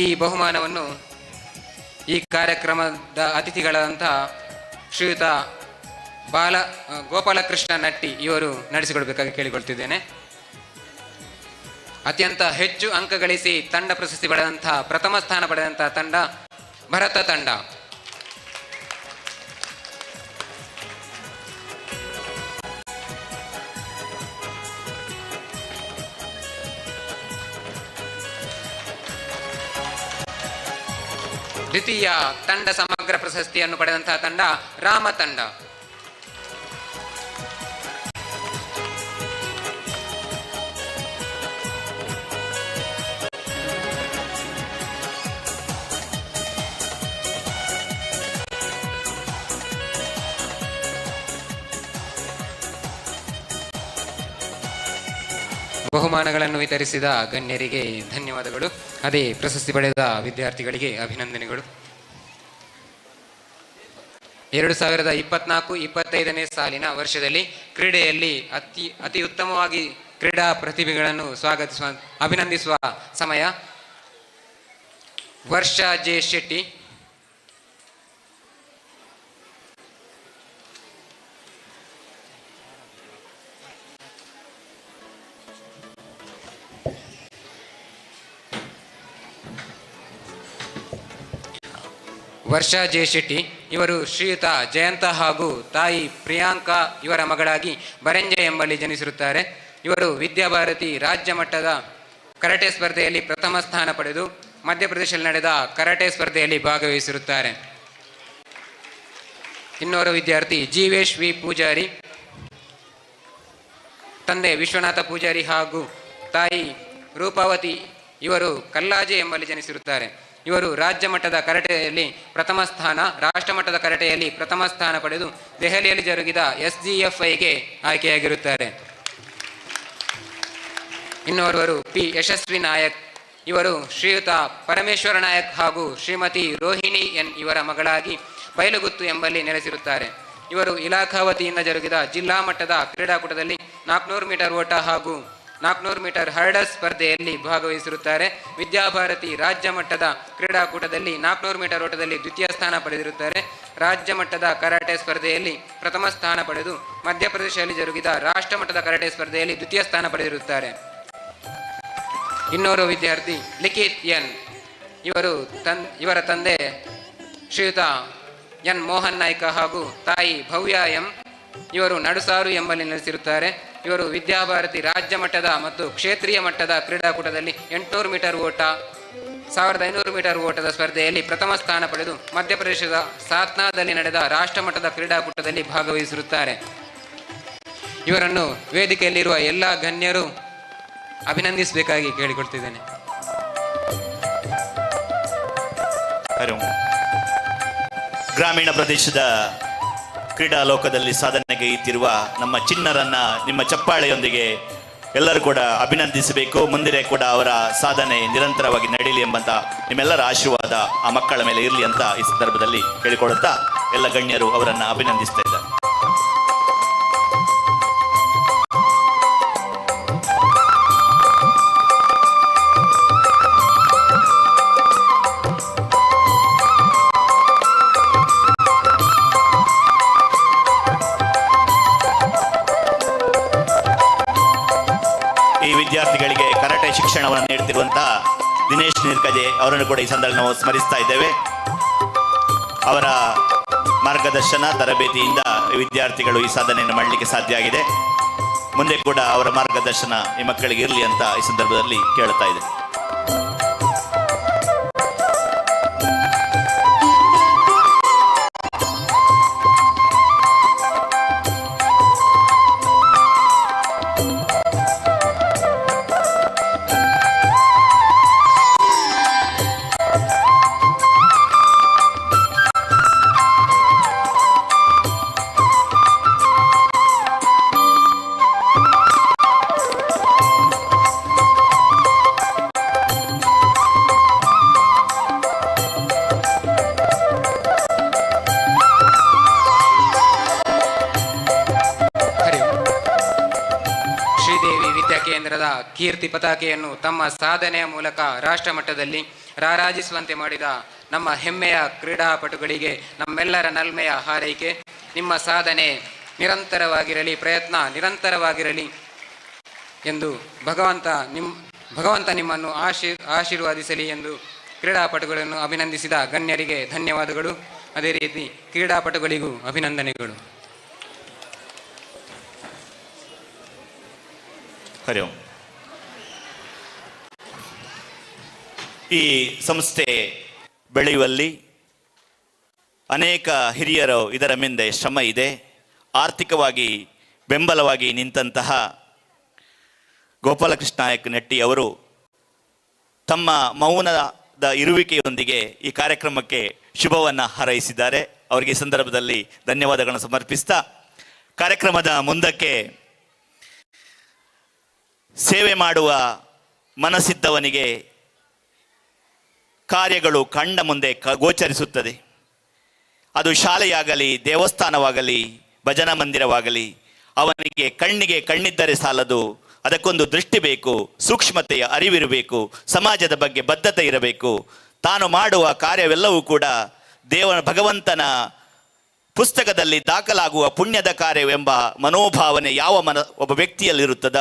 ಈ ಬಹುಮಾನವನ್ನು ಈ ಕಾರ್ಯಕ್ರಮದ ಅತಿಥಿಗಳಾದಂತಹ ಶ್ರೀಯುತ ಗೋಪಾಲಕೃಷ್ಣ ನಟ್ಟಿ ಇವರು ನಡೆಸಿಕೊಡಬೇಕಾಗಿ ಕೇಳಿಕೊಳ್ತಿದ್ದೇನೆ. ಅತ್ಯಂತ ಹೆಚ್ಚು ಅಂಕ ಗಳಿಸಿ ತಂಡ ಪ್ರಶಸ್ತಿ ಪಡೆದಂತಹ ಪ್ರಥಮ ಸ್ಥಾನ ಪಡೆದಂತಹ ತಂಡ ಭರತ ತಂಡ. ದ್ವಿತೀಯ ತಂಡ ಸಮಗ್ರ ಪ್ರಶಸ್ತಿಯನ್ನು ಪಡೆದಂತಹ ತಂಡ ರಾಮ ತಂಡ. ಬಹುಮಾನಗಳನ್ನು ವಿತರಿಸಿದ ಗಣ್ಯರಿಗೆ ಧನ್ಯವಾದಗಳು. ಅದೇ ಪ್ರಶಸ್ತಿ ಪಡೆದ ವಿದ್ಯಾರ್ಥಿಗಳಿಗೆ ಅಭಿನಂದನೆಗಳು. 2024-25ನೇ ಸಾಲಿನ ವರ್ಷದಲ್ಲಿ ಕ್ರೀಡೆಯಲ್ಲಿ ಅತಿ ಉತ್ತಮವಾಗಿ ಕ್ರೀಡಾ ಪ್ರತಿಭೆಗಳನ್ನು ಅಭಿನಂದಿಸುವ ಸಮಯ. ವರ್ಷಾ ಜೆ ಶೆಟ್ಟಿ, ವರ್ಷಾ ಜೆ ಶೆಟ್ಟಿ ಇವರು ಶ್ರೀಯುತ ಜಯಂತ ಹಾಗೂ ತಾಯಿ ಪ್ರಿಯಾಂಕಾ ಇವರ ಮಗಳಾಗಿ ಬರೆಂಜೆ ಎಂಬಲ್ಲಿ ಜನಿಸಿರುತ್ತಾರೆ. ಇವರು ವಿದ್ಯಾಭಾರತಿ ರಾಜ್ಯ ಮಟ್ಟದ ಕರಾಟೆ ಸ್ಪರ್ಧೆಯಲ್ಲಿ ಪ್ರಥಮ ಸ್ಥಾನ ಪಡೆದು ಮಧ್ಯಪ್ರದೇಶದಲ್ಲಿ ನಡೆದ ಕರಾಟೆ ಸ್ಪರ್ಧೆಯಲ್ಲಿ ಭಾಗವಹಿಸಿರುತ್ತಾರೆ. ಇನ್ನೋರ್ವ ವಿದ್ಯಾರ್ಥಿ ಜೀವೇಶ್ ವಿ ಪೂಜಾರಿ, ತಂದೆ ವಿಶ್ವನಾಥ ಪೂಜಾರಿ ಹಾಗೂ ತಾಯಿ ರೂಪಾವತಿ ಇವರು ಕಲ್ಲಾಜೆ ಎಂಬಲ್ಲಿ ಜನಿಸಿರುತ್ತಾರೆ. ಇವರು ರಾಜ್ಯ ಮಟ್ಟದ ಕರಾಟೆಯಲ್ಲಿ ಪ್ರಥಮ ಸ್ಥಾನ, ರಾಷ್ಟ್ರ ಮಟ್ಟದ ಕರಾಟೆಯಲ್ಲಿ ಪ್ರಥಮ ಸ್ಥಾನ ಪಡೆದು ದೆಹಲಿಯಲ್ಲಿ ಜರುಗಿದ SGFIಗೆ ಆಯ್ಕೆಯಾಗಿರುತ್ತಾರೆ. ಇನ್ನೋರ್ವರು ಪಿ ಯಶಸ್ವಿ ನಾಯಕ್, ಇವರು ಶ್ರೀಯುತ ಪರಮೇಶ್ವರ ನಾಯಕ್ ಹಾಗೂ ಶ್ರೀಮತಿ ರೋಹಿಣಿ ಎನ್ ಇವರ ಮಗಳಾಗಿ ಬಯಲುಗುತ್ತು ಎಂಬಲ್ಲಿ ನೆಲೆಸಿರುತ್ತಾರೆ. ಇವರು ಇಲಾಖಾ ವತಿಯಿಂದ ಜರುಗಿದ ಜಿಲ್ಲಾ ಮಟ್ಟದ ಕ್ರೀಡಾಕೂಟದಲ್ಲಿ 400 ಮೀಟರ್ ಓಟ ಹಾಗೂ 400 ಮೀಟರ್ ಹರ್ಡಲ್ ಸ್ಪರ್ಧೆಯಲ್ಲಿ ಭಾಗವಹಿಸಿರುತ್ತಾರೆ. ವಿದ್ಯಾಭಾರತಿ ರಾಜ್ಯ ಮಟ್ಟದ ಕ್ರೀಡಾಕೂಟದಲ್ಲಿ 400 ಮೀಟರ್ ಓಟದಲ್ಲಿ ದ್ವಿತೀಯ ಸ್ಥಾನ ಪಡೆದಿರುತ್ತಾರೆ. ರಾಜ್ಯ ಮಟ್ಟದ ಕರಾಟೆ ಸ್ಪರ್ಧೆಯಲ್ಲಿ ಪ್ರಥಮ ಸ್ಥಾನ ಪಡೆದು ಮಧ್ಯಪ್ರದೇಶದಲ್ಲಿ ಜರುಗಿದ ರಾಷ್ಟ್ರ ಮಟ್ಟದ ಕರಾಟೆ ಸ್ಪರ್ಧೆಯಲ್ಲಿ ದ್ವಿತೀಯ ಸ್ಥಾನ ಪಡೆದಿರುತ್ತಾರೆ. ಇನ್ನೋರ್ವ ವಿದ್ಯಾರ್ಥಿ ಲಿಖಿತ್ ಎನ್, ಇವರ ತಂದೆ ಶ್ರೀಯುತ ಎನ್ ಮೋಹನ್ ನಾಯ್ಕ ಹಾಗೂ ತಾಯಿ ಭವ್ಯ ಎಂ, ಇವರು ನಡುಸಾರು ಎಂಬಲ್ಲಿ ನೆಲೆಸಿರುತ್ತಾರೆ. ಇವರು ವಿದ್ಯಾಭಾರತಿ ರಾಜ್ಯ ಮಟ್ಟದ ಮತ್ತು ಕ್ಷೇತ್ರೀಯ ಮಟ್ಟದ ಕ್ರೀಡಾಕೂಟದಲ್ಲಿ 800 ಮೀಟರ್ ಓಟ, 1500 ಮೀಟರ್ ಓಟದ ಸ್ಪರ್ಧೆಯಲ್ಲಿ ಪ್ರಥಮ ಸ್ಥಾನ ಪಡೆದು ಮಧ್ಯಪ್ರದೇಶದ ಸಾತ್ನಾದಲ್ಲಿ ನಡೆದ ರಾಷ್ಟ್ರ ಮಟ್ಟದ ಕ್ರೀಡಾಕೂಟದಲ್ಲಿ ಭಾಗವಹಿಸಿರುತ್ತಾರೆ. ಇವರನ್ನು ವೇದಿಕೆಯಲ್ಲಿರುವ ಎಲ್ಲ ಗಣ್ಯರು ಅಭಿನಂದಿಸಬೇಕಾಗಿ ಕೇಳಿಕೊಳ್ತಿದ್ದೇನೆ. ಗ್ರಾಮೀಣ ಪ್ರದೇಶದ ಕ್ರೀಡಾ ಲೋಕದಲ್ಲಿ ಸಾಧನೆಗೆ ಇತ್ತಿರುವ ನಮ್ಮ ಚಿನ್ನರನ್ನ ನಿಮ್ಮ ಚಪ್ಪಾಳೆಯೊಂದಿಗೆ ಎಲ್ಲರೂ ಕೂಡ ಅಭಿನಂದಿಸಬೇಕು. ಮುಂದೆ ಕೂಡ ಅವರ ಸಾಧನೆ ನಿರಂತರವಾಗಿ ನಡೆಯಲಿ ಎಂಬಂತ ನಿಮ್ಮೆಲ್ಲರ ಆಶೀರ್ವಾದ ಆ ಮಕ್ಕಳ ಮೇಲೆ ಇರಲಿ ಅಂತ ಈ ಸಂದರ್ಭದಲ್ಲಿ ಕೇಳಿಕೊಳ್ಳುತ್ತಾ ಎಲ್ಲ ಗಣ್ಯರು ಅವರನ್ನ ಅಭಿನಂದಿಸ್ತಾ ಇದ್ದಾರೆ. ವಿದ್ಯಾರ್ಥಿಗಳಿಗೆ ಕರಾಟೆ ಶಿಕ್ಷಣವನ್ನು ನೀಡುತ್ತಿರುವಂತಹ ದಿನೇಶ್ ನೀರ್ಕಜೆ ಅವರನ್ನು ಕೂಡ ಈ ಸಂದರ್ಭದಲ್ಲಿ ನಾವು ಸ್ಮರಿಸ್ತಾ ಇದ್ದೇವೆ. ಅವರ ಮಾರ್ಗದರ್ಶನ ತರಬೇತಿಯಿಂದ ವಿದ್ಯಾರ್ಥಿಗಳು ಈ ಸಾಧನೆಯನ್ನು ಮಾಡಲಿಕ್ಕೆ ಸಾಧ್ಯ ಆಗಿದೆ. ಮುಂದೆ ಕೂಡ ಅವರ ಮಾರ್ಗದರ್ಶನ ಈ ಮಕ್ಕಳಿಗೆ ಇರಲಿ ಅಂತ ಈ ಸಂದರ್ಭದಲ್ಲಿ ಕೇಳ್ತಾ ಇದೆ. ಕೇಂದ್ರದ ಕೀರ್ತಿ ಪತಾಕೆಯನ್ನು ತಮ್ಮ ಸಾಧನೆಯ ಮೂಲಕ ರಾಷ್ಟ್ರ ಮಟ್ಟದಲ್ಲಿ ರಾರಾಜಿಸುವಂತೆ ಮಾಡಿದ ನಮ್ಮ ಹೆಮ್ಮೆಯ ಕ್ರೀಡಾಪಟುಗಳಿಗೆ ನಮ್ಮೆಲ್ಲರ ನಲ್ಮೆಯ ಹಾರೈಕೆ. ನಿಮ್ಮ ಸಾಧನೆ ನಿರಂತರವಾಗಿರಲಿ, ಪ್ರಯತ್ನ ನಿರಂತರವಾಗಿರಲಿ ಎಂದು ಭಗವಂತ ನಿಮ್ಮನ್ನು ಆಶೀರ್ವಾದಿಸಲಿ ಎಂದು ಕ್ರೀಡಾಪಟುಗಳನ್ನು ಅಭಿನಂದಿಸಿದ ಗಣ್ಯರಿಗೆ ಧನ್ಯವಾದಗಳು. ಅದೇ ರೀತಿ ಕ್ರೀಡಾಪಟುಗಳಿಗೂ ಅಭಿನಂದನೆಗಳು. ಹರಿ ಓಂ. ಈ ಸಂಸ್ಥೆ ಬೆಳೆಯುವಲ್ಲಿ ಅನೇಕ ಹಿರಿಯರು ಇದರ ಮುಂದೆ ಶ್ರಮ ಇದೆ. ಆರ್ಥಿಕವಾಗಿ ಬೆಂಬಲವಾಗಿ ನಿಂತಹ ಗೋಪಾಲಕೃಷ್ಣ ನಾಯಕ್ ನೆಟ್ಟಿ ಅವರು ತಮ್ಮ ಮೌನದ ಇರುವಿಕೆಯೊಂದಿಗೆ ಈ ಕಾರ್ಯಕ್ರಮಕ್ಕೆ ಶುಭವನ್ನು ಹಾರೈಸಿದ್ದಾರೆ. ಅವರಿಗೆ ಈ ಸಂದರ್ಭದಲ್ಲಿ ಧನ್ಯವಾದಗಳನ್ನು ಸಮರ್ಪಿಸ್ತಾ ಕಾರ್ಯಕ್ರಮದ ಮುಂದಕ್ಕೆ ಸೇವೆ ಮಾಡುವ ಮನಸ್ಸಿದ್ದವನಿಗೆ ಕಾರ್ಯಗಳು ಕಂಡ ಮುಂದೆ ಗೋಚರಿಸುತ್ತದೆ. ಅದು ಶಾಲೆಯಾಗಲಿ, ದೇವಸ್ಥಾನವಾಗಲಿ, ಭಜನಾ ಮಂದಿರವಾಗಲಿ, ಅವನಿಗೆ ಕಣ್ಣಿಗೆ ಕಣ್ಣಿದ್ದರೆ ಸಾಲದು, ಅದಕ್ಕೊಂದು ದೃಷ್ಟಿ ಬೇಕು, ಸೂಕ್ಷ್ಮತೆಯ ಅರಿವಿರಬೇಕು, ಸಮಾಜದ ಬಗ್ಗೆ ಬದ್ಧತೆ ಇರಬೇಕು. ತಾನು ಮಾಡುವ ಕಾರ್ಯವೆಲ್ಲವೂ ಕೂಡ ಭಗವಂತನ ಪುಸ್ತಕದಲ್ಲಿ ದಾಖಲಾಗುವ ಪುಣ್ಯದ ಕಾರ್ಯವೆಂಬ ಮನೋಭಾವನೆ ಒಬ್ಬ ವ್ಯಕ್ತಿಯಲ್ಲಿರುತ್ತದ,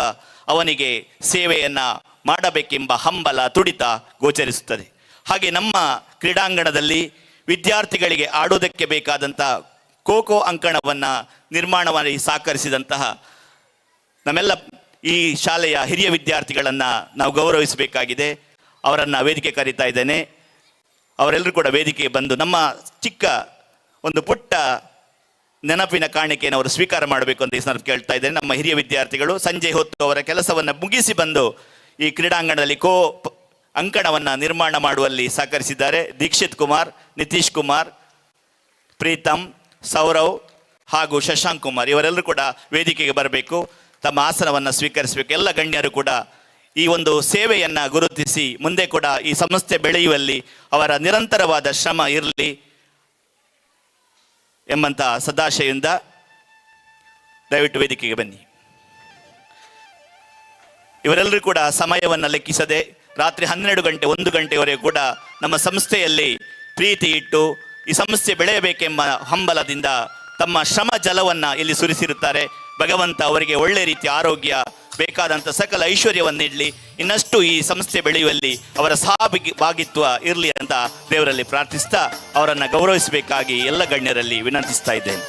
ಅವನಿಗೆ ಸೇವೆಯನ್ನು ಮಾಡಬೇಕೆಂಬ ಹಂಬಲ, ತುಡಿತ ಗೋಚರಿಸುತ್ತದೆ. ಹಾಗೆ ನಮ್ಮ ಕ್ರೀಡಾಂಗಣದಲ್ಲಿ ವಿದ್ಯಾರ್ಥಿಗಳಿಗೆ ಆಡೋದಕ್ಕೆ ಬೇಕಾದಂಥ ಖೋ ಅಂಕಣವನ್ನು ನಿರ್ಮಾಣ ಮಾಡಿ ಸಹಕರಿಸಿದಂತಹ ನಮ್ಮೆಲ್ಲ ಈ ಶಾಲೆಯ ಹಿರಿಯ ವಿದ್ಯಾರ್ಥಿಗಳನ್ನು ನಾವು ಗೌರವಿಸಬೇಕಾಗಿದೆ. ಅವರನ್ನು ವೇದಿಕೆ ಕರೀತಾ ಇದ್ದೇನೆ. ಅವರೆಲ್ಲರೂ ಕೂಡ ವೇದಿಕೆಗೆ ಬಂದು ನಮ್ಮ ಚಿಕ್ಕ ಒಂದು ಪುಟ್ಟ ನೆನಪಿನ ಕಾಣಿಕೆಯನ್ನು ಅವರು ಸ್ವೀಕಾರ ಮಾಡಬೇಕು ಅಂತ ಈ ಸಂದರ್ಭ ಕೇಳ್ತಾ ಇದ್ದೇನೆ. ನಮ್ಮ ಹಿರಿಯ ವಿದ್ಯಾರ್ಥಿಗಳು ಸಂಜೆ ಹೊತ್ತು ಅವರ ಕೆಲಸವನ್ನು ಮುಗಿಸಿ ಬಂದು ಈ ಕ್ರೀಡಾಂಗಣದಲ್ಲಿ ಅಂಕಣವನ್ನು ನಿರ್ಮಾಣ ಮಾಡುವಲ್ಲಿ ಸಹಕರಿಸಿದ್ದಾರೆ. ದೀಕ್ಷಿತ್ ಕುಮಾರ್, ನಿತೀಶ್ ಕುಮಾರ್, ಪ್ರೀತಮ್, ಸೌರವ್ ಹಾಗೂ ಶಶಾಂಕ್ ಕುಮಾರ್ ಇವರೆಲ್ಲರೂ ಕೂಡ ವೇದಿಕೆಗೆ ಬರಬೇಕು, ತಮ್ಮ ಆಸನವನ್ನು ಸ್ವೀಕರಿಸಬೇಕು. ಎಲ್ಲ ಗಣ್ಯರು ಕೂಡ ಈ ಒಂದು ಸೇವೆಯನ್ನು ಗುರುತಿಸಿ ಮುಂದೆ ಕೂಡ ಈ ಸಂಸ್ಥೆ ಬೆಳೆಯುವಲ್ಲಿ ಅವರ ನಿರಂತರವಾದ ಶ್ರಮ ಇರಲಿ ಎಂಬಂಥ ಸದಾಶಯದಿಂದ ದಯವಿಟ್ಟು ವೇದಿಕೆಗೆ ಬನ್ನಿ. ಇವರೆಲ್ಲರೂ ಕೂಡ ಸಮಯವನ್ನು ಲೆಕ್ಕಿಸದೆ ರಾತ್ರಿ 12 ಗಂಟೆ 1 ಗಂಟೆವರೆಗೂ ಕೂಡ ನಮ್ಮ ಸಂಸ್ಥೆಯಲ್ಲಿ ಪ್ರೀತಿ ಇಟ್ಟು ಈ ಸಂಸ್ಥೆ ಬೆಳೆಯಬೇಕೆಂಬ ಹಂಬಲದಿಂದ ತಮ್ಮ ಶ್ರಮ ಜಲವನ್ನು ಇಲ್ಲಿ ಸುರಿಸಿರುತ್ತಾರೆ. ಭಗವಂತ ಅವರಿಗೆ ಒಳ್ಳೆ ರೀತಿಯ ಆರೋಗ್ಯ, ಬೇಕಾದಂಥ ಸಕಲ ಐಶ್ವರ್ಯವನ್ನು ನೀಡಲಿ, ಇನ್ನಷ್ಟು ಈ ಸಂಸ್ಥೆ ಬೆಳೆಯುವಲ್ಲಿ ಅವರ ಸಹಭಾಗಿತ್ವ ಇರಲಿ ಅಂತ ದೇವರಲ್ಲಿ ಪ್ರಾರ್ಥಿಸ್ತಾ ಅವರನ್ನು ಗೌರವಿಸಬೇಕಾಗಿ ಎಲ್ಲ ಗಣ್ಯರಲ್ಲಿ ವಿನಂತಿಸ್ತಾ ಇದ್ದೇನೆ.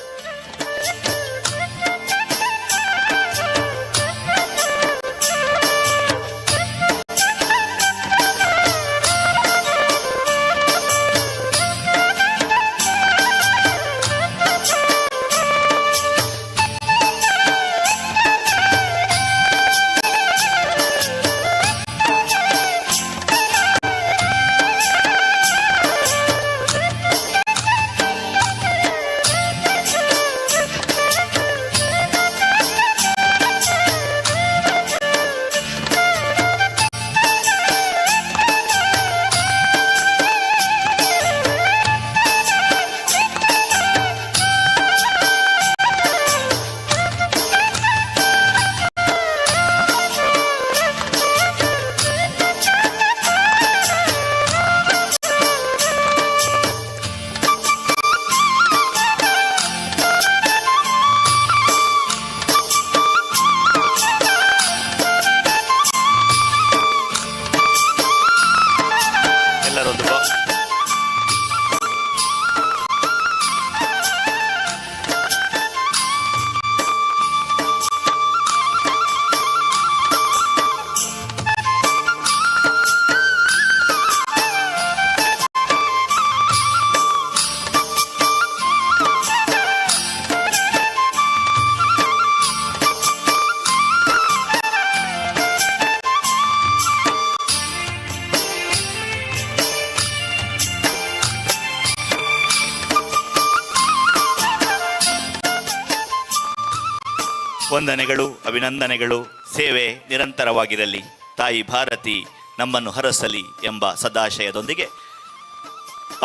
ವಂದನೆಗಳು, ಅಭಿನಂದನೆಗಳು. ಸೇವೆ ನಿರಂತರವಾಗಿರಲಿ, ತಾಯಿ ಭಾರತಿ ನಮ್ಮನ್ನು ಹರಸಲಿ ಎಂಬ ಸದಾಶಯದೊಂದಿಗೆ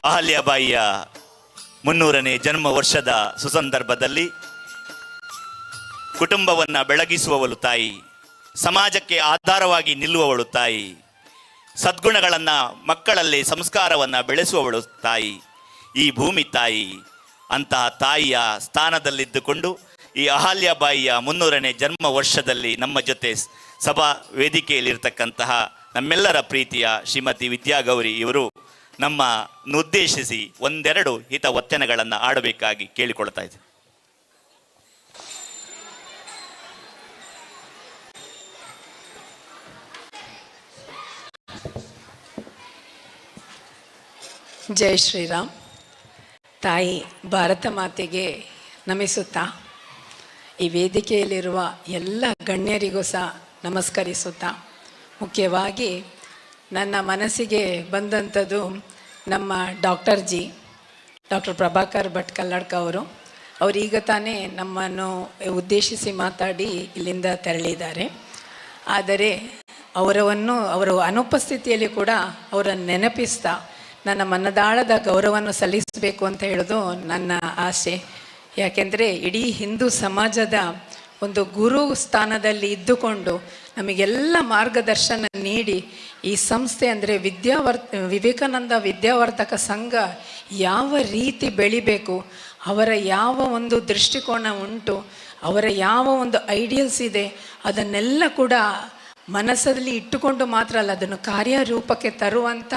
ಅಹಲ್ಯಾಬಾಯಿಯ 300ನೇ ಜನ್ಮ ವರ್ಷದ ಸುಸಂದರ್ಭದಲ್ಲಿ ಕುಟುಂಬವನ್ನು ಬೆಳಗಿಸುವವಳು ತಾಯಿ, ಸಮಾಜಕ್ಕೆ ಆಧಾರವಾಗಿ ನಿಲ್ಲುವವಳು ತಾಯಿ, ಸದ್ಗುಣಗಳನ್ನು ಮಕ್ಕಳಲ್ಲಿ ಸಂಸ್ಕಾರವನ್ನು ಬೆಳೆಸುವವಳು ತಾಯಿ, ಈ ಭೂಮಿ ತಾಯಿ. ಅಂತಹ ತಾಯಿಯ ಸ್ಥಾನದಲ್ಲಿದ್ದುಕೊಂಡು ಈ ಅಹಲ್ಯಾಬಾಯಿಯ 300ನೇ ಜನ್ಮ ವರ್ಷದಲ್ಲಿ ನಮ್ಮ ಜೊತೆ ಸಭಾ ವೇದಿಕೆಯಲ್ಲಿರ್ತಕ್ಕಂತಹ ನಮ್ಮೆಲ್ಲರ ಪ್ರೀತಿಯ ಶ್ರೀಮತಿ ವಿದ್ಯಾಗೌರಿ ಇವರು ಉದ್ದೇಶಿಸಿ ಒಂದೆರಡು ಹಿತವಚನಗಳನ್ನು ಆಡಬೇಕಾಗಿ ಕೇಳಿಕೊಳ್ತಾ ಇದ್ದಾರೆ. ಜೈ ಶ್ರೀರಾಮ್. ತಾಯಿ ಭಾರತ ಮಾತೆಗೆ ನಮಿಸುತ್ತಾ ಈ ವೇದಿಕೆಯಲ್ಲಿರುವ ಎಲ್ಲ ಗಣ್ಯರಿಗೂ ಸಹ ನಮಸ್ಕರಿಸುತ್ತಾ, ಮುಖ್ಯವಾಗಿ ನನ್ನ ಮನಸ್ಸಿಗೆ ಬಂದಂಥದ್ದು ನಮ್ಮ ಡಾಕ್ಟರ್ ಪ್ರಭಾಕರ್ ಭಟ್ ಕಲ್ಲಡ್ಕ ಅವರೀಗ ತಾನೇ ನಮ್ಮನ್ನು ಉದ್ದೇಶಿಸಿ ಮಾತಾಡಿ ಇಲ್ಲಿಂದ ತೆರಳಿದ್ದಾರೆ. ಆದರೆ ಅವರ ಅನುಪಸ್ಥಿತಿಯಲ್ಲಿ ಕೂಡ ಅವರನ್ನು ನೆನಪಿಸ್ತಾ ನನ್ನ ಮನದಾಳದ ಗೌರವವನ್ನು ಸಲ್ಲಿಸಬೇಕು ಅಂತ ಹೇಳೋದು ನನ್ನ ಆಸೆ. ಯಾಕೆಂದರೆ ಇಡೀ ಹಿಂದೂ ಸಮಾಜದ ಒಂದು ಗುರು ಸ್ಥಾನದಲ್ಲಿ ಇದ್ದುಕೊಂಡು ನಮಗೆಲ್ಲ ಮಾರ್ಗದರ್ಶನ ನೀಡಿ ಈ ಸಂಸ್ಥೆ ಅಂದರೆ ವಿವೇಕಾನಂದ ವಿದ್ಯಾವರ್ಧಕ ಸಂಘ ಯಾವ ರೀತಿ ಬೆಳಿಬೇಕು, ಅವರ ಯಾವ ಒಂದು ದೃಷ್ಟಿಕೋನ ಉಂಟು, ಅವರ ಯಾವ ಒಂದು ಐಡಿಯಲ್ಸ್ ಇದೆ, ಅದನ್ನೆಲ್ಲ ಕೂಡ ಮನಸ್ಸಲ್ಲಿ ಇಟ್ಟುಕೊಂಡು ಮಾತ್ರ ಅಲ್ಲ, ಅದನ್ನು ಕಾರ್ಯರೂಪಕ್ಕೆ ತರುವಂಥ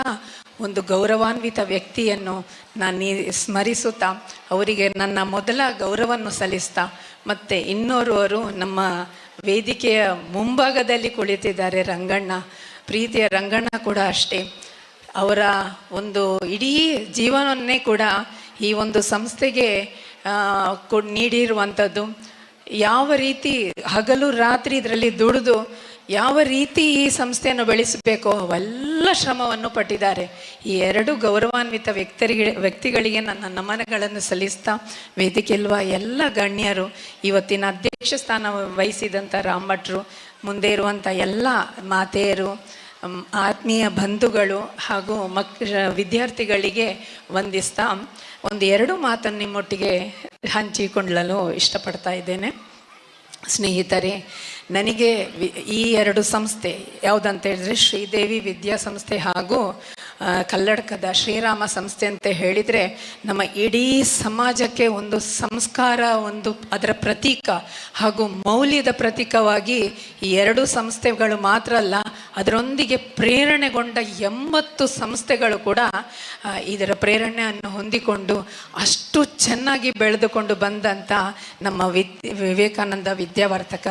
ಒಂದು ಗೌರವಾನ್ವಿತ ವ್ಯಕ್ತಿಯನ್ನು ನಾನು ಸ್ಮರಿಸುತ್ತಾ ಅವರಿಗೆ ನನ್ನ ಮೊದಲ ಗೌರವವನ್ನು ಸಲ್ಲಿಸ್ತಾ, ಮತ್ತು ಇನ್ನೋರ್ವರು ನಮ್ಮ ವೇದಿಕೆಯ ಮುಂಭಾಗದಲ್ಲಿ ಕುಳಿತಿದ್ದಾರೆ ರಂಗಣ್ಣ, ಪ್ರೀತಿಯ ರಂಗಣ್ಣ ಕೂಡ ಅಷ್ಟೇ. ಅವರ ಒಂದು ಇಡೀ ಜೀವನವನ್ನೇ ಕೂಡ ಈ ಒಂದು ಸಂಸ್ಥೆಗೆ ನೀಡಿರುವಂಥದ್ದು, ಯಾವ ರೀತಿ ಹಗಲು ರಾತ್ರಿ ಇದರಲ್ಲಿ ದುಡಿದು ಯಾವ ರೀತಿ ಈ ಸಂಸ್ಥೆಯನ್ನು ಬೆಳೆಸಬೇಕೋ ಅವೆಲ್ಲ ಶ್ರಮವನ್ನು ಪಟ್ಟಿದ್ದಾರೆ. ಈ ಎರಡು ಗೌರವಾನ್ವಿತ ವ್ಯಕ್ತಿಗಳಿಗೆ ನನ್ನ ನಮನಗಳನ್ನು ಸಲ್ಲಿಸ್ತಾ, ವೇದಿಕೆಯಲ್ವ ಎಲ್ಲ ಗಣ್ಯರು, ಇವತ್ತಿನ ಅಧ್ಯಕ್ಷ ಸ್ಥಾನ ವಹಿಸಿದಂಥ ರಾಮಭಟ್ರು, ಮುಂದೆ ಇರುವಂಥ ಎಲ್ಲ ಮಾತೆಯರು, ಆತ್ಮೀಯ ಬಂಧುಗಳು ಹಾಗೂ ವಿದ್ಯಾರ್ಥಿಗಳಿಗೆ ವಂದಿಸ್ತಾ ಎರಡು ಮಾತನ್ನು ನಿಮ್ಮೊಟ್ಟಿಗೆ ಹಂಚಿಕೊಳ್ಳಲು ಇಷ್ಟಪಡ್ತಾ ಇದ್ದೇನೆ. ಸ್ನೇಹಿತರೆ, ನನಗೆ ಈ ಎರಡು ಸಂಸ್ಥೆ ಯಾವುದಂತ ಹೇಳಿದರೆ ಶ್ರೀದೇವಿ ವಿದ್ಯಾಸಂಸ್ಥೆ ಹಾಗೂ ಕಲ್ಲಡ್ಕದ ಶ್ರೀರಾಮ ಸಂಸ್ಥೆ ಅಂತ ಹೇಳಿದರೆ ನಮ್ಮ ಇಡೀ ಸಮಾಜಕ್ಕೆ ಒಂದು ಸಂಸ್ಕಾರ, ಒಂದು ಅದರ ಪ್ರತೀಕ ಹಾಗೂ ಮೌಲ್ಯದ ಪ್ರತೀಕವಾಗಿ ಈ ಎರಡು ಸಂಸ್ಥೆಗಳು ಮಾತ್ರ ಅಲ್ಲ, ಅದರೊಂದಿಗೆ ಪ್ರೇರಣೆಗೊಂಡ 80 ಸಂಸ್ಥೆಗಳು ಕೂಡ ಇದರ ಪ್ರೇರಣೆಯನ್ನು ಹೊಂದಿಕೊಂಡು ಅಷ್ಟು ಚೆನ್ನಾಗಿ ಬೆಳೆದುಕೊಂಡು ಬಂದಂಥ ನಮ್ಮ ವಿವೇಕಾನಂದ ವಿದ್ಯಾವರ್ಧಕ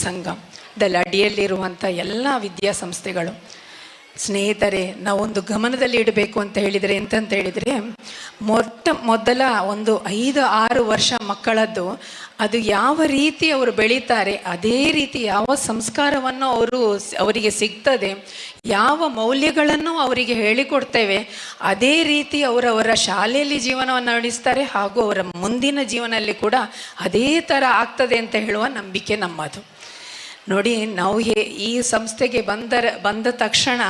ಸಂಘದಲ್ಲಿ ಅಡಿಯಲ್ಲಿರುವಂಥ ಎಲ್ಲ ವಿದ್ಯಾಸಂಸ್ಥೆಗಳು. ಸ್ನೇಹಿತರೆ, ನಾವೊಂದು ಗಮನದಲ್ಲಿ ಇಡಬೇಕು ಅಂತ ಹೇಳಿದರೆ ಎಂತಂತ ಹೇಳಿದರೆ, ಮೊದಲ ಒಂದು 5-6 ವರ್ಷ ಮಕ್ಕಳದ್ದು ಅದು ಯಾವ ರೀತಿ ಅವರು ಬೆಳೀತಾರೆ, ಅದೇ ರೀತಿ ಯಾವ ಸಂಸ್ಕಾರವನ್ನು ಅವರಿಗೆ ಸಿಗ್ತದೆ, ಯಾವ ಮೌಲ್ಯಗಳನ್ನು ಅವರಿಗೆ ಹೇಳಿಕೊಡ್ತೇವೆ, ಅದೇ ರೀತಿ ಅವರವರ ಶಾಲೆಯಲ್ಲಿ ಜೀವನವನ್ನು ನಡೆಸ್ತಾರೆ ಹಾಗೂ ಅವರ ಮುಂದಿನ ಜೀವನದಲ್ಲಿ ಕೂಡ ಅದೇ ಥರ ಆಗ್ತದೆ ಅಂತ ಹೇಳುವ ನಂಬಿಕೆ ನಮ್ಮದು. ನೋಡಿ, ನಾವು ಈ ಸಂಸ್ಥೆಗೆ ಬಂದ ತಕ್ಷಣ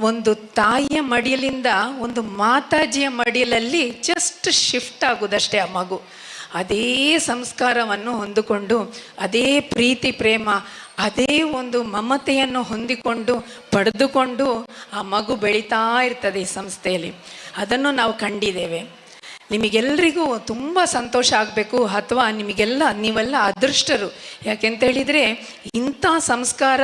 ಒಂದು ತಾಯಿಯ ಮಡಿಯಲಿಂದ ಒಂದು ಮಾತಾಜಿಯ ಮಡಿಲಲ್ಲಿ ಜಸ್ಟ್ ಶಿಫ್ಟ್ ಆಗೋದಷ್ಟೇ ಆ ಮಗು. ಅದೇ ಸಂಸ್ಕಾರವನ್ನು ಹೊಂದಿಕೊಂಡು, ಅದೇ ಪ್ರೀತಿ ಪ್ರೇಮ, ಅದೇ ಒಂದು ಮಮತೆಯನ್ನು ಹೊಂದಿಕೊಂಡು ಪಡೆದುಕೊಂಡು ಆ ಮಗು ಬೆಳೀತಾ ಇರ್ತದೆ ಈ ಸಂಸ್ಥೆಯಲ್ಲಿ. ಅದನ್ನು ನಾವು ಕಂಡಿದ್ದೇವೆ. ನಿಮಗೆಲ್ಲರಿಗೂ ತುಂಬ ಸಂತೋಷ ಆಗಬೇಕು, ಅಥವಾ ನೀವೆಲ್ಲ ಅದೃಷ್ಟರು. ಯಾಕೆಂತ ಹೇಳಿದರೆ ಇಂಥ ಸಂಸ್ಕಾರ,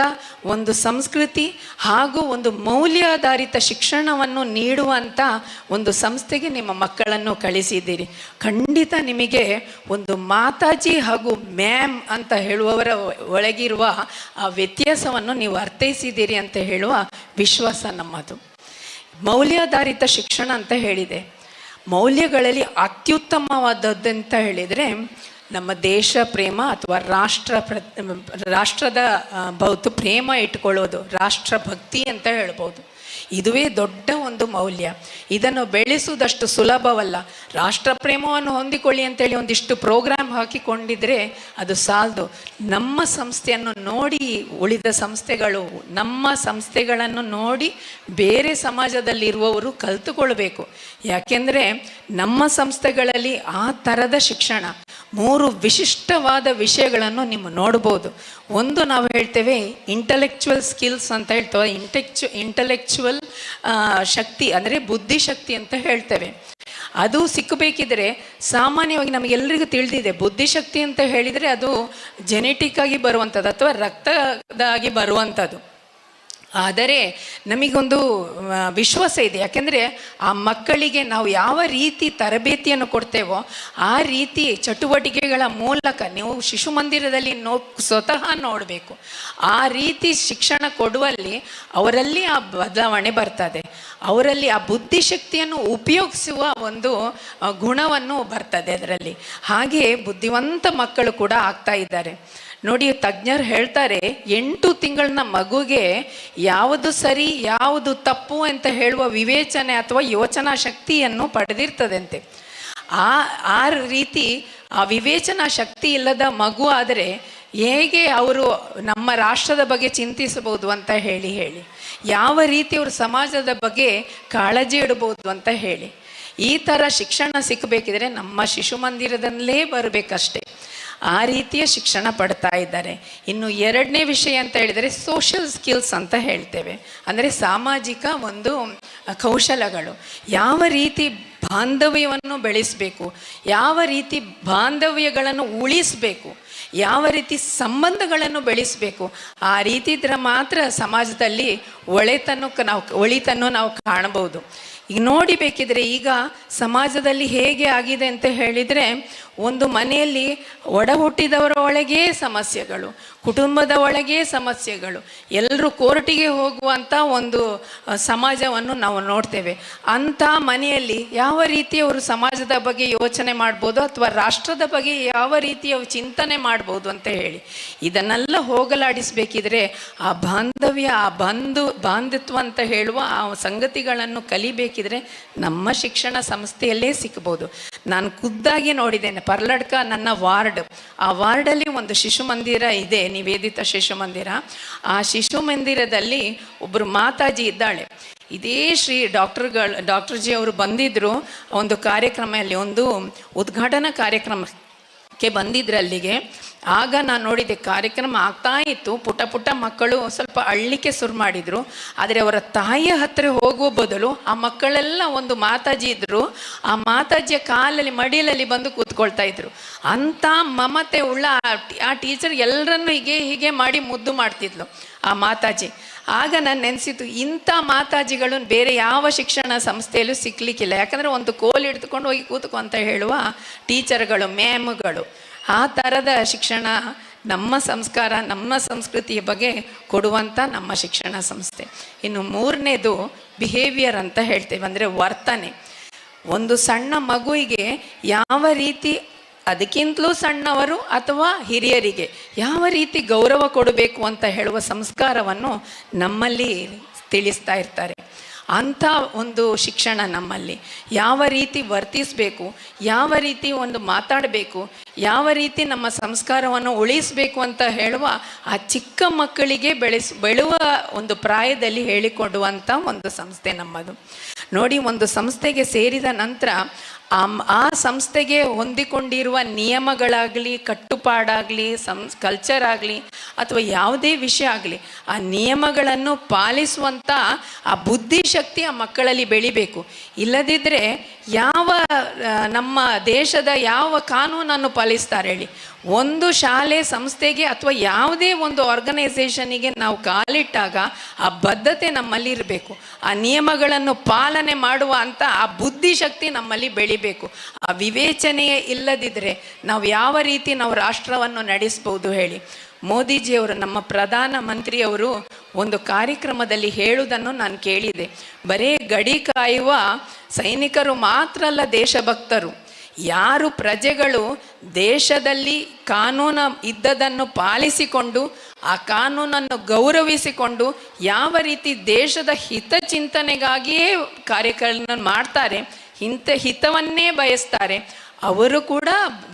ಒಂದು ಸಂಸ್ಕೃತಿ ಹಾಗೂ ಒಂದು ಮೌಲ್ಯಾಧಾರಿತ ಶಿಕ್ಷಣವನ್ನು ನೀಡುವಂಥ ಒಂದು ಸಂಸ್ಥೆಗೆ ನಿಮ್ಮ ಮಕ್ಕಳನ್ನು ಕಳಿಸಿದ್ದೀರಿ. ಖಂಡಿತ ನಿಮಗೆ ಒಂದು ಮಾತಾಜಿ ಹಾಗೂ ಮ್ಯಾಮ್ ಅಂತ ಹೇಳುವವರ ಒಳಗಿರುವ ಆ ವ್ಯತ್ಯಾಸವನ್ನು ನೀವು ಅರ್ಥೈಸಿದ್ದೀರಿ ಅಂತ ಹೇಳುವ ವಿಶ್ವಾಸ ನಮ್ಮದು. ಮೌಲ್ಯಾಧಾರಿತ ಶಿಕ್ಷಣ ಅಂತ ಹೇಳಿದೆ. ಮೌಲ್ಯಗಳಲ್ಲಿ ಅತ್ಯುತ್ತಮವಾದದ್ದಂತ ಹೇಳಿದರೆ ನಮ್ಮ ದೇಶ ಪ್ರೇಮ ಅಥವಾ ರಾಷ್ಟ್ರದ ಪ್ರೇಮ ಇಟ್ಕೊಳ್ಳೋದು, ರಾಷ್ಟ್ರಭಕ್ತಿ ಅಂತ ಹೇಳ್ಬೋದು. ಇದುವೇ ದೊಡ್ಡ ಒಂದು ಮೌಲ್ಯ. ಇದನ್ನು ಬೆಳೆಸುವುದಷ್ಟು ಸುಲಭವಲ್ಲ. ರಾಷ್ಟ್ರ ಪ್ರೇಮವನ್ನು ಹೊಂದಿಕೊಳ್ಳಿ ಅಂತೇಳಿ ಒಂದಿಷ್ಟು ಪ್ರೋಗ್ರಾಮ್ ಹಾಕಿಕೊಂಡಿದ್ರೆ ಅದು ಸಾಲದು. ನಮ್ಮ ಸಂಸ್ಥೆಯನ್ನು ನೋಡಿ ಉಳಿದ ಸಂಸ್ಥೆಗಳು, ನಮ್ಮ ಸಂಸ್ಥೆಗಳನ್ನು ನೋಡಿ ಬೇರೆ ಸಮಾಜದಲ್ಲಿರುವವರು ಕಲಿತುಕೊಳ್ಬೇಕು. ಯಾಕೆಂದರೆ ನಮ್ಮ ಸಂಸ್ಥೆಗಳಲ್ಲಿ ಆ ಥರದ ಶಿಕ್ಷಣ, 3 ವಿಶಿಷ್ಟವಾದ ವಿಷಯಗಳನ್ನು ನೀವು ನೋಡ್ಬೋದು. ಒಂದು ನಾವು ಹೇಳ್ತೇವೆ ಇಂಟಲೆಕ್ಚುವಲ್ ಸ್ಕಿಲ್ಸ್ ಅಂತ ಹೇಳ್ತೇವೆ. ಇಂಟಲೆಕ್ಚುವಲ್ ಶಕ್ತಿ ಅಂದರೆ ಬುದ್ಧಿಶಕ್ತಿ ಅಂತ ಹೇಳ್ತೇವೆ. ಅದು ಸಿಕ್ಕಬೇಕಿದ್ರೆ ಸಾಮಾನ್ಯವಾಗಿ ನಮಗೆಲ್ಲರಿಗೂ ತಿಳಿದಿದೆ, ಬುದ್ಧಿಶಕ್ತಿ ಅಂತ ಹೇಳಿದರೆ ಅದು ಜೆನೆಟಿಕ್ ಆಗಿ ಬರುವಂಥದ್ದು ಅಥವಾ ರಕ್ತದಾಗಿ ಬರುವಂಥದ್ದು. ಆದರೆ ನಮಗೊಂದು ವಿಶ್ವಾಸ ಇದೆ. ಯಾಕೆಂದರೆ ಆ ಮಕ್ಕಳಿಗೆ ನಾವು ಯಾವ ರೀತಿ ತರಬೇತಿಯನ್ನು ಕೊಡ್ತೇವೋ ಆ ರೀತಿ ಚಟುವಟಿಕೆಗಳ ಮೂಲಕ ನೀವು ಶಿಶು ಮಂದಿರದಲ್ಲಿ ಸ್ವತಃ ನೋಡಬೇಕು. ಆ ರೀತಿ ಶಿಕ್ಷಣ ಕೊಡುವಲ್ಲಿ ಅವರಲ್ಲಿ ಆ ಬದಲಾವಣೆ ಬರ್ತದೆ. ಅವರಲ್ಲಿ ಆ ಬುದ್ಧಿಶಕ್ತಿಯನ್ನು ಉಪಯೋಗಿಸುವ ಒಂದು ಗುಣವನ್ನು ಬರ್ತದೆ ಅದರಲ್ಲಿ. ಹಾಗೆಯೇ ಬುದ್ಧಿವಂತ ಮಕ್ಕಳು ಕೂಡ ಆಗ್ತಾ ಇದ್ದಾರೆ. ನೋಡಿ, ತಜ್ಞರು ಹೇಳ್ತಾರೆ 8 ತಿಂಗಳನ್ನ ಮಗುಗೆ ಯಾವುದು ಸರಿ ಯಾವುದು ತಪ್ಪು ಅಂತ ಹೇಳುವ ವಿವೇಚನೆ ಅಥವಾ ಯೋಚನಾ ಶಕ್ತಿಯನ್ನು ಪಡೆದಿರ್ತದಂತೆ. ಆ ರೀತಿ ಆ ವಿವೇಚನಾ ಶಕ್ತಿ ಇಲ್ಲದ ಮಗು ಆದರೆ ಹೇಗೆ ಅವರು ನಮ್ಮ ರಾಷ್ಟ್ರದ ಬಗ್ಗೆ ಚಿಂತಿಸಬಹುದು ಅಂತ ಹೇಳಿ ಯಾವ ರೀತಿ ಅವರು ಸಮಾಜದ ಬಗ್ಗೆ ಕಾಳಜಿ ಇಡಬಹುದು ಅಂತ ಹೇಳಿ. ಈ ಥರ ಶಿಕ್ಷಣ ಸಿಕ್ಕಬೇಕಿದ್ರೆ ನಮ್ಮ ಶಿಶು ಮಂದಿರದಲ್ಲೇ ಬರಬೇಕಷ್ಟೆ. ಆ ರೀತಿಯ ಶಿಕ್ಷಣ ಪಡ್ತಾ ಇದ್ದಾರೆ. ಇನ್ನು ಎರಡನೇ ವಿಷಯ ಅಂತ ಹೇಳಿದರೆ ಸೋಷಿಯಲ್ ಸ್ಕಿಲ್ಸ್ ಅಂತ ಹೇಳ್ತೇವೆ. ಅಂದರೆ ಸಾಮಾಜಿಕ ಒಂದು ಕೌಶಲಗಳು. ಯಾವ ರೀತಿ ಬಾಂಧವ್ಯವನ್ನು ಬೆಳೆಸಬೇಕು, ಯಾವ ರೀತಿ ಬಾಂಧವ್ಯಗಳನ್ನು ಉಳಿಸಬೇಕು, ಯಾವ ರೀತಿ ಸಂಬಂಧಗಳನ್ನು ಬೆಳೆಸಬೇಕು, ಆ ರೀತಿ ಇದ್ರೆ ಮಾತ್ರ ಸಮಾಜದಲ್ಲಿ ಒಳಿತನ್ನು ನಾವು ಕಾಣಬಹುದು. ಈಗ ನೋಡಿಬೇಕಿದ್ರೆ ಈಗ ಸಮಾಜದಲ್ಲಿ ಹೇಗೆ ಆಗಿದೆ ಅಂತ ಹೇಳಿದರೆ, ಒಂದು ಮನೆಯಲ್ಲಿ ಒಡ ಹುಟ್ಟಿದವರ ಒಳಗೇ ಸಮಸ್ಯೆಗಳು, ಕುಟುಂಬದ ಒಳಗೇ ಸಮಸ್ಯೆಗಳು, ಎಲ್ಲರೂ ಕೋರ್ಟಿಗೆ ಹೋಗುವಂಥ ಒಂದು ಸಮಾಜವನ್ನು ನಾವು ನೋಡ್ತೇವೆ. ಅಂಥ ಮನೆಯಲ್ಲಿ ಯಾವ ರೀತಿ ಅವರು ಸಮಾಜದ ಬಗ್ಗೆ ಯೋಚನೆ ಮಾಡ್ಬೋದು ಅಥವಾ ರಾಷ್ಟ್ರದ ಬಗ್ಗೆ ಯಾವ ರೀತಿ ಅವರು ಚಿಂತನೆ ಮಾಡ್ಬೋದು ಅಂತ ಹೇಳಿ ಇದನ್ನೆಲ್ಲ ಹೋಗಲಾಡಿಸಬೇಕಿದ್ರೆ ಆ ಬಾಂಧವ್ಯ, ಆ ಬಾಂಧತ್ವ ಅಂತ ಹೇಳುವ ಆ ಸಂಗತಿಗಳನ್ನು ಕಲಿಬೇಕಿದ್ರೆ ನಮ್ಮ ಶಿಕ್ಷಣ ಸಂಸ್ಥೆಯಲ್ಲೇ ಸಿಕ್ಬೋದು. ನಾನು ಖುದ್ದಾಗಿ ನೋಡಿದ್ದೇನೆ. ಪರ್ಲಡ್ಕ ನನ್ನ ವಾರ್ಡ್, ಆ ವಾರ್ಡಲ್ಲಿ ಒಂದು ಶಿಶು ಮಂದಿರ ಇದೆ, ನಿವೇದಿತ ಶಿಶು ಮಂದಿರ. ಆ ಶಿಶು ಮಂದಿರದಲ್ಲಿ ಒಬ್ಬರು ಮಾತಾಜಿ ಇದ್ದಾಳೆ. ಇದೇ ಡಾಕ್ಟರ್ ಜಿ ಅವರು ಬಂದಿದ್ದರು ಒಂದು ಕಾರ್ಯಕ್ರಮದಲ್ಲಿ, ಒಂದು ಉದ್ಘಾಟನಾ ಕಾರ್ಯಕ್ರಮಕ್ಕೆ ಬಂದಿದ್ರು ಅಲ್ಲಿಗೆ. ಆಗ ನಾನು ನೋಡಿದೆ ಕಾರ್ಯಕ್ರಮ ಆಗ್ತಾ ಇತ್ತು. ಪುಟ್ಟ ಮಕ್ಕಳು ಸ್ವಲ್ಪ ಅಳ್ಳಿಕ್ಕೆ ಶುರು ಮಾಡಿದರು. ಆದರೆ ಅವರ ತಾಯಿಯ ಹತ್ತಿರ ಹೋಗುವ ಬದಲು ಆ ಮಕ್ಕಳೆಲ್ಲ ಒಂದು ಮಾತಾಜಿ ಇದ್ದರು, ಆ ಮಾತಾಜಿಯ ಕಾಲಲ್ಲಿ ಮಡಿಲಲ್ಲಿ ಬಂದು ಕೂತ್ಕೊಳ್ತಾ ಇದ್ರು. ಅಂಥ ಮಮತೆ ಉಳ್ಳ ಆ ಟೀಚರ್ ಎಲ್ಲರನ್ನೂ ಹೀಗೆ ಮಾಡಿ ಮುದ್ದು ಮಾಡ್ತಿದ್ಲು ಆ ಮಾತಾಜಿ. ಆಗ ನಾನು ನೆನೆಸಿತು, ಇಂಥ ಮಾತಾಜಿಗಳು ಬೇರೆ ಯಾವ ಶಿಕ್ಷಣ ಸಂಸ್ಥೆಯಲ್ಲೂ ಸಿಕ್ಕಲಿಕ್ಕಿಲ್ಲ. ಯಾಕಂದರೆ ಒಂದು ಕೋಲ್ ಹಿಡಿದುಕೊಂಡು ಹೋಗಿ ಕೂತ್ಕೊ ಅಂತ ಹೇಳುವ ಟೀಚರ್ಗಳು, ಮ್ಯಾಮ್ಗಳು. ಆ ಥರದ ಶಿಕ್ಷಣ, ನಮ್ಮ ಸಂಸ್ಕಾರ, ನಮ್ಮ ಸಂಸ್ಕೃತಿಯ ಬಗ್ಗೆ ಕೊಡುವಂಥ ನಮ್ಮ ಶಿಕ್ಷಣ ಸಂಸ್ಥೆ. ಇನ್ನು ಮೂರನೇದು ಬಿಹೇವಿಯರ್ ಅಂತ ಹೇಳ್ತೇವೆ, ಅಂದರೆ ವರ್ತನೆ. ಒಂದು ಸಣ್ಣ ಮಗುವಿಗೆ ಯಾವ ರೀತಿ, ಅದಕ್ಕಿಂತಲೂ ಸಣ್ಣವರು ಅಥವಾ ಹಿರಿಯರಿಗೆ ಯಾವ ರೀತಿ ಗೌರವ ಕೊಡಬೇಕು ಅಂತ ಹೇಳುವ ಸಂಸ್ಕಾರವನ್ನು ನಮ್ಮಲ್ಲಿ ತಿಳಿಸ್ತಾ ಇರ್ತಾರೆ. ಅಂಥ ಒಂದು ಶಿಕ್ಷಣ ನಮ್ಮಲ್ಲಿ. ಯಾವ ರೀತಿ ವರ್ತಿಸಬೇಕು, ಯಾವ ರೀತಿ ಒಂದು ಮಾತಾಡಬೇಕು, ಯಾವ ರೀತಿ ನಮ್ಮ ಸಂಸ್ಕಾರವನ್ನು ಉಳಿಸಬೇಕು ಅಂತ ಹೇಳುವ ಆ ಚಿಕ್ಕ ಮಕ್ಕಳಿಗೆ ಬೆಳೆಯುವ ಒಂದು ಪ್ರಾಯದಲ್ಲಿ ಹೇಳಿಕೊಡುವಂಥ ಒಂದು ಸಂಸ್ಥೆ ನಮ್ಮದು. ನೋಡಿ, ಒಂದು ಸಂಸ್ಥೆಗೆ ಸೇರಿದ ನಂತರ ಆ ಸಂಸ್ಥೆಗೆ ಹೊಂದಿಕೊಂಡಿರುವ ನಿಯಮಗಳಾಗಲಿ, ಕಟ್ಟುಪಾಡಾಗಲಿ, ಕಲ್ಚರ್ ಆಗಲಿ ಅಥವಾ ಯಾವುದೇ ವಿಷಯ ಆಗಲಿ, ಆ ನಿಯಮಗಳನ್ನು ಪಾಲಿಸುವಂಥ ಆ ಬುದ್ಧಿಶಕ್ತಿ ಆ ಮಕ್ಕಳಲ್ಲಿ ಬೆಳಿಬೇಕು. ಇಲ್ಲದಿದ್ದರೆ ನಮ್ಮ ದೇಶದ ಯಾವ ಕಾನೂನನ್ನು ಪಾಲಿಸ್ತಾರೆ ಹೇಳಿ? ಒಂದು ಶಾಲೆ, ಸಂಸ್ಥೆಗೆ ಅಥವಾ ಯಾವುದೇ ಒಂದು ಆರ್ಗನೈಸೇಷನಿಗೆ ನಾವು ಕಾಲಿಟ್ಟಾಗ ಆ ಬದ್ಧತೆ ನಮ್ಮಲ್ಲಿ ಇರಬೇಕು. ಆ ನಿಯಮಗಳನ್ನು ಪಾಲನೆ ಮಾಡುವ ಅಂತ ಆ ಬುದ್ಧಿಶಕ್ತಿ ನಮ್ಮಲ್ಲಿ ಬೆಳಿಬೇಕು. ಆ ವಿವೇಚನೆಯೇ ಇಲ್ಲದಿದ್ದರೆ ನಾವು ಯಾವ ರೀತಿ ನಾವು ರಾಷ್ಟ್ರವನ್ನು ನಡೆಸ್ಬೋದು ಹೇಳಿ? ಮೋದಿಜಿಯವರು, ನಮ್ಮ ಪ್ರಧಾನ ಮಂತ್ರಿಯವರು ಒಂದು ಕಾರ್ಯಕ್ರಮದಲ್ಲಿ ಹೇಳುವುದನ್ನು ನಾನು ಕೇಳಿದೆ. ಬರೇ ಗಡಿ ಕಾಯುವ ಸೈನಿಕರು ಮಾತ್ರ ಅಲ್ಲ ದೇಶಭಕ್ತರು. ಯಾರು ಪ್ರಜೆಗಳು ದೇಶದಲ್ಲಿ ಕಾನೂನು ಇದ್ದದನ್ನು ಪಾಲಿಸಿಕೊಂಡು ಆ ಕಾನೂನನ್ನು ಗೌರವಿಸಿಕೊಂಡು ಯಾವ ರೀತಿ ದೇಶದ ಹಿತಚಿಂತನೆಗಾಗಿಯೇ ಕಾರ್ಯಗಳನ್ನು ಮಾಡ್ತಾರೆ, ಹಿತವನ್ನೇ ಬಯಸ್ತಾರೆ, ಅವರು ಕೂಡ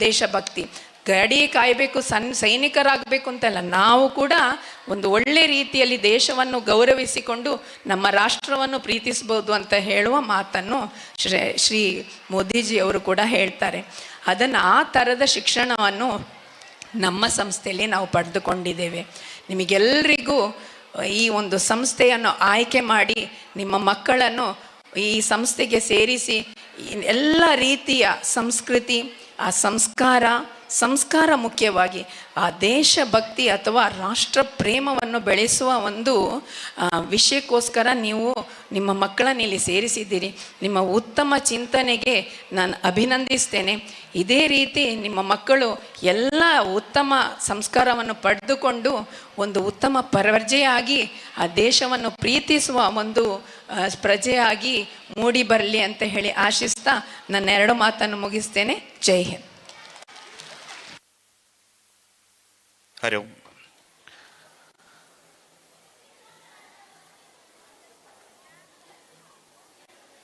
ದೇಶಭಕ್ತಿ. ಗಡಿ ಕಾಯಬೇಕು, ಸೈನಿಕರಾಗಬೇಕು ಅಂತಲ್ಲ, ನಾವು ಕೂಡ ಒಂದು ಒಳ್ಳೆ ರೀತಿಯಲ್ಲಿ ದೇಶವನ್ನು ಗೌರವಿಸಿಕೊಂಡು ನಮ್ಮ ರಾಷ್ಟ್ರವನ್ನು ಪ್ರೀತಿಸ್ಬೋದು ಅಂತ ಹೇಳುವ ಮಾತನ್ನು ಶ್ರೀ ಮೋದಿಜಿಯವರು ಕೂಡ ಹೇಳ್ತಾರೆ. ಅದನ್ನು, ಆ ಥರದ ಶಿಕ್ಷಣವನ್ನು ನಮ್ಮ ಸಂಸ್ಥೆಯಲ್ಲಿ ನಾವು ಪಡೆದುಕೊಂಡಿದ್ದೇವೆ. ನಿಮಗೆಲ್ಲರಿಗೂ ಈ ಒಂದು ಸಂಸ್ಥೆಯನ್ನು ಆಯ್ಕೆ ಮಾಡಿ ನಿಮ್ಮ ಮಕ್ಕಳನ್ನು ಈ ಸಂಸ್ಥೆಗೆ ಸೇರಿಸಿ ಎಲ್ಲ ರೀತಿಯ ಸಂಸ್ಕೃತಿ, ಆ ಸಂಸ್ಕಾರ ಮುಖ್ಯವಾಗಿ ಆ ದೇಶಭಕ್ತಿ ಅಥವಾ ರಾಷ್ಟ್ರ ಪ್ರೇಮವನ್ನು ಬೆಳೆಸುವ ಒಂದು ವಿಷಯಕ್ಕೋಸ್ಕರ ನೀವು ನಿಮ್ಮ ಮಕ್ಕಳನ್ನು ಇಲ್ಲಿ ಸೇರಿಸಿದ್ದೀರಿ. ನಿಮ್ಮ ಉತ್ತಮ ಚಿಂತನೆಗೆ ನಾನು ಅಭಿನಂದಿಸ್ತೇನೆ. ಇದೇ ರೀತಿ ನಿಮ್ಮ ಮಕ್ಕಳು ಎಲ್ಲ ಉತ್ತಮ ಸಂಸ್ಕಾರವನ್ನು ಪಡೆದುಕೊಂಡು ಒಂದು ಉತ್ತಮ ಪ್ರಜೆಯಾಗಿ ಆ ದೇಶವನ್ನು ಪ್ರೀತಿಸುವ ಒಂದು ಪ್ರಜೆಯಾಗಿ ಮೂಡಿ ಬರಲಿ ಅಂತ ಹೇಳಿ ಆಶಿಸ್ತಾ ನನ್ನ 2 ಮಾತನ್ನು ಮುಗಿಸ್ತೇನೆ. ಜೈ ಹಿಂದ್. ಹರಿ ಓಂ.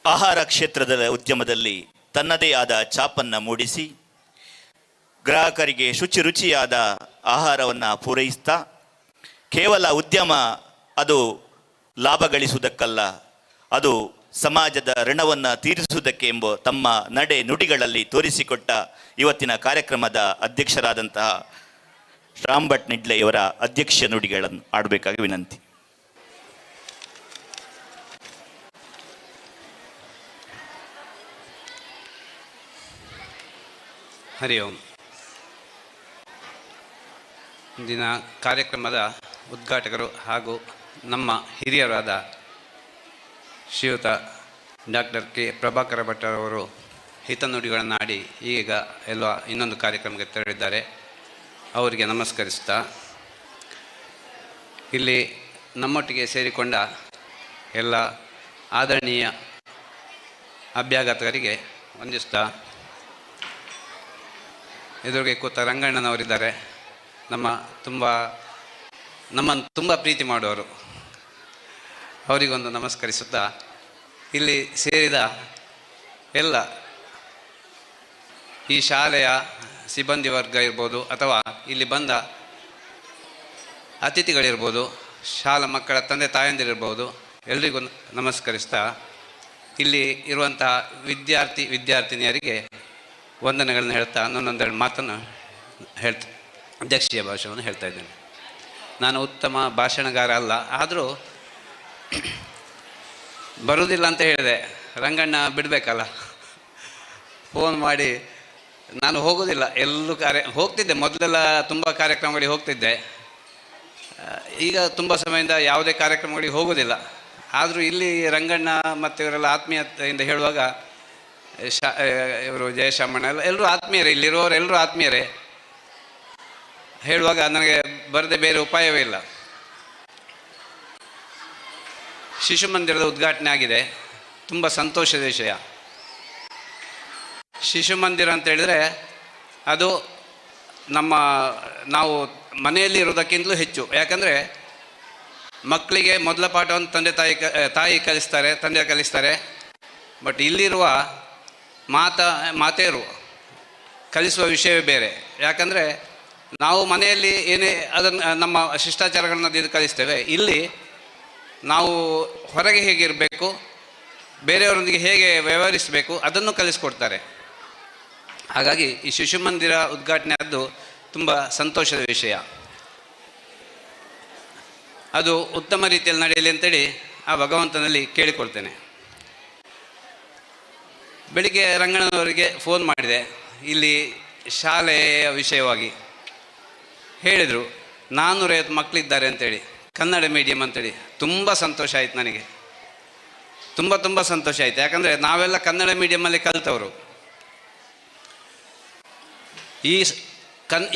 ಆಹಾರ ಕ್ಷೇತ್ರದ ಉದ್ಯಮದಲ್ಲಿ ತನ್ನದೇ ಆದ ಛಾಪನ್ನು ಮೂಡಿಸಿ ಗ್ರಾಹಕರಿಗೆ ರುಚಿಯಾದ ಆಹಾರವನ್ನು ಪೂರೈಸ್ತಾ ಕೇವಲ ಉದ್ಯಮ ಅದು ಲಾಭ ಗಳಿಸುವುದಕ್ಕಲ್ಲ, ಅದು ಸಮಾಜದ ಋಣವನ್ನು ತೀರಿಸುವುದಕ್ಕೆ ಎಂಬ ತಮ್ಮ ನಡೆ ನುಡಿಗಳಲ್ಲಿ ತೋರಿಸಿಕೊಟ್ಟ ಇವತ್ತಿನ ಕಾರ್ಯಕ್ರಮದ ಅಧ್ಯಕ್ಷರಾದಂತಹ ರಾಮ್ ಭಟ್ ನಿಡ್ಲೆಯವರ ಅಧ್ಯಕ್ಷ ನುಡಿಗಳನ್ನು ಆಡಬೇಕಾಗಿ ವಿನಂತಿ. ಹರಿ ಓಂ. ಇಂದಿನ ಕಾರ್ಯಕ್ರಮದ ಉದ್ಘಾಟಕರು ಹಾಗೂ ನಮ್ಮ ಹಿರಿಯರಾದ ಶ್ರೀಯುತ ಡಾಕ್ಟರ್ ಕೆ ಪ್ರಭಾಕರ ಭಟ್ಟರವರು ಹಿತನುಡಿಗಳನ್ನು ಆಡಿ ಈಗ ಎಲ್ಲ ಇನ್ನೊಂದು ಕಾರ್ಯಕ್ರಮಕ್ಕೆ ತೆರಳಿದ್ದಾರೆ. ಅವರಿಗೆ ನಮಸ್ಕರಿಸ್ತಾ ಇಲ್ಲಿ ನಮ್ಮೊಟ್ಟಿಗೆ ಸೇರಿಕೊಂಡ ಎಲ್ಲ ಆದರಣೀಯ ಅಭ್ಯಾಗತರಿಗೆ ವಂದಿಸ್ತಾ, ಎದುರಿಗೆ ಕೂತ ರಂಗಣ್ಣನವರಿದ್ದಾರೆ, ನಮ್ಮನ್ನು ತುಂಬ ಪ್ರೀತಿ ಮಾಡುವವರು, ಅವರಿಗೊಂದು ನಮಸ್ಕರಿಸುತ್ತಾ ಇಲ್ಲಿ ಸೇರಿದ ಎಲ್ಲ ಈ ಶಾಲೆಯ ಸಿಬ್ಬಂದಿ ವರ್ಗ ಇರ್ಬೋದು ಅಥವಾ ಇಲ್ಲಿ ಬಂದ ಅತಿಥಿಗಳಿರ್ಬೋದು, ಶಾಲಾ ಮಕ್ಕಳ ತಂದೆ ತಾಯಂದಿರಿರ್ಬೋದು, ಎಲ್ರಿಗೂ ನಮಸ್ಕರಿಸ್ತಾ ಇಲ್ಲಿ ಇರುವಂತಹ ವಿದ್ಯಾರ್ಥಿನಿಯರಿಗೆ ವಂದನೆಗಳನ್ನು ಹೇಳ್ತಾ ನನ್ನೊಂದೆರಡು ಮಾತನ್ನು ಅಧ್ಯಕ್ಷೀಯ ಭಾಷಣವನ್ನು ಹೇಳ್ತಾ ಇದ್ದೇನೆ. ನಾನು ಉತ್ತಮ ಭಾಷಣಗಾರ ಅಲ್ಲ, ಆದರೂ ಬರುವುದಿಲ್ಲ ಅಂತ ಹೇಳಿದೆ. ರಂಗಣ್ಣ ಬಿಡಬೇಕಲ್ಲ, ಫೋನ್ ಮಾಡಿ ನಾನು ಹೋಗೋದಿಲ್ಲ, ಹೋಗ್ತಿದ್ದೆ ಮೊದಲೆಲ್ಲ ತುಂಬ ಕಾರ್ಯಕ್ರಮಗಳಿಗೆ ಹೋಗ್ತಿದ್ದೆ. ಈಗ ತುಂಬ ಸಮಯದಿಂದ ಯಾವುದೇ ಕಾರ್ಯಕ್ರಮಗಳಿಗೆ ಹೋಗೋದಿಲ್ಲ. ಆದರೂ ಇಲ್ಲಿ ರಂಗಣ್ಣ ಮತ್ತು ಇವರೆಲ್ಲ ಆತ್ಮೀಯತೆಯಿಂದ ಹೇಳುವಾಗ ಇವರು ಜಯಶಾಮಣ್ಣ ಎಲ್ಲರೂ ಆತ್ಮೀಯರೇ, ಇಲ್ಲಿರುವವರು ಎಲ್ಲರೂ ಆತ್ಮೀಯರೇ ಹೇಳುವಾಗ ನನಗೆ ಬರದೆ ಬೇರೆ ಉಪಾಯವೇ ಇಲ್ಲ. ಶಿಶು ಮಂದಿರದ ಉದ್ಘಾಟನೆ ಆಗಿದೆ, ತುಂಬ ಸಂತೋಷದ ವಿಷಯ. ಶಿಶು ಮಂದಿರ ಅಂತ ಹೇಳಿದರೆ ಅದು ನಾವು ಮನೆಯಲ್ಲಿ ಇರೋದಕ್ಕಿಂತಲೂ ಹೆಚ್ಚು. ಯಾಕಂದರೆ ಮಕ್ಕಳಿಗೆ ಮೊದಲ ಪಾಠವನ್ನು ತಾಯಿ ಕಲಿಸ್ತಾರೆ, ತಂದೆ ಕಲಿಸ್ತಾರೆ. ಬಟ್ ಇಲ್ಲಿರುವ ಮಾತೆಯರು ಕಲಿಸುವ ವಿಷಯವೇ ಬೇರೆ. ಯಾಕಂದರೆ ನಾವು ಮನೆಯಲ್ಲಿ ಏನೇ ಅದನ್ನು ನಮ್ಮ ಶಿಷ್ಟಾಚಾರಗಳನ್ನ ಇದು ಕಲಿಸ್ತೇವೆ, ಇಲ್ಲಿ ನಾವು ಹೊರಗೆ ಹೇಗಿರಬೇಕು, ಬೇರೆಯವರೊಂದಿಗೆ ಹೇಗೆ ವ್ಯವಹರಿಸಬೇಕು ಅದನ್ನು ಕಲಿಸ್ಕೊಡ್ತಾರೆ. ಹಾಗಾಗಿ ಈ ಶಿಶು ಮಂದಿರ ಉದ್ಘಾಟನೆ ಆದ್ದು ತುಂಬ ಸಂತೋಷದ ವಿಷಯ. ಅದು ಉತ್ತಮ ರೀತಿಯಲ್ಲಿ ನಡೆಯಲಿ ಅಂತೇಳಿ ಆ ಭಗವಂತನಲ್ಲಿ ಕೇಳಿಕೊಳ್ತೇನೆ. ಬೆಳಿಗ್ಗೆ ರಂಗಣ್ಣನವರಿಗೆ ಫೋನ್ ಮಾಡಿದೆ ಇಲ್ಲಿ ಶಾಲೆಯ ವಿಷಯವಾಗಿ. ಹೇಳಿದರು 450 ಮಕ್ಕಳಿದ್ದಾರೆ ಅಂತೇಳಿ, ಕನ್ನಡ ಮೀಡಿಯಮ್ ಅಂತೇಳಿ. ತುಂಬ ಸಂತೋಷ ಆಯಿತು ನನಗೆ, ತುಂಬ ಸಂತೋಷ ಆಯಿತು. ಯಾಕಂದರೆ ನಾವೆಲ್ಲ ಕನ್ನಡ ಮೀಡಿಯಮಲ್ಲಿ ಕಲಿತವರು.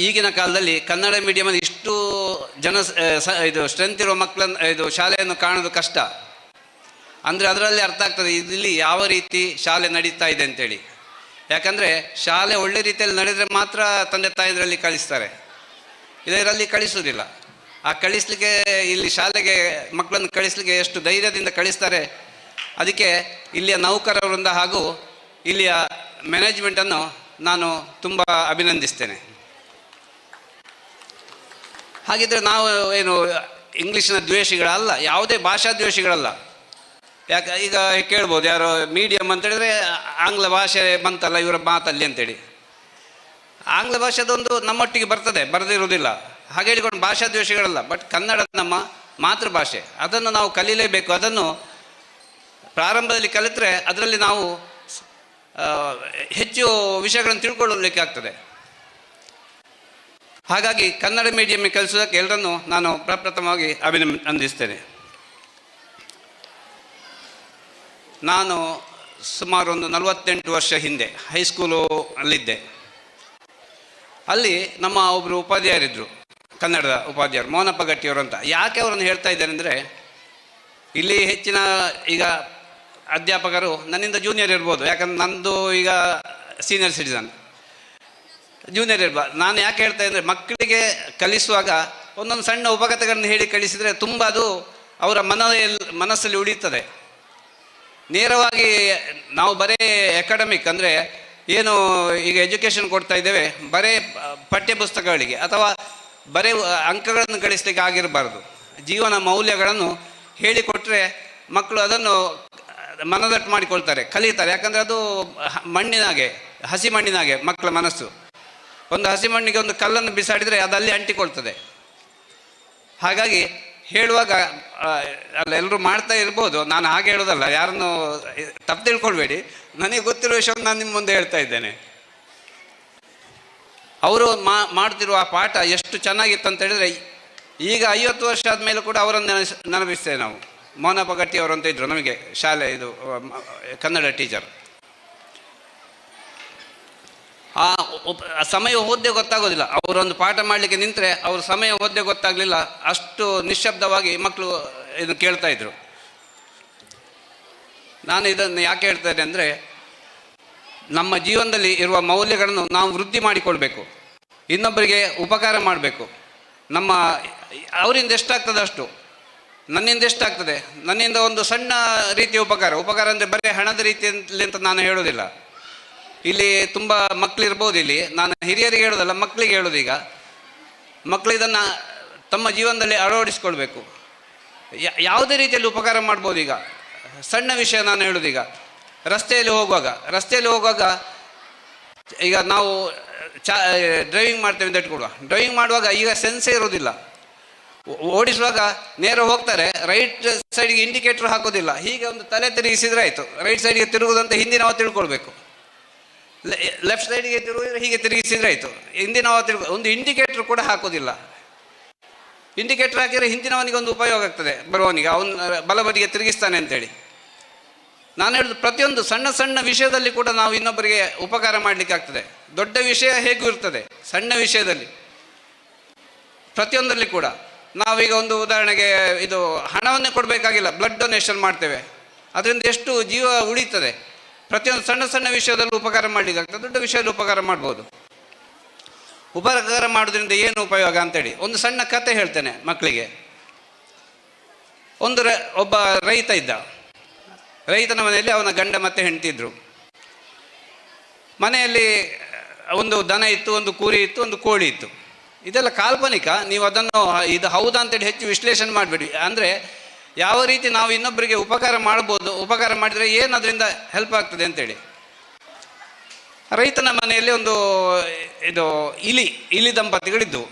ಈಗಿನ ಕಾಲದಲ್ಲಿ ಕನ್ನಡ ಮೀಡಿಯಮಲ್ಲಿ ಇಷ್ಟು ಇದು ಸ್ಟ್ರೆಂತ್ ಇರುವ ಮಕ್ಕಳನ್ನು ಶಾಲೆಯನ್ನು ಕಾಣೋದು ಕಷ್ಟ. ಅಂದರೆ ಅದರಲ್ಲಿ ಅರ್ಥ ಆಗ್ತದೆ ಇಲ್ಲಿ ಯಾವ ರೀತಿ ಶಾಲೆ ನಡೀತಾ ಇದೆ ಅಂತೇಳಿ. ಯಾಕಂದರೆ ಶಾಲೆ ಒಳ್ಳೆ ರೀತಿಯಲ್ಲಿ ನಡೆದರೆ ಮಾತ್ರ ತಂದೆ ತಾಯಿದರಲ್ಲಿ ಕಳಿಸ್ತಾರೆ, ಇದರಲ್ಲಿ ಕಳಿಸೋದಿಲ್ಲ. ಆ ಕಳಿಸ್ಲಿಕ್ಕೆ ಇಲ್ಲಿ ಶಾಲೆಗೆ ಮಕ್ಕಳನ್ನು ಕಳಿಸ್ಲಿಕ್ಕೆ ಎಷ್ಟು ಧೈರ್ಯದಿಂದ ಕಳಿಸ್ತಾರೆ. ಅದಕ್ಕೆ ಇಲ್ಲಿಯ ನೌಕರರಿಂದ ಹಾಗೂ ಇಲ್ಲಿಯ ಮ್ಯಾನೇಜ್ಮೆಂಟನ್ನು ನಾನು ತುಂಬ ಅಭಿನಂದಿಸ್ತೇನೆ. ಹಾಗಿದ್ರೆ ನಾವು ಏನು ಇಂಗ್ಲೀಷಿನ ದ್ವೇಷಿಗಳಲ್ಲ, ಯಾವುದೇ ಭಾಷಾ ದ್ವೇಷಿಗಳಲ್ಲ. ಯಾಕೆ ಈಗ ಕೇಳ್ಬೋದು, ಯಾರೋ ಮೀಡಿಯಮ್ ಅಂತೇಳಿದರೆ ಆಂಗ್ಲ ಭಾಷೆ ಬಂತಲ್ಲ ಇವರ ಮಾತಲ್ಲಿ ಅಂತೇಳಿ. ಆಂಗ್ಲ ಭಾಷೆದೊಂದು ನಮ್ಮೊಟ್ಟಿಗೆ ಬರ್ತದೆ, ಬರದಿರುವುದಿಲ್ಲ. ಹಾಗೆ ಹೇಳಿಕೊಂಡು ಭಾಷಾ ದ್ವೇಷಗಳಲ್ಲ. ಬಟ್ ಕನ್ನಡ ನಮ್ಮ ಮಾತೃಭಾಷೆ, ಅದನ್ನು ನಾವು ಕಲೀಲೇಬೇಕು. ಅದನ್ನು ಪ್ರಾರಂಭದಲ್ಲಿ ಕಲಿತರೆ ಅದರಲ್ಲಿ ನಾವು ಹೆಚ್ಚು ವಿಷಯಗಳನ್ನು ತಿಳ್ಕೊಳ್ಳಲಿಕ್ಕೆ ಆಗ್ತದೆ. ಹಾಗಾಗಿ ಕನ್ನಡ ಮೀಡಿಯಮ್ಗೆ ಕಲಿಸೋದಕ್ಕೆ ಎಲ್ಲರನ್ನೂ ನಾನು ಪ್ರಪ್ರಥಮವಾಗಿ ಅಭಿನಂದಿಸ್ತೇನೆ. ನಾನು ಸುಮಾರು ಒಂದು 48 ವರ್ಷ ಹಿಂದೆ ಹೈಸ್ಕೂಲು ಅಲ್ಲಿದ್ದೆ. ಅಲ್ಲಿ ನಮ್ಮ ಒಬ್ಬರು ಉಪಾಧ್ಯಾಯರಿದ್ದರು, ಕನ್ನಡದ ಉಪಾಧ್ಯಾಯರು, ಮೋಹನಪ್ಪ ಗಟ್ಟಿಯವರು ಅಂತ. ಯಾಕೆ ಅವರನ್ನು ಹೇಳ್ತಾ ಇದ್ದಾರೆ ಅಂದರೆ, ಇಲ್ಲಿ ಹೆಚ್ಚಿನ ಈಗ ಅಧ್ಯಾಪಕರು ನನ್ನಿಂದ ಜೂನಿಯರ್ ಇರ್ಬೋದು, ಯಾಕಂದ್ರೆ ನಂದು ಈಗ ಸೀನಿಯರ್ ಸಿಟಿಸನ್, ಜೂನಿಯರ್ ಇರ್ಬೋದು. ನಾನು ಯಾಕೆ ಹೇಳ್ತಾ ಇದ್ದರೆ, ಮಕ್ಕಳಿಗೆ ಕಲಿಸುವಾಗ ಒಂದೊಂದು ಸಣ್ಣ ಉಪಕಥೆಗಳನ್ನು ಹೇಳಿ ಕಲಿಸಿದರೆ ತುಂಬ ಅದು ಅವರ ಮನಸ್ಸಲ್ಲಿ ಉಳಿಯುತ್ತದೆ. ನೇರವಾಗಿ ನಾವು ಬರೀ ಅಕಾಡೆಮಿಕ್ ಅಂದರೆ ಏನು ಈಗ ಎಜುಕೇಷನ್ ಕೊಡ್ತಾ ಇದ್ದೇವೆ, ಬರೀ ಪಠ್ಯ ಪುಸ್ತಕಗಳಿಗೆ ಅಥವಾ ಬರೀ ಅಂಕಗಳನ್ನು ಗಳಿಸ್ಲಿಕ್ಕೆ ಆಗಿರಬಾರ್ದು. ಜೀವನ ಮೌಲ್ಯಗಳನ್ನು ಹೇಳಿಕೊಟ್ರೆ ಮಕ್ಕಳು ಅದನ್ನು ಮನದಟ್ಟು ಮಾಡಿಕೊಳ್ತಾರೆ, ಕಲಿತಾರೆ. ಯಾಕಂದರೆ ಅದು ಮಣ್ಣಿನಾಗೆ, ಹಸಿ ಮಣ್ಣಿನಾಗೆ ಮಕ್ಕಳ ಮನಸ್ಸು. ಒಂದು ಹಸಿ ಮಣ್ಣಿಗೆ ಒಂದು ಕಲ್ಲನ್ನು ಬಿಸಾಡಿದರೆ ಅದು ಅಲ್ಲಿ ಅಂಟಿಕೊಳ್ತದೆ. ಹಾಗಾಗಿ ಹೇಳುವಾಗ ಅಲ್ಲ, ಎಲ್ಲರೂ ಮಾಡ್ತಾ ಇರ್ಬೋದು, ನಾನು ಹಾಗೆ ಹೇಳೋದಲ್ಲ, ಯಾರನ್ನು ತಪ್ಪು ತಿಳ್ಕೊಳ್ಬೇಡಿ. ನನಗೆ ಗೊತ್ತಿರೋ ವಿಷಯವನ್ನು ನಾನು ನಿಮ್ಮ ಮುಂದೆ ಹೇಳ್ತಾ ಇದ್ದೇನೆ. ಅವರು ಮಾಡ್ತಿರುವ ಆ ಪಾಠ ಎಷ್ಟು ಚೆನ್ನಾಗಿತ್ತು ಅಂತ ಹೇಳಿದರೆ, ಈಗ 50 ವರ್ಷ ಆದಮೇಲೆ ಕೂಡ ಅವರನ್ನು ನೆನಪಿಸ್ತೇವೆ ನಾವು. ಮೋನಪ್ಪ ಗಟ್ಟಿ ಅವರು ಅಂತ ಇದ್ದರು ನಮಗೆ ಶಾಲೆ, ಇದು ಕನ್ನಡ ಟೀಚರ್. ಆ ಸಮಯ ಹೋದ್ದೇ ಗೊತ್ತಾಗೋದಿಲ್ಲ. ಅವರೊಂದು ಪಾಠ ಮಾಡಲಿಕ್ಕೆ ನಿಂತರೆ ಅವ್ರ ಸಮಯ ಹೋದ್ದೇ ಗೊತ್ತಾಗಲಿಲ್ಲ, ಅಷ್ಟು ನಿಶ್ಶಬ್ದವಾಗಿ ಮಕ್ಕಳು ಇದನ್ನು ಕೇಳ್ತಾ ಇದ್ರು. ನಾನು ಇದನ್ನು ಯಾಕೆ ಹೇಳ್ತೇನೆ ಅಂದರೆ, ನಮ್ಮ ಜೀವನದಲ್ಲಿ ಇರುವ ಮೌಲ್ಯಗಳನ್ನು ನಾವು ವೃದ್ಧಿ ಮಾಡಿಕೊಳ್ಬೇಕು, ಇನ್ನೊಬ್ಬರಿಗೆ ಉಪಕಾರ ಮಾಡಬೇಕು. ನಮ್ಮ ಅವರಿಂದ ಎಷ್ಟಾಗ್ತದೆ ಅಷ್ಟು, ನನ್ನಿಂದ ಎಷ್ಟಾಗ್ತದೆ, ನನ್ನಿಂದ ಒಂದು ಸಣ್ಣ ರೀತಿಯ ಉಪಕಾರ ಅಂದರೆ ಬರೀ ಹಣದ ರೀತಿಯಲ್ಲಿ ಅಂತ ನಾನು ಹೇಳೋದಿಲ್ಲ. ಇಲ್ಲಿ ತುಂಬ ಮಕ್ಕಳಿರ್ಬೋದು, ಇಲ್ಲಿ ನಾನು ಹಿರಿಯರಿಗೆ ಹೇಳೋದಲ್ಲ, ಮಕ್ಕಳಿಗೆ ಹೇಳೋದು. ಈಗ ಮಕ್ಕಳು ಇದನ್ನು ತಮ್ಮ ಜೀವನದಲ್ಲಿ ಅಳವಡಿಸ್ಕೊಳ್ಬೇಕು. ಯಾವುದೇ ರೀತಿಯಲ್ಲಿ ಉಪಕಾರ ಮಾಡ್ಬೋದು. ಈಗ ಸಣ್ಣ ವಿಷಯ ನಾನು ಹೇಳೋದು, ಈಗ ರಸ್ತೆಯಲ್ಲಿ ಹೋಗುವಾಗ ಈಗ ನಾವು ಡ್ರೈವಿಂಗ್ ಮಾಡ್ತೇವೆ ಅಂತ ಇಟ್ಕೊಡುವ. ಡ್ರೈವಿಂಗ್ ಮಾಡುವಾಗ ಈಗ ಸೆನ್ಸೇ ಇರೋದಿಲ್ಲ. ಓಡಿಸುವಾಗ ನೇರ ಹೋಗ್ತಾರೆ, ರೈಟ್ ಸೈಡ್ಗೆ ಇಂಡಿಕೇಟ್ರ್ ಹಾಕೋದಿಲ್ಲ. ಹೀಗೆ ಒಂದು ತಲೆ ತಿರುಗಿಸಿದ್ರೆ ಆಯಿತು, ರೈಟ್ ಸೈಡ್ಗೆ ತಿರುಗುದಂತ ಹಿಂದಿನವ ತಿಳ್ಕೊಳ್ಬೇಕು. ಲೆಫ್ಟ್ ಸೈಡ್ಗೆ ತಿರುಗಿದ್ರೆ ಹೀಗೆ ತಿರುಗಿಸಿದ್ರೆ ಆಯಿತು, ಹಿಂದಿನವ ಒಂದು ಇಂಡಿಕೇಟ್ರ್ ಕೂಡ ಹಾಕೋದಿಲ್ಲ. ಇಂಡಿಕೇಟ್ರ್ ಹಾಕಿದರೆ ಹಿಂದಿನವನಿಗೆ ಒಂದು ಉಪಯೋಗ ಆಗ್ತದೆ, ಬರುವವನಿಗೆ, ಅವನು ಬಲಬದಿಗೆ ತಿರುಗಿಸ್ತಾನೆ ಅಂತೇಳಿ. ನಾನು ಹೇಳೋದು, ಪ್ರತಿಯೊಂದು ಸಣ್ಣ ಸಣ್ಣ ವಿಷಯದಲ್ಲಿ ಕೂಡ ನಾವು ಇನ್ನೊಬ್ಬರಿಗೆ ಉಪಕಾರ ಮಾಡಲಿಕ್ಕೆ ಆಗ್ತದೆ. ದೊಡ್ಡ ವಿಷಯ ಹೇಗೂ ಇರ್ತದೆ, ಸಣ್ಣ ವಿಷಯದಲ್ಲಿ ಪ್ರತಿಯೊಂದರಲ್ಲಿ ಕೂಡ ನಾವೀಗ ಒಂದು ಉದಾಹರಣೆಗೆ ಇದು ಹಣವನ್ನೇ ಕೊಡಬೇಕಾಗಿಲ್ಲ, ಬ್ಲಡ್ ಡೊನೇಷನ್ ಮಾಡ್ತೇವೆ, ಅದರಿಂದ ಎಷ್ಟು ಜೀವ ಉಳಿತದೆ. ಪ್ರತಿಯೊಂದು ಸಣ್ಣ ಸಣ್ಣ ವಿಷಯದಲ್ಲೂ ಉಪಕಾರ ಮಾಡಲಿಕ್ಕೆ ಆಗ್ತದೆ, ದೊಡ್ಡ ವಿಷಯದಲ್ಲಿ ಉಪಕಾರ ಮಾಡ್ಬೋದು. ಉಪಕಾರ ಮಾಡೋದ್ರಿಂದ ಏನು ಉಪಯೋಗ ಅಂತೇಳಿ ಒಂದು ಸಣ್ಣ ಕತೆ ಹೇಳ್ತೇನೆ ಮಕ್ಕಳಿಗೆ. ಒಬ್ಬ ರೈತ ಇದ್ದ. ರೈತನ ಮನೆಯಲ್ಲಿ ಅವನ ಗಂಡ ಮತ್ತು ಹೆಂಡತಿ ಇದ್ದರು. ಮನೆಯಲ್ಲಿ ಒಂದು ದನ ಇತ್ತು, ಒಂದು ಕುರಿ ಇತ್ತು, ಒಂದು ಕೋಳಿ ಇತ್ತು. ಇದೆಲ್ಲ ಕಾಲ್ಪನಿಕ, ನೀವು ಅದನ್ನು ಇದು ಹೌದಾ ಅಂತೇಳಿ ಹೆಚ್ಚು ವಿಶ್ಲೇಷಣೆ ಮಾಡಬೇಡಿ. ಅಂದರೆ ಯಾವ ರೀತಿ ನಾವು ಇನ್ನೊಬ್ಬರಿಗೆ ಉಪಕಾರ ಮಾಡ್ಬೋದು, ಉಪಕಾರ ಮಾಡಿದರೆ ಏನು ಅದರಿಂದ ಹೆಲ್ಪ್ ಆಗ್ತದೆ ಅಂತೇಳಿ. ರೈತನ ಮನೆಯಲ್ಲಿ ಒಂದು ಇಲಿ ದಂಪತಿಗಳಿದ್ದವು.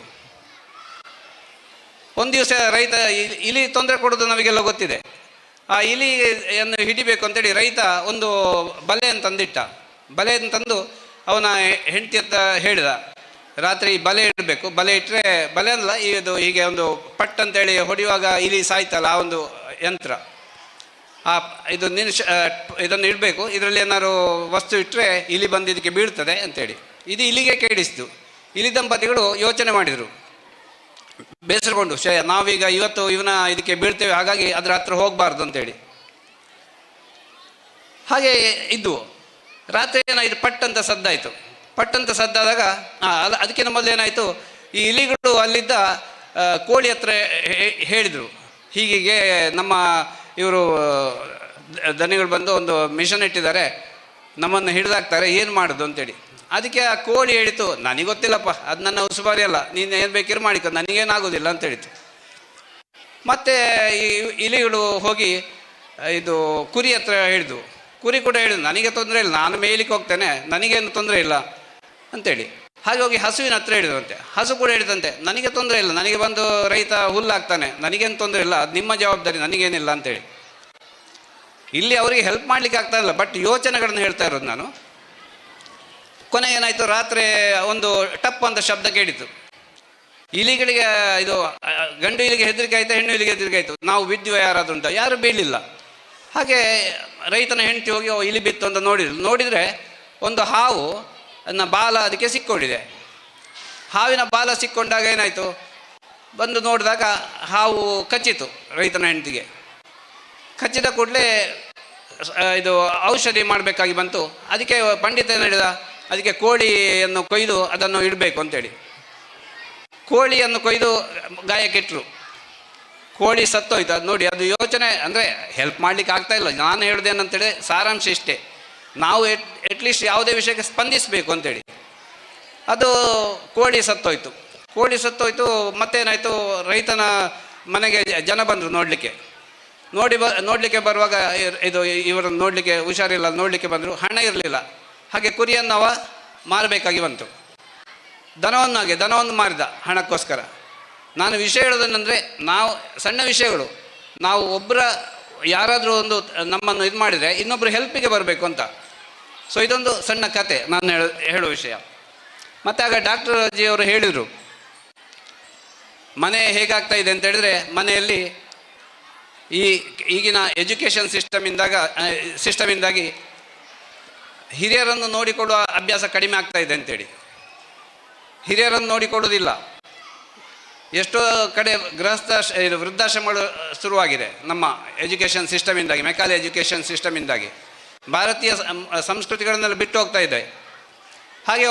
ಒಂದು ದಿವಸ ರೈತ ಇಲಿ ತೊಂದರೆ ಕೊಡೋದು ನಮಗೆಲ್ಲ ಗೊತ್ತಿದೆ. ಆ ಇಲಿಯನ್ನು ಹಿಡಿಬೇಕು ಅಂತೇಳಿ ರೈತ ಒಂದು ಬಲೆಯನ್ನು ತಂದಿಟ್ಟ. ಬಲೆಯನ್ನು ತಂದು ಅವನ ಹೆಂಡತಿ ಅಂತ ಹೇಳಿದ, ರಾತ್ರಿ ಬಲೆ ಇಡಬೇಕು, ಬಲೆ ಇಟ್ಟರೆ, ಬಲೆ ಅಲ್ಲ ಇದು ಹೀಗೆ ಒಂದು ಪಟ್ ಅಂತೇಳಿ ಹೊಡೆಯುವಾಗ ಇಲಿ ಸಾಯ್ತಲ್ಲ, ಆ ಒಂದು ಯಂತ್ರ, ಇದನ್ನು ಇಡಬೇಕು, ಇದರಲ್ಲಿ ಏನಾದ್ರು ವಸ್ತು ಇಟ್ಟರೆ ಇಲಿ ಬಂದು ಇದಕ್ಕೆ ಬೀಳ್ತದೆ ಅಂತೇಳಿ. ಇದು ಇಲಿಗೆ ಕೇಳಿಸ್ತು. ಇಲಿ ದಂಪತಿಗಳು ಯೋಚನೆ ಮಾಡಿದರು, ಬೇಸರಗೊಂಡು, ನಾವೀಗ ಇವತ್ತು ಇವನ ಇದಕ್ಕೆ ಬೀಳ್ತೇವೆ, ಹಾಗಾಗಿ ಅದರ ಹತ್ರ ಹೋಗಬಾರ್ದು ಅಂತೇಳಿ. ಹಾಗೆ ಇದ್ದು ರಾತ್ರಿ ಏನಾಯಿತು, ಪಟ್ಟಂತ ಸದ್ದಾಯಿತು. ಪಟ್ಟಂತ ಸದ್ದಾದಾಗ ಅದಕ್ಕಿಂತ ಮೊದಲು ಏನಾಯಿತು, ಈ ಇಲಿಗಳು ಅಲ್ಲಿದ್ದ ಕೋಳಿ ಹತ್ರ ಹೇಳಿದರು, ಹೀಗೆ ನಮ್ಮ ಇವರು ದನಿಗಳು ಬಂದು ಒಂದು ಮಿಷನ್ ಇಟ್ಟಿದ್ದಾರೆ, ನಮ್ಮನ್ನು ಹಿಡಿದಾಕ್ತಾರೆ, ಏನು ಮಾಡೋದು ಅಂತೇಳಿ. ಅದಕ್ಕೆ ಆ ಕೋಳಿ ಹೇಳಿತು, ನನಗೆ ಗೊತ್ತಿಲ್ಲಪ್ಪ, ಅದು ನನ್ನ ಉಸುಬಾರಿ ಅಲ್ಲ, ನೀನು ಏನು ಬೇಕಿರು ಮಾಡಿಕೊ, ನನಗೇನಾಗೋದಿಲ್ಲ ಅಂತ ಹೇಳಿತು. ಮತ್ತು ಈ ಇಲಿಗಳು ಹೋಗಿ ಇದು ಕುರಿ ಹತ್ರ ಹೇಳಿದ್ವು. ಕುರಿ ಕೂಡ ಹೇಳಿದ್ರು, ನನಗೆ ತೊಂದರೆ ಇಲ್ಲ, ನಾನು ಮೇಯ್ಲಿಕ್ಕೆ ಹೋಗ್ತೇನೆ, ನನಗೇನು ತೊಂದರೆ ಇಲ್ಲ ಅಂತೇಳಿ. ಹಾಗೆ ಹೋಗಿ ಹಸುವಿನ ಹತ್ರ ಹೇಳಿದ್ರಂತೆ. ಹಸು ಕೂಡ ಹೇಳಿದಂತೆ, ನನಗೆ ತೊಂದರೆ ಇಲ್ಲ, ನನಗೆ ಬಂದು ರೈತ ಹುಲ್ಲಾಗ್ತಾನೆ, ನನಗೇನು ತೊಂದರೆ ಇಲ್ಲ, ಅದು ನಿಮ್ಮ ಜವಾಬ್ದಾರಿ, ನನಗೇನಿಲ್ಲ ಅಂತೇಳಿ. ಇಲ್ಲಿ ಅವರಿಗೆ ಹೆಲ್ಪ್ ಮಾಡಲಿಕ್ಕೆ ಆಗ್ತಾ ಇಲ್ಲ, ಬಟ್ ಯೋಚನೆಗಳನ್ನು ಹೇಳ್ತಾ ಇರೋದು ನಾನು. ಕೊನೆಗೆ ಏನಾಯಿತು, ರಾತ್ರಿ ಒಂದು ಟಪ್ ಅಂತ ಶಬ್ದ ಕೇಳಿತು. ಇಲಿಗಳಿಗೆ ಇದು ಗಂಡು ಇಲಿಗೆ ಹೆದರಿಕೆ ಆಯಿತು, ಹೆಣ್ಣು ಇಲಿಗೆ ಹೆದರಿಕೆ ಆಯಿತು, ನಾವು ಬಿದ್ದಿವ ಯಾರಾದ್ರೂ ಅಂತ. ಯಾರು ಬೀಳಲಿಲ್ಲ. ಹಾಗೆ ರೈತನ ಹೆಂಡತಿ ಹೋಗಿ ಇಲಿ ಬಿತ್ತು ಅಂತ ನೋಡಿದರೆ ಒಂದು ಹಾವು ಬಾಲ ಅದಕ್ಕೆ ಸಿಕ್ಕೊಂಡಿದೆ. ಹಾವಿನ ಬಾಲ ಸಿಕ್ಕೊಂಡಾಗ ಏನಾಯಿತು, ಬಂದು ನೋಡಿದಾಗ ಹಾವು ಕಚ್ಚಿತು ರೈತನ ಹೆಂಡತಿಗೆ. ಕಚ್ಚಿದ ಕೂಡಲೇ ಇದು ಔಷಧಿ ಮಾಡಬೇಕಾಗಿ ಬಂತು. ಅದಕ್ಕೆ ಪಂಡಿತ ಏನು ಹೇಳಿದ, ಅದಕ್ಕೆ ಕೋಳಿಯನ್ನು ಕೊಯ್ದು ಅದನ್ನು ಇಡಬೇಕು ಅಂತೇಳಿ. ಕೋಳಿಯನ್ನು ಕೊಯ್ದು ಗಾಯಕ್ಕಿಟ್ಟರು. ಕೋಳಿ ಸತ್ತೋಯ್ತು. ಅದು ನೋಡಿ, ಅದು ಯೋಚನೆ ಅಂದರೆ ಹೆಲ್ಪ್ ಮಾಡಲಿಕ್ಕೆ ಆಗ್ತಾಯಿಲ್ಲ. ನಾನು ಹೇಳೋದೇನಂತೇಳಿ ಸಾರಾಂಶ ಇಷ್ಟೇ, ನಾವು ಅಟ್ಲೀಸ್ಟ್ ಯಾವುದೇ ವಿಷಯಕ್ಕೆ ಸ್ಪಂದಿಸಬೇಕು ಅಂತೇಳಿ. ಅದು ಕೋಳಿ ಸತ್ತೋಯ್ತು. ಕೋಳಿ ಸತ್ತೋಯ್ತು. ಮತ್ತೇನಾಯಿತು, ರೈತನ ಮನೆಗೆ ಜನ ಬಂದರು ನೋಡಲಿಕ್ಕೆ ಬರುವಾಗ ಇದು ಇವರನ್ನು ನೋಡಲಿಕ್ಕೆ ಹುಷಾರಿಲ್ಲ, ನೋಡಲಿಕ್ಕೆ ಬಂದರು. ಹಣ ಇರಲಿಲ್ಲ. ಹಾಗೆ ಕುರಿಯನ್ನು ಅವ ಮಾರಬೇಕಾಗಿ ಬಂತು. ದನವನ್ನು ಮಾರಿದ ಹಣಕ್ಕೋಸ್ಕರ. ನಾನು ವಿಷಯ ಹೇಳೋದೇನೆಂದರೆ, ನಾವು ಸಣ್ಣ ವಿಷಯಗಳು, ನಾವು ಯಾರಾದರೂ ಒಂದು ನಮ್ಮನ್ನು ಇದು ಮಾಡಿದರೆ ಇನ್ನೊಬ್ಬರು ಹೆಲ್ಪಿಗೆ ಬರಬೇಕು ಅಂತ. ಸೊ ಇದೊಂದು ಸಣ್ಣ ಕತೆ ನಾನು ಹೇಳೋ ವಿಷಯ. ಮತ್ತು ಆಗ ಡಾಕ್ಟರ್ ಅವರು ಹೇಳಿದರು, ಮನೆ ಹೇಗಾಗ್ತಾ ಇದೆ ಅಂತ ಹೇಳಿದ್ರೆ, ಮನೆಯಲ್ಲಿ ಈಗಿನ ಎಜುಕೇಷನ್ ಸಿಸ್ಟಮಿಂದಾಗಿ ಹಿರಿಯರನ್ನು ನೋಡಿಕೊಳ್ಳುವ ಅಭ್ಯಾಸ ಕಡಿಮೆ ಆಗ್ತಾ ಇದೆ ಅಂತೇಳಿ. ಹಿರಿಯರನ್ನು ನೋಡಿಕೊಳ್ಳೋದಿಲ್ಲ. ಎಷ್ಟೋ ಕಡೆ ವೃದ್ಧಾಶ್ರಮಗಳು ಶುರುವಾಗಿದೆ ನಮ್ಮ ಎಜುಕೇಷನ್ ಸಿಸ್ಟಮಿಂದಾಗಿ, ಮೆಕಾಲೆ ಎಜುಕೇಷನ್ ಸಿಸ್ಟಮಿಂದಾಗಿ. ಭಾರತೀಯ ಸಂಸ್ಕೃತಿಗಳನ್ನೆಲ್ಲ ಬಿಟ್ಟು ಹೋಗ್ತಾ ಇದೆ. ಹಾಗೆ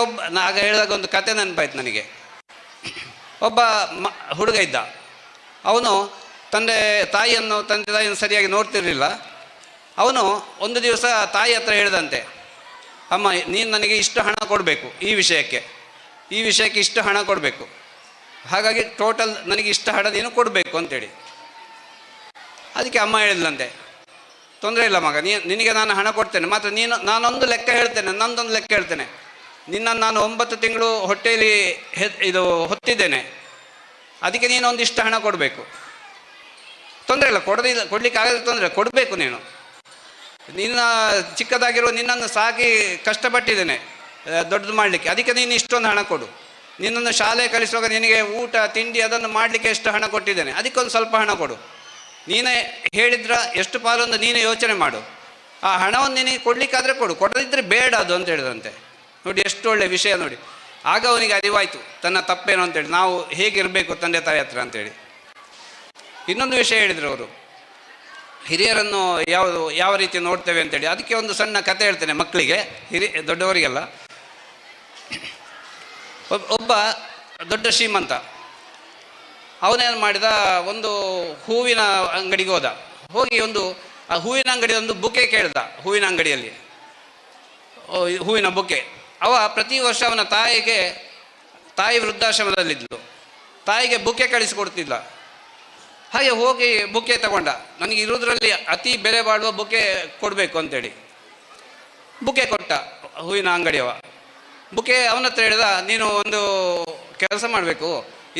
ಆಗ ಹೇಳಿದಾಗ ಒಂದು ಕತೆ ನೆನಪಾಯ್ತು ನನಗೆ. ಒಬ್ಬ ಹುಡುಗ ಇದ್ದ. ಅವನು ತಂದೆ ತಾಯಿಯನ್ನು ಸರಿಯಾಗಿ ನೋಡ್ತಿರಲಿಲ್ಲ. ಅವನು ಒಂದು ದಿವಸ ತಾಯಿ ಹತ್ರ ಹೇಳಿದಂತೆ, ಅಮ್ಮ ನೀನು ನನಗೆ ಇಷ್ಟು ಹಣ ಕೊಡಬೇಕು, ಈ ವಿಷಯಕ್ಕೆ ಇಷ್ಟು ಹಣ ಕೊಡಬೇಕು, ಹಾಗಾಗಿ ಟೋಟಲ್ ನನಗೆ ಇಷ್ಟು ಹಣ ನೀನು ಕೊಡಬೇಕು ಅಂತೇಳಿ. ಅದಕ್ಕೆ ಅಮ್ಮ ಹೇಳಿದ್ಲಂತೆ, ತೊಂದರೆ ಇಲ್ಲ ಮಗ, ನಿನಗೆ ನಾನು ಹಣ ಕೊಡ್ತೇನೆ, ಮಾತ್ರ ನಾನೊಂದು ಲೆಕ್ಕ ಹೇಳ್ತೇನೆ, ನಂದೊಂದು ಲೆಕ್ಕ ಹೇಳ್ತೇನೆ. ನಿನ್ನನ್ನು ನಾನು 9 ತಿಂಗಳು ಹೊಟ್ಟೆಯಲ್ಲಿ ಹೊತ್ತಿದ್ದೇನೆ, ಅದಕ್ಕೆ ನೀನು ಒಂದಿಷ್ಟು ಹಣ ಕೊಡಬೇಕು. ತೊಂದರೆ ಇಲ್ಲ, ಕೊಡಲಿಕ್ಕೆ ಆಗದೆ ತೊಂದರೆ, ಕೊಡಬೇಕು. ನಿನ್ನ ಚಿಕ್ಕದಾಗಿರೋ ನಿನ್ನನ್ನು ಸಾಕಿ ಕಷ್ಟಪಟ್ಟಿದ್ದೇನೆ ದೊಡ್ಡದು ಮಾಡಲಿಕ್ಕೆ, ಅದಕ್ಕೆ ನೀನು ಇಷ್ಟೊಂದು ಹಣ ಕೊಡು. ನಿನ್ನನ್ನು ಶಾಲೆ ಕಲಿಸುವಾಗ ನಿನಗೆ ಊಟ ತಿಂಡಿ ಅದನ್ನು ಮಾಡಲಿಕ್ಕೆ ಎಷ್ಟು ಹಣ ಕೊಟ್ಟಿದ್ದೇನೆ, ಅದಕ್ಕೊಂದು ಸ್ವಲ್ಪ ಹಣ ಕೊಡು. ನೀನೇ ಹೇಳಿದ್ರ ಎಷ್ಟು ಪಾಲೊಂದು ನೀನೇ ಯೋಚನೆ ಮಾಡು. ಆ ಹಣವನ್ನು ನಿನಗೆ ಕೊಡಲಿಕ್ಕಾದರೆ ಕೊಡು, ಕೊಡದಿದ್ದರೆ ಬೇಡ ಅದು ಅಂತ ಹೇಳಿದಂತೆ. ನೋಡಿ ಎಷ್ಟು ಒಳ್ಳೆ ವಿಷಯ ನೋಡಿ. ಆಗ ಅವನಿಗೆ ಅರಿವಾಯಿತು ತನ್ನ ತಪ್ಪೇನು ಅಂತೇಳಿ, ನಾವು ಹೇಗಿರಬೇಕು ತಂದೆ ತಾಯಿ ಹತ್ರ ಅಂತೇಳಿ. ಇನ್ನೊಂದು ವಿಷಯ ಹೇಳಿದರು ಅವರು, ಹಿರಿಯರನ್ನು ಯಾವ ರೀತಿ ನೋಡ್ತೇವೆ ಅಂತೇಳಿ. ಅದಕ್ಕೆ ಒಂದು ಸಣ್ಣ ಕತೆ ಹೇಳ್ತೇನೆ ಮಕ್ಕಳಿಗೆ, ದೊಡ್ಡವರಿಗೆಲ್ಲ. ಒಬ್ಬ ದೊಡ್ಡ ಶ್ರೀಮಂತ, ಅವನೇನು ಮಾಡಿದ, ಒಂದು ಹೂವಿನ ಅಂಗಡಿಗೆ ಹೋಗಿ ಆ ಹೂವಿನ ಅಂಗಡಿ ಒಂದು ಬುಕೆ ಕೇಳ್ದ. ಹೂವಿನ ಅಂಗಡಿಯಲ್ಲಿ ಹೂವಿನ ಬುಕೆ. ಪ್ರತಿ ವರ್ಷ ಅವನ ತಾಯಿ ವೃದ್ಧಾಶ್ರಮದಲ್ಲಿದ್ಲು, ತಾಯಿಗೆ ಬುಕೆ ಕಳಿಸಿಕೊಡ್ತಿದ್ದ. ಹಾಗೆ ಹೋಗಿ ಬುಕೆ ತಗೊಂಡ. ನನಗೆ ಇರೋದ್ರಲ್ಲಿ ಅತಿ ಬೆಲೆ ಬಾಳುವ ಬುಕೆ ಕೊಡಬೇಕು ಅಂತೇಳಿ ಬುಕೆ ಕೊಟ್ಟ ಹೂವಿನ ಅಂಗಡಿಯವ. ಬುಕೆ ಅವನ ಹತ್ರ ಹೇಳಿದ, ನೀನು ಒಂದು ಕೆಲಸ ಮಾಡಬೇಕು,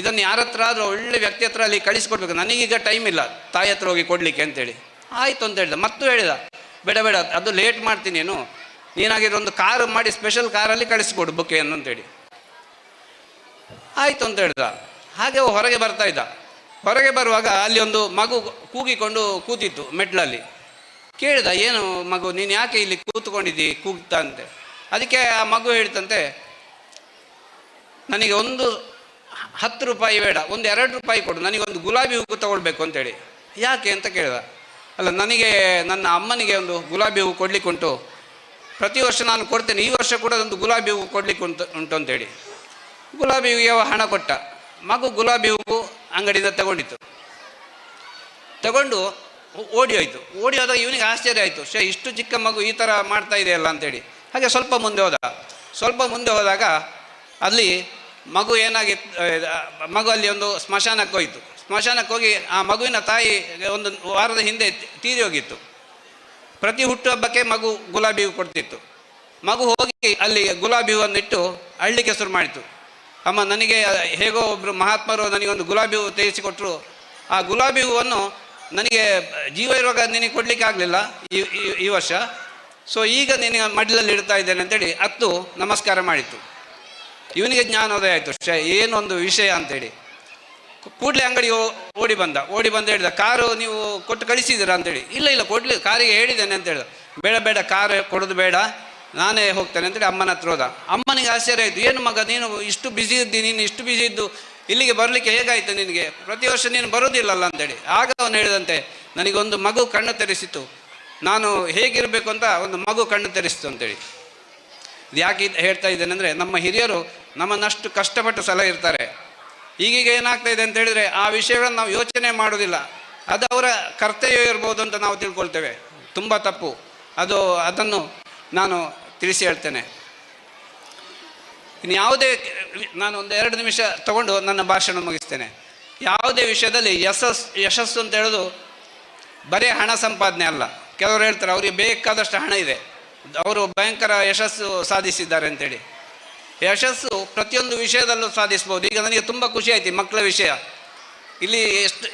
ಇದನ್ನು ಯಾರ ಹತ್ರ ಆದರೂ ಒಳ್ಳೆ ವ್ಯಕ್ತಿ ಹತ್ರ ಅಲ್ಲಿ ಕಳಿಸ್ಕೊಡ್ಬೇಕು, ನನಗೀಗ ಟೈಮ್ ಇಲ್ಲ ತಾಯಿ ಹತ್ರ ಹೋಗಿ ಕೊಡಲಿಕ್ಕೆ ಅಂತೇಳಿ. ಆಯಿತು ಅಂತ ಹೇಳಿದ. ಮತ್ತು ಹೇಳಿದ, ಬೇಡ ಅದು ಲೇಟ್ ಮಾಡ್ತೀನಿ, ನೀನಾಗಿರೋ ಒಂದು ಕಾರು ಮಾಡಿ ಸ್ಪೆಷಲ್ ಕಾರಲ್ಲಿ ಕಳಿಸ್ಕೊಡು ಬುಕೆಯನ್ನು ಅಂತೇಳಿ. ಆಯಿತು ಅಂತ ಹೇಳಿದ. ಹಾಗೆ ಹೊರಗೆ ಬರ್ತಾ ಇದ್ದ. ಹೊರಗೆ ಬರುವಾಗ ಅಲ್ಲಿ ಒಂದು ಮಗು ಕೂಗಿಕೊಂಡು ಕೂತಿತ್ತು ಮೆಟ್ಲಲ್ಲಿ. ಕೇಳಿದ, ಏನು ಮಗು, ನೀನು ಯಾಕೆ ಇಲ್ಲಿ ಕೂತ್ಕೊಂಡಿದ್ದಿ ಕೂಗ್ತಾ ಅಂತೆ. ಅದಕ್ಕೆ ಆ ಮಗು ಹೇಳ್ತಂತೆ, ನನಗೆ ಒಂದು 10 ರೂಪಾಯಿ ಬೇಡ, ಒಂದು 2 ರೂಪಾಯಿ ಕೊಡು, ನನಗೊಂದು ಗುಲಾಬಿ ಹೂವು ತಗೊಳ್ಬೇಕು ಅಂತೇಳಿ. ಯಾಕೆ ಅಂತ ಕೇಳಿದ. ಅಲ್ಲ, ನನಗೆ ನನ್ನ ಅಮ್ಮನಿಗೆ ಒಂದು ಗುಲಾಬಿ ಹೂವು ಕೊಡ್ಲಿಕ್ಕೆ ಉಂಟು, ಪ್ರತಿ ವರ್ಷ ನಾನು ಕೊಡ್ತೇನೆ, ಈ ವರ್ಷ ಕೂಡ ಒಂದು ಗುಲಾಬಿ ಹೂವು ಕೊಡ್ಲಿಕ್ಕೆ ಉಂಟು ಅಂತೇಳಿ. ಗುಲಾಬಿ ಹೂವಿಗೆ ಹಣ ಕೊಟ್ಟ. ಮಗು ಗುಲಾಬಿ ಹೂವು ಅಂಗಡಿಯಿಂದ ತಗೊಂಡು ಓಡಿ ಹೋಯ್ತು. ಓಡಿ ಹೋದಾಗ ಇವನಿಗೆ ಆಶ್ಚರ್ಯ ಆಯಿತು, ಇಷ್ಟು ಚಿಕ್ಕ ಮಗು ಈ ಥರ ಮಾಡ್ತಾ ಇದೆಯಲ್ಲ ಅಂತೇಳಿ. ಹಾಗೆ ಸ್ವಲ್ಪ ಮುಂದೆ ಹೋದಾಗ ಅಲ್ಲಿ ಮಗು ಮಗು ಅಲ್ಲಿ ಒಂದು ಸ್ಮಶಾನಕ್ಕೆ ಹೋಯಿತು. ಸ್ಮಶಾನಕ್ಕೆ ಹೋಗಿ ಆ ಮಗುವಿನ ತಾಯಿ ಒಂದು ವಾರದ ಹಿಂದೆ ತೀರಿ ಹೋಗಿತ್ತು. ಪ್ರತಿ ಹುಟ್ಟುಹಬ್ಬಕ್ಕೆ ಮಗು ಗುಲಾಬಿ ಹೂವು ಕೊಡ್ತಿತ್ತು. ಮಗು ಹೋಗಿ ಅಲ್ಲಿ ಗುಲಾಬಿ ಹೂವನ್ನು ಇಟ್ಟು ಅಳ್ಳಿಕ್ಕೆ ಶುರು ಮಾಡಿತು. ಅಮ್ಮ, ನನಗೆ ಹೇಗೋ ಒಬ್ಬರು ಮಹಾತ್ಮರು ನನಗೊಂದು ಗುಲಾಬಿ ಹೂವು ತೆಗೆಸಿಕೊಟ್ರು, ಆ ಗುಲಾಬಿ ಹೂವನ್ನು ನನಗೆ ಜೀವ ಇರುವಾಗ ನಿನಗೆ ಕೊಡಲಿಕ್ಕೆ ಆಗಲಿಲ್ಲ ಈ ವರ್ಷ, ಸೊ ಈಗ ನಿನಗೆ ಮಡ್ಲಲ್ಲಿ ಇಡ್ತಾ ಇದ್ದೇನೆ ಅಂತೇಳಿ ಅತ್ತು ನಮಸ್ಕಾರ ಮಾಡಿತ್ತು. ಇವನಿಗೆ ಜ್ಞಾನೋದಯ ಆಯಿತು, ಏನೊಂದು ವಿಷಯ ಅಂತೇಳಿ. ಕೂಡಲೇ ಅಂಗಡಿಗೆ ಓಡಿ ಬಂದು ಹೇಳಿದ, ಕಾರು ನೀವು ಕೊಟ್ಟು ಕಳಿಸಿದ್ದೀರಾ ಅಂತೇಳಿ. ಇಲ್ಲ ಕೊಡಲಿ, ಕಾರಿಗೆ ಹೇಳಿದ್ದೇನೆ ಅಂತ ಹೇಳಿದ. ಬೇಡ ಕಾರು ಕೊಡೋದು ಬೇಡ, ನಾನೇ ಹೋಗ್ತೇನೆ ಅಂತೇಳಿ ಅಮ್ಮನ ಹತ್ರ ಹೋದ. ಅಮ್ಮನಿಗೆ ಆಶ್ಚರ್ಯ ಆಯಿತು, ಏನು ಮಗ ನೀನು ಇಷ್ಟು ಬ್ಯುಸಿ ಇದ್ದು ಇಲ್ಲಿಗೆ ಬರಲಿಕ್ಕೆ ಹೇಗಾಯಿತು ನಿನಗೆ, ಪ್ರತಿ ವರ್ಷ ನೀನು ಬರೋದಿಲ್ಲಲ್ಲ ಅಂತೇಳಿ. ಆಗ ಅವನು ಹೇಳಿದಂತೆ, ನನಗೊಂದು ಮಗು ಕಣ್ಣು ತೆರೆಸಿತು, ನಾನು ಹೇಗಿರಬೇಕು ಅಂತ ಒಂದು ಮಗು ಕಣ್ಣು ತೆರೆಸಿತು ಅಂತೇಳಿ. ಇದು ಯಾಕೆ ಹೇಳ್ತಾ ಇದ್ದೇನೆ ಅಂದರೆ, ನಮ್ಮ ಹಿರಿಯರು ನಮ್ಮನ್ನಷ್ಟು ಕಷ್ಟಪಟ್ಟು ಸಲಹೆ ಇರ್ತಾರೆ. ಈಗೀಗ ಏನಾಗ್ತಾ ಇದೆ ಅಂತ ಹೇಳಿದರೆ, ಆ ವಿಷಯಗಳನ್ನು ನಾವು ಯೋಚನೆ ಮಾಡೋದಿಲ್ಲ. ಅದು ಅವರ ಕರ್ತವ್ಯ ಇರ್ಬೋದು ಅಂತ ನಾವು ತಿಳ್ಕೊಳ್ತೇವೆ. ತುಂಬ ತಪ್ಪು. ಅದನ್ನು ನಾನು ತಿಳಿಸಿ ಹೇಳ್ತೇನೆ. ಇನ್ನು ಯಾವುದೇ, ನಾನು ಒಂದು 2 ನಿಮಿಷ ತಗೊಂಡು ನನ್ನ ಭಾಷಣ ಮುಗಿಸ್ತೇನೆ. ಯಾವುದೇ ವಿಷಯದಲ್ಲಿ ಯಶಸ್ಸು ಅಂತ ಹೇಳೋದು ಬರೀ ಹಣ ಸಂಪಾದನೆ ಅಲ್ಲ. ಕೆಲವರು ಹೇಳ್ತಾರೆ ಅವರಿಗೆ ಬೇಕಾದಷ್ಟು ಹಣ ಇದೆ, ಅವರು ಭಯಂಕರ ಯಶಸ್ಸು ಸಾಧಿಸಿದ್ದಾರೆ ಅಂತೇಳಿ. ಯಶಸ್ಸು ಪ್ರತಿಯೊಂದು ವಿಷಯದಲ್ಲೂ ಸಾಧಿಸ್ಬೋದು. ಈಗ ನನಗೆ ತುಂಬ ಖುಷಿ ಆಯ್ತು ಮಕ್ಕಳ ವಿಷಯ. ಇಲ್ಲಿ ಎಷ್ಟು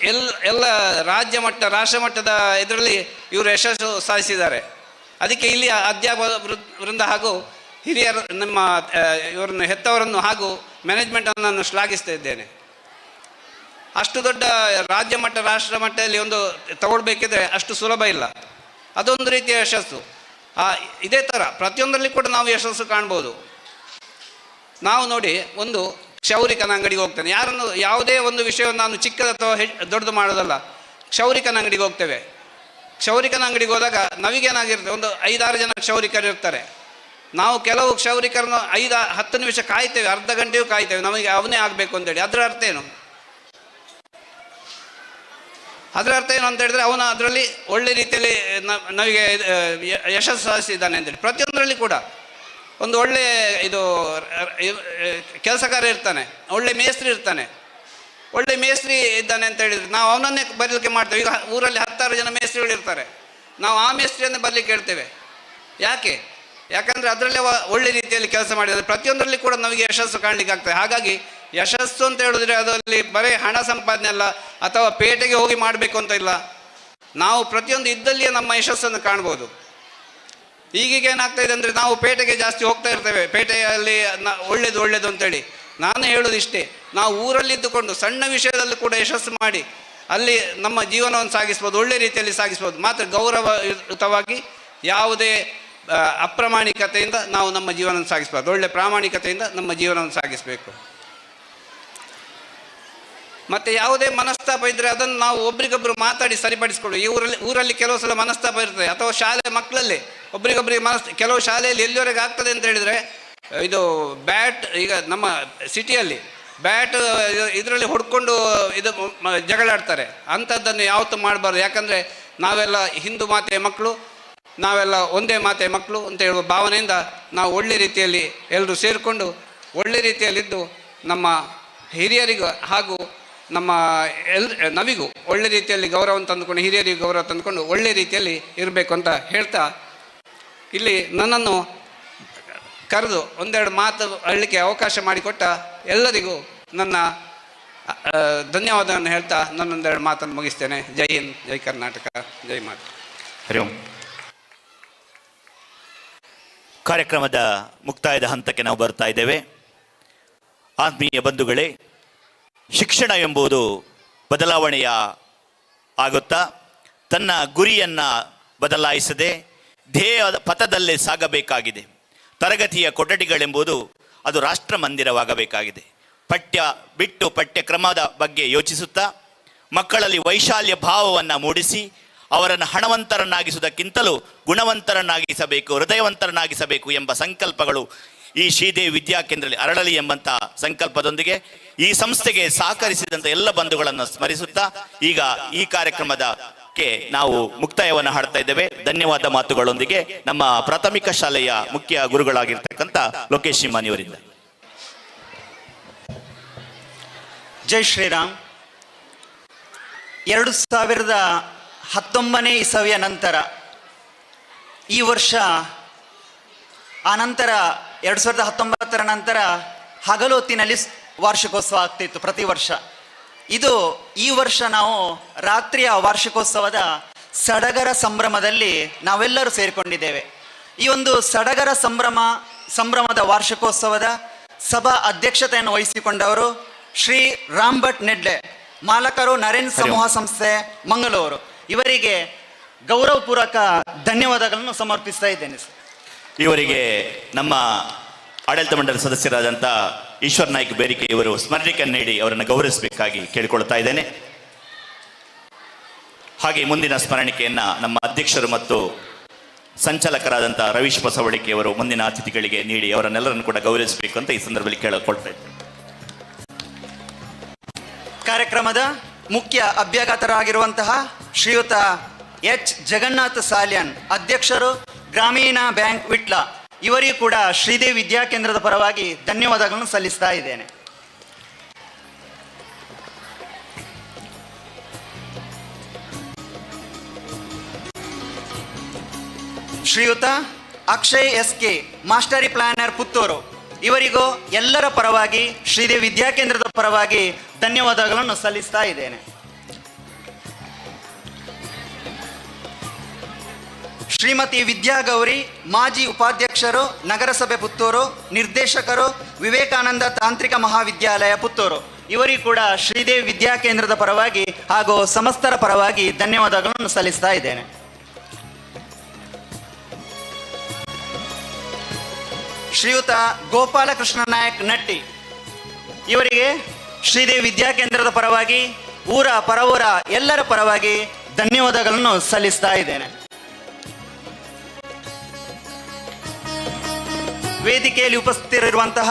ಎಲ್ಲ ರಾಜ್ಯ ಮಟ್ಟ ರಾಷ್ಟ್ರ ಮಟ್ಟದ ಇದರಲ್ಲಿ ಇವರು ಯಶಸ್ಸು ಸಾಧಿಸಿದ್ದಾರೆ. ಅದಕ್ಕೆ ಇಲ್ಲಿ ಅಧ್ಯಾಪಕ ವೃಂದ ಹಾಗೂ ಹಿರಿಯರು ನಮ್ಮ ಇವರನ್ನು ಹೆತ್ತವರನ್ನು ಹಾಗೂ ಮ್ಯಾನೇಜ್ಮೆಂಟನ್ನು ನಾನು ಶ್ಲಾಘಿಸ್ತಾ ಇದ್ದೇನೆ. ಅಷ್ಟು ದೊಡ್ಡ ರಾಜ್ಯ ಮಟ್ಟ ರಾಷ್ಟ್ರ ಮಟ್ಟದಲ್ಲಿ ಒಂದು ತಗೊಳ್ಬೇಕಿದ್ರೆ ಅಷ್ಟು ಸುಲಭ ಇಲ್ಲ. ಅದೊಂದು ರೀತಿಯ ಯಶಸ್ಸು. ಇದೇ ಥರ ಪ್ರತಿಯೊಂದರಲ್ಲಿ ಕೂಡ ನಾವು ಯಶಸ್ಸು ಕಾಣ್ಬೋದು. ನಾವು ನೋಡಿ, ಒಂದು ಕ್ಷೌರಿಕನ ಅಂಗಡಿಗೆ ಹೋಗ್ತೇನೆ, ಯಾರನ್ನು ಯಾವುದೇ ಒಂದು ವಿಷಯವನ್ನು ನಾನು ಚಿಕ್ಕದ ಅಥವಾ ದೊಡ್ಡದು ಮಾಡೋದಲ್ಲ, ಕ್ಷೌರಿಕನ ಅಂಗಡಿಗೆ ಹೋಗ್ತೇವೆ. ಕ್ಷೌರಿಕನ ಅಂಗಡಿಗೆ ಹೋದಾಗ ನಮಗೇನಾಗಿರುತ್ತೆ, ಒಂದು 5-6 ಜನ ಕ್ಷೌರಿಕರು ಇರ್ತಾರೆ. ನಾವು ಕೆಲವು ಕ್ಷೌರಿಕರನ್ನು 5-10 ನಿಮಿಷ ಕಾಯ್ತೇವೆ, ಅರ್ಧ ಗಂಟೆಯೂ ಕಾಯ್ತೇವೆ, ನಮಗೆ ಅವನೇ ಆಗಬೇಕು ಅಂತೇಳಿ. ಅದರ ಅರ್ಥ ಏನು? ಅದರ ಅರ್ಥ ಏನು ಅಂತ ಹೇಳಿದ್ರೆ ಅವನು ಅದರಲ್ಲಿ ಒಳ್ಳೆ ರೀತಿಯಲ್ಲಿ ನಮಗೆ ಯಶಸ್ಸು ಸಾಧಿಸಿದ್ದಾನೆ ಅಂತೇಳಿ. ಪ್ರತಿಯೊಂದರಲ್ಲಿ ಕೂಡ ಒಂದು ಒಳ್ಳೆ ಕೆಲಸಗಾರ ಇರ್ತಾನೆ, ಒಳ್ಳೆ ಮೇಸ್ತ್ರಿ ಇರ್ತಾನೆ. ಒಳ್ಳೆ ಮೇಸ್ತ್ರಿ ಇದ್ದಾನೆ ಅಂತ ಹೇಳಿದರೆ ನಾವು ಅವನನ್ನೇ ಬರಲಿಕ್ಕೆ ಮಾಡ್ತೇವೆ. ಈಗ ಊರಲ್ಲಿ 10-6 ಜನ ಮೇಸ್ತ್ರಿಗಳು ಇರ್ತಾರೆ, ನಾವು ಆ ಮೇಸ್ತ್ರಿಯನ್ನೇ ಬರಲಿಕ್ಕೆ ಹೇಳ್ತೇವೆ. ಯಾಕಂದರೆ ಅದರಲ್ಲೇ ಒಳ್ಳೆ ರೀತಿಯಲ್ಲಿ ಕೆಲಸ ಮಾಡಿದರೆ ಪ್ರತಿಯೊಂದರಲ್ಲಿ ಕೂಡ ನಮಗೆ ಯಶಸ್ಸು ಕಾಣಲಿಕ್ಕೆ ಆಗ್ತದೆ. ಹಾಗಾಗಿ ಯಶಸ್ಸು ಅಂತ ಹೇಳಿದ್ರೆ ಅದರಲ್ಲಿ ಬರೀ ಹಣ ಸಂಪಾದನೆ ಅಲ್ಲ, ಅಥವಾ ಪೇಟೆಗೆ ಹೋಗಿ ಮಾಡಬೇಕು ಅಂತ ಇಲ್ಲ. ನಾವು ಪ್ರತಿಯೊಂದು ಇದ್ದಲ್ಲಿಯೇ ನಮ್ಮ ಯಶಸ್ಸನ್ನು ಕಾಣ್ಬೋದು. ಈಗೀಗ ಏನಾಗ್ತಾ ಇದೆ ಅಂದರೆ ನಾವು ಪೇಟೆಗೆ ಜಾಸ್ತಿ ಹೋಗ್ತಾ ಇರ್ತೇವೆ, ಪೇಟೆಯಲ್ಲಿ ಒಳ್ಳೇದು ಅಂತೇಳಿ. ನಾನು ಹೇಳೋದು ಇಷ್ಟೇ, ನಾವು ಊರಲ್ಲಿದ್ದುಕೊಂಡು ಸಣ್ಣ ವಿಷಯದಲ್ಲೂ ಕೂಡ ಯಶಸ್ಸು ಮಾಡಿ ಅಲ್ಲಿ ನಮ್ಮ ಜೀವನವನ್ನು ಸಾಗಿಸ್ಬೋದು, ಒಳ್ಳೆ ರೀತಿಯಲ್ಲಿ ಸಾಗಿಸ್ಬೋದು. ಮಾತ್ರ ಗೌರವಯುತವಾಗಿ ಯಾವುದೇ ಅಪ್ರಾಮಾಣಿಕತೆಯಿಂದ ನಾವು ನಮ್ಮ ಜೀವನವನ್ನು ಸಾಗಿಸ್ಬಾರ್ದು, ಒಳ್ಳೆ ಪ್ರಾಮಾಣಿಕತೆಯಿಂದ ನಮ್ಮ ಜೀವನವನ್ನು ಸಾಗಿಸಬೇಕು. ಮತ್ತು ಯಾವುದೇ ಮನಸ್ತಾಪ ಇದ್ದರೆ ಅದನ್ನು ನಾವು ಒಬ್ರಿಗೊಬ್ಬರು ಮಾತಾಡಿ ಸರಿಪಡಿಸ್ಕೊಳ್ಳಿ. ಈ ಊರಲ್ಲಿ ಕೆಲವು ಸಲ ಮನಸ್ತಾಪ ಇರ್ತದೆ, ಅಥವಾ ಶಾಲೆ ಮಕ್ಕಳಲ್ಲಿ ಒಬ್ರಿಗೊಬ್ಬರಿಗೆ ಕೆಲವು ಶಾಲೆಯಲ್ಲಿ ಎಲ್ಲಿವರೆಗೆ ಆಗ್ತದೆ ಅಂತ ಹೇಳಿದರೆ, ಇದು ಬ್ಯಾಟ್, ಈಗ ನಮ್ಮ ಸಿಟಿಯಲ್ಲಿ ಬ್ಯಾಟ್ ಇದರಲ್ಲಿ ಹೊಡ್ಕೊಂಡು ಜಗಳಾಡ್ತಾರೆ. ಅಂಥದ್ದನ್ನು ಯಾವತ್ತೂ ಮಾಡಬಾರ್ದು. ಯಾಕಂದರೆ ನಾವೆಲ್ಲ ಹಿಂದೂ ಮಾತೆಯ ಮಕ್ಕಳು, ನಾವೆಲ್ಲ ಒಂದೇ ಮಾತೆಯ ಮಕ್ಕಳು ಅಂತ ಹೇಳುವ ಭಾವನೆಯಿಂದ ನಾವು ಒಳ್ಳೆ ರೀತಿಯಲ್ಲಿ ಎಲ್ಲರೂ ಸೇರಿಕೊಂಡು ಒಳ್ಳೆ ರೀತಿಯಲ್ಲಿದ್ದು ನಮ್ಮ ಹಿರಿಯರಿಗೂ ಹಾಗೂ ನಮ್ಮ ನವಿಗೂ ಒಳ್ಳೆ ರೀತಿಯಲ್ಲಿ ಗೌರವ ತಂದುಕೊಂಡು, ಹಿರಿಯರಿಗೂ ಗೌರವ ತಂದುಕೊಂಡು ಒಳ್ಳೆ ರೀತಿಯಲ್ಲಿ ಇರಬೇಕು ಅಂತ ಹೇಳ್ತಾ, ಇಲ್ಲಿ ನನ್ನನ್ನು ಕರೆದು ಒಂದೆರಡು ಮಾತು ಹೇಳಲಿಕ್ಕೆ ಅವಕಾಶ ಮಾಡಿಕೊಟ್ಟ ಎಲ್ಲರಿಗೂ ನನ್ನ ಧನ್ಯವಾದವನ್ನು ಹೇಳ್ತಾ ನನ್ನೊಂದೆರಡು ಮಾತನ್ನು ಮುಗಿಸ್ತೇನೆ. ಜೈ ಹಿಂದ್, ಜೈ ಕರ್ನಾಟಕ, ಜೈ ಮಾತೆ. ಹರಿ ಓಂ. ಕಾರ್ಯಕ್ರಮದ ಮುಕ್ತಾಯದ ಹಂತಕ್ಕೆ ನಾವು ಬರ್ತಾ ಇದ್ದೇವೆ. ಆತ್ಮೀಯ ಬಂಧುಗಳೇ, ಶಿಕ್ಷಣ ಎಂಬುದು ಬದಲಾವಣೆಯ ಆಗುತ್ತಾ ತನ್ನ ಗುರಿಯನ್ನು ಬದಲಾಯಿಸದೆ ಧ್ಯೇಯದ ಪಥದಲ್ಲೇ ಸಾಗಬೇಕಾಗಿದೆ. ತರಗತಿಯ ಕೊಠಡಿಗಳೆಂಬುದು ಅದು ರಾಷ್ಟ್ರ ಮಂದಿರವಾಗಬೇಕಾಗಿದೆ. ಪಠ್ಯ ಬಿಟ್ಟು ಪಠ್ಯಕ್ರಮದ ಬಗ್ಗೆ ಯೋಚಿಸುತ್ತಾ ಮಕ್ಕಳಲ್ಲಿ ವೈಶಾಲ್ಯ ಭಾವವನ್ನು ಮೂಡಿಸಿ ಅವರನ್ನು ಹಣವಂತರನ್ನಾಗಿಸುವುದಕ್ಕಿಂತಲೂ ಗುಣವಂತರನ್ನಾಗಿಸಬೇಕು, ಹೃದಯವಂತರನ್ನಾಗಿಸಬೇಕು ಎಂಬ ಸಂಕಲ್ಪಗಳು ಈ ಶ್ರೀದೇವಿ ವಿದ್ಯಾಕೇಂದ್ರದಲ್ಲಿ ಅರಳಲಿ ಎಂಬಂಥ ಸಂಕಲ್ಪದೊಂದಿಗೆ ಈ ಸಂಸ್ಥೆಗೆ ಸಹಕರಿಸಿದಂಥ ಎಲ್ಲ ಬಂಧುಗಳನ್ನು ಸ್ಮರಿಸುತ್ತಾ ಈಗ ಈ ಕಾರ್ಯಕ್ರಮದಕ್ಕೆ ನಾವು ಮುಕ್ತಾಯವನ್ನು ಹಾಡ್ತಾ ಇದ್ದೇವೆ. ಧನ್ಯವಾದ ಮಾತುಗಳೊಂದಿಗೆ ನಮ್ಮ ಪ್ರಾಥಮಿಕ ಶಾಲೆಯ ಮುಖ್ಯ ಗುರುಗಳಾಗಿರ್ತಕ್ಕಂಥ ಲೋಕೇಶ್ ಶಿಮಾನಿಯವರಿಂದ. ಜೈ ಶ್ರೀರಾಮ್. 2019ನೇ ಇಸವಿಯ ನಂತರ ಈ ವರ್ಷ, ಆ ನಂತರ 2019ರ ನಂತರ ಹಗಲು ಹೊತ್ತಿನಲ್ಲಿ ವಾರ್ಷಿಕೋತ್ಸವ ಆಗ್ತಿತ್ತು ಪ್ರತಿ ವರ್ಷ. ಈ ವರ್ಷ ನಾವು ರಾತ್ರಿಯ ವಾರ್ಷಿಕೋತ್ಸವದ ಸಡಗರ ಸಂಭ್ರಮದಲ್ಲಿ ನಾವೆಲ್ಲರೂ ಸೇರಿಕೊಂಡಿದ್ದೇವೆ. ಈ ಒಂದು ಸಡಗರ ಸಂಭ್ರಮದ ವಾರ್ಷಿಕೋತ್ಸವದ ಸಭಾ ಅಧ್ಯಕ್ಷತೆಯನ್ನು ವಹಿಸಿಕೊಂಡವರು ಶ್ರೀ ರಾಮ್ ಭಟ್ ನೆಡ್ಲೆ, ಮಾಲಕರು ನರೇಂದ್ರ ಸಮೂಹ ಸಂಸ್ಥೆ ಮಂಗಳೂರು. ಇವರಿಗೆ ಗೌರವಪೂರ್ವಕ ಧನ್ಯವಾದಗಳನ್ನು ಸಮರ್ಪಿಸ್ತಾ ಇದ್ದೇನೆ. ಇವರಿಗೆ ನಮ್ಮ ಆಡಳಿತ ಮಂಡಳಿ ಸದಸ್ಯರಾದಂಥ ಈಶ್ವರ್ ನಾಯ್ಕ ಬೇರಿಕೆ ಇವರು ಸ್ಮರಣಿಕೆಯನ್ನು ನೀಡಿ ಅವರನ್ನು ಗೌರವಿಸಬೇಕಾಗಿ ಕೇಳಿಕೊಳ್ತಾ ಇದ್ದೇನೆ. ಹಾಗೆ ಮುಂದಿನ ಸ್ಮರಣಿಕೆಯನ್ನು ನಮ್ಮ ಅಧ್ಯಕ್ಷರು ಮತ್ತು ಸಂಚಾಲಕರಾದಂಥ ರವೀಶ್ ಬಸವಳಿಕೆ ಅವರು ಮುಂದಿನ ಅತಿಥಿಗಳಿಗೆ ನೀಡಿ ಅವರನ್ನೆಲ್ಲರನ್ನು ಕೂಡ ಗೌರವಿಸಬೇಕು ಅಂತ ಈ ಸಂದರ್ಭದಲ್ಲಿ ಕೇಳಿಕೊಳ್ತಾ ಇದ್ದೇನೆ. ಕಾರ್ಯಕ್ರಮದ ಮುಖ್ಯ ಅಭ್ಯಾಗತರಾಗಿರುವಂತಹ ಶ್ರೀಯುತ ಎಚ್ ಜಗನ್ನಾಥ ಸಾಲ್ಯನ್, ಅಧ್ಯಕ್ಷರು ಗ್ರಾಮೀಣ ಬ್ಯಾಂಕ್ ವಿಟ್ಲ, ಇವರಿಗೂ ಕೂಡ ಶ್ರೀದೇವಿ ವಿದ್ಯಾಕೇಂದ್ರದ ಪರವಾಗಿ ಧನ್ಯವಾದಗಳನ್ನು ಸಲ್ಲಿಸ್ತಾ ಇದ್ದೇನೆ. ಶ್ರೀಯುತ Akshay SK, mastery planner Puttur, ಇವರಿಗೂ ಎಲ್ಲರ ಪರವಾಗಿ ಶ್ರೀದೇವಿ ವಿದ್ಯಾಕೇಂದ್ರದ ಪರವಾಗಿ ಧನ್ಯವಾದಗಳನ್ನು ಸಲ್ಲಿಸ್ತಾ ಇದ್ದೇನೆ. ಶ್ರೀಮತಿ ವಿದ್ಯಾಗೌರಿ, ಮಾಜಿ ಉಪಾಧ್ಯಕ್ಷರು, ನಗರಸಭೆ ಪುತ್ತೂರು, ನಿರ್ದೇಶಕರು, ವಿವೇಕಾನಂದ ತಾಂತ್ರಿಕ ಮಹಾವಿದ್ಯಾಲಯ ಪುತ್ತೂರು, ಇವರಿಗೂ ಕೂಡ ಶ್ರೀದೇವಿ ವಿದ್ಯಾಕೇಂದ್ರದ ಪರವಾಗಿ ಹಾಗೂ ಸಮಸ್ತರ ಪರವಾಗಿ ಧನ್ಯವಾದಗಳನ್ನು ಸಲ್ಲಿಸ್ತಾ ಇದ್ದೇನೆ. ಶ್ರೀಯುತ ಗೋಪಾಲಕೃಷ್ಣ ನಾಯಕ್ ನಟ್ಟಿ, ಇವರಿಗೆ ಶ್ರೀದೇವಿ ವಿದ್ಯಾಕೇಂದ್ರದ ಪರವಾಗಿ ಊರ ಪರವೂರ ಎಲ್ಲರ ಪರವಾಗಿ ಧನ್ಯವಾದಗಳನ್ನು ಸಲ್ಲಿಸ್ತಾ ಇದ್ದೇನೆ. ವೇದಿಕೆಯಲ್ಲಿ ಉಪಸ್ಥಿತರಿರುವಂತಹ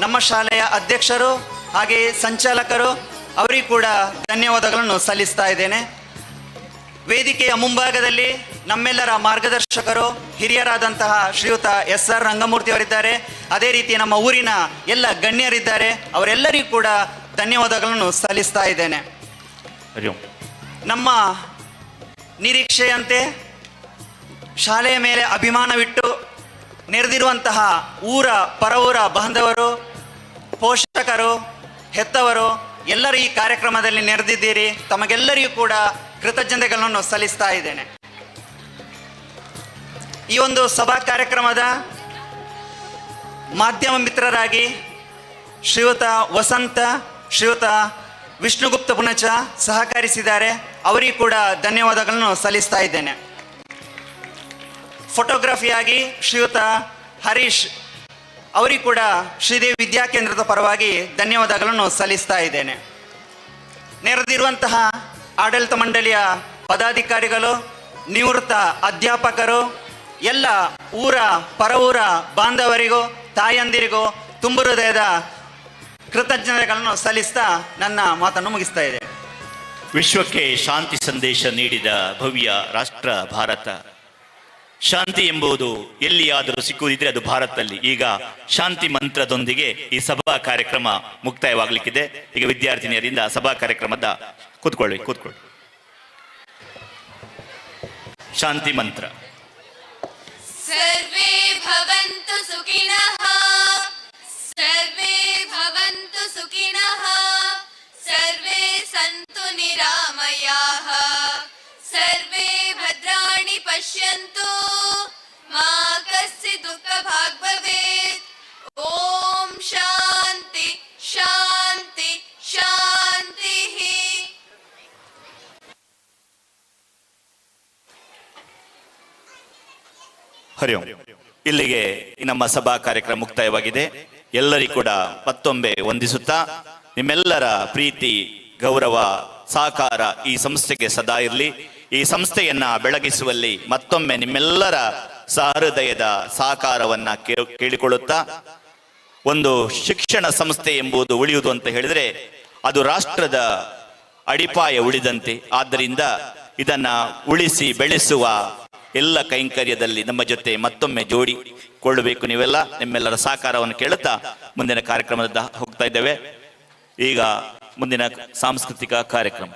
ನಮ್ಮ ಶಾಲೆಯ ಅಧ್ಯಕ್ಷರು ಹಾಗೆ ಸಂಚಾಲಕರು, ಅವರಿಗೂ ಕೂಡ ಧನ್ಯವಾದಗಳನ್ನು ಸಲ್ಲಿಸ್ತಾ ಇದ್ದೇನೆ. ವೇದಿಕೆಯ ಮುಂಭಾಗದಲ್ಲಿ ನಮ್ಮೆಲ್ಲರ ಮಾರ್ಗದರ್ಶಕರು ಹಿರಿಯರಾದಂತಹ ಶ್ರೀಯುತ SR ರಂಗಮೂರ್ತಿ ಅವರಿದ್ದಾರೆ. ಅದೇ ರೀತಿ ನಮ್ಮ ಊರಿನ ಎಲ್ಲ ಗಣ್ಯರಿದ್ದಾರೆ, ಅವರೆಲ್ಲರಿಗೂ ಕೂಡ ಧನ್ಯವಾದಗಳನ್ನು ಸಲ್ಲಿಸ್ತಾ ಇದ್ದೇನೆ. ನಮ್ಮ ನಿರೀಕ್ಷೆಯಂತೆ ಶಾಲೆಯ ಮೇಲೆ ಅಭಿಮಾನವಿಟ್ಟು ನೆರೆದಿರುವಂತಹ ಊರ ಪರವೂರ ಬಾಂಧವರು, ಪೋಷಕರು, ಹೆತ್ತವರು ಎಲ್ಲರೂ ಈ ಕಾರ್ಯಕ್ರಮದಲ್ಲಿ ನೆರೆದಿದ್ದೀರಿ. ತಮಗೆಲ್ಲರಿಗೂ ಕೂಡ ಕೃತಜ್ಞತೆಗಳನ್ನು ಸಲ್ಲಿಸ್ತಾ ಇದ್ದೇನೆ. ಈ ಒಂದು ಸಭಾ ಕಾರ್ಯಕ್ರಮದ ಮಾಧ್ಯಮ ಮಿತ್ರರಾಗಿ ಶ್ರೀಯುತ ವಸಂತ, ಶ್ರೀಯುತ ವಿಷ್ಣುಗುಪ್ತ ಪುಣಚ ಸಹಕರಿಸಿದ್ದಾರೆ. ಅವರಿಗೂ ಕೂಡ ಧನ್ಯವಾದಗಳನ್ನು ಸಲ್ಲಿಸ್ತಾ ಇದ್ದೇನೆ. ಫೋಟೋಗ್ರಫಿಯಾಗಿ ಶ್ರೀಯುತ ಹರೀಶ್, ಅವರಿಗೂ ಕೂಡ ಶ್ರೀದೇವಿ ವಿದ್ಯಾಕೇಂದ್ರದ ಪರವಾಗಿ ಧನ್ಯವಾದಗಳನ್ನು ಸಲ್ಲಿಸ್ತಾ ಇದ್ದೇನೆ. ನೆರೆದಿರುವಂತಹ ಆಡಳಿತ ಮಂಡಳಿಯ ಪದಾಧಿಕಾರಿಗಳು, ನಿವೃತ್ತ ಅಧ್ಯಾಪಕರು, ಎಲ್ಲ ಊರ ಪರವೂರ ಬಾಂಧವರಿಗೂ ತಾಯಂದಿರಿಗೂ ತುಂಬು ಹೃದಯದ ಕೃತಜ್ಞತೆಗಳನ್ನು ಸಲ್ಲಿಸ್ತಾ ನನ್ನ ಮಾತನ್ನು ಮುಗಿಸ್ತಾ ಇದೆ. ವಿಶ್ವಕ್ಕೆ ಶಾಂತಿ ಸಂದೇಶ ನೀಡಿದ ಭವ್ಯ ರಾಷ್ಟ್ರ ಭಾರತ. ಶಾಂತಿ ಎಂಬುದು ಎಲ್ಲಿಯಾದರೂ ಸಿಕ್ಕುವುದಿದ್ರೆ ಅದು ಭಾರತದಲ್ಲಿ. ಈಗ ಶಾಂತಿ ಮಂತ್ರದೊಂದಿಗೆ ಈ ಸಭಾ ಕಾರ್ಯಕ್ರಮ ಮುಕ್ತಾಯವಾಗಲಿಕ್ಕಿದೆ. ಈಗ ವಿದ್ಯಾರ್ಥಿನಿಯರಿಂದ ಸಭಾ ಕಾರ್ಯಕ್ರಮದ ಕೂತ್ಕೊಳ್ಳಿ. ಶಾಂತಿ ಮಂತ್ರ. ಸರ್ವೇ ಭವಂತು ಸುಖಿನಃ, ಸರ್ವೇ ಭವಂತು ಸುಖಿನಃ, ಸರ್ವೇ ಸಂತು ನಿರಾಮಯಾಃ, ಸರ್ವೇ ಭದ್ರಾಣಿ ಪಶ್ಯಂತು, ಮಾ ಕಸ್ಚಿತ್ ದುಃಖ ಭಾಗ್ ಭವೇತ್. ಓಂ ಶಾಂತಿ ಶಾಂತಿ ಶಾಂತಿ. ಹರಿ ಓಂ. ಇಲ್ಲಿಗೆ ನಮ್ಮ ಸಭಾ ಕಾರ್ಯಕ್ರಮ ಮುಕ್ತಾಯವಾಗಿದೆ. ಎಲ್ಲರಿಗೂ ಕೂಡ ಮತ್ತೊಮ್ಮೆ ವಂದಿಸುತ್ತಾ, ನಿಮ್ಮೆಲ್ಲರ ಪ್ರೀತಿ, ಗೌರವ, ಸಹಕಾರ ಈ ಸಂಸ್ಥೆಗೆ ಸದಾ ಇರಲಿ. ಈ ಸಂಸ್ಥೆಯನ್ನ ಬೆಳಗಿಸುವಲ್ಲಿ ಮತ್ತೊಮ್ಮೆ ನಿಮ್ಮೆಲ್ಲರ ಸಹೃದಯದ ಸಹಕಾರವನ್ನ ಕೇಳಿಕೊಳ್ಳುತ್ತಾ, ಒಂದು ಶಿಕ್ಷಣ ಸಂಸ್ಥೆ ಎಂಬುದು ಉಳಿಯುವುದು ಅಂತ ಹೇಳಿದ್ರೆ ಅದು ರಾಷ್ಟ್ರದ ಅಡಿಪಾಯ ಉಳಿದಂತೆ. ಆದ್ದರಿಂದ ಇದನ್ನ ಉಳಿಸಿ ಬೆಳೆಸುವ ಎಲ್ಲ ಕೈಂಕರ್ಯದಲ್ಲಿ ನಮ್ಮ ಜೊತೆ ಮತ್ತೊಮ್ಮೆ ಜೋಡಿಕೊಳ್ಳಬೇಕು. ನೀವೆಲ್ಲ ನಿಮ್ಮೆಲ್ಲರ ಸಹಕಾರವನ್ನು ಕೇಳುತ್ತಾ ಮುಂದಿನ ಕಾರ್ಯಕ್ರಮದ ಹೋಗ್ತಾ ಇದ್ದೇವೆ. ಈಗ ಮುಂದಿನ ಸಾಂಸ್ಕೃತಿಕ ಕಾರ್ಯಕ್ರಮ.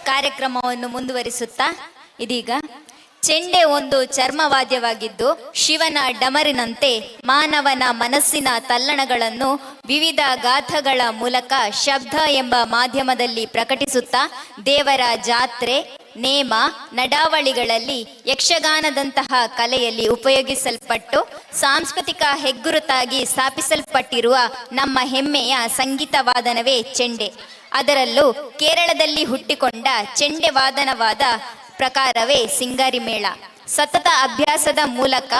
ಕಾರ್ಯಕ್ರಮವನ್ನು ಮುಂದುವರಿಸುತ್ತಾ ಇದೀಗ ಚೆಂಡೆ ಒಂದು ಚರ್ಮವಾದ್ಯವಾಗಿದ್ದು ಶಿವನ ಡಮರಿನಂತೆ ಮಾನವನ ಮನಸ್ಸಿನ ತಲ್ಲಣಗಳನ್ನು ವಿವಿಧ ಗಾಥಗಳ ಮೂಲಕ ಶಬ್ದ ಎಂಬ ಮಾಧ್ಯಮದಲ್ಲಿ ಪ್ರಕಟಿಸುತ್ತಾ ದೇವರ ಜಾತ್ರೆ, ನೇಮ, ನಡಾವಳಿಗಳಲ್ಲಿ ಯಕ್ಷಗಾನದಂತಹ ಕಲೆಯಲ್ಲಿ ಉಪಯೋಗಿಸಲ್ಪಟ್ಟು ಸಾಂಸ್ಕೃತಿಕ ಹೆಗ್ಗುರುತಾಗಿ ಸ್ಥಾಪಿಸಲ್ಪಟ್ಟಿರುವ ನಮ್ಮ ಹೆಮ್ಮೆಯ ಸಂಗೀತ ವಾದನವೇ ಚೆಂಡೆ. ಅದರಲ್ಲೂ ಕೇರಳದಲ್ಲಿ ಹುಟ್ಟಿಕೊಂಡ ಚೆಂಡೆ ವಾದನವಾದ ಪ್ರಕಾರವೇ ಸಿಂಗಾರಿ ಮೇಳ. ಸತತ ಅಭ್ಯಾಸದ ಮೂಲಕ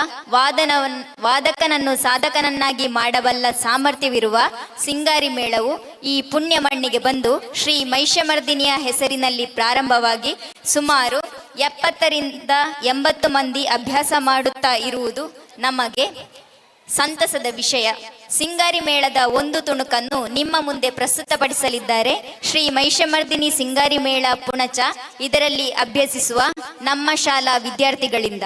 ವಾದಕನನ್ನು ಸಾಧಕನನ್ನಾಗಿ ಮಾಡಬಲ್ಲ ಸಾಮರ್ಥ್ಯವಿರುವ ಸಿಂಗಾರಿ ಮೇಳವು ಈ ಪುಣ್ಯ ಮಣ್ಣಿಗೆ ಬಂದು ಶ್ರೀ ಮಹಿಷಮರ್ದಿನಿಯ ಹೆಸರಿನಲ್ಲಿ ಪ್ರಾರಂಭವಾಗಿ ಸುಮಾರು 70ರಿಂದ 80 ಮಂದಿ ಅಭ್ಯಾಸ ಮಾಡುತ್ತಾ ಇರುವುದು ನಮಗೆ ಸಂತಸದ ವಿಷಯ. ಸಿಂಗಾರಿ ಮೇಳದ ಒಂದು ತುಣುಕನ್ನು ನಿಮ್ಮ ಮುಂದೆ ಪ್ರಸ್ತುತಪಡಿಸಲಿದ್ದಾರೆ ಶ್ರೀ ಮಹಿಷಮರ್ದಿನಿ ಸಿಂಗಾರಿ ಮೇಳ ಪುಣಚ. ಇದರಲ್ಲಿ ಅಭ್ಯಸಿಸುವ ನಮ್ಮ ಶಾಲಾ ವಿದ್ಯಾರ್ಥಿಗಳಿಂದ.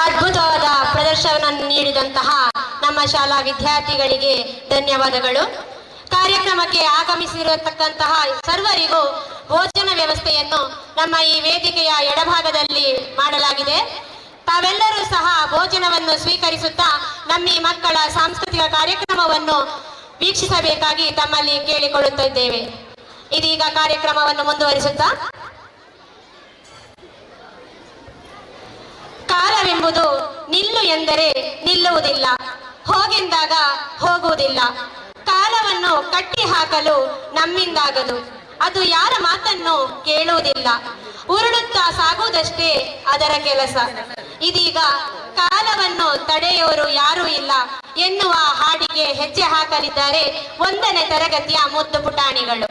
ಅದ್ಭುತವಾದ ಪ್ರದರ್ಶನವನ್ನು ನೀಡಿದಂತಹ ನಮ್ಮ ಶಾಲಾ ವಿದ್ಯಾರ್ಥಿಗಳಿಗೆ ಧನ್ಯವಾದಗಳು. ಕಾರ್ಯಕ್ರಮಕ್ಕೆ ಆಗಮಿಸಿರತಕ್ಕಂತಹ ಸರ್ವರಿಗೂ ಭೋಜನ ವ್ಯವಸ್ಥೆಯನ್ನು ನಮ್ಮ ಈ ವೇದಿಕೆಯ ಎಡಭಾಗದಲ್ಲಿ ಮಾಡಲಾಗಿದೆ. ತಾವೆಲ್ಲರೂ ಸಹ ಭೋಜನವನ್ನು ಸ್ವೀಕರಿಸುತ್ತಾ ನಮ್ಮ ಈ ಮಕ್ಕಳ ಸಾಂಸ್ಕೃತಿಕ ಕಾರ್ಯಕ್ರಮವನ್ನು ವೀಕ್ಷಿಸಬೇಕಾಗಿ ತಮ್ಮಲ್ಲಿ ಕೇಳಿಕೊಳ್ಳುತ್ತಿದ್ದೇವೆ. ಇದೀಗ ಕಾರ್ಯಕ್ರಮವನ್ನು ಮುಂದುವರಿಸುತ್ತಾ, ಕಾಲವೆಂಬುದು ನಿಲ್ಲು ಎಂದರೆ ನಿಲ್ಲುವುದಿಲ್ಲ, ಹೋಗೆಂದಾಗ ಹೋಗುವುದಿಲ್ಲ. ಕಾಲವನ್ನು ಕಟ್ಟಿ ಹಾಕಲು ನಮ್ಮಿಂದಾಗದು, ಅದು ಯಾರ ಮಾತನ್ನು ಕೇಳುವುದಿಲ್ಲ. ಉರುಳುತ್ತಾ ಸಾಗುವುದಷ್ಟೇ ಅದರ ಕೆಲಸ. ಇದೀಗ ಕಾಲವನ್ನು ತಡೆಯೋರು ಯಾರೂ ಇಲ್ಲ ಎನ್ನುವ ಹಾಡಿಗೆ ಹೆಜ್ಜೆ ಹಾಕಲಿದ್ದಾರೆ 1ನೇ ತರಗತಿಯ ಮುದ್ದು ಪುಟಾಣಿಗಳು.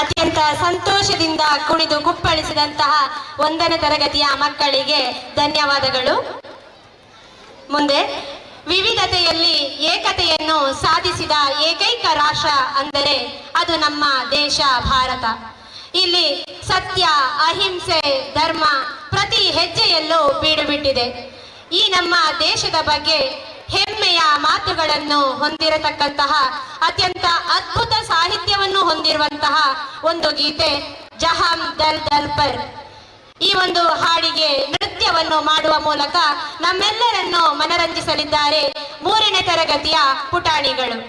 ಅತ್ಯಂತ ಸಂತೋಷದಿಂದ ಕುಣಿದು ಕುಪ್ಪಳಿಸಿದಂತಹ 1ನೇ ತರಗತಿಯ ಮಕ್ಕಳಿಗೆ ಧನ್ಯವಾದಗಳು. ಮುಂದೆ ವಿವಿಧತೆಯಲ್ಲಿ ಏಕತೆಯನ್ನು ಸಾಧಿಸಿದ ಏಕೈಕ ರಾಷ್ಟ್ರ ಅಂದರೆ ಅದು ನಮ್ಮ ದೇಶ ಭಾರತ. ಇಲ್ಲಿ ಸತ್ಯ, ಅಹಿಂಸೆ, ಧರ್ಮ ಪ್ರತಿ ಹೆಜ್ಜೆಯಲ್ಲೂ ಬೀಡು ಬಿಟ್ಟಿದೆ. ಈ ನಮ್ಮ ದೇಶದ ಬಗ್ಗೆ ಹೆಮ್ಮೆಯ ಮಾತುಗಳನ್ನು ಹೊಂದಿರತಕ್ಕಂತಹ ಅತ್ಯಂತ ಅದ್ಭುತ ಸಾಹಿತ್ಯವನ್ನು ಹೊಂದಿರುವಂತಹ ಒಂದು ಗೀತೆ ಜಹಾಂ ದಲ್ ದಲ್ ಪರ್. ಈ ಒಂದು ಹಾಡಿಗೆ ನೃತ್ಯವನ್ನು ಮಾಡುವ ಮೂಲಕ ನಮ್ಮೆಲ್ಲರನ್ನು ಮನರಂಜಿಸಲಿದ್ದಾರೆ 3ನೇ ತರಗತಿಯ ಪುಟಾಣಿಗಳು.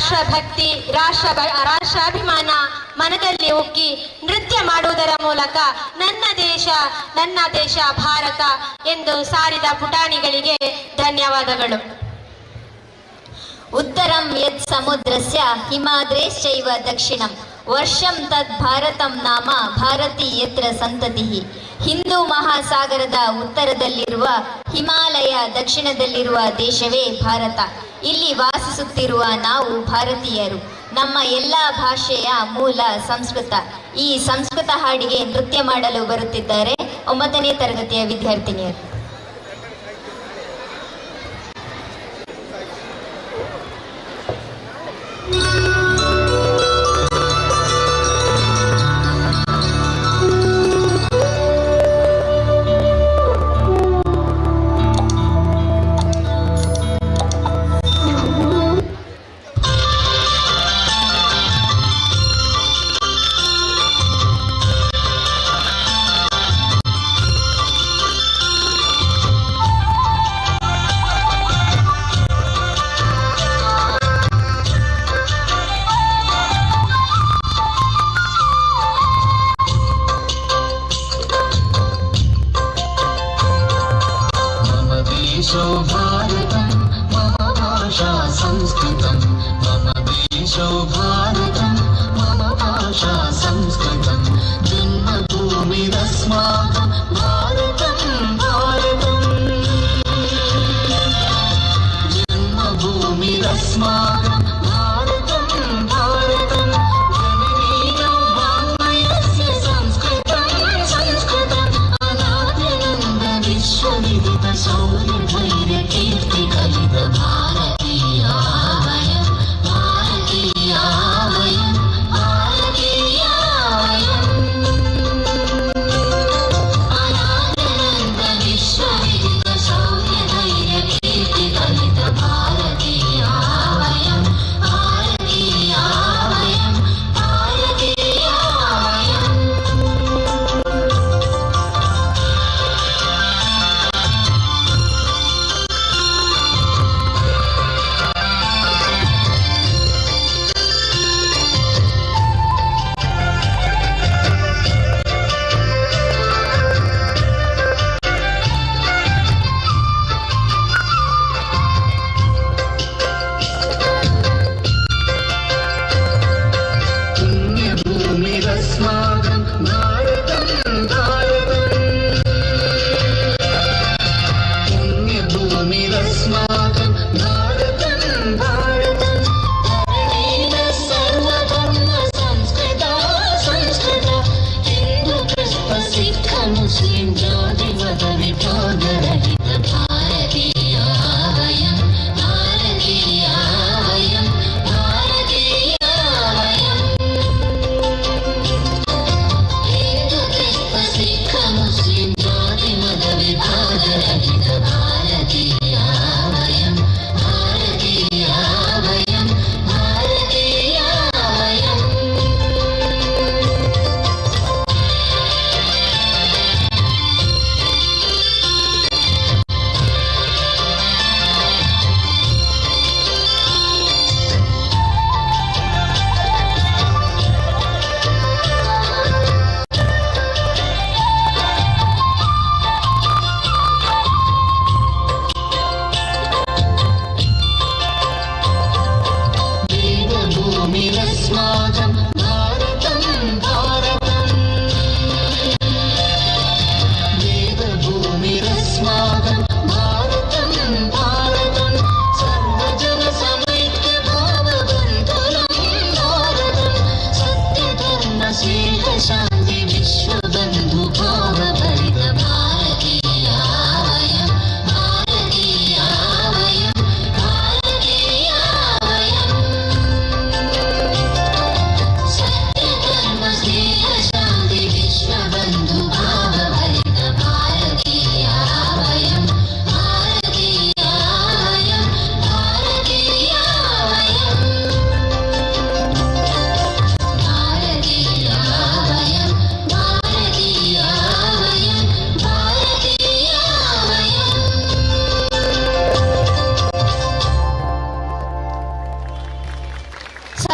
ರಾಷ್ಟ್ರಭಕ್ತಿ, ರಾಷ್ಟ್ರಾಭಿಮಾನ ಮನದಲ್ಲಿ ಉಕ್ಕಿ ನೃತ್ಯ ಮಾಡುವುದರ ಮೂಲಕ ನನ್ನ ದೇಶ ಭಾರತ ಎಂದು ಸಾರಿದ ಪುಟಾಣಿಗಳಿಗೆ ಧನ್ಯವಾದಗಳು. ಉತ್ತರಂ ಯತ್ ಸಮುದ್ರಸ್ಯ ಹಿಮಾದ್ರೇಶ್ಚೈವ ದಕ್ಷಿಣಂ ವರ್ಷಂ ತದ್ ಭಾರತಂ ನಾಮ ಭಾರತಿ ಯತ್ರ ಸಂತತಿಃ. ಹಿಂದೂ ಮಹಾಸಾಗರದ ಉತ್ತರದಲ್ಲಿರುವ ಹಿಮಾಲಯ, ದಕ್ಷಿಣದಲ್ಲಿರುವ ದೇಶವೇ ಭಾರತ. ಇಲ್ಲಿ ವಾಸಿಸುತ್ತಿರುವ ನಾವು ಭಾರತೀಯರು. ನಮ್ಮ ಎಲ್ಲ ಭಾಷೆಯ ಮೂಲ ಸಂಸ್ಕೃತ. ಈ ಸಂಸ್ಕೃತ ಹಾಡಿಗೆ ನೃತ್ಯ ಮಾಡಲು ಬರುತ್ತಿದ್ದಾರೆ 9ನೇ ತರಗತಿಯ ವಿದ್ಯಾರ್ಥಿನಿಯರು.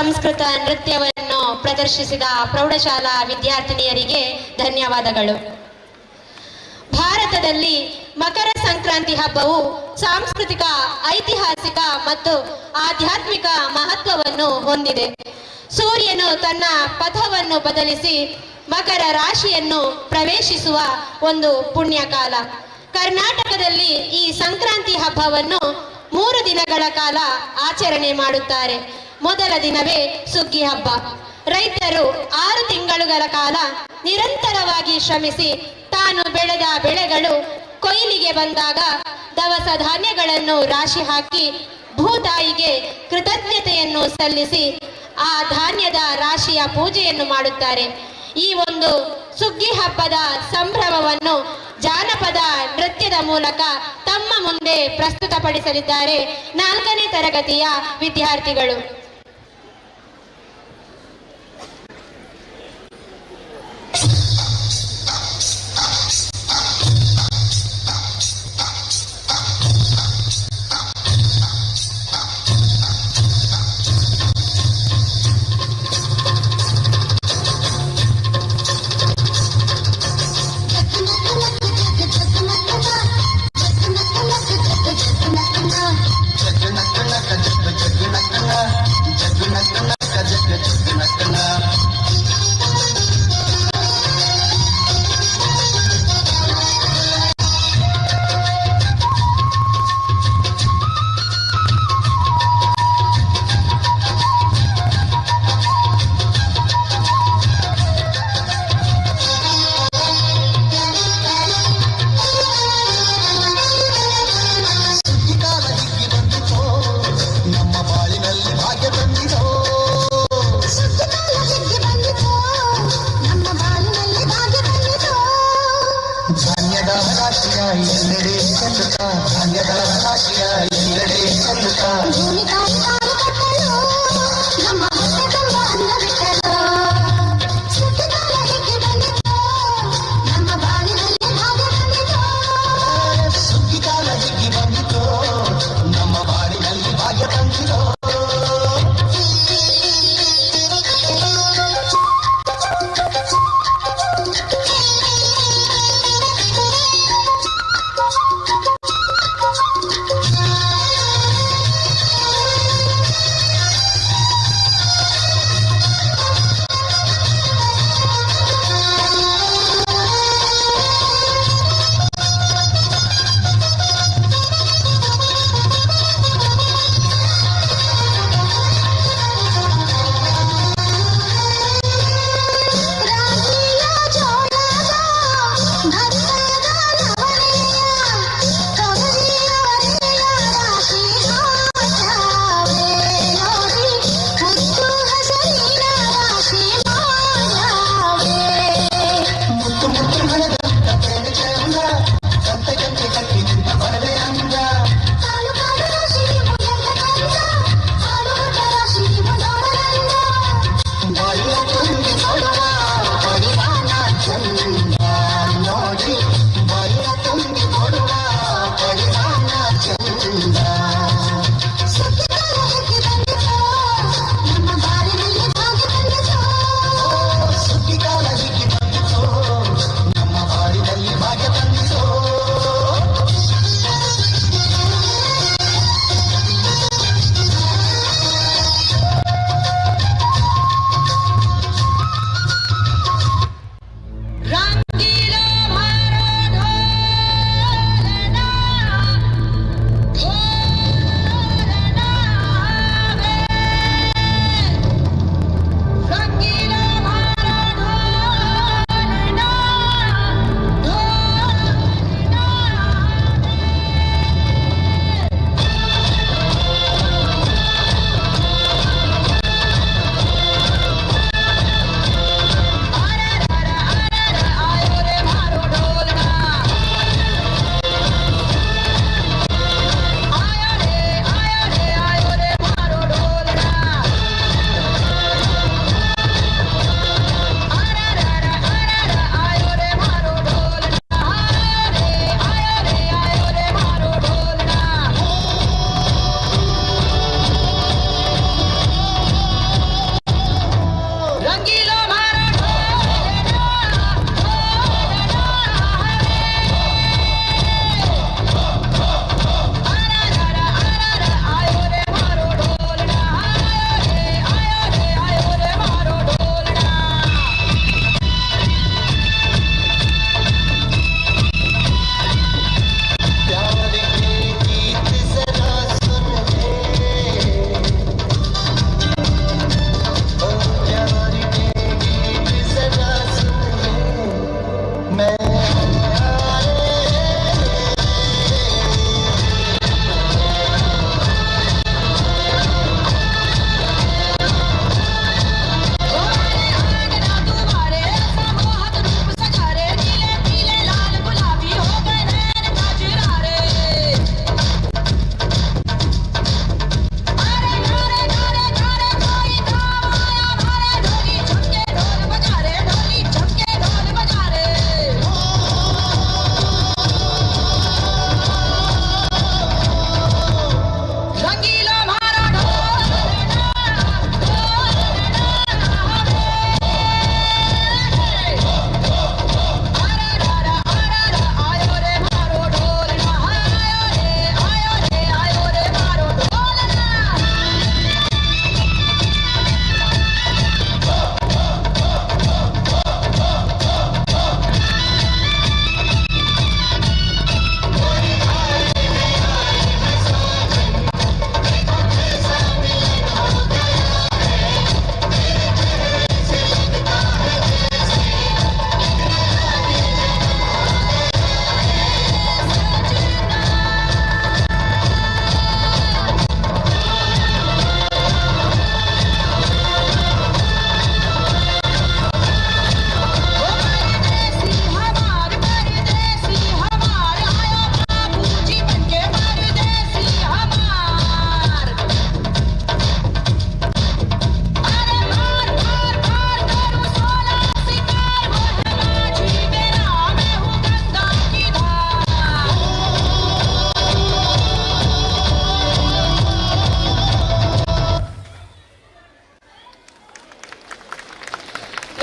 ಸಂಸ್ಕೃತ ನೃತ್ಯವನ್ನು ಪ್ರದರ್ಶಿಸಿದ ಪ್ರೌಢಶಾಲಾ ವಿದ್ಯಾರ್ಥಿನಿಯರಿಗೆ ಧನ್ಯವಾದಗಳು. ಭಾರತದಲ್ಲಿ ಮಕರ ಸಂಕ್ರಾಂತಿ ಹಬ್ಬವು ಸಾಂಸ್ಕೃತಿಕ, ಐತಿಹಾಸಿಕ ಮತ್ತು ಆಧ್ಯಾತ್ಮಿಕ ಮಹತ್ವವನ್ನು ಹೊಂದಿದೆ. ಸೂರ್ಯನು ತನ್ನ ಪಥವನ್ನು ಬದಲಿಸಿ ಮಕರ ರಾಶಿಯನ್ನು ಪ್ರವೇಶಿಸುವ ಒಂದು ಪುಣ್ಯಕಾಲ. ಕರ್ನಾಟಕದಲ್ಲಿ ಈ ಸಂಕ್ರಾಂತಿ ಹಬ್ಬವನ್ನು 3 ದಿನಗಳ ಕಾಲ ಆಚರಣೆ ಮಾಡುತ್ತಾರೆ. ಮೊದಲ ದಿನವೇ ಸುಗ್ಗಿ ಹಬ್ಬ. ರೈತರು 6 ತಿಂಗಳುಗಳ ಕಾಲ ನಿರಂತರವಾಗಿ ಶ್ರಮಿಸಿ ತಾನು ಬೆಳೆದ ಬೆಳೆಗಳು ಕೊಯ್ಲಿಗೆ ಬಂದಾಗ ದವಸ ಧಾನ್ಯಗಳನ್ನು ರಾಶಿ ಹಾಕಿ ಭೂತಾಯಿಗೆ ಕೃತಜ್ಞತೆಯನ್ನು ಸಲ್ಲಿಸಿ ಆ ಧಾನ್ಯದ ರಾಶಿಯ ಪೂಜೆಯನ್ನು ಮಾಡುತ್ತಾರೆ. ಈ ಒಂದು ಸುಗ್ಗಿ ಹಬ್ಬದ ಸಂಭ್ರಮವನ್ನು ಜಾನಪದ ನೃತ್ಯದ ಮೂಲಕ ತಮ್ಮ ಮುಂದೆ ಪ್ರಸ್ತುತಪಡಿಸಲಿದ್ದಾರೆ 4ನೇ ತರಗತಿಯ ವಿದ್ಯಾರ್ಥಿಗಳು. Jagna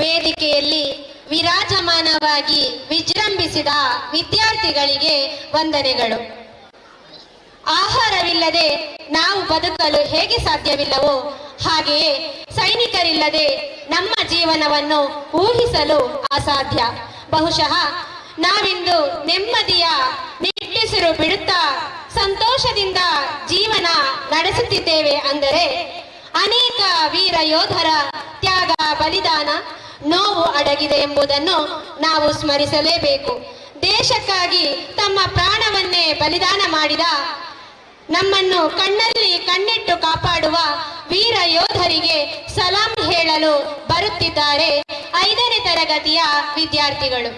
ವೇದಿಕೆಯಲ್ಲಿ ವಿರಾಜಮಾನವಾಗಿ ವಿಜೃಂಭಿಸಿದ ವಿದ್ಯಾರ್ಥಿಗಳಿಗೆ ವಂದನೆಗಳು. ಆಹಾರವಿಲ್ಲದೆ ನಾವು ಬದುಕಲು ಹೇಗೆ ಸಾಧ್ಯವಿಲ್ಲವೋ ಹಾಗೆಯೇ ಸೈನಿಕರಿಲ್ಲದೆ ನಮ್ಮ ಜೀವನವನ್ನು ಊಹಿಸಲು ಅಸಾಧ್ಯ. ಬಹುಶಃ ನಾವಿಂದು ನೆಮ್ಮದಿಯ ನಿಟ್ಟುಸಿರು ಬಿಡುತ್ತಾ ಸಂತೋಷದಿಂದ ಜೀವನ ನಡೆಸುತ್ತಿದ್ದೇವೆ ಅಂದರೆ ಅನೇಕ ವೀರ ಯೋಧರ ತ್ಯಾಗ, ಬಲಿದಾನ, ನೋವು ಅಡಗಿದೆ ಎಂಬುದನ್ನು ನಾವು ಸ್ಮರಿಸಲೇಬೇಕು. ದೇಶಕ್ಕಾಗಿ ತಮ್ಮ ಪ್ರಾಣವನ್ನೇ ಬಲಿದಾನ ಮಾಡಿದ, ನಮ್ಮನ್ನು ಕಣ್ಣಲ್ಲಿ ಕಣ್ಣಿಟ್ಟು ಕಾಪಾಡುವ ವೀರ ಯೋಧರಿಗೆ ಸಲಾಂ ಹೇಳಲು ಬರುತ್ತಿದ್ದಾರೆ 5ನೇ ತರಗತಿಯ ವಿದ್ಯಾರ್ಥಿಗಳು.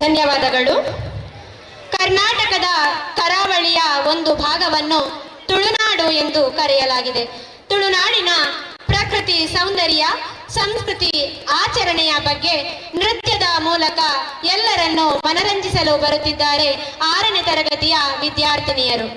ಧನ್ಯವಾದಗಳು. ಕರ್ನಾಟಕದ ಕರಾವಳಿಯ ಒಂದು ಭಾಗವನ್ನು ತುಳುನಾಡು ಎಂದು ಕರೆಯಲಾಗಿದೆ. ತುಳುನಾಡಿನ ಪ್ರಕೃತಿ ಸೌಂದರ್ಯ, ಸಂಸ್ಕೃತಿ, ಆಚರಣೆಯ ಬಗ್ಗೆ ನೃತ್ಯದ ಮೂಲಕ ಎಲ್ಲರನ್ನೂ ಮನರಂಜಿಸಲು ಬರುತ್ತಿದ್ದಾರೆ 6ನೇ ತರಗತಿಯ ವಿದ್ಯಾರ್ಥಿನಿಯರು.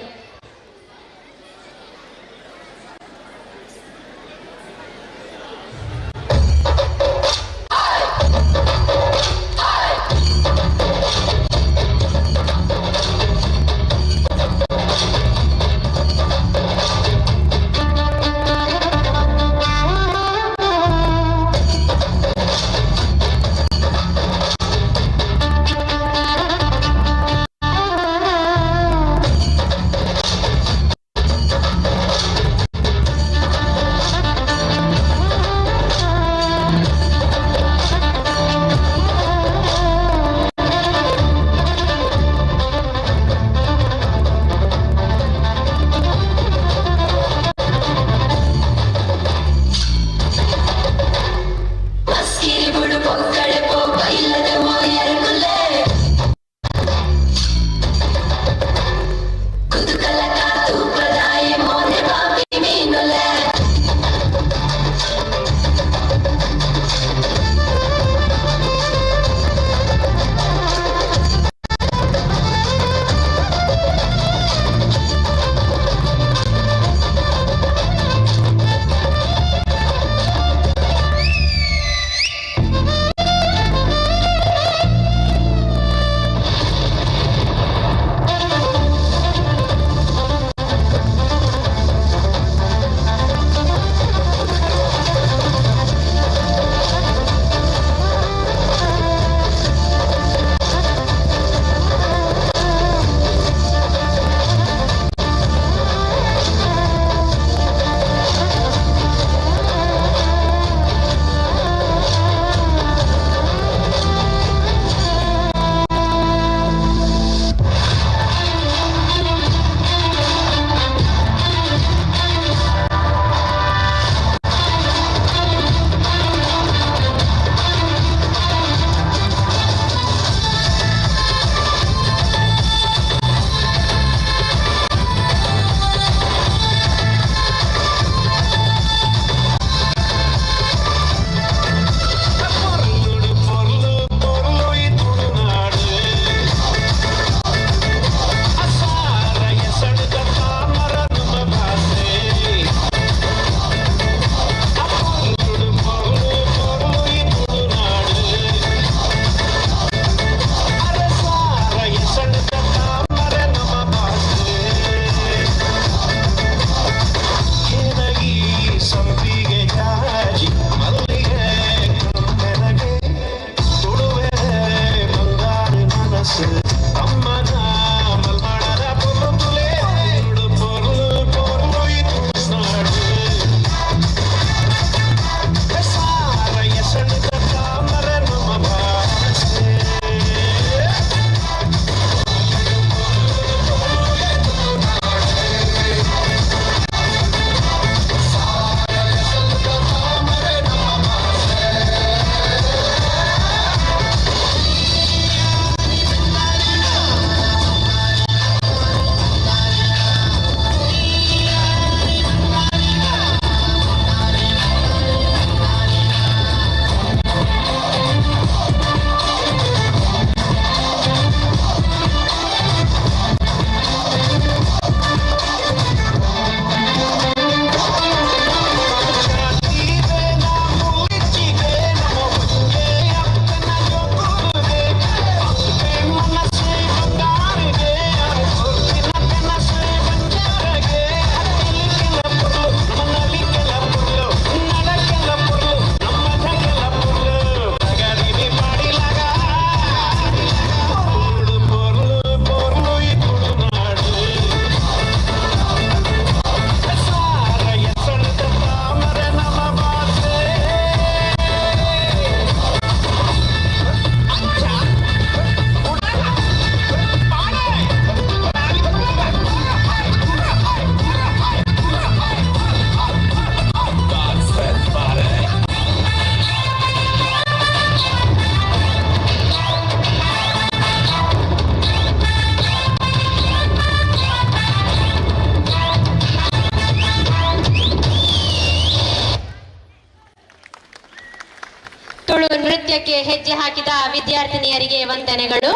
ನೃತ್ಯಕ್ಕೆ ಹೆಜ್ಜೆ ಹಾಕಿದ ವಿದ್ಯಾರ್ಥಿನಿಯರಿಗೆ ವಂದನೆಗಳು.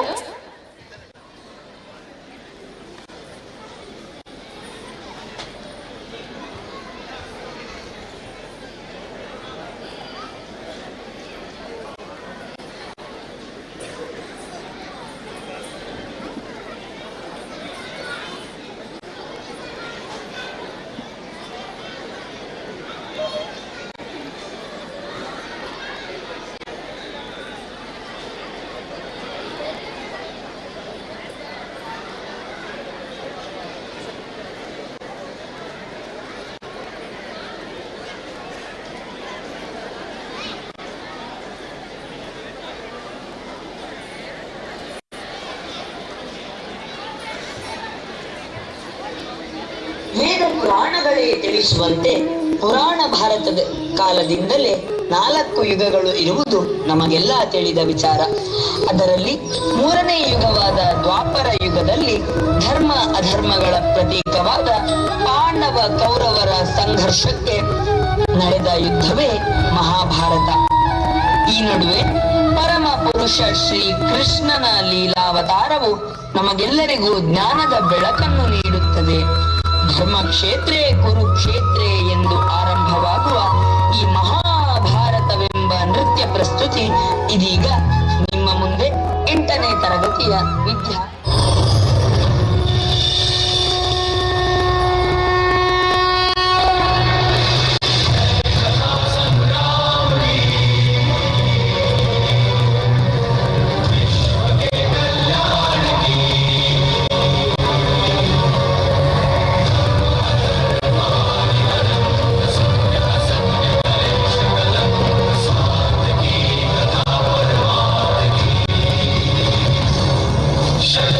ವೇದ ಪುರಾಣಗಳೇ ತಿಳಿಸುವಂತೆ ಪುರಾಣ ಭಾರತದ ಕಾಲದಿಂದಲೇ 4 ಯುಗಗಳು ಇರುವುದು ನಮಗೆಲ್ಲ ತಿಳಿದ ವಿಚಾರ. ಅದರಲ್ಲಿ 3ನೇ ಯುಗವಾದ ದ್ವಾಪರ ಯುಗದಲ್ಲಿ ಧರ್ಮ ಅಧರ್ಮಗಳ ಪ್ರತೀಕವಾದ ಪಾಂಡವ ಕೌರವರ ಸಂಘರ್ಷಕ್ಕೆ ನಡೆದ ಯುದ್ಧವೇ ಮಹಾಭಾರತ. ಈ ನಡುವೆ ಪರಮ ಪುರುಷ ಶ್ರೀ ಕೃಷ್ಣನ ಲೀಲಾವತಾರವು ನಮಗೆಲ್ಲರಿಗೂ ಜ್ಞಾನದ ಬೆಳಕನ್ನು ನೀಡುತ್ತದೆ. ಧರ್ಮಕ್ಷೇತ್ರೇ ಕುರುಕ್ಷೇತ್ರೇ ಎಂದು ಆರಂಭವಾಗುವ ಈ ಮಹಾಭಾರತವೆಂಬ ನೃತ್ಯ ಪ್ರಸ್ತುತಿ ಇದೀಗ ನಿಮ್ಮ ಮುಂದೆ 8ನೇ ತರಗತಿಯ ವಿದ್ಯಾರ್ಥಿ Shut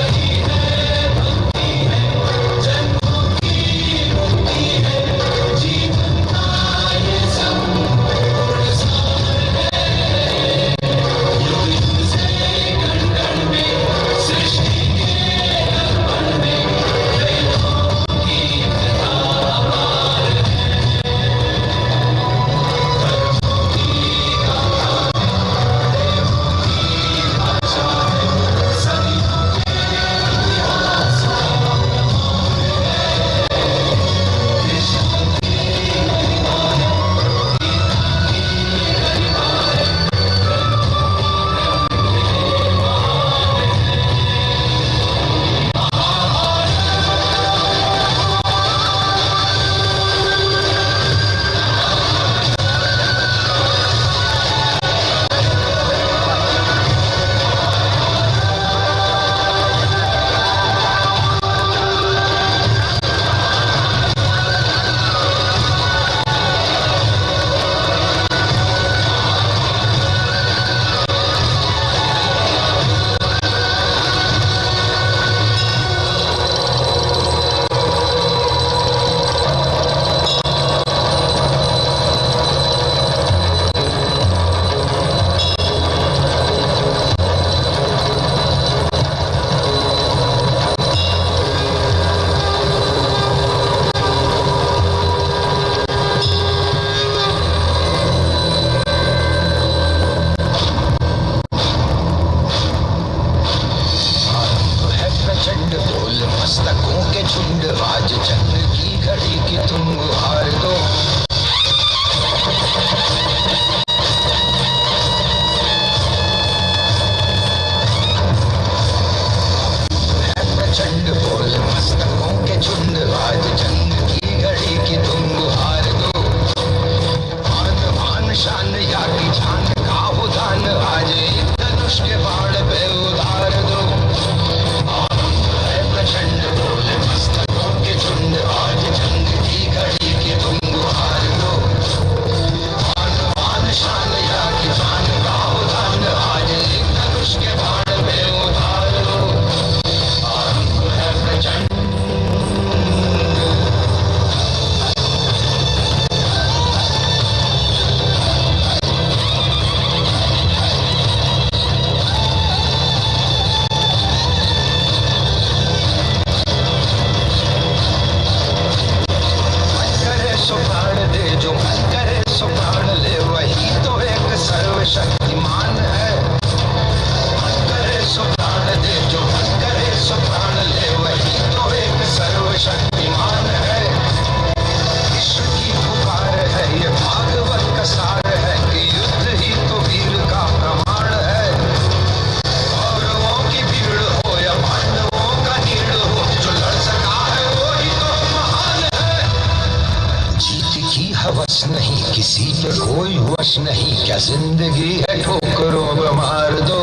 बस नहीं, किसी पे कोई वश नहीं, क्या जिंदगी है ठोकरों पे मार दो।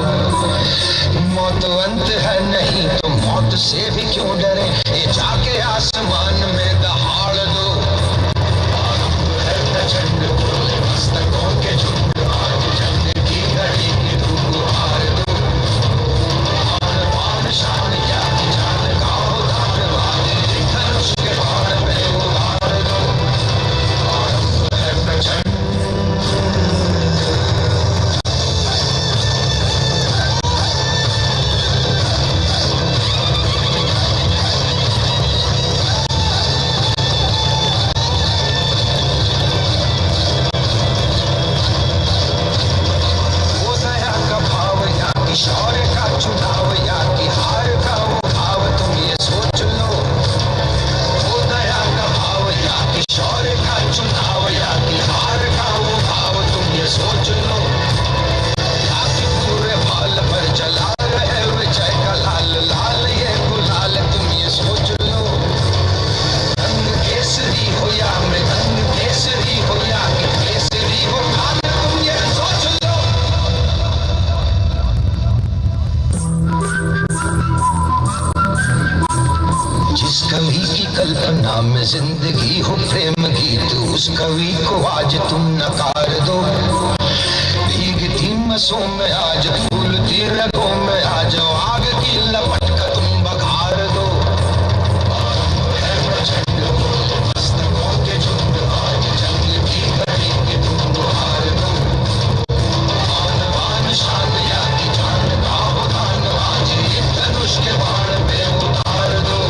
मौत अंत है नहीं तो मौत से भी क्यों डरे, ये जाके आसमान में दहाड़ दो। आरंभ है प्रचंड मस्तकों के झुंड, आज जंग की घड़ी की धूप हार दो। आन बान शान क्या की जान का हो दान, वादे धनुष के बाण पे उतार दो। आरंभ है प्रचंड शौर्य का चुनाव या कि हार का वो भाव, तुम ये सोच लो। वो दया का भाव या कि शौर्य का चुनाव या कि हार का वो भाव, तुम ये सोच लो। या कि पूरे भाल पर जला रहे विजय का लाल लाल ये गुलाल, तुम ये सोच लो। रंग केसरी हो या मृदंग केसरी हो या कि केसरी हो काल, तुम ये सोच लो। जिस कवि की कल्पना में जिंदगी हो प्रेम गीत, उस कवि को आज तुम नकार दो। भीगती मसों में आज फूलती रगों में आज आग की लपट का तुम बघार दो। आरंभ है प्रचंड मस्तकों के झुंड, आज जंग की घड़ी की धूप हार दो। आन बान शान या की जान का हो दान, आज ये धनुष के बाण पे उतार दो।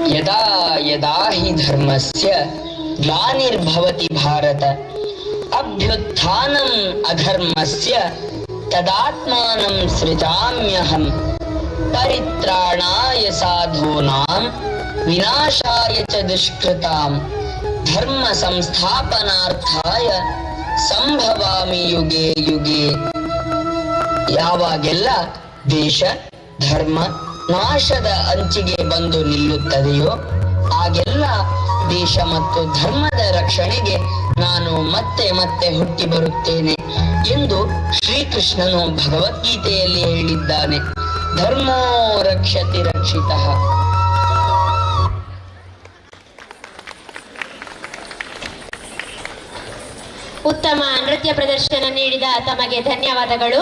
यदा यदा हि धर्मस्य ग्लानिर्भवति भारत, अभ्युत्थानम् अधर्मस्य तदात्मानं सृजाम्यहम्। परित्राणाय साधूनां विनाशाय च दुष्कृतां, धर्म संस्थापनार्थाय ಸಂಭವಾಮಿ ಯುಗೆ ಯುಗೆ. ಯಾವಾಗೆಲ್ಲ ದೇಶ ಧರ್ಮ ನಾಶದ ಅಂಚಿಗೆ ಬಂದು ನಿಲ್ಲುತ್ತದೆಯೋ ಆಗೆಲ್ಲ ದೇಶ ಮತ್ತು ಧರ್ಮದ ರಕ್ಷಣೆಗೆ ನಾನು ಮತ್ತೆ ಮತ್ತೆ ಹುಟ್ಟಿ ಬರುತ್ತೇನೆ ಎಂದು ಶ್ರೀಕೃಷ್ಣನು ಭಗವದ್ಗೀತೆಯಲ್ಲಿ ಹೇಳಿದ್ದಾನೆ. ಧರ್ಮೋ ರಕ್ಷತಿ ರಕ್ಷಿತಃ. ಉತ್ತಮ ನೃತ್ಯ ಪ್ರದರ್ಶನ ನೀಡಿದ ತಮಗೆ ಧನ್ಯವಾದಗಳು.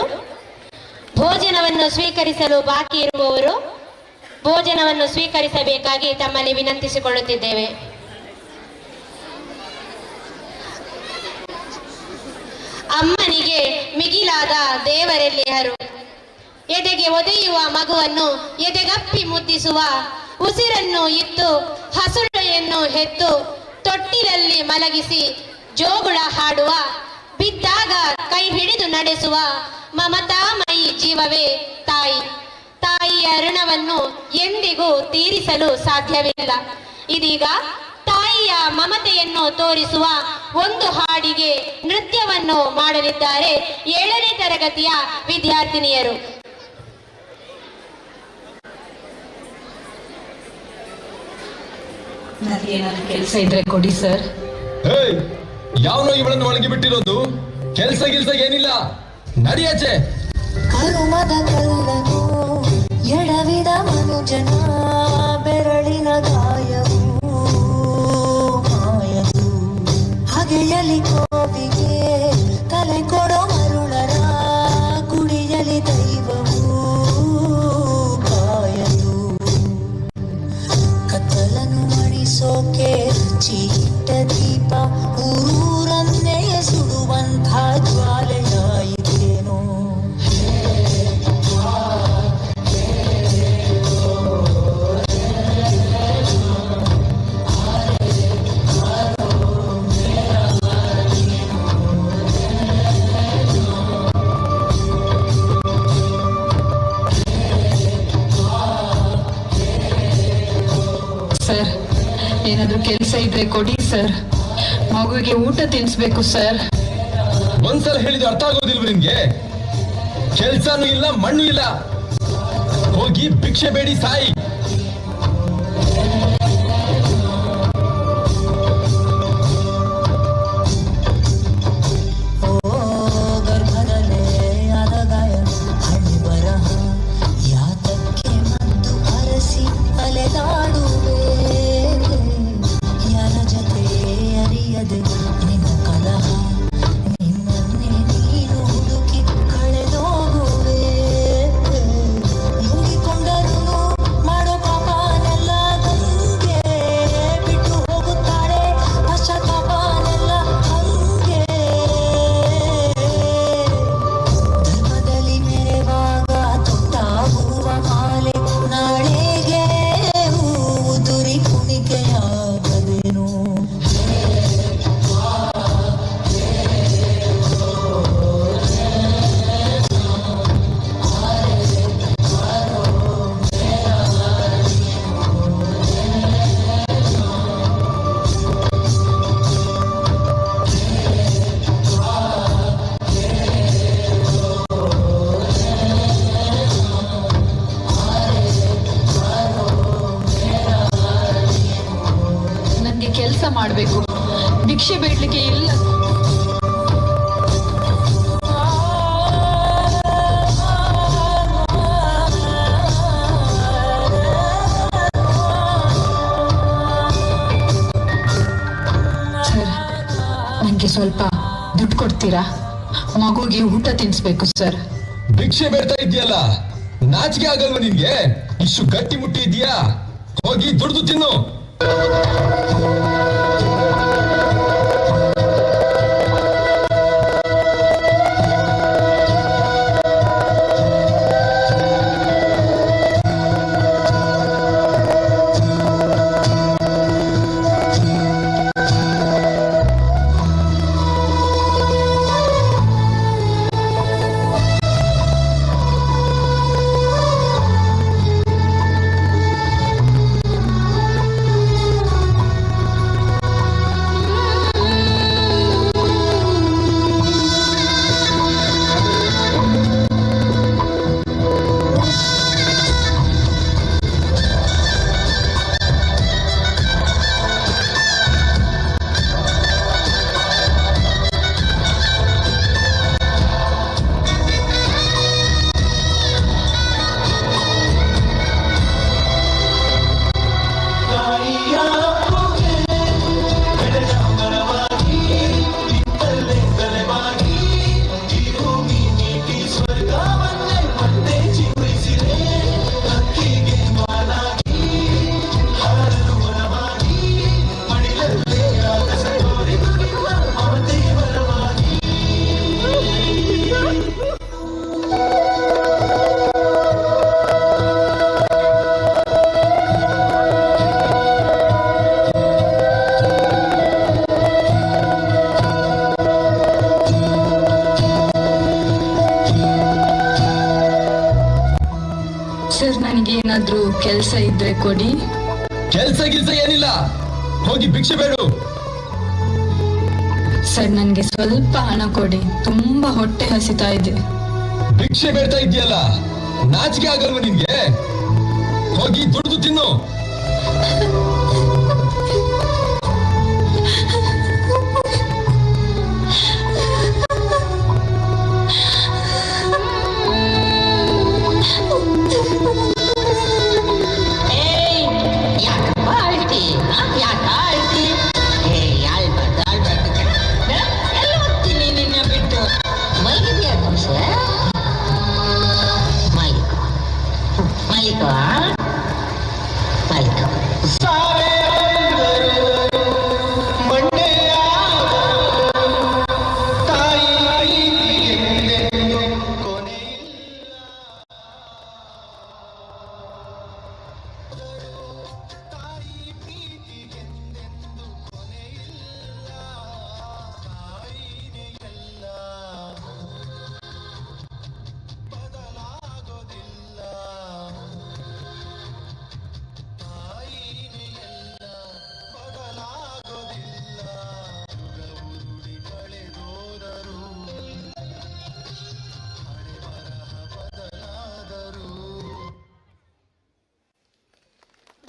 ಭೋಜನವನ್ನು ಸ್ವೀಕರಿಸಲು ಬಾಕಿ ಇರುವವರು ಭೋಜನವನ್ನು ಸ್ವೀಕರಿಸಬೇಕಾಗಿ ತಮ್ಮಲ್ಲಿ ವಿನಂತಿಸಿಕೊಳ್ಳುತ್ತಿದ್ದೇವೆ. ಅಮ್ಮನಿಗೆ ಮಿಗಿಲಾದ ದೇವರೆಲ್ಲಿಹರು. ಎದೆಗೆ ಒದೆಯುವ ಮಗುವನ್ನು ಎದೆಗಪ್ಪಿ ಮುದ್ದಿಸುವ, ಉಸಿರನ್ನು ಇತ್ತು ಹಸುಳೆಯನ್ನು ಹೆತ್ತು ತೊಟ್ಟಿಲಲ್ಲಿ ಮಲಗಿಸಿ ಜೋಗುಳ ಹಾಡುವ, ಬಿದ್ದಾಗ ಕೈ ಹಿಡಿದು ನಡೆಸುವ ಮಮತಾಮಯಿ ಜೀವವೇ ತಾಯಿ. ತಾಯಿಯ ಋಣವನ್ನು ಎಂದಿಗೂ ತೀರಿಸಲು ಸಾಧ್ಯವಿಲ್ಲ. ಇದೀಗ ತಾಯಿಯ ತಾಯಿಯ ಮಮತೆಯನ್ನು ತೋರಿಸುವ ಒಂದು ಹಾಡಿಗೆ ನೃತ್ಯವನ್ನು ಮಾಡಲಿದ್ದಾರೆ 7ನೇ ತರಗತಿಯ ವಿದ್ಯಾರ್ಥಿನಿಯರು. ನನಗೇನಾದ್ರು ಕೆಲಸ ಇದ್ರೆ ಕೊಡಿ ಸರ್. ಯಾವನೋ ಇವಳನ್ನು ಒಳಗೆ ಬಿಟ್ಟಿರೋದು? ಕೆಲ್ಸ ಏನಿಲ್ಲ, ನಡಿಯಾಚೆ. ಕರುಮದ ಕಲ್ಲನು ಎಡವಿದ ಮನುಜನ ಬೆರಳಿನ ಗಾಯವು ಮಾಯದು. ಹಗೆಯಲಿ ಕೋವಿಗೆ ತಲೆ ಕೊಡೋ ಮರುಳರ ಗುಡಿಯಲಿ ದೈವವು ಕಾಯದು. ಕತ್ತಲನ್ನು ಮಣಿಸೋಕೆ ಚೀಟ ದೀಪ ಊರನ್ನೆಯ ಸುಡುವಂಥ ಜ್ವಾಲೆಯಾಯಿತೇನೋ. ಸರ್, ಏನಾದ್ರೂ ಕೆಲಸ ಇದ್ರೆ ಕೊಡಿ ಸರ್. ಮಗುವಿಗೆ ಊಟ ತಿನ್ಸ್ಬೇಕು ಸರ್. ಒಂದ್ಸಲ ಹೇಳಿದ್ರೆ ಅರ್ಥ ಆಗೋದಿಲ್ವ ನಿಮ್ಗೆ? ಕೆಲ್ಸನೂ ಇಲ್ಲ, ಮಣ್ಣು ಇಲ್ಲ, ಹೋಗಿ ಭಿಕ್ಷೆ ಬೇಡಿ ಸಾಯಿ. ಮಾಡ್ಬೇಕು, ಭಿಕ್ಷೆ ಬೇಡ್ಲಿಕ್ಕೆ ಇಲ್ಲ. ಸರ್, ನಂಗೆ ಸ್ವಲ್ಪ ದುಡ್ಡು ಕೊಡ್ತೀರಾ? ಮಗುಗೆ ಊಟ ತಿನ್ಸ್ಬೇಕು ಸರ್. ಭಿಕ್ಷೆ ಬೇಡ್ತಾ ಇದೆಯಲ್ಲ, ನಾಚಿಕೆ ಆಗಲ್ವ ನಿನ್ಗೆ? ಇಷ್ಟು ಗಟ್ಟಿ ಮುಟ್ಟಿ ಇದೆಯಾ? ಹೋಗಿ ದುಡ್ದು ತಿನ್ನು. ಸರ್, ನನಗೆ ಏನಾದ್ರೂ ಕೆಲಸ ಇದ್ರೆ ಕೊಡಿ. ಕೆಲ್ಸ ಏನಿಲ್ಲ, ಹೋಗಿ ಭಿಕ್ಷೆ ಬೇಡು. ಸರ್, ನನಗೆ ಸ್ವಲ್ಪ ಹಣ ಕೊಡಿ, ತುಂಬಾ ಹೊಟ್ಟೆ ಹಸಿತಾ ಇದೆ. ಭಿಕ್ಷೆ ಬೇಡ್ತಾ ಇದೆಯಲ್ಲ, ನಾಚಿಕೆ ಆಗಲ್ವ ನಿನ್ಗೆ? ಹೋಗಿ ದುಡಿದು ತಿನ್ನು.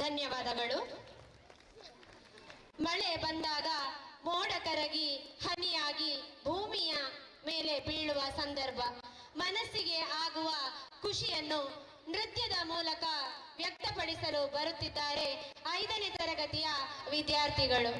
ಧನ್ಯವಾದಗಳು. ಮಳೆ ಬಂದಾಗ ಮೋಡ ಕರಗಿ ಹನಿಯಾಗಿ ಭೂಮಿಯ ಮೇಲೆ ಬೀಳುವ ಸಂದರ್ಭ, ಮನಸ್ಸಿಗೆ ಆಗುವ ಖುಷಿಯನ್ನು ನೃತ್ಯದ ಮೂಲಕ ವ್ಯಕ್ತಪಡಿಸಲು ಬರುತ್ತಿದ್ದಾರೆ 5ನೇ ತರಗತಿಯ ವಿದ್ಯಾರ್ಥಿಗಳು.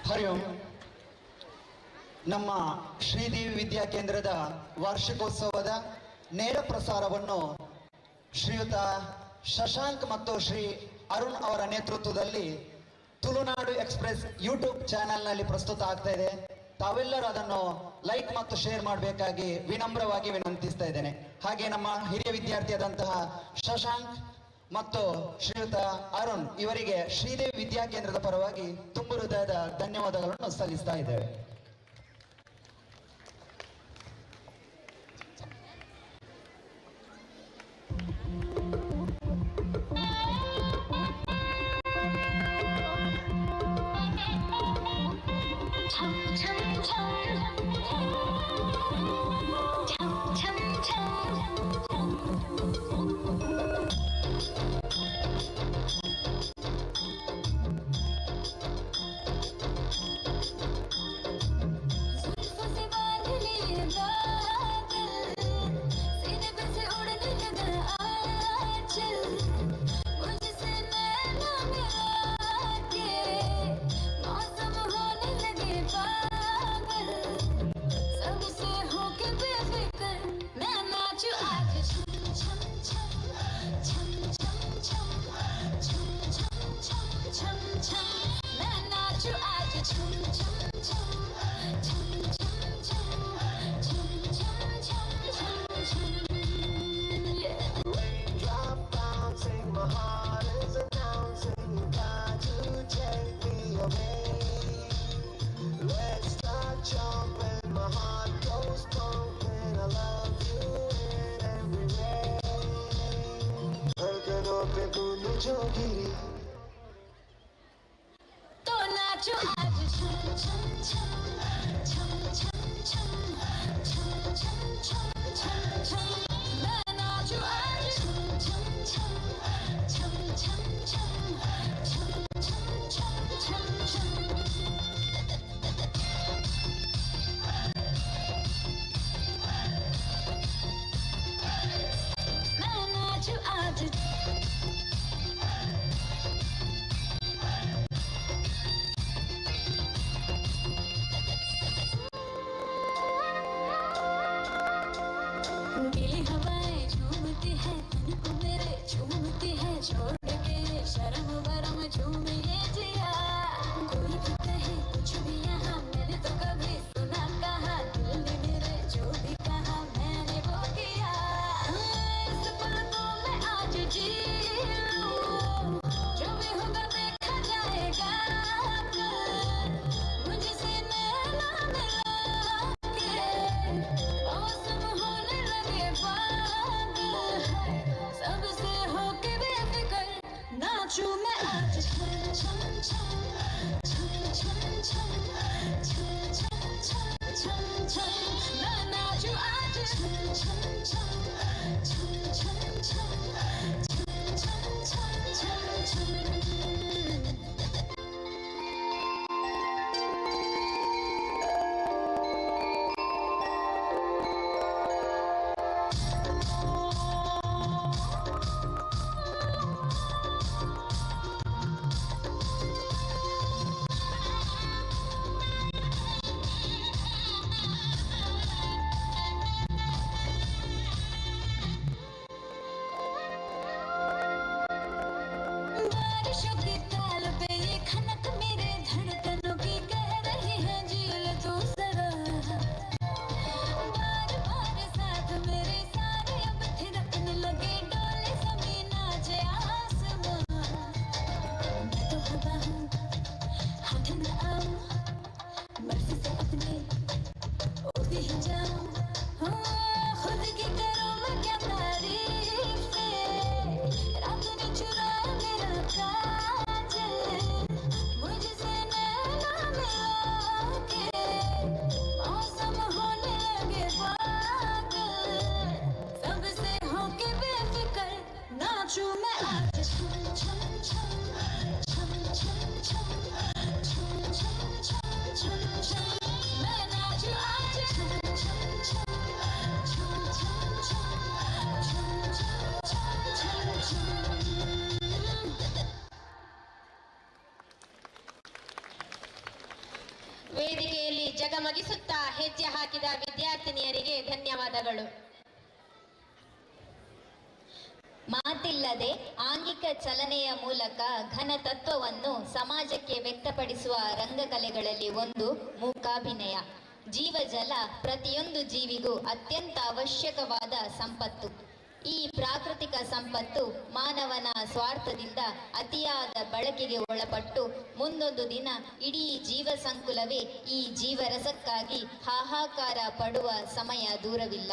ಹರಿ ಓಂ. ನಮ್ಮ ಶ್ರೀದೇವಿ ವಿದ್ಯಾಕೇಂದ್ರದ ವಾರ್ಷಿಕೋತ್ಸವದ ನೇರ ಪ್ರಸಾರವನ್ನು ಶ್ರೀಯುತ ಶಶಾಂಕ್ ಮತ್ತು ಶ್ರೀ ಅರುಣ್ ಅವರ ನೇತೃತ್ವದಲ್ಲಿ ತುಳುನಾಡು ಎಕ್ಸ್ಪ್ರೆಸ್ ಯೂಟ್ಯೂಬ್ ಚಾನೆಲ್ನಲ್ಲಿ ಪ್ರಸ್ತುತ ಆಗ್ತಾ ಇದೆ. ತಾವೆಲ್ಲರೂ ಅದನ್ನು ಲೈಕ್ ಮತ್ತು ಶೇರ್ ಮಾಡಬೇಕಾಗಿ ವಿನಮ್ರವಾಗಿ ವಿನಂತಿಸ್ತಾ ಇದ್ದೇನೆ. ಹಾಗೆ ನಮ್ಮ ಹಿರಿಯ ವಿದ್ಯಾರ್ಥಿಯಾದಂತಹ ಶಶಾಂಕ್ ಮತ್ತು ಶ್ರೀಯುತ ಅರುಣ್ ಇವರಿಗೆ ಶ್ರೀದೇವಿ ವಿದ್ಯಾಕೇಂದ್ರದ ಪರವಾಗಿ ತುಂಬು ಹೃದಯದ ಧನ್ಯವಾದಗಳನ್ನು ಸಲ್ಲಿಸ್ತಾ ಇದ್ದೇವೆ. नाचूं मैं आज छम छम छम छम छम छम छम छम छम छम छम मैं नाचूं आज छम छम छम छम छम छम छम छम छम छम ವೇದಿಕೆಯಲ್ಲಿ ಜಗಮಗಿಸುತ್ತಾ ಹೆಜ್ಜೆ ಹಾಕಿದ ವಿದ್ಯಾರ್ಥಿನಿಯರಿಗೆ ಧನ್ಯವಾದಗಳು. ಮಾತಿಲ್ಲದೆ ಆಂಗಿಕ ಚಲನೆಯ ಮೂಲಕ ಘನ ತತ್ವವನ್ನು ಸಮಾಜಕ್ಕೆ ವ್ಯಕ್ತಪಡಿಸುವ ರಂಗಕಲೆಗಳಲ್ಲಿ ಒಂದು ಮೂಕಾಭಿನಯ. ಜೀವಜಲ ಪ್ರತಿಯೊಂದು ಜೀವಿಗೂ ಅತ್ಯಂತ ಅವಶ್ಯಕವಾದ ಸಂಪತ್ತು. ಈ ಪ್ರಾಕೃತಿಕ ಸಂಪತ್ತು ಮಾನವನ ಸ್ವಾರ್ಥದಿಂದ ಅತಿಯಾದ ಬಳಕೆಗೆ ಒಳಪಟ್ಟು ಮುಂದೊಂದು ದಿನ ಇಡೀ ಜೀವ ಸಂಕುಲವೇ ಈ ಜೀವರಸಕ್ಕಾಗಿ ಹಾಹಾಕಾರ ಪಡುವ ಸಮಯ ದೂರವಿಲ್ಲ.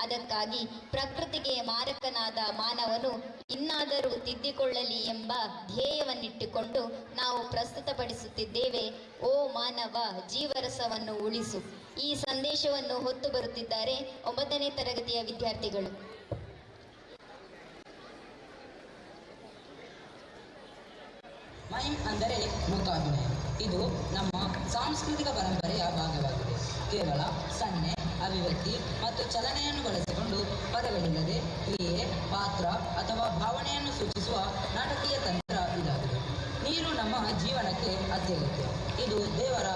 ಅದಕ್ಕಾಗಿ ಪ್ರಕೃತಿಗೆ ಮಾರಕನಾದ ಮಾನವನು ಇನ್ನಾದರೂ ತಿದ್ದಿಕೊಳ್ಳಲಿ ಎಂಬ ಧ್ಯೇಯವನ್ನಿಟ್ಟುಕೊಂಡು ನಾವು ಪ್ರಸ್ತುತಪಡಿಸುತ್ತಿದ್ದೇವೆ ಓ ಮಾನವ ಜೀವರಸವನ್ನು ಉಳಿಸು. ಈ ಸಂದೇಶವನ್ನು ಹೊತ್ತು ಬರುತ್ತಿದ್ದಾರೆ 9ನೇ ತರಗತಿಯ ವಿದ್ಯಾರ್ಥಿಗಳು. ಮೈಮ್ ಅಂದರೆ ಮೂಕಾಭಿನಯ. ಇದು ನಮ್ಮ ಸಾಂಸ್ಕೃತಿಕ ಪರಂಪರೆಯ ಭಾಗವಾಗಿದೆ. ಕೇವಲ ಸನ್ನೆ, ಅಭಿವ್ಯಕ್ತಿ ಮತ್ತು ಚಲನೆಯನ್ನು ಬಳಸಿಕೊಂಡು ಪದಗಳಿಲ್ಲದೆ ಕ್ರಿಯೆ, ಪಾತ್ರ ಅಥವಾ ಭಾವನೆಯನ್ನು ಸೂಚಿಸುವ ನಾಟಕೀಯ ತಂತ್ರ ಇದಾಗಿದೆ. ನೀರು ನಮ್ಮ ಜೀವನಕ್ಕೆ ಅತ್ಯಗತ್ಯ. ಇದು ದೇವರ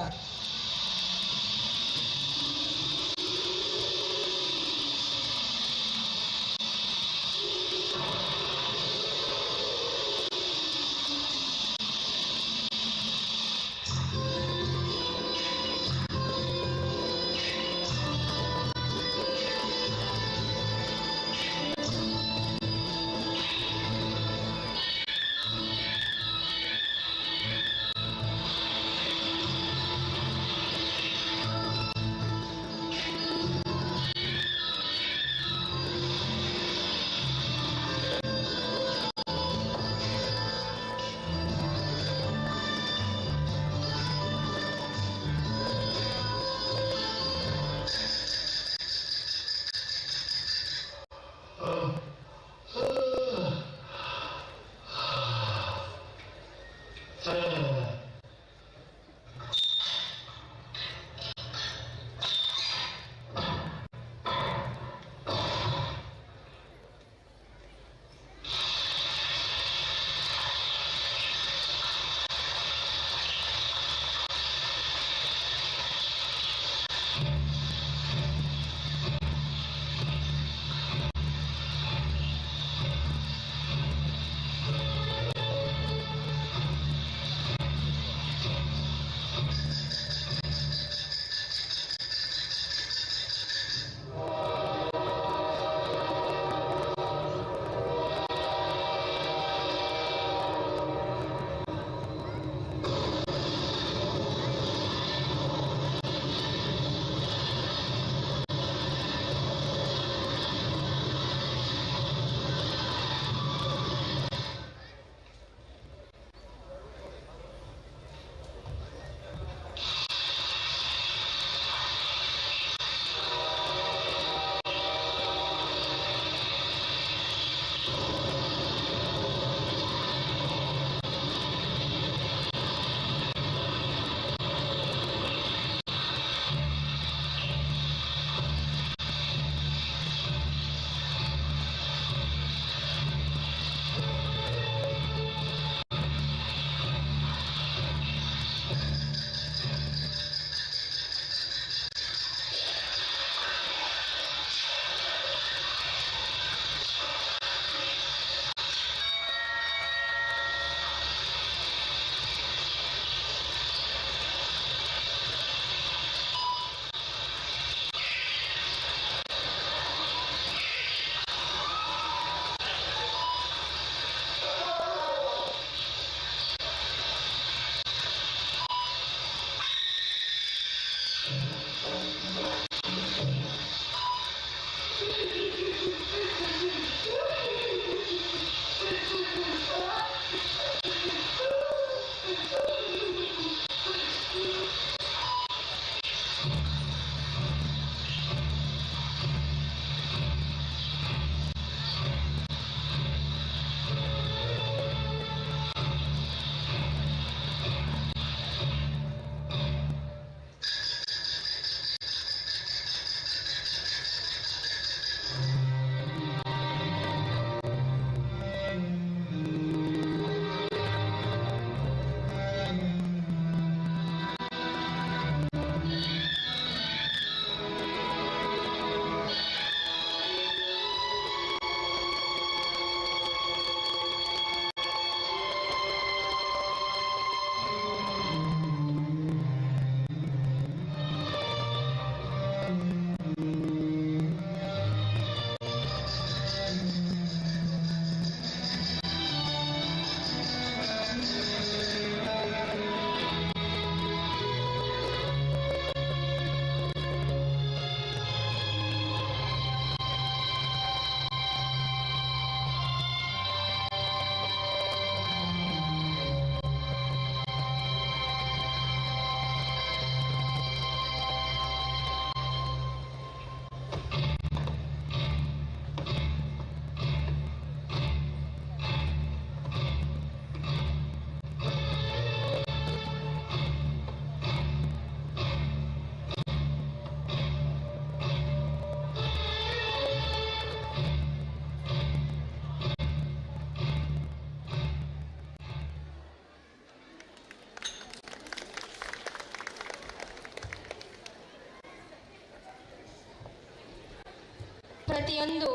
ಪ್ರತಿಯೊಂದು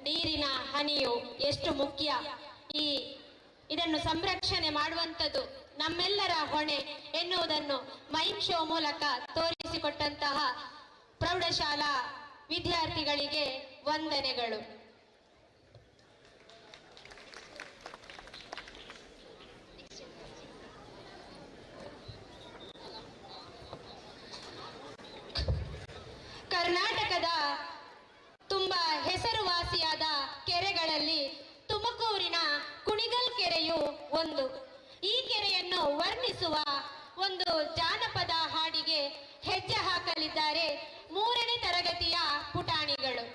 ನೀರಿನ ಹನಿಯು ಎಷ್ಟು ಮುಖ್ಯ. ಇದನ್ನು ಸಂರಕ್ಷಣೆ ಮಾಡುವಂಥದ್ದು ನಮ್ಮೆಲ್ಲರ ಹೊಣೆ ಎನ್ನುವುದನ್ನು ಮೈಮ್ ಶೋ ಮೂಲಕ ತೋರಿಸಿಕೊಟ್ಟಂತಹ ಪ್ರೌಢಶಾಲಾ ವಿದ್ಯಾರ್ಥಿಗಳಿಗೆ ವಂದನೆಗಳು. ಕರ್ನಾಟಕದ ತುಂಬ ಹೆಸರುವಾಸಿಯಾದ ಕೆರೆಗಳಲ್ಲಿ ತುಮಕೂರಿನ ಕುಣಿಗಲ್ ಕೆರೆಯು ಒಂದು. ಈ ಕೆರೆಯನ್ನು ವರ್ಣಿಸುವ ಒಂದು ಜಾನಪದ ಹಾಡಿಗೆ ಹೆಜ್ಜೆ ಹಾಕಲಿದ್ದಾರೆ 3ನೇ ತರಗತಿಯ ಪುಟಾಣಿಗಳು.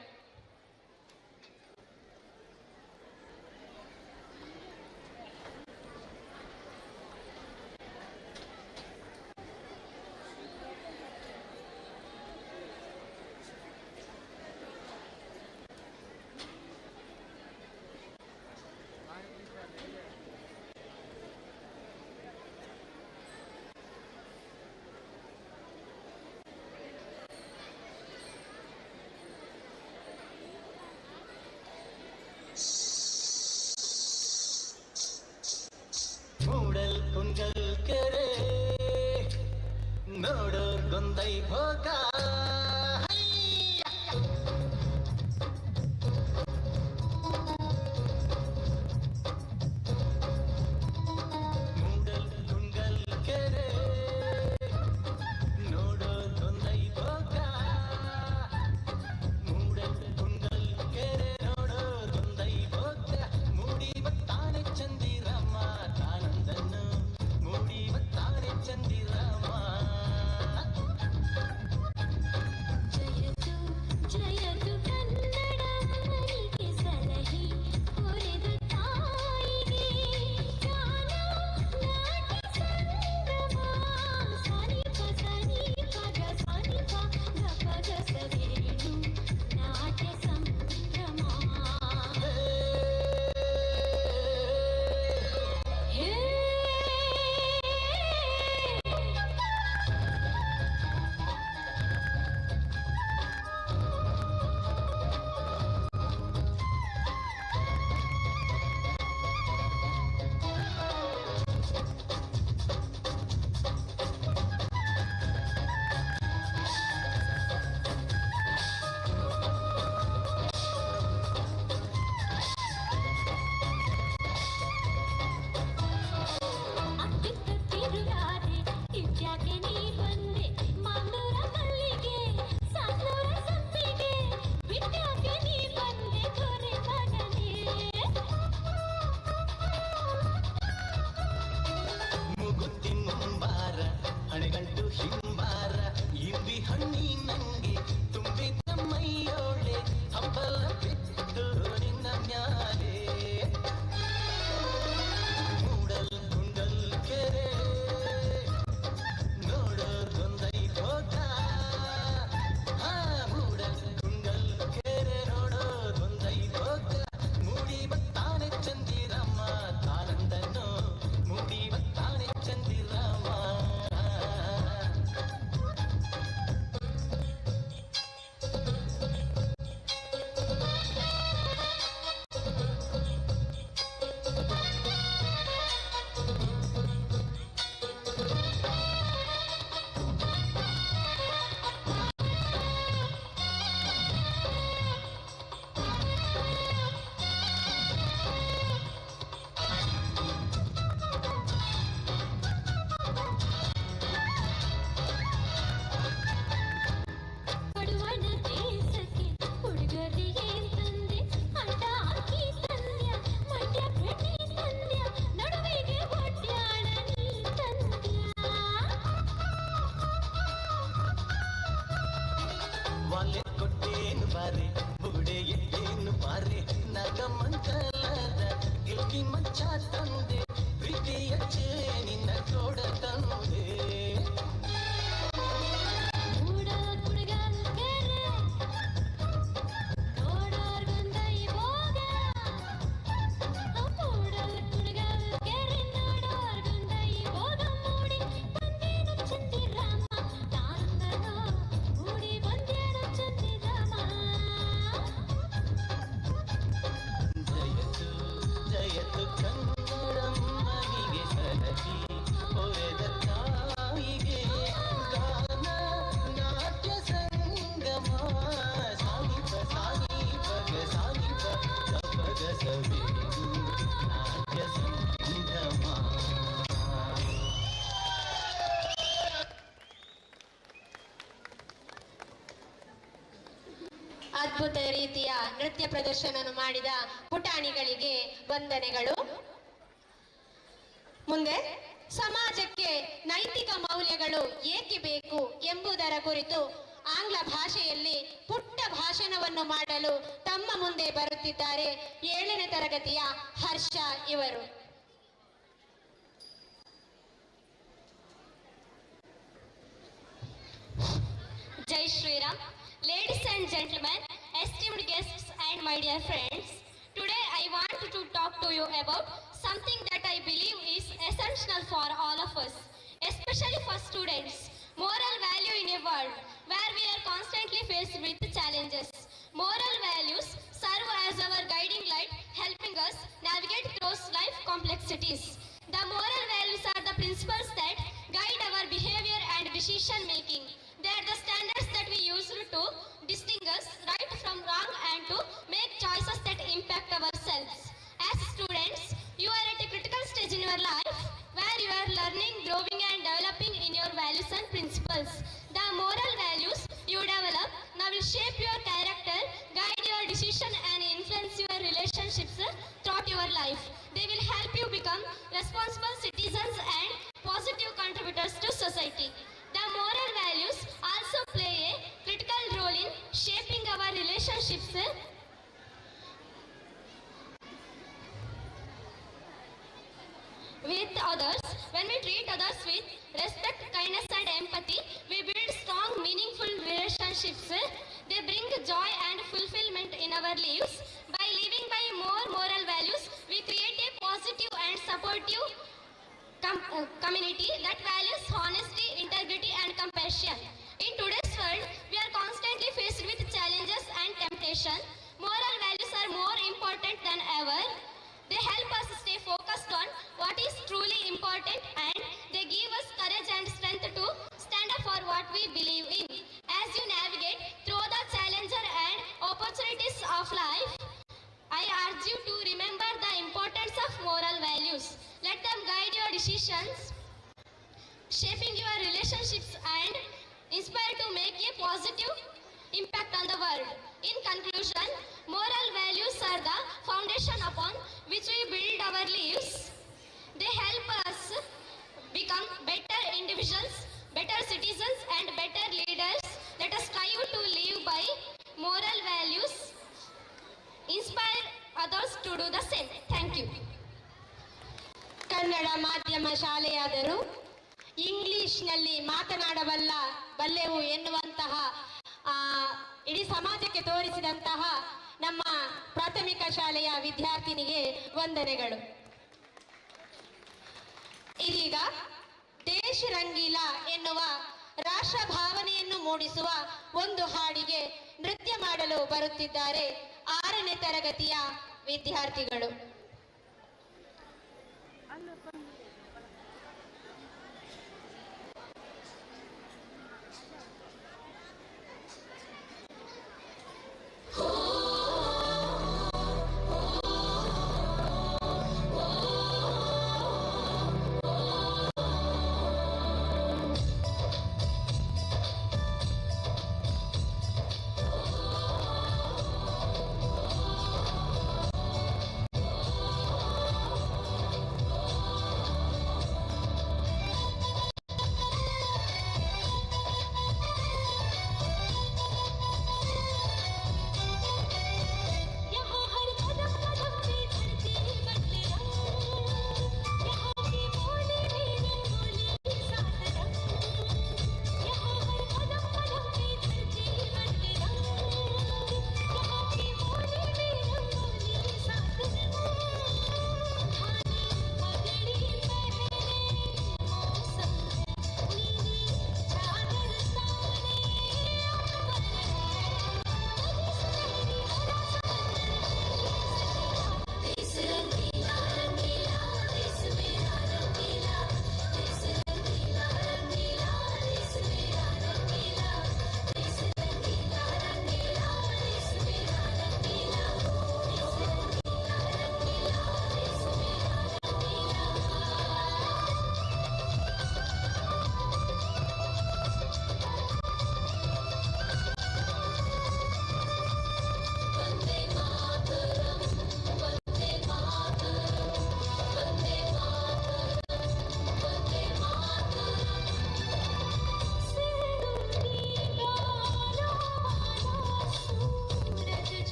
ಮೂಡಲ್ ಕುಂಗಲ್ ಕೆರೆ ನೋಡೋರ್ ಗೊಂದೈ ಭೋಗ ಮೂಡಲ್ ಕುಂಗಲ್ ಕೆರೆ ನೋಡೋರ್ ಗೊಂದೈ ಭೋಗ ಮೂಡಲ್ ಕುಂಗಲ್ ಕೆರೆ ನೋಡೋರ್ ಗೊಂದೈ ಭೋಗ ಮೂಡಿ ಬತ್ತಾನೆ ಚಂದಿರಮ್ಮ ತಾನಂದನ್ನ ಅದ್ಭುತ ರೀತಿಯ ನೃತ್ಯ ಪ್ರದರ್ಶನ ಮಾಡಿದ ಪುಟಾಣಿಗಳಿಗೆ ವಂದನೆಗಳು. ಮುಂದೆ ಸಮಾಜಕ್ಕೆ ನೈತಿಕ ಮೌಲ್ಯಗಳು ಏಕೆ ಬೇಕು ಎಂಬುದರ ಕುರಿತು ಆಂಗ್ಲ ಭಾಷೆಯಲ್ಲಿ ಪುಟ್ಟ ಭಾಷಣವನ್ನು ಮಾಡಲು ತಮ್ಮ ಮುಂದೆ ಬರುತ್ತಿದ್ದಾರೆ 7ನೇ ತರಗತಿಯ ಹರ್ಷ ಇವರು. Jai Shri Ram. Ladies and gentlemen, esteemed guests and my dear friends, today I want to talk to you about something that I believe is essential for all of us, especially for students. Moral value in a world where we are constantly faced with challenges. Moral values serve as our guiding light, helping us navigate through life complexities. The moral values are the principles that guide our behavior and decision making. They are the standards that we use to distinguish right from wrong and to make choices that impact ourselves. As students, you are at a critical stage in your life where you are learning, growing and developing in your values and principles. The moral values you develop now will shape your character, guide your decision and influence your relationships throughout your life. They will help you become responsible citizens and positive contributors to society. The moral values also play a critical role in shaping our relationships with others. When we treat others with respect, kindness and empathy, we build strong, meaningful relationships. They bring joy and fulfillment in our lives. By living by more moral values, we create a positive and supportive community that values honesty, integrity and compassion. In today's world, we are constantly faced with challenges and temptation. Moral values are more important than ever. They help us stay focused on what is truly important and they give us courage and strength to stand up for what we believe in. As you navigate through the challenges and opportunities of life, I urge you to remember the importance of moral values. Let them guide your decisions, shaping your relationships and inspire to make a positive impact on the world. In conclusion, moral values are the foundation upon which we build our lives. They help us become better individuals, better citizens and better leaders. Let us strive to live by moral values, inspire others to do the same. Thank you. Kannada ಮಾಧ್ಯಮ ಶಾಲೆಯಾದರೂ ಇಂಗ್ಲಿಷ್ನಲ್ಲಿ ಬಲ್ಲೆವು ಎನ್ನುವಂತಹ ಇಡೀ ಸಮಾಜಕ್ಕೆ ತೋರಿಸಿದಂತಹ ನಮ್ಮ ಪ್ರಾಥಮಿಕ ಶಾಲೆಯ ವಿದ್ಯಾರ್ಥಿನಿಗೆ ವಂದನೆಗಳು. ಇದೀಗ ದೇಶ ರಂಗೀಲ ಎನ್ನುವ ರಾಷ್ಟ್ರ ಭಾವನೆಯನ್ನು ಮೂಡಿಸುವ ಒಂದು ಹಾಡಿಗೆ ನೃತ್ಯ ಮಾಡಲು ಬರುತ್ತಿದ್ದಾರೆ 6ನೇ ತರಗತಿಯ ವಿದ್ಯಾರ್ಥಿಗಳು.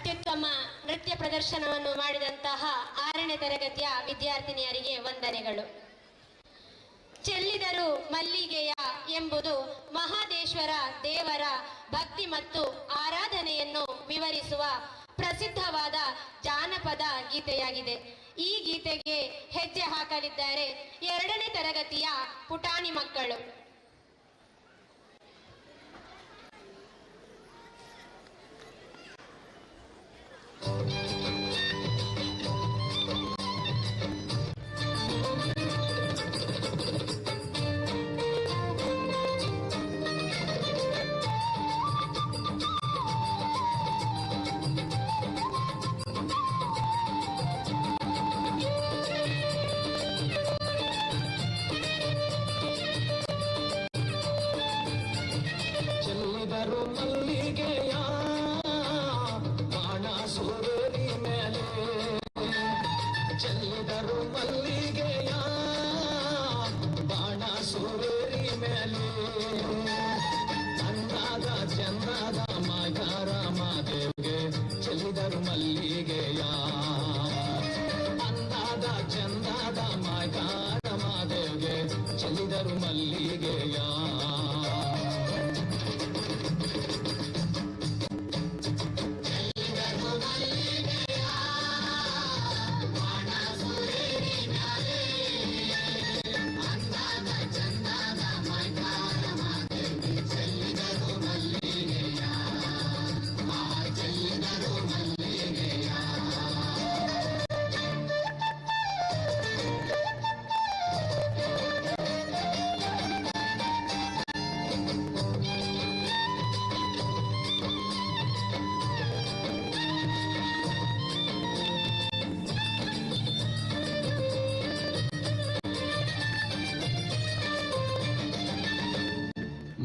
ಅತ್ಯುತ್ತಮ ನೃತ್ಯ ಪ್ರದರ್ಶನವನ್ನು ಮಾಡಿದಂತಹ 6ನೇ ತರಗತಿಯ ವಿದ್ಯಾರ್ಥಿನಿಯರಿಗೆ ವಂದನೆಗಳು. ಚೆಲ್ಲಿದರು ಮಲ್ಲಿಗೆಯ ಎಂಬುದು ಮಹಾದೇಶ್ವರ ದೇವರ ಭಕ್ತಿ ಮತ್ತು ಆರಾಧನೆಯನ್ನು ವಿವರಿಸುವ ಪ್ರಸಿದ್ಧವಾದ ಜಾನಪದ ಗೀತೆಯಾಗಿದೆ. ಈ ಗೀತೆಗೆ ಹೆಜ್ಜೆ ಹಾಕಲಿದ್ದಾರೆ 2ನೇ ತರಗತಿಯ ಪುಟಾಣಿ ಮಕ್ಕಳು. ಚೆಲ್ಲಿದರು ಮಲ್ಲಿಗೆಯ ಬಾಣ ಸೂರ್ಯರಿ ಮೇಲೆ, ಚೆಲ್ಲಿದರು ಮಲ್ಲಿಗೆಯ ಬಾಣ ಸೂರ್ಯರಿ ಮೇಲೆ, ಅಂದಾದ ಚಂದಾದ ಮಾಗಾರ ಮಾದೇವ್ಗೆ ಚೆಲ್ಲಿದರು ಮಲ್ಲಿಗೆಯ, ಅಂದಾದ ಚಂದಾದ ಮಾಗಾರ ಮಾದೇವ್ಗೆ ಚೆಲ್ಲಿದರು ಮಲ್ಲಿಗೆಯ.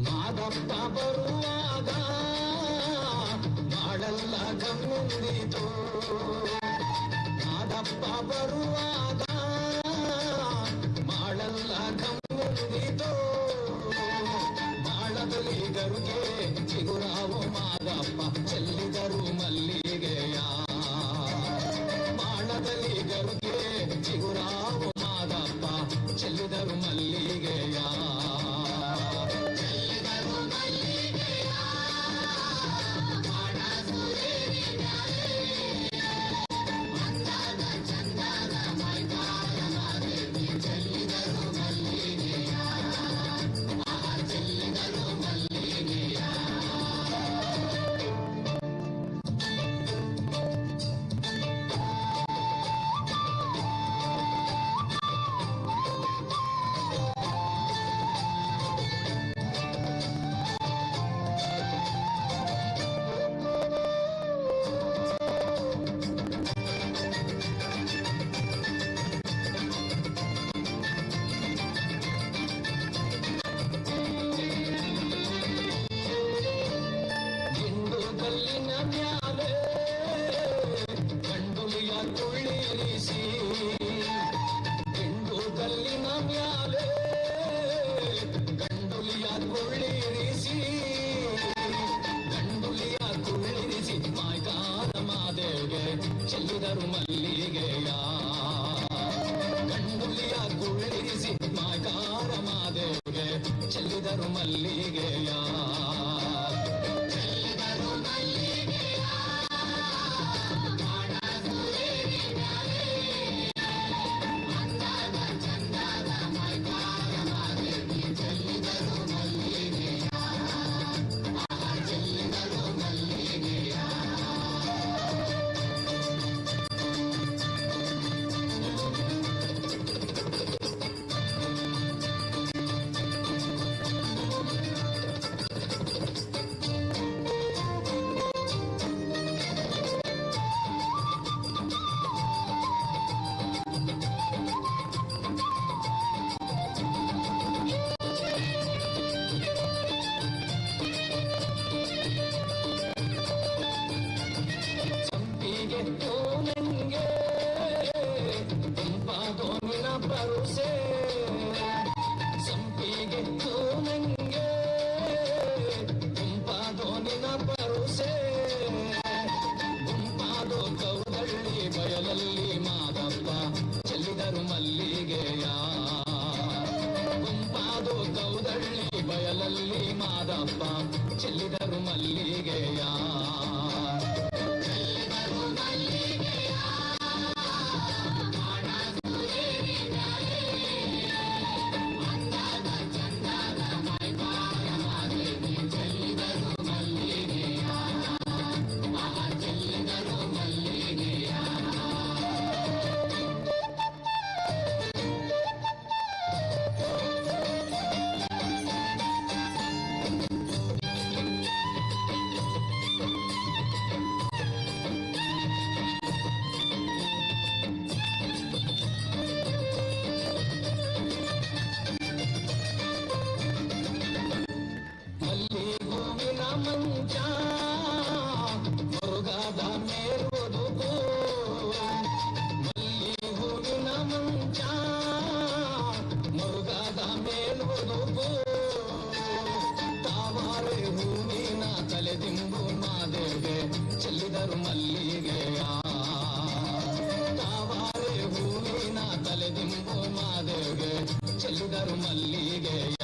ಮಾದಪ್ಪ ಬರುವಾಗ ಮಾಡಲ್ಲ ಗಮ್ಮುಂದಿತು, ಮಾದಪ್ಪ ಬರುವಾಗ ಮಾಡಲ್ಲ ಗಮ್ಮುಂದಿತು, ಮಾಡದಲ್ಲಿ ಗರುಗೆ ಚಿಗುರಾವು ಮಾದಪ್ಪ ಚೆಲ್ಲಿದರು ಮಲ್ಲಿಗೆಯ, ಮಾಡದಲ್ಲಿ ಗರುಗೆ ಚಿಗುರಾವು ಮಾದಪ್ಪ ಚೆಲ್ಲಿದರು ಮಲ್ಲಿಗೆಯ. ಕಲ್ಲಿನ ಮ್ಯಾಲೆ ಗಂಡುಲಿಯ ತುಳಿರಿಸಿ, ಗಂಡು ಕಲ್ಲಿನ ಮ್ಯಾಲೆ ಗಂಡುಲಿಯ ತುಳಿರಿಸಿ, ಗಂಡುಲಿಯ ತುಳಿರಿಸಿ ಮಾಯ್ಕಾರ ಮಾದೇವ್ಗೆ ಚೆಲ್ಲಿದರು ಮಲ್ಲಿಗೆಯ, ಗಂಡುಲಿಯ ತುಳಿರಿಸಿ ಮಾಯ್ಕಾರ ಮಾದೇವ್ಗೆ ಚೆಲ್ಲಿದರು ಮಲ್ಲಿಗೆಯ. ಚೆಲ್ಲಿದರು ಮಲ್ಲಿಗೆಯ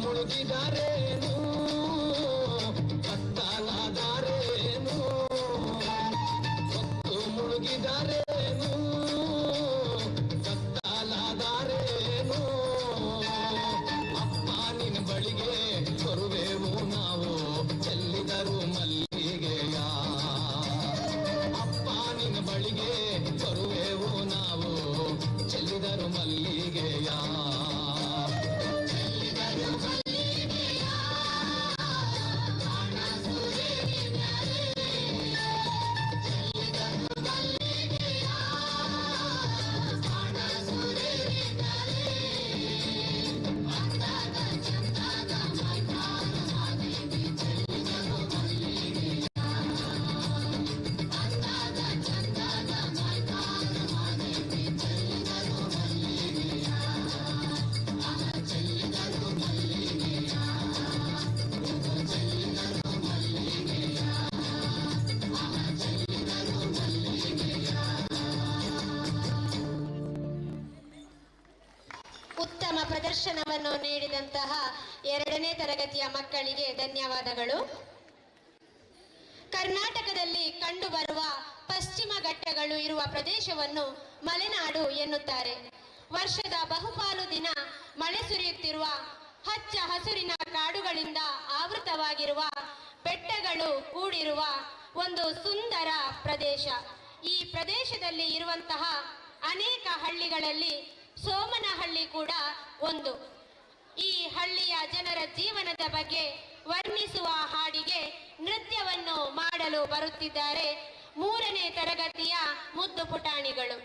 ಮುಳುಗಿದರೇನು ಕತ್ತಲಾದರೇನು ಹೊತ್ತು ಮುಳುಗಿದರೇನು ಕತ್ತಲಾದರೇನು ಅಪ್ಪ ನಿನ್ನ ಬಳಿಗೆ ಬರುವೆವು ನಾವು ಚೆಲ್ಲಿದರು ಮಲ್ಲಿಗೆಯ ಅಪ್ಪ ನಿನ್ನ ಬಳಿಗೆ ಬರುವೆವು ನಾವು ಚೆಲ್ಲಿದರು ಮಲ್ಲಿಗೆಯ ಉತ್ತಮ ಪ್ರದರ್ಶನವನ್ನು ನೀಡಿದಂತಹ 2ನೇ ತರಗತಿಯ ಮಕ್ಕಳಿಗೆ ಧನ್ಯವಾದಗಳು. ಕರ್ನಾಟಕದಲ್ಲಿ ಕಂಡುಬರುವ ಪಶ್ಚಿಮ ಘಟ್ಟಗಳು ಇರುವ ಪ್ರದೇಶವನ್ನು ಮಲೆನಾಡು ಎನ್ನುತ್ತಾರೆ. ವರ್ಷದ ಬಹುಪಾಲು ದಿನ ಮಳೆ ಸುರಿಯುತ್ತಿರುವ ಹಚ್ಚ ಹಸುರಿನ ಕಾಡುಗಳಿಂದ ಆವೃತವಾಗಿರುವ ಬೆಟ್ಟಗಳು ಕೂಡಿರುವ ಒಂದು ಸುಂದರ ಪ್ರದೇಶ. ಈ ಪ್ರದೇಶದಲ್ಲಿ ಇರುವಂತಹ ಅನೇಕ ಹಳ್ಳಿಗಳಲ್ಲಿ ಸೋಮನಹಳ್ಳಿ ಕೂಡ ಒಂದು. ಈ ಹಳ್ಳಿಯ ಜನರ ಜೀವನದ ಬಗ್ಗೆ ವರ್ಣಿಸುವ ಹಾಡಿಗೆ ನೃತ್ಯವನ್ನು ಮಾಡಲು ಬರುತ್ತಿದ್ದಾರೆ 3ನೇ ತರಗತಿಯ ಮುದ್ದು ಪುಟಾಣಿಗಳು.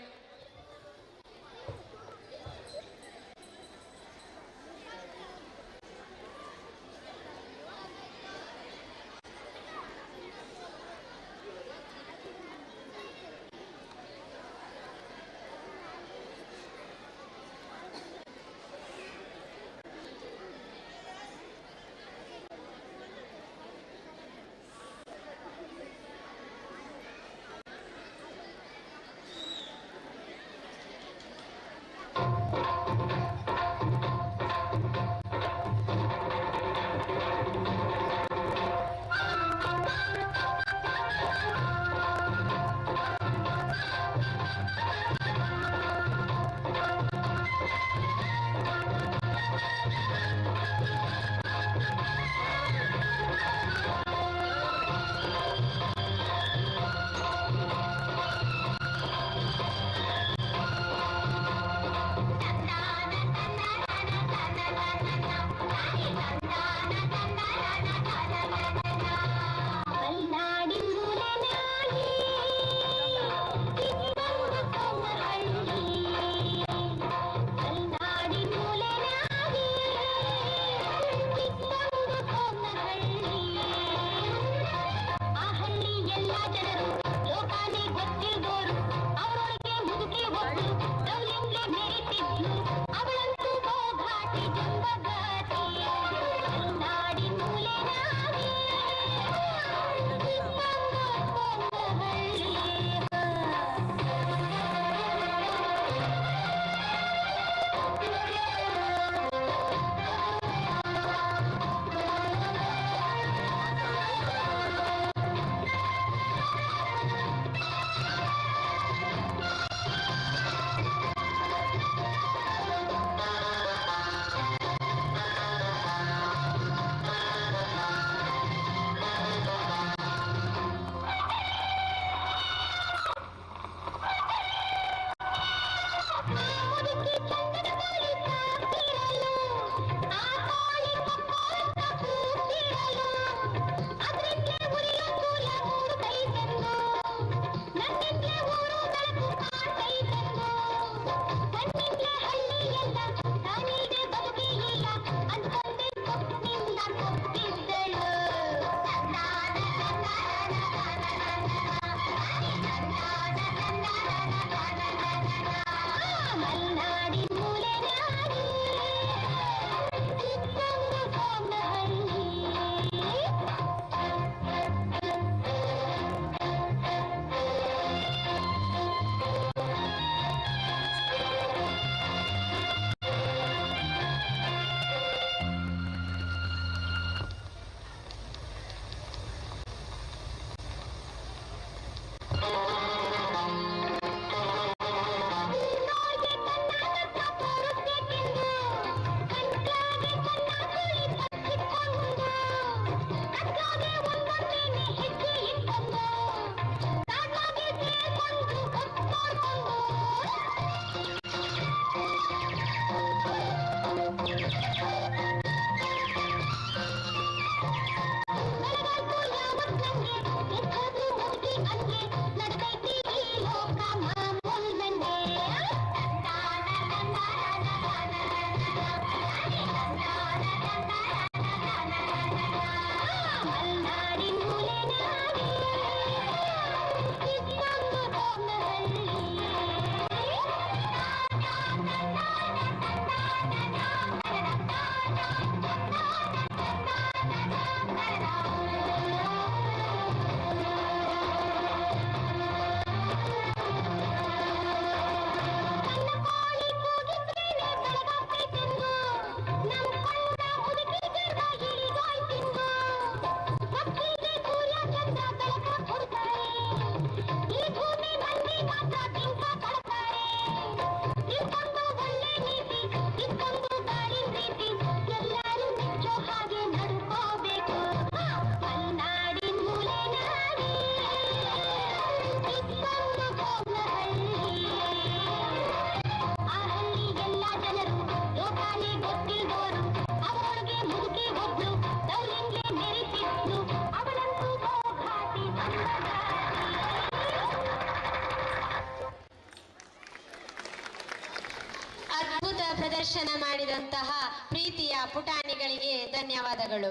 ಪ್ರದರ್ಶನ ಮಾಡಿದಂತಹ ಪ್ರೀತಿಯ ಪುಟಾಣಿಗಳಿಗೆ ಧನ್ಯವಾದಗಳು.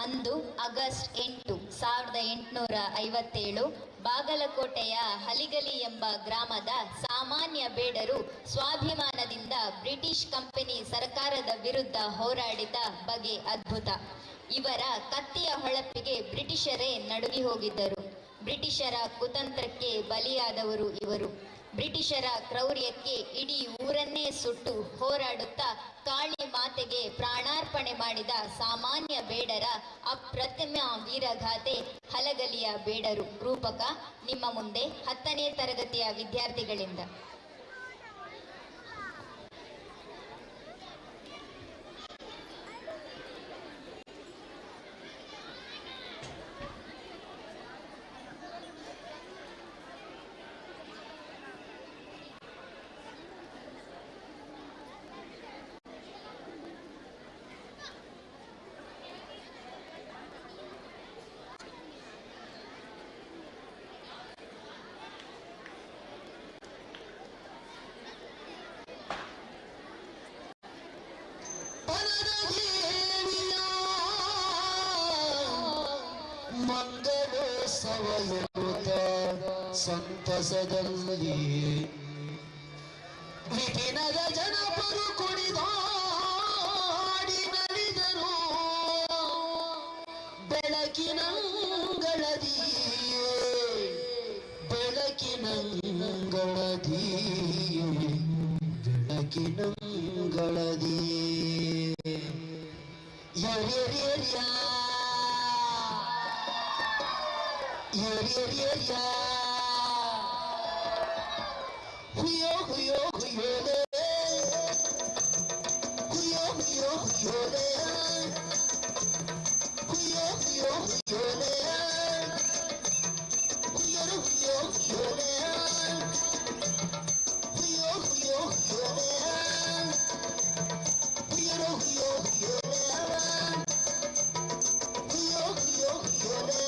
ಅಂದು ಆಗಸ್ಟ್ 8, 1857 ಬಾಗಲಕೋಟೆಯ ಹಲಿಗಲಿ ಎಂಬ ಗ್ರಾಮದ ಸಾಮಾನ್ಯ ಬೇಡರು ಸ್ವಾಭಿಮಾನದಿಂದ ಬ್ರಿಟಿಷ್ ಕಂಪನಿ ಸರ್ಕಾರದ ವಿರುದ್ಧ ಹೋರಾಡಿದ ಬಗೆ ಅದ್ಭುತ. ಇವರ ಕತ್ತಿಯ ಹೊಳಪಿಗೆ ಬ್ರಿಟಿಷರೇ ನಡುಗಿ ಹೋಗಿದ್ದರು. ಬ್ರಿಟಿಷರ ಕುತಂತ್ರಕ್ಕೆ ಬಲಿಯಾದವರು ಇವರು. ಬ್ರಿಟಿಷರ ಕ್ರೌರ್ಯಕ್ಕೆ ಇಡೀ ಊರನ್ನೇ ಸುಟ್ಟು ಹೋರಾಡುತ್ತಾ ಕಾಳಿ ಮಾತೆಗೆ ಪ್ರಾಣಾರ್ಪಣೆ ಮಾಡಿದ ಸಾಮಾನ್ಯ ಬೇಡರ ಅಪ್ರತಿಮ ವೀರಗಾಥೆ ಹಲಗಲಿಯ ಬೇಡರು. ರೂಪಕ ನಿಮ್ಮ ಮುಂದೆ 10ನೇ ತರಗತಿಯ ವಿದ್ಯಾರ್ಥಿಗಳಿಂದ. ಮಂಗಲೋತ್ಸವಯುತ ಸಂತಸದಲ್ಲಿ ವಿಧಿನದ ಜನಪರು ಕುಣಿದಾಡಿ ನಲಿದರು. ಬೆಳಕಿನಂಗಳದಿ ಬೆಳಕಿನಂಗಳದಿ ಬೆಳಕಿನಂಗಳದಿ ಯರ್ಯರ್ಯರ್ಯಾ ಹುಯೋ ಹುಯೋ ಹುಯೋಲೆ ಹುಯೋ ಹುಯೋ ಹುಯೋಲೆ ಹುಯೋ ಹುಯೋ ಹುಯೋಲೆ ಹುಯರು ಹುಯೋ ಹುಯೋಲೆ ಹುಯೋ ಹುಯೋ ಹುಯೋಲೆ ಹುಯರು ಹುಯೋ ಹುಯೋಲೆ ಹುಯೋ ಹುಯೋ ಹುಯೋಲೆ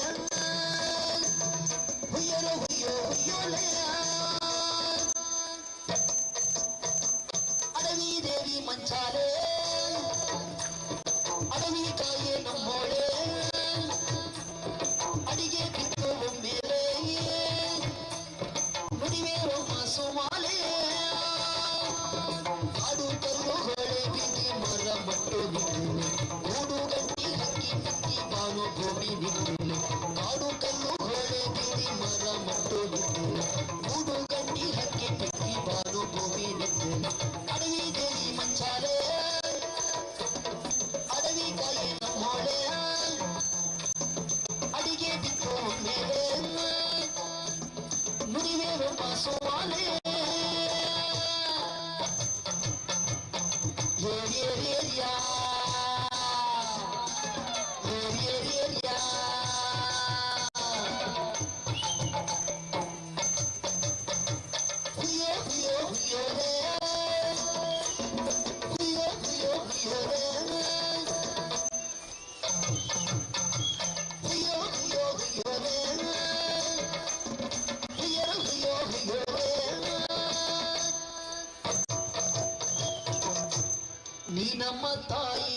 ನಮ್ಮ ತಾಯಿ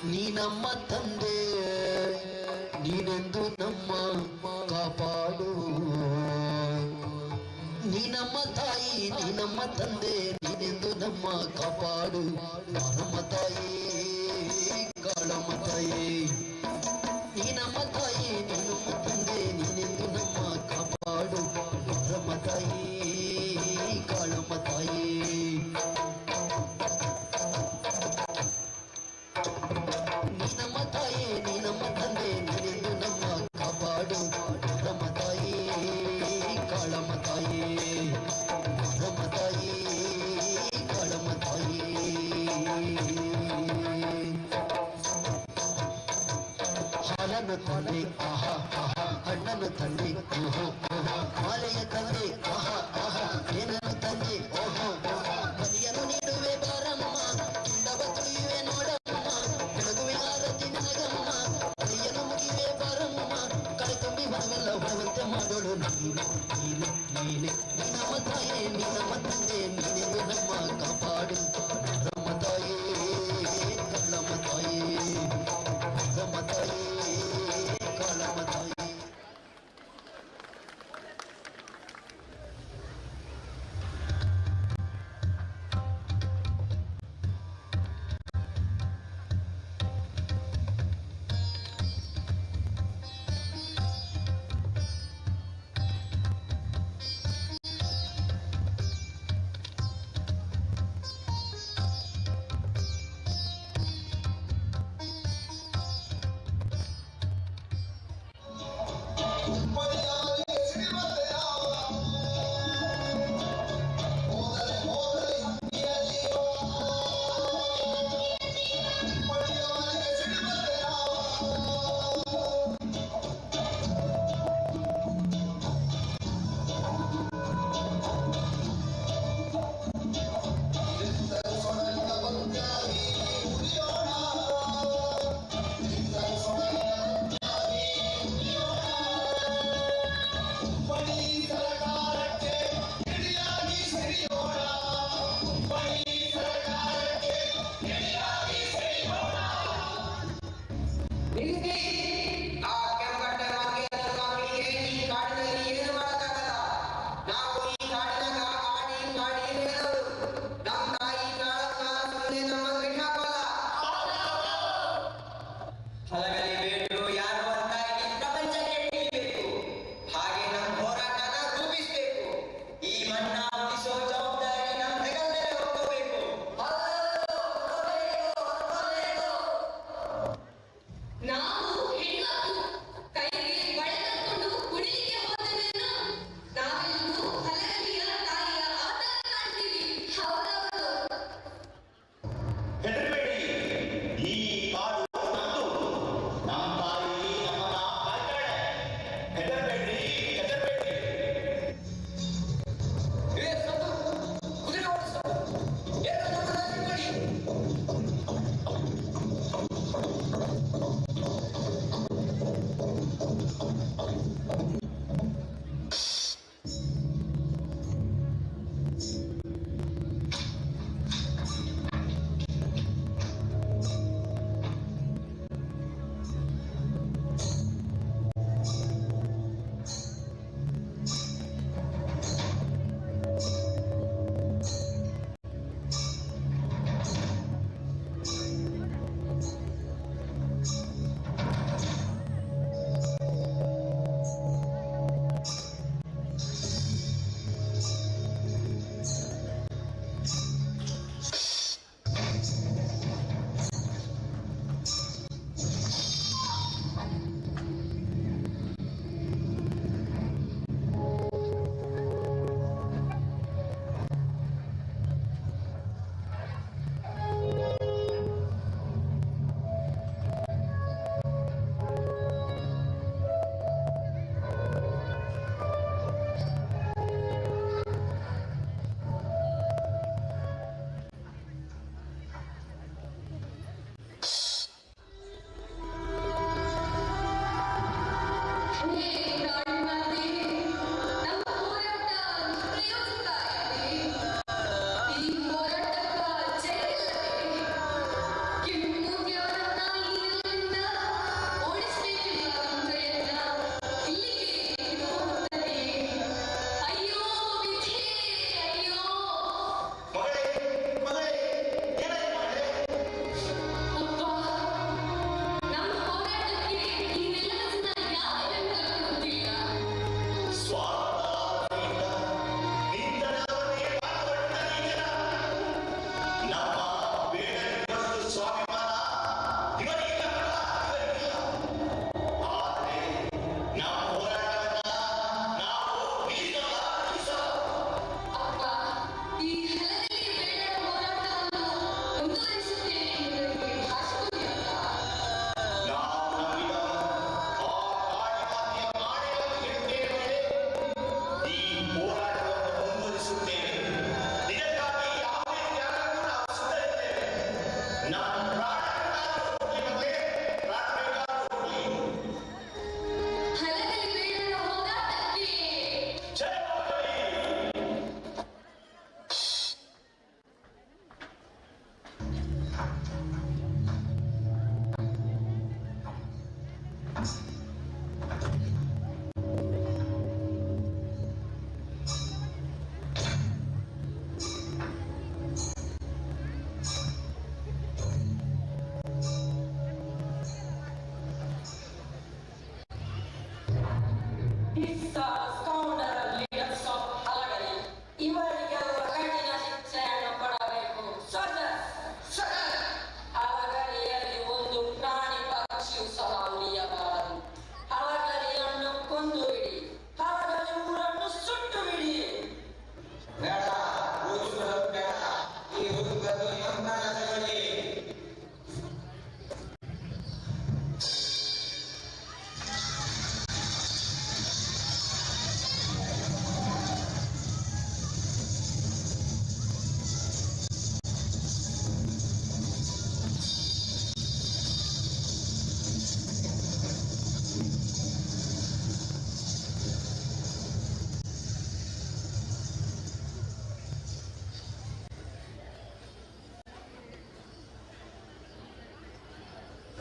ನೀ ನಮ್ಮ ತಂದೆ ನೀನೆಂದು ನಮ್ಮ ಕಾಪಾಡು ನೀ ನಮ್ಮ ತಾಯಿ ನೀ ನಮ್ಮ ತಂದೆ ನೀನೆಂದು ನಮ್ಮ ಕಾಪಾಡು ನಮ್ಮ ತಾಯಿ ಕಾಳಮ್ಮ ತಾಯಿ ನೀ ನಮ್ಮ ತಾಯಿ ನೀ ನಮ್ಮ ತಂದೆ ನೀನೆಂದು ನಮ್ಮ ಕಾಪಾಡು ನಮ್ಮ ತಾಯಿ ಕಾಳಮ್ಮ ತಾಯಿ ನೀ ನಮ್ಮ ತಾಯಿ ನೀ ನಮ್ಮ ತಂದೆ ನೀನೆಂದು ನಮ್ಮ ಕಾಪಾಡು ನಮ್ಮ ತಾಯಿ ಕಾಳಮ್ಮ ತಾಯಿ ನಮ್ಮ ತಾಯಿ ಕಾಳಮ್ಮ ತಾಯಿ ಹಾಲನ್ನು ತಂದೆ ಆಹಾ ಆಹಾ ಹಣ್ಣನ್ನು ತಂದೆ ಓಹೋ ಓಹೋ ಮಾಲೆಯ ತಂದೆ ಆಹಾ ಆಹಾ ಏನನ್ನು ತಂದೆ ಓಹೋ ಬಲಿಯನ್ನು ನೀಡುವೆ ಬಾರಮ್ಮ ಕಿಂಡವ ತುಳಿಯುವೆ ನೋಡಮ್ಮ ಬೆಳಗುವೆ ಆರತಿ ನನಗಮ್ಮ ಕೈಯನ್ನು ಮುಗಿವೆ ಬಾರಮ್ಮ ಕಳೆ ತುಂಬಿ ಬರವೆಲ್ಲ ಹೊರವಂತೆ ಮಾಡೋಳು ನೀನೆ ನೀನೆ ನೀನೆ ನೀ ನಮ್ಮ ತಾಯೇ ನೀ ನಮ್ಮ ತಂದೆ ನೀನೆಂದು ನಮ್ಮ ಕಾಪಾಡು ನಮ್ಮ ತಾಯೇ ಕಳ್ಳಮ್ಮ ತಾಯೇ ನಮ್ಮ ತಾಯೇ ಕಾಳಮ್ಮ ತಾಯಿ ಇವರಿಗೆಲ್ಲ ಕಠಿಣ ಶಿಕ್ಷೆಯನ್ನು ಕೊಡಬೇಕು. ಹಲಗಲಿಯಲ್ಲಿ ಒಂದು ಪ್ರಾಣಿ ಪಕ್ಷಿಯು ಸಹ ಉಳಿಯಬಾರದು. ಹಲಗಲಿಯನ್ನು ಕೊಂದು ಬಿಡಿ, ಹಲಗಲಿ ಊರನ್ನು ಸುಟ್ಟು ಬಿಡಿ.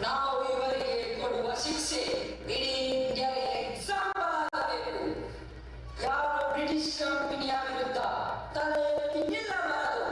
ನಾವು ಇವರಿಗೆ ಕೊಡುವ ಶಿಕ್ಷೆ ಇಡೀ ಇಂಡಿಯಾಗೆ ಎಕ್ಸಾಂಪಲ್ ಆಗಬೇಕು. ಯಾರು ಬ್ರಿಟಿಷ್ ಕಂಪನಿಯ ವಿರುದ್ಧ ತಲೆ ಎತ್ತಿ ನಿಲ್ಲಬಾರದು.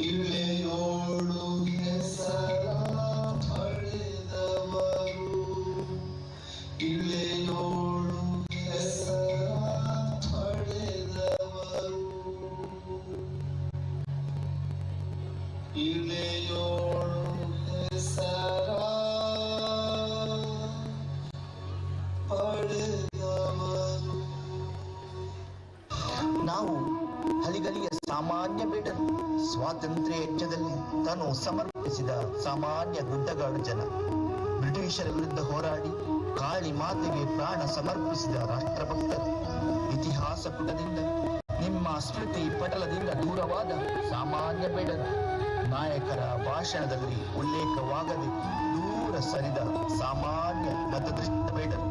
ಇಳೆಯೋಳು ಹೆಸರ ಪಡೆದವರು, ಇಳೆಯೋಳು ಹೆಸರ ಪಡೆದವರು, ಇಳೆಯೋಳು ಹೆಸರ ಪಡೆದವರು. ನಾವು ಹಲಿಗಲಿಯ ಸಾಮಾನ್ಯ ಬೇಡರು, ಸ್ವಾತಂತ್ರ್ಯ ಯಜ್ಞದಲ್ಲಿ ತಾನು ಸಮರ್ಪಿಸಿದ ಸಾಮಾನ್ಯ ಗುಡ್ಡಗಾಡು ಜನ, ಬ್ರಿಟಿಷರ ವಿರುದ್ಧ ಹೋರಾಡಿ ಕಾಳಿ ಮಾತೆಗೆ ಪ್ರಾಣ ಸಮರ್ಪಿಸಿದ ರಾಷ್ಟ್ರಭಕ್ತರು. ಇತಿಹಾಸ ಪುಟದಿಂದ ನಿಮ್ಮ ಸ್ಮೃತಿ ಪಟಲದಿಂದ ದೂರವಾದ ಸಾಮಾನ್ಯ ಬೇಡರು, ನಾಯಕರ ಭಾಷಣದಲ್ಲಿ ಉಲ್ಲೇಖವಾಗದೆ ದೂರ ಸರಿದ ಸಾಮಾನ್ಯ ಮತದೃಷ್ಟ ಬೇಡರು.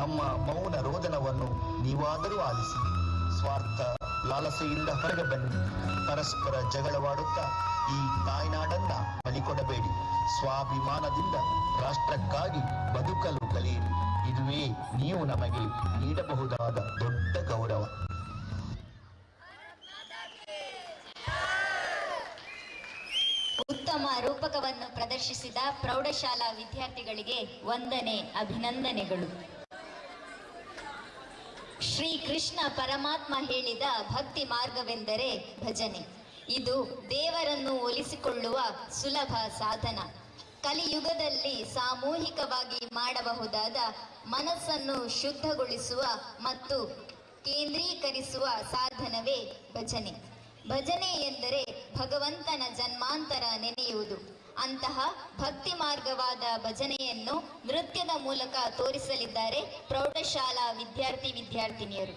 ನಮ್ಮ ಮೌನ ರೋದನವನ್ನು ನೀವಾದರೂ ಆಲಿಸಿ. ಸ್ವಾರ್ಥ ಲಾಲಸೆಯಿಂದ ಹೊರಗೆ ಬನ್ನಿ. ಪರಸ್ಪರ ಜಗಳವಾಡುತ್ತಾ ಈ ತಾಯ್ನಾಡನ್ನ ಬಲಿಕೊಡಬೇಡಿ. ಸ್ವಾಭಿಮಾನದಿಂದ ರಾಷ್ಟ್ರಕ್ಕಾಗಿ ಬದುಕಲು ಕಲಿಯಿರಿ. ಇದುವೇ ನೀವು ನಮಗೆ ನೀಡಬಹುದಾದ ದೊಡ್ಡ ಗೌರವ. ಉತ್ತಮ ರೂಪಕವನ್ನು ಪ್ರದರ್ಶಿಸಿದ ಪ್ರೌಢಶಾಲಾ ವಿದ್ಯಾರ್ಥಿಗಳಿಗೆ ವಂದನೆ, ಅಭಿನಂದನೆಗಳು. ಶ್ರೀ ಕೃಷ್ಣ ಪರಮಾತ್ಮ ಹೇಳಿದ ಭಕ್ತಿ ಮಾರ್ಗವೆಂದರೆ ಭಜನೆ. ಇದು ದೇವರನ್ನು ಒಲಿಸಿಕೊಳ್ಳುವ ಸುಲಭ ಸಾಧನ. ಕಲಿಯುಗದಲ್ಲಿ ಸಾಮೂಹಿಕವಾಗಿ ಮಾಡಬಹುದಾದ ಮನಸ್ಸನ್ನು ಶುದ್ಧಗೊಳಿಸುವ ಮತ್ತು ಕೇಂದ್ರೀಕರಿಸುವ ಸಾಧನವೇ ಭಜನೆ. ಭಜನೆ ಎಂದರೆ ಭಗವಂತನ ಜನ್ಮಾಂತರ ನೆನೆಯುವುದು. ಅಂತಹ ಭಕ್ತಿ ಮಾರ್ಗವಾದ ಭಜನೆಯನ್ನು ನೃತ್ಯದ ಮೂಲಕ ತೋರಿಸಲಿದ್ದಾರೆ ಪ್ರೌಢಶಾಲಾ ವಿದ್ಯಾರ್ಥಿನಿಯರು.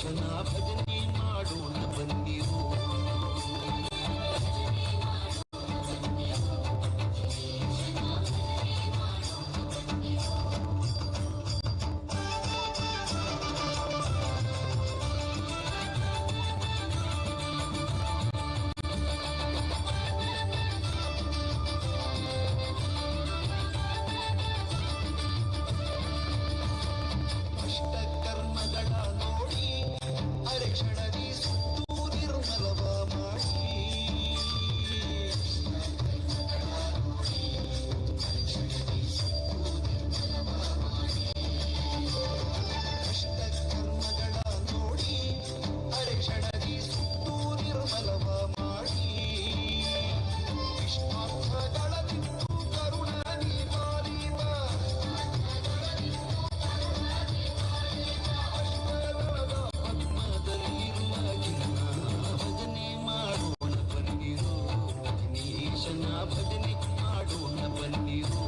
ಜಿನೇಶನ ಭಜನೆ ಮಾಡೋಣ ಬನ್ನಿರು. ಅಷ್ಟಕರ್ಮಗಳ ನೋಡಿ ಅರೆಕ್ಷಣದಿ ಸುತ್ತೂ ನಿರ್ಮಲವ ಮಾಡಿ. ಅಷ್ಟಕರ್ಮಗಳ ನೋಡಿ ಅರೆಕ್ಷಣದಿ ಸುತ್ತೂ ನಿರ್ಮಲವ ಮಾಡಿ. ಇಷ್ಟಾರ್ಥಗಳ ಬಿಟ್ಟು ಕರುಣ ನೀ ಪಾಲಿವ. ಪದ್ಮದಲ್ಲಿರುವ ಗಿರಿನ ಭಜನೆ ಮಾಡೋಣ ಬನ್ನಿರು. ಜಿನೇಶನ ಭಜನೆ ಮಾಡೋಣ ಬನ್ನಿರು.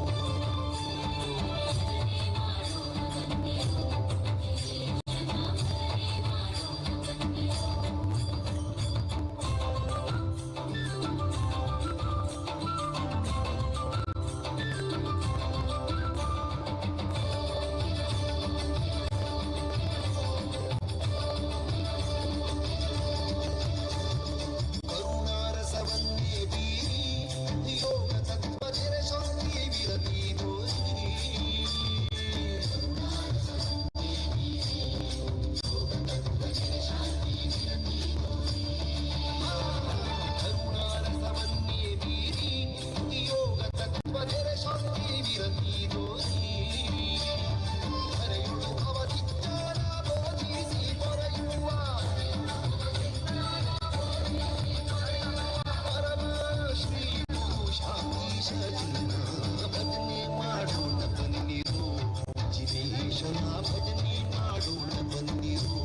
ಕರುಣಾರಸವನ್ನೇ ಬೀರಿ ಯೋಗ ತತ್ವಜರ ಶಾಂತಿ ವಿರತಿ ತೋರಿ. ಕರುಣಾರಸವನ್ನೇ ಬೀರಿ ಯೋಗ ತತ್ವಜರ ಶಾಂತಿ ವಿರತಿ ತೋರಿ. ಹರೆಯುಳು ಅವಧಿಜ್ಞಾನ ಬೋಧಿಸಿ ಪೊರೆಯುವ ಪರಮ ಶ್ರೀ ಗುರು ಶಾಂತೀಶ ಜಿನ ಭಜನೆ ಮಾಡೋಣ ಬನ್ನಿರು. ಜಿನೇಶನ ಭಜನೆ ಮಾಡೋಣ ಬನ್ನಿರು.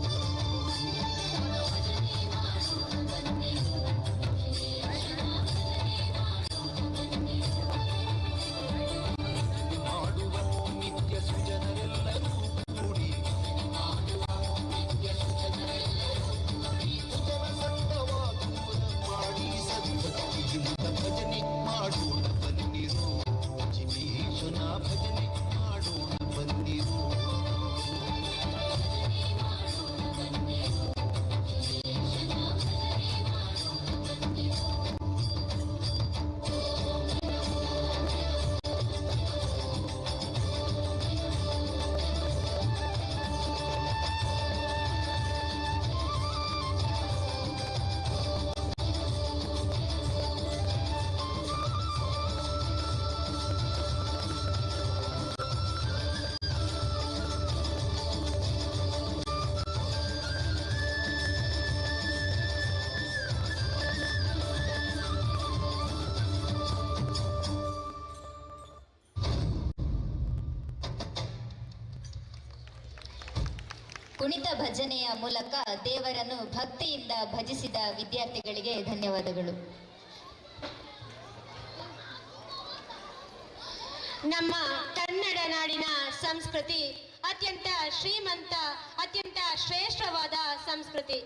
ಮಾಡುವ ನಿತ್ಯ ಸುಜನರೆಲ್ಲರೂ ಕೂಡಿ ಉದರ ಸಂಗವ ದೂರ ಮಾಡಿ ಸದ್ಭಕ್ತಿಯಿಂದ ಭಜನೆ ಮಾಡೋಣ ಬನ್ನಿರು. ಜಿನೇಶನ ಭಜನೆ ಮಾಡೋಣ ಬನ್ನಿರು. ಕುಣಿತ ಭಜನೆಯ ಮೂಲಕ ದೇವರನ್ನು ಭಕ್ತಿಯಿಂದ ಭಜಿಸಿದ ವಿದ್ಯಾರ್ಥಿಗಳಿಗೆ ಧನ್ಯವಾದಗಳು. ನಮ್ಮ ಕನ್ನಡ ನಾಡಿನ ಸಂಸ್ಕೃತಿ ಅತ್ಯಂತ ಶ್ರೀಮಂತ, ಅತ್ಯಂತ ಶ್ರೇಷ್ಠವಾದ ಸಂಸ್ಕೃತಿ.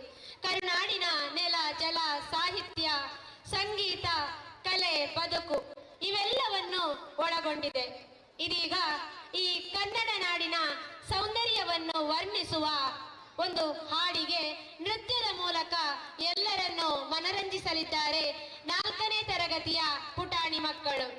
ಕರುನಾಡಿನ ನೆಲ, ಜಲ, ಸಾಹಿತ್ಯ, ಸಂಗೀತ, ಕಲೆ, ಬದುಕು ಇವೆಲ್ಲವನ್ನು ಒಳಗೊಂಡಿದೆ. ಇದೀಗ ಈ ಕನ್ನಡ ನಾಡಿನ ಸೌಂದರ್ಯವನ್ನು ವರ್ಣಿಸುವ ಒಂದು ಹಾಡಿಗೆ ನೃತ್ಯದ ಮೂಲಕ ಎಲ್ಲರನ್ನು ಮನರಂಜಿಸಲಿದ್ದಾರೆ 4ನೇ ತರಗತಿಯ ಪುಟಾಣಿ ಮಕ್ಕಳು.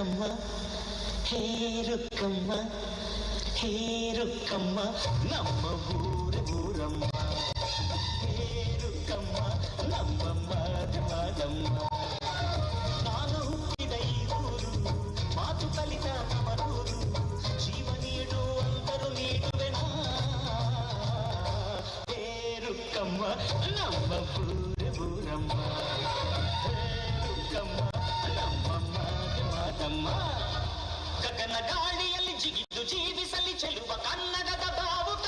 ರುಕ್ಕಮ್ಮ ಹೇ ರುಕ್ಕಮ್ಮ ಹೇ ರುಕ್ಕಮ್ಮ ನಮ್ಮ ಊರಮ್ಮ ಹೇ ರುಕ್ಕಮ್ಮ ನಮ್ಮ ಮಾದಮ್ಮ ನಾನು ಹುಟ್ಟಿದ ಈ ಊರು ಮಾತು ಕಲಿತ ನವರೂರು ಜೀವ ನೀಡುವಂತರು ನೀಡುವೆನಾ ಹೇ ರುಕ್ಕಮ್ಮ ನಮ್ಮ ಊರಮ್ಮ ಗಗನ ಗಾಳಿಯಲ್ಲಿ ಜಿಗಿದು ಜೀವಿಸಲಿ ಚೆಲುವ ಕನ್ನಡದ ಬಾವುಟ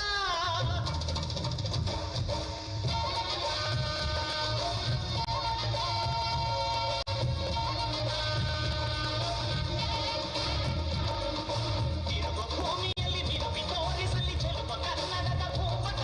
ತಿರುಗು ಭೂಮಿಯಲ್ಲಿ ತಿರುಗಿ ತೋರಿಸಲಿ ಚೆಲುವ ಕನ್ನಡದ ಭೂಪಟ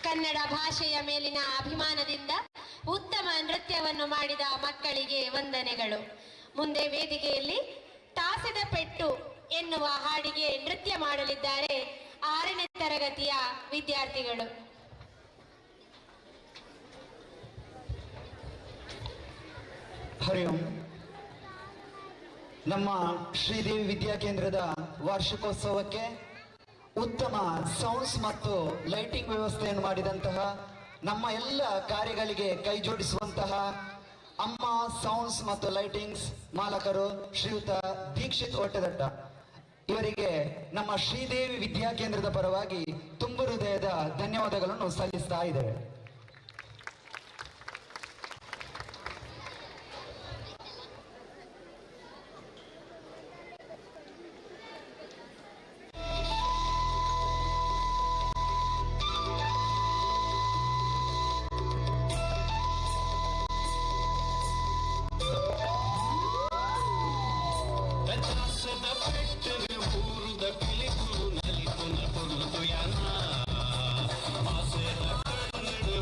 ಕನ್ನಡ ಭಾಷೆಯ ಮೇಲಿನ ಅಭಿಮಾನದಿಂದ ಉತ್ತಮ ನೃತ್ಯವನ್ನು ಮಾಡಿದ ಮಕ್ಕಳಿಗೆ ವಂದನೆಗಳು. ಮುಂದೆ ವೇದಿಕೆಯಲ್ಲಿ ತಾಸದ ಪೆಟ್ಟು ಎನ್ನುವ ಹಾಡಿಗೆ ನೃತ್ಯ ಮಾಡಲಿದ್ದಾರೆ 6ನೇ ತರಗತಿಯ ವಿದ್ಯಾರ್ಥಿಗಳು. ಹರಿ ಓಂ. ನಮ್ಮ ಶ್ರೀದೇವಿ ವಿದ್ಯಾಕೇಂದ್ರದ ವಾರ್ಷಿಕೋತ್ಸವಕ್ಕೆ ಉತ್ತಮ ಸೌಂಡ್ಸ್ ಮತ್ತು ಲೈಟಿಂಗ್ ವ್ಯವಸ್ಥೆಯನ್ನು ಮಾಡಿದಂತಹ ನಮ್ಮ ಎಲ್ಲ ಕಾರ್ಯಗಳಿಗೆ ಕೈ ಜೋಡಿಸುವಂತಹ ಅಮ್ಮ ಸೌಂಡ್ಸ್ ಮತ್ತು ಲೈಟಿಂಗ್ಸ್ ಮಾಲಕರು ಶ್ರೀಯುತ ದೀಕ್ಷಿತ್ ಒಟ್ಟದಟ್ಟ ಇವರಿಗೆ ನಮ್ಮ ಶ್ರೀದೇವಿ ವಿದ್ಯಾಕೇಂದ್ರದ ಪರವಾಗಿ ತುಂಬು ಹೃದಯದ ಧನ್ಯವಾದಗಳನ್ನು ಸಲ್ಲಿಸ್ತಾ ಇದ್ದೇವೆ. ನಲಿತು ನ ಪುರುತು ಯಾನ ಆಸೆದ ಕಣ್ಣು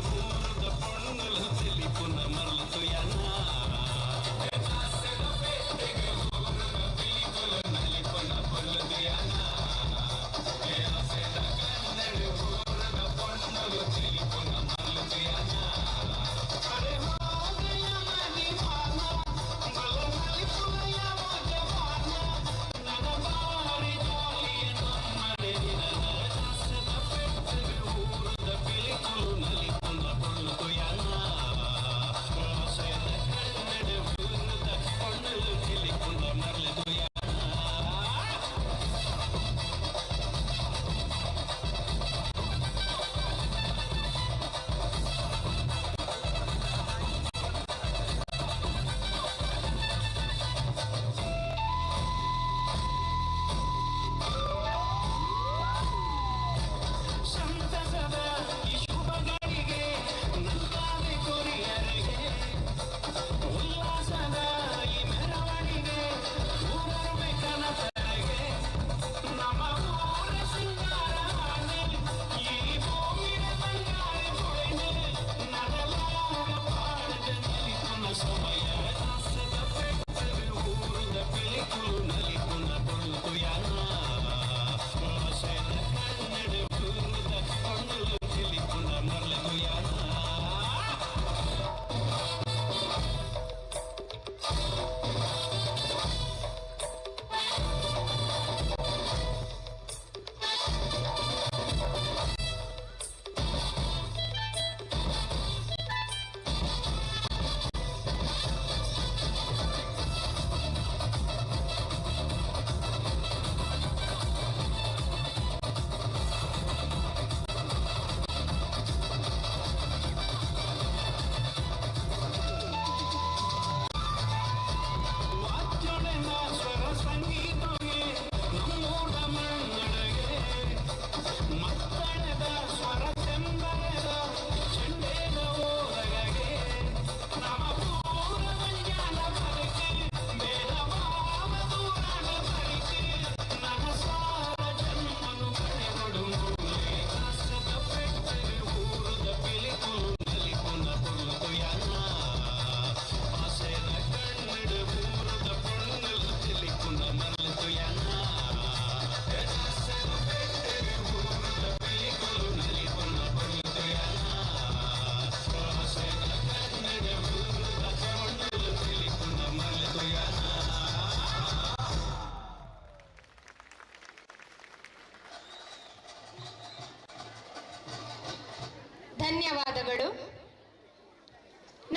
ಧನ್ಯವಾದಗಳು.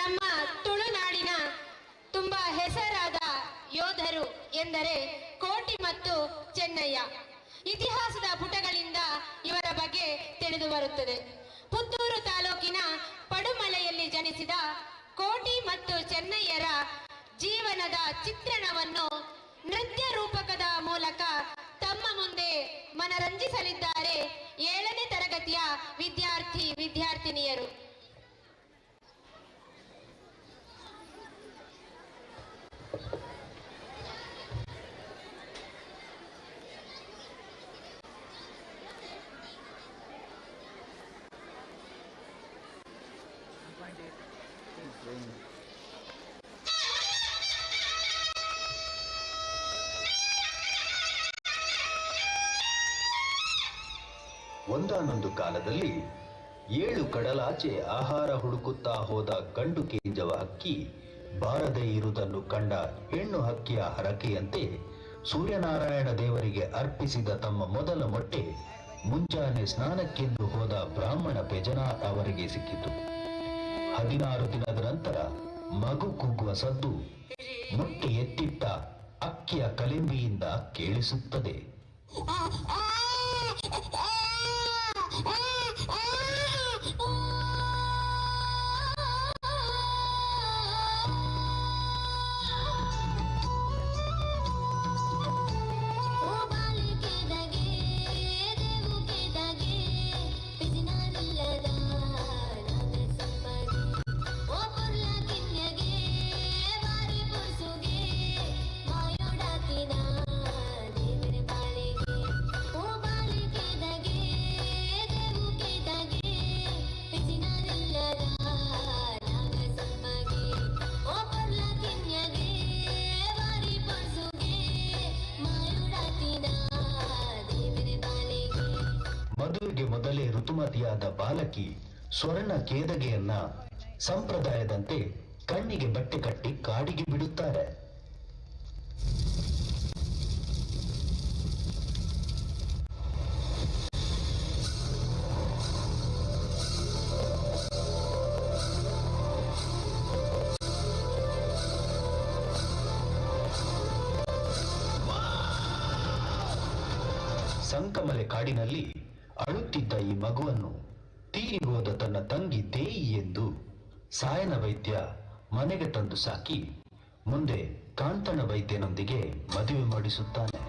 ನಮ್ಮ ತುಳುನಾಡಿನ ತುಂಬಾ ಹೆಸರಾದ ಯೋಧರು ಎಂದರೆ ಕೋಟಿ ಮತ್ತು ಚೆನ್ನಯ್ಯ. ಇತಿಹಾಸದ ಪುಟಗಳಿಂದ ಇವರ ಬಗ್ಗೆ ತಿಳಿದು ಬರುತ್ತದೆ. ಪುತ್ತೂರು ತಾಲೂಕಿನ ಪಡುಮಲೆಯಲ್ಲಿ ಜನಿಸಿದ ಕೋಟಿ ಮತ್ತು ಚೆನ್ನಯ್ಯರ ಜೀವನದ ಚಿತ್ರಣವನ್ನು ನೃತ್ಯ ರೂಪಕದ ಮೂಲಕ ತಮ್ಮ ಮುಂದೆ ಮನರಂಜಿಸಲಿದ್ದಾರೆ 7ನೇ ತರಗತಿಯ ವಿದ್ಯಾರ್ಥಿನಿಯರು. ಒಂದಾನೊಂದು ಕಾಲದಲ್ಲಿ 7 ಕಡಲಾಚೆ ಆಹಾರ ಹುಡುಕುತ್ತಾ ಹೋದ ಗಂಡು ಕೇಂಜವ ಹಕ್ಕಿ ಬಾರದೇ ಇರುವುದನ್ನು ಕಂಡ ಹೆಣ್ಣು ಹಕ್ಕಿಯ ಹರಕೆಯಂತೆ ಸೂರ್ಯನಾರಾಯಣ ದೇವರಿಗೆ ಅರ್ಪಿಸಿದ ತಮ್ಮ ಮೊದಲ ಮೊಟ್ಟೆ ಮುಂಜಾನೆ ಸ್ನಾನಕ್ಕೆಂದು ಹೋದ ಬ್ರಾಹ್ಮಣ ಬೆಜನಾಥ್ ಅವರಿಗೆ ಸಿಕ್ಕಿತು. 16 ದಿನದ ನಂತರ ಮಗು ಕೂಗುವ ಸದ್ದು ಮೊಟ್ಟೆ ಎತ್ತಿಟ್ಟ ಅಕ್ಕಿಯ ಕಲೆಂಬಿಯಿಂದ ಕೇಳಿಸುತ್ತದೆ. ಮದುವೆಗೆ ಮೊದಲೇ ಋತುಮತಿಯಾದ ಬಾಲಕಿ ಸ್ವರ್ಣ ಕೇದಗೆಯನ್ನ ಸಂಪ್ರದಾಯದಂತೆ ಕಣ್ಣಿಗೆ ಬಟ್ಟೆ ಕಟ್ಟಿ ಕಾಡಿಗೆ ಬಿಡುತ್ತಾರೆ. ಸಂಕಮಲೆ ಕಾಡಿನಲ್ಲಿ ಅಳುತ್ತಿದ್ದ ಈ ಮಗುವನ್ನು ತೀರಿ ಹೋದ ತನ್ನ ತಂಗಿ ದೇಯಿ ಎಂದು ಸಾಯನ ವೈದ್ಯ ಮನೆಗೆ ತಂದು ಸಾಕಿ ಮುಂದೆ ಕಾಂತಣ ವೈದ್ಯನೊಂದಿಗೆ ಮದುವೆ ಮಾಡಿಸುತ್ತಾನೆ.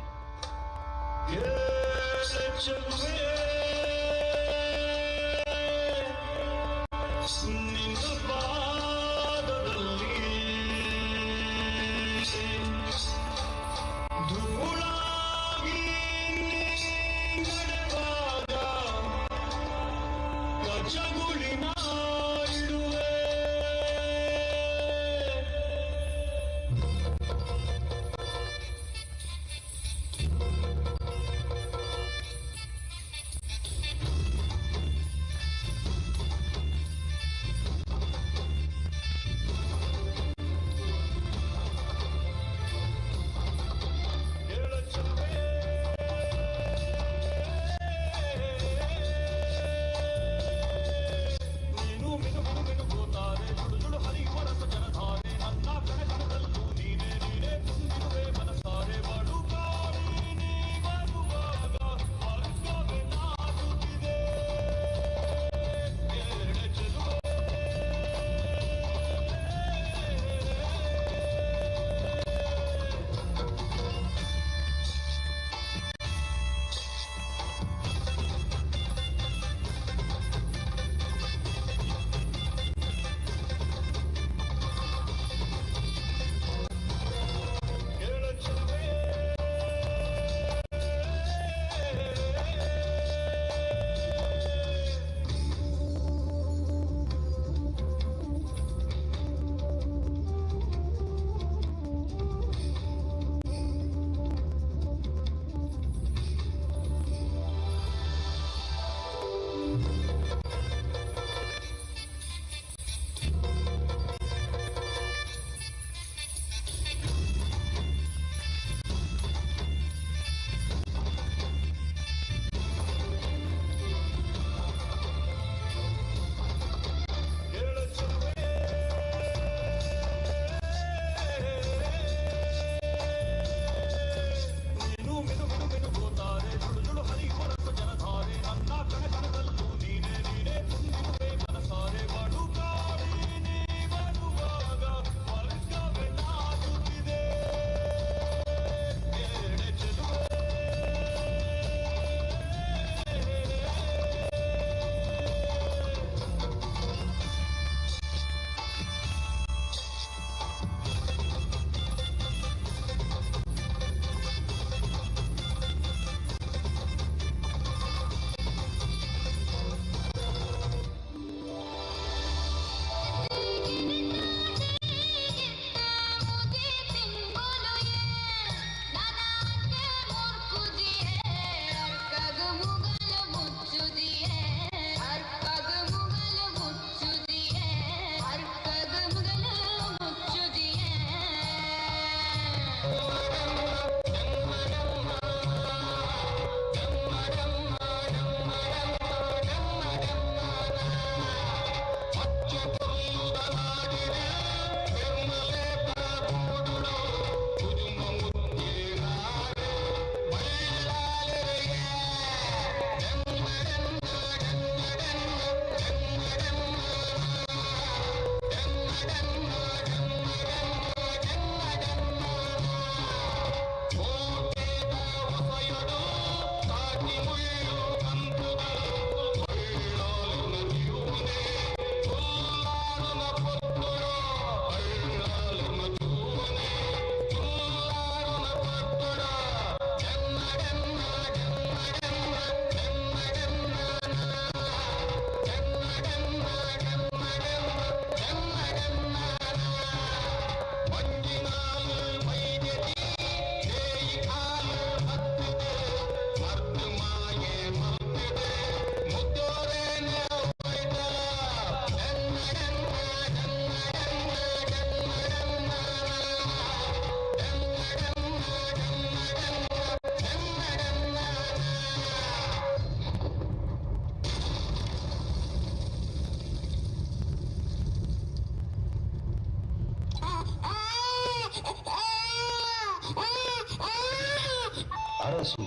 ಅರಸು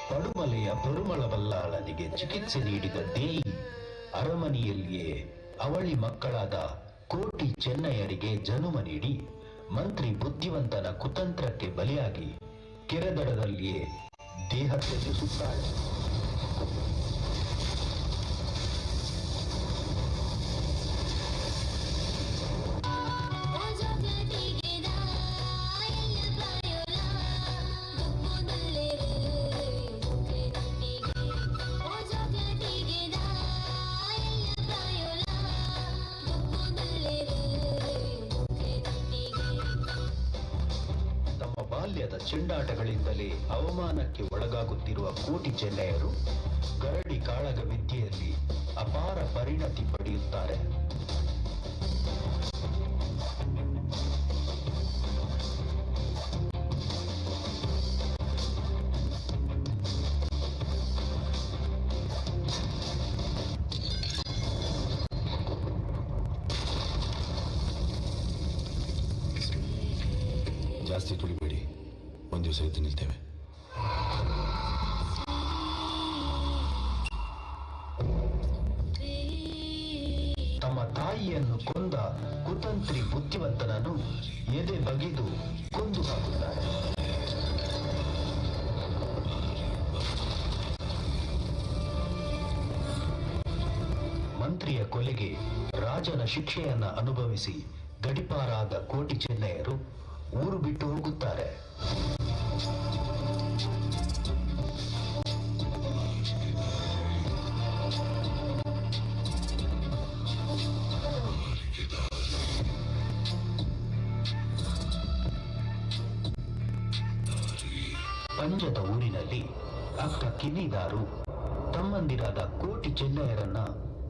ಪಡುಮಲೆಯ ಪರುಮಳ ಬಲ್ಲಾಳನಿಗೆ ಚಿಕಿತ್ಸೆ ನೀಡಿದ ದೇಯಿ ಅರಮನೆಯಲ್ಲಿಯೇ ಅವಳಿ ಮಕ್ಕಳಾದ ಕೋಟಿ ಚೆನ್ನಯ್ಯರಿಗೆ ಜನುಮ ನೀಡಿ ಮಂತ್ರಿ ಬುದ್ಧಿವಂತನ ಕುತಂತ್ರಕ್ಕೆ ಬಲಿಯಾಗಿ ಕೆರೆದಡದಲ್ಲಿಯೇ ದೇಹ ತ್ಯಜಿಸುತ್ತಾಳೆ. ಬಾಲ್ಯದ ಚೆಂಡಾಟಗಳಿಂದಲೇ ಅವಮಾನಕ್ಕೆ ಒಳಗಾಗುತ್ತಿರುವ ಕೋಟಿ ಚೆನ್ನಯ್ಯರು ಗರಡಿ ಕಾಳಗ ವಿದ್ಯೆಯಲ್ಲಿ ಅಪಾರ ಪರಿಣತಿ ಪಡೆಯುತ್ತಾರೆ. ಜಾಸ್ತಿ ತುಳಿಬೇಡಿ, ಒಂದು ದಿವಸ ಎದ್ದು ನಿಲ್ತೇವೆ. ತಮ್ಮ ತಾಯಿಯನ್ನು ಕೊಂದ ಕುತಂತ್ರಿ ಬುದ್ಧಿವಂತನನ್ನು ಎದೆ ಬಗೆದು ಕೊಂದು ಹಾಕುತ್ತಾರೆ. ಮಂತ್ರಿಯ ಕೊಲೆಗೆ ರಾಜನ ಶಿಕ್ಷೆಯನ್ನ ಅನುಭವಿಸಿ ಗಡಿಪಾರಾದ ಕೋಟಿ ಚೆನ್ನಯ್ಯರು ಊರು ಬಿಟ್ಟು ಹೋಗುತ್ತಾರೆ. ಪಂಜದ ಊರಿನಲ್ಲಿ ಅಕ್ಕ ಕಿನ್ನಿದಾರು ತಮ್ಮಂದಿರಾದ ಕೋಟಿ ಚೆನ್ನಯ್ಯರನ್ನ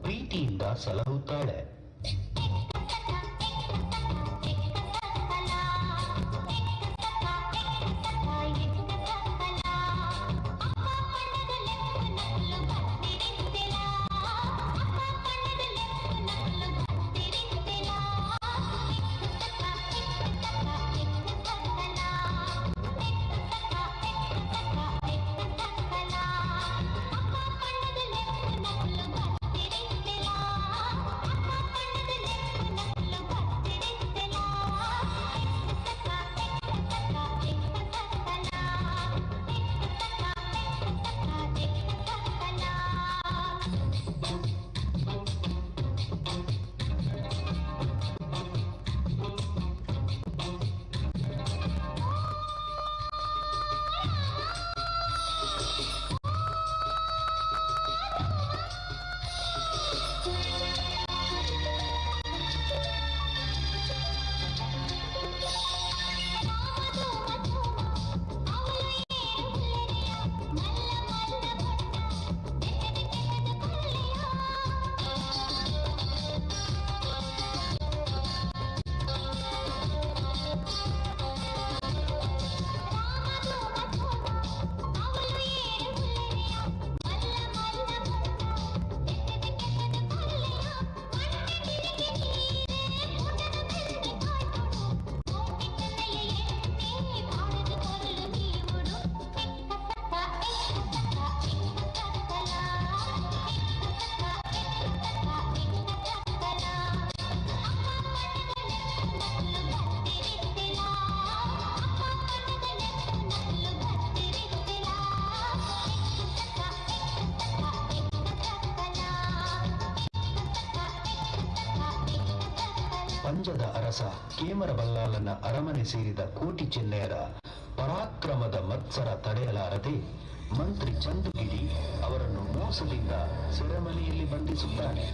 ಪ್ರೀತಿಯಿಂದ ಸಲಹುತ್ತಾಳೆ. ಪಂಜದ ಅರಸ ಕೇಮರ ಬಲ್ಲಾಳನ ಅರಮನೆ ಸೇರಿದ ಕೋಟಿ ಚೆನ್ನಯ್ಯರ ಪರಾಕ್ರಮದ ಮತ್ಸರ ತಡೆಯಲಾರದೆ ಮಂತ್ರಿ ಚಂದುಗಿರಿ ಅವರನ್ನು ಮೋಸದಿಂದ ಸೆರೆಮನೆಯಲ್ಲಿ ಬಂಧಿಸುತ್ತಾನೆ.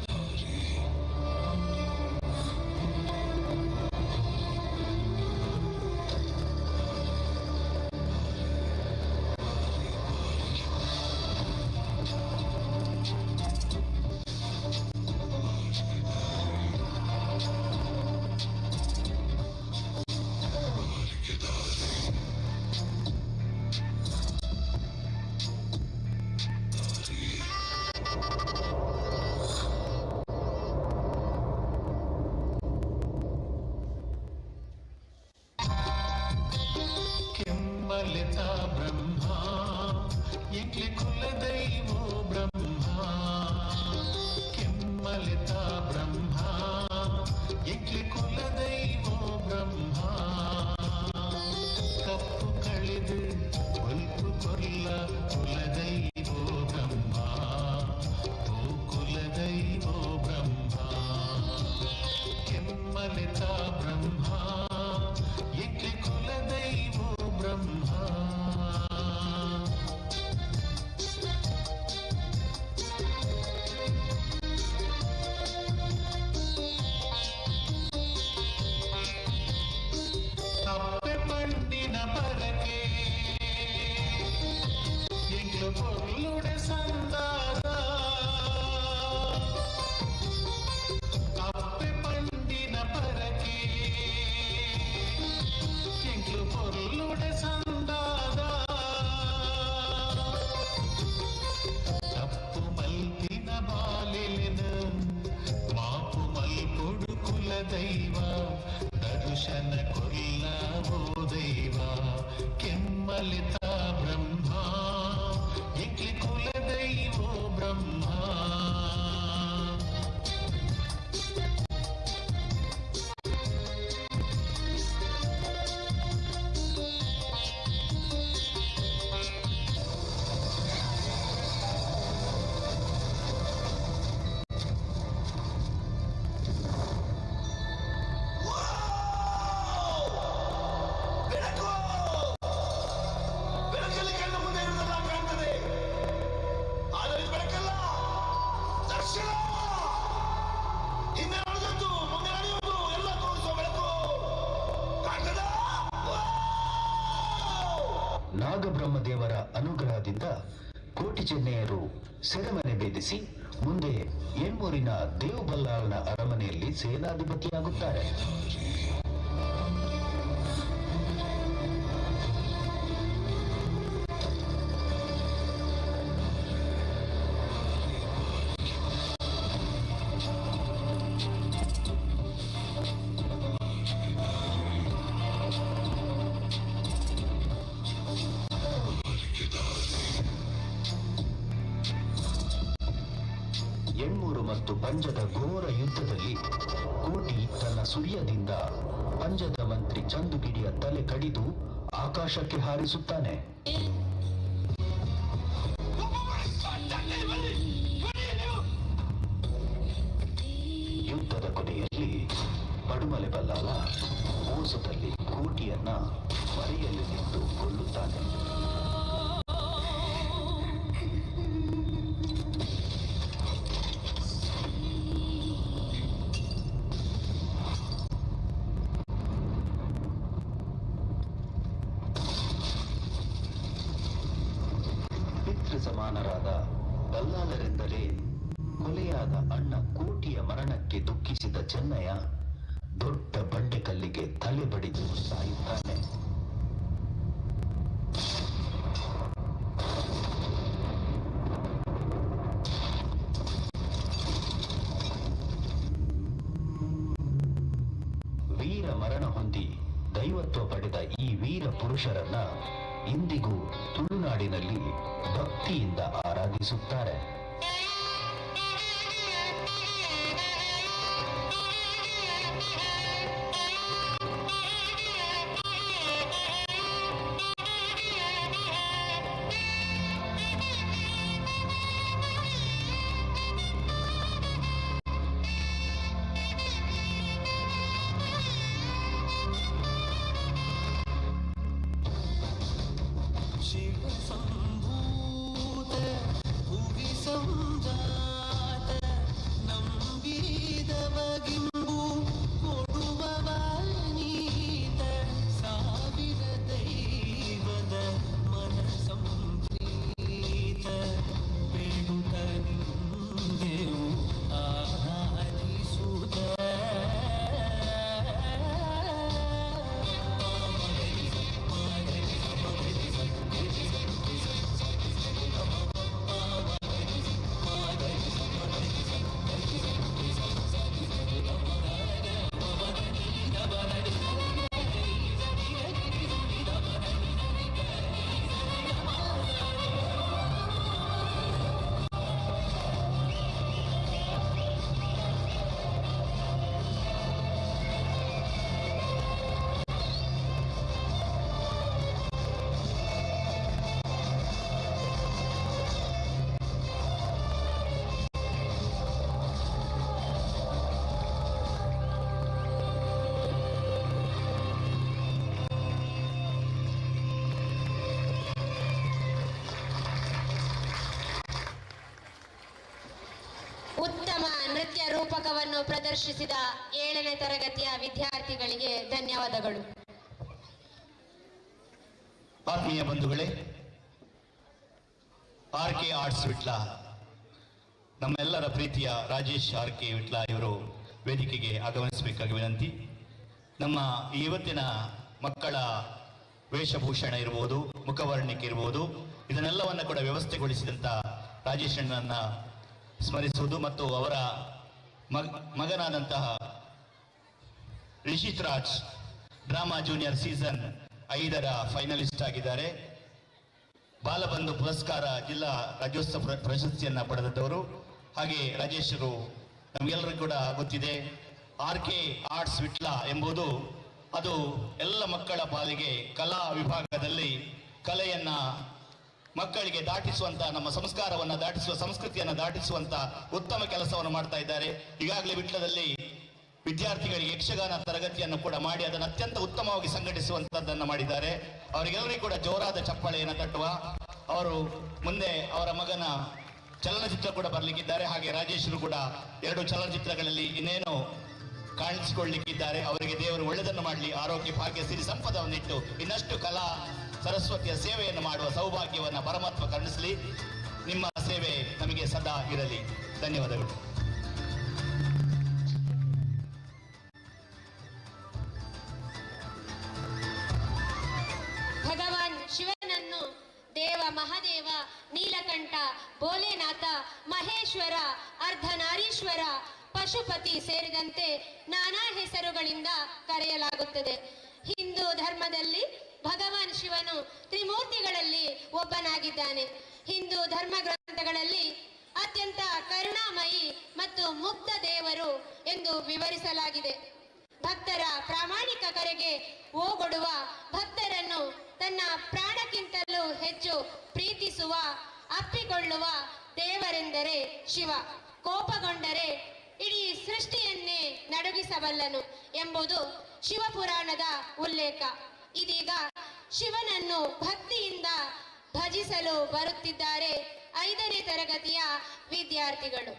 ಕೆಮ್ಮಲಿತ ಬ್ರಹ್ಮ ಎಂಕ್ಲೆ ಕುಲದೈವೋ ಬ್ರಹ್ಮ ತಪ್ಪೆ ಪಂಡಿನ ಪರಕೆ ಎಂಕ್ಲು ಪೊರ್ಲುಡೆ ಸಂದಾದ ತಪ್ಪೆ ಪಂಡಿನ ಪರಕೆ ಎಂಕ್ಲು ಪೊರ್ಲುಡೆ ಸಂದಾದ ತಪ್ಪು ಮಲ್ಪಿನ ಬಾಲೆಲೆನ ಮಾಪು ಮಲ್ಪೊಡು ಕುಲ ದೈವ ದರ್ಶನ ಕೊಲ್ಲವೋ ದೈವ ಕೆಮ್ಮಲಿತ ಬ್ರಹ್ಮ ಎಂಕ್ಲೆ ಕುಲ ದೈವೋ ಬ್ರಹ್ಮ ಬೆಳಕಲ್ಲಿ ಕಣ್ಣ ಮುಂದೆ ಇರುವುದೆಲ್ಲ ಕಾಣ್ತದೆ, ಆದರೆ ಇದು ಬೆಳಕಲ್ಲ, ದರ್ಶನ. ಹಿಂದೆ ನಡೆದದ್ದು ಮುಂದೆ ನಡೆಯುವುದು ಎಲ್ಲ ತೋರಿಸುವ ಬೆಳಕು ಕಾಣ್ತದ. ನಾಗಬ್ರಹ್ಮದೇವರ ಅನುಗ್ರಹದಿಂದ ಕೋಟಿ ಚೆನ್ನೆಯರು ಸೆರೆಮನೆ ಭೇದಿಸಿ ಮುಂದೆ ಎಣ್ಮೂರಿನ ದೇವಬಲ್ಲಾಳನ ಅರಮನೆಯಲ್ಲಿ ಸೇನಾಧಿಪತಿಯಾಗುತ್ತಾರೆ. ಎಣ್ಮೂರು ಮತ್ತು ಪಂಜದ ಘೋರ ಯುದ್ಧದಲ್ಲಿ ಕೋಟಿ ತನ್ನ ಸುರ್ಯದಿಂದ ಪಂಜದ ಮಂತ್ರಿ ಚಂದುಗಿಡಿಯ ತಲೆ ಕಡಿದು ಆಕಾಶಕ್ಕೆ ಹಾರಿಸುತ್ತಾನೆ. ಯುದ್ಧದ ಕೊನೆಯಲ್ಲಿ ಪಡುಮಲೆ ಬಲ್ಲಾಳ ಮೋಸದಲ್ಲಿ ಕೋಟಿಯನ್ನ ಮರೆಯಲ್ಲಿ ನಿಂತು ಕೊಲ್ಲುತ್ತಾನೆ. ಸಮಾನರಾದ ಬಲ್ಲಾಳರೆಂದರೆ ಕೊಲೆಯಾದ ಅಣ್ಣ ಕೋಟಿಯ ಮರಣಕ್ಕೆ ದುಃಖಿಸಿದ ಚೆನ್ನಯ್ಯ ದೊಡ್ಡ ಬಂಡೆಕಲ್ಲಿಗೆ ತಲೆ ಬಡಿದು ಸಾಯುತ್ತಾನೆ. ವೀರ ಮರಣ ಹೊಂದಿ ದೈವತ್ವ ಪಡೆದ ಈ ವೀರ ಪುರುಷರನ್ನ ಇಂದಿಗೂ ತುಳುನಾಡಿನಲ್ಲಿ ಭಕ್ತಿಯಿಂದ ಆರಾಧಿಸುತ್ತಾರೆ. शिव संभूत भुवि ಪುಸ್ತಕವನ್ನು ಪ್ರದರ್ಶಿಸಿದ 7ನೇ ತರಗತಿಯ ವಿದ್ಯಾರ್ಥಿಗಳಿಗೆ ಧನ್ಯವಾದಗಳು. ಆತ್ಮೀಯ ಬಂಧುಗಳೇ, RK ಆರ್ಟ್ಸ್ ವಿಟ್ಲ, ನಮ್ಮೆಲ್ಲರ ಪ್ರೀತಿಯ ರಾಜೇಶ್ RK ವಿಟ್ಲ ಇವರು ವೇದಿಕೆಗೆ ಆಗಮಿಸಬೇಕಾಗಿ ವಿನಂತಿ. ನಮ್ಮ ಇವತ್ತಿನ ಮಕ್ಕಳ ವೇಷಭೂಷಣ ಇರ್ಬೋದು, ಮುಖವರ್ಣಿಕೆ ಇರ್ಬೋದು, ಇದನ್ನೆಲ್ಲವನ್ನು ಕೂಡ ವ್ಯವಸ್ಥೆಗೊಳಿಸಿದಂಥ ರಾಜೇಶ್ ಅಣ್ಣನನ್ನ ಸ್ಮರಿಸುವುದು ಮತ್ತು ಅವರ ಮಗನಾದಂತಹ Rishith Raj drama junior season 5ರ ಫೈನಲಿಸ್ಟ್ ಆಗಿದ್ದಾರೆ. ಬಾಲಬಂಧು ಪುರಸ್ಕಾರ ಜಿಲ್ಲಾ ರಾಜ್ಯೋತ್ಸವ ಪ್ರಶಸ್ತಿಯನ್ನು ಪಡೆದವರು. ಹಾಗೆ ರಾಜೇಶರು ನಮಗೆಲ್ಲರಿಗೂ ಕೂಡ ಗೊತ್ತಿದೆ, RK ಆರ್ಟ್ಸ್ ವಿಟ್ಲ ಎಂಬುದು ಅದು ಎಲ್ಲ ಮಕ್ಕಳ ಪಾಲಿಗೆ ಕಲಾ ವಿಭಾಗದಲ್ಲಿ ಕಲೆಯನ್ನ ಮಕ್ಕಳಿಗೆ ದಾಟಿಸುವಂತ, ನಮ್ಮ ಸಂಸ್ಕಾರವನ್ನು ದಾಟಿಸುವ, ಸಂಸ್ಕೃತಿಯನ್ನು ದಾಟಿಸುವಂತ ಉತ್ತಮ ಕೆಲಸವನ್ನು ಮಾಡ್ತಾ ಇದ್ದಾರೆ. ಈಗಾಗಲೇ ವಿಟ್ಲದಲ್ಲಿ ವಿದ್ಯಾರ್ಥಿಗಳಿಗೆ ಯಕ್ಷಗಾನ ತರಗತಿಯನ್ನು ಕೂಡ ಮಾಡಿ ಅದನ್ನು ಅತ್ಯಂತ ಉತ್ತಮವಾಗಿ ಸಂಘಟಿಸುವಂತದ್ದನ್ನು ಮಾಡಿದ್ದಾರೆ. ಅವರಿಗೆಲ್ಲರಿಗೂ ಕೂಡ ಜೋರಾದ ಚಪ್ಪಾಳೆಯನ್ನು ತಟ್ಟುವ. ಅವರು ಮುಂದೆ ಅವರ ಮಗನ ಚಲನಚಿತ್ರ ಕೂಡ ಬರಲಿಕ್ಕಿದ್ದಾರೆ. ಹಾಗೆ ರಾಜೇಶರು ಕೂಡ 2 ಚಲನಚಿತ್ರಗಳಲ್ಲಿ ಇನ್ನೇನು ಕಾಣಿಸಿಕೊಳ್ಳಲಿಕ್ಕಿದ್ದಾರೆ. ಅವರಿಗೆ ದೇವರು ಒಳ್ಳೆಯದನ್ನು ಮಾಡಲಿ, ಆರೋಗ್ಯ ಭಾಗ್ಯ ಸಿರಿ ಸಂಪದವನ್ನಿಟ್ಟು ಇನ್ನಷ್ಟು ಕಲಾ ಸರಸ್ವತಿಯ ಸೇವೆಯನ್ನು ಮಾಡುವ ಸೌಭಾಗ್ಯವನ್ನು ಪರಮಾತ್ಮ ಕರುಣಿಸಲಿ. ನಿಮ್ಮ ಸೇವೆ ನಮಗೆ ಸದಾ ಇರಲಿ. ಧನ್ಯವಾದಗಳು. ಭಗವಾನ್ ಶಿವನನ್ನು ದೇವ, ಮಹಾದೇವ, ನೀಲಕಂಠ, ಭೋಲೆನಾಥ, ಮಹೇಶ್ವರ, ಅರ್ಧನಾರೀಶ್ವರ, ಪಶುಪತಿ ಸೇರಿದಂತೆ ನಾನಾ ಹೆಸರುಗಳಿಂದ ಕರೆಯಲಾಗುತ್ತದೆ. ಹಿಂದೂ ಧರ್ಮದಲ್ಲಿ ಭಗವಾನ್ ಶಿವನು ತ್ರಿಮೂರ್ತಿಗಳಲ್ಲಿ ಒಬ್ಬನಾಗಿದ್ದಾನೆ. ಹಿಂದೂ ಧರ್ಮ ಗ್ರಂಥಗಳಲ್ಲಿ ಅತ್ಯಂತ ಕರುಣಾಮಯಿ ಮತ್ತು ಮುಗ್ಧ ದೇವರು ಎಂದು ವಿವರಿಸಲಾಗಿದೆ. ಭಕ್ತರ ಪ್ರಾಮಾಣಿಕ ಕರೆಗೆ ಓಗೊಡುವ, ಭಕ್ತರನ್ನು ತನ್ನ ಪ್ರಾಣಕ್ಕಿಂತಲೂ ಹೆಚ್ಚು ಪ್ರೀತಿಸುವ, ಅಪ್ಪಿಕೊಳ್ಳುವ ದೇವರೆಂದರೆ ಶಿವ. ಕೋಪಗೊಂಡರೆ ಇಡೀ ಸೃಷ್ಟಿಯನ್ನೇ ನಡುಗಿಸಬಲ್ಲನು ಎಂಬುದು ಶಿವಪುರಾಣದ ಉಲ್ಲೇಖ. ಇದೀಗ ಶಿವನನ್ನು ಭಕ್ತಿಯಿಂದ ಭಜಿಸಲು ಬರುತ್ತಿದ್ದಾರೆ 5ನೇ ತರಗತಿಯ ವಿದ್ಯಾರ್ಥಿಗಳು.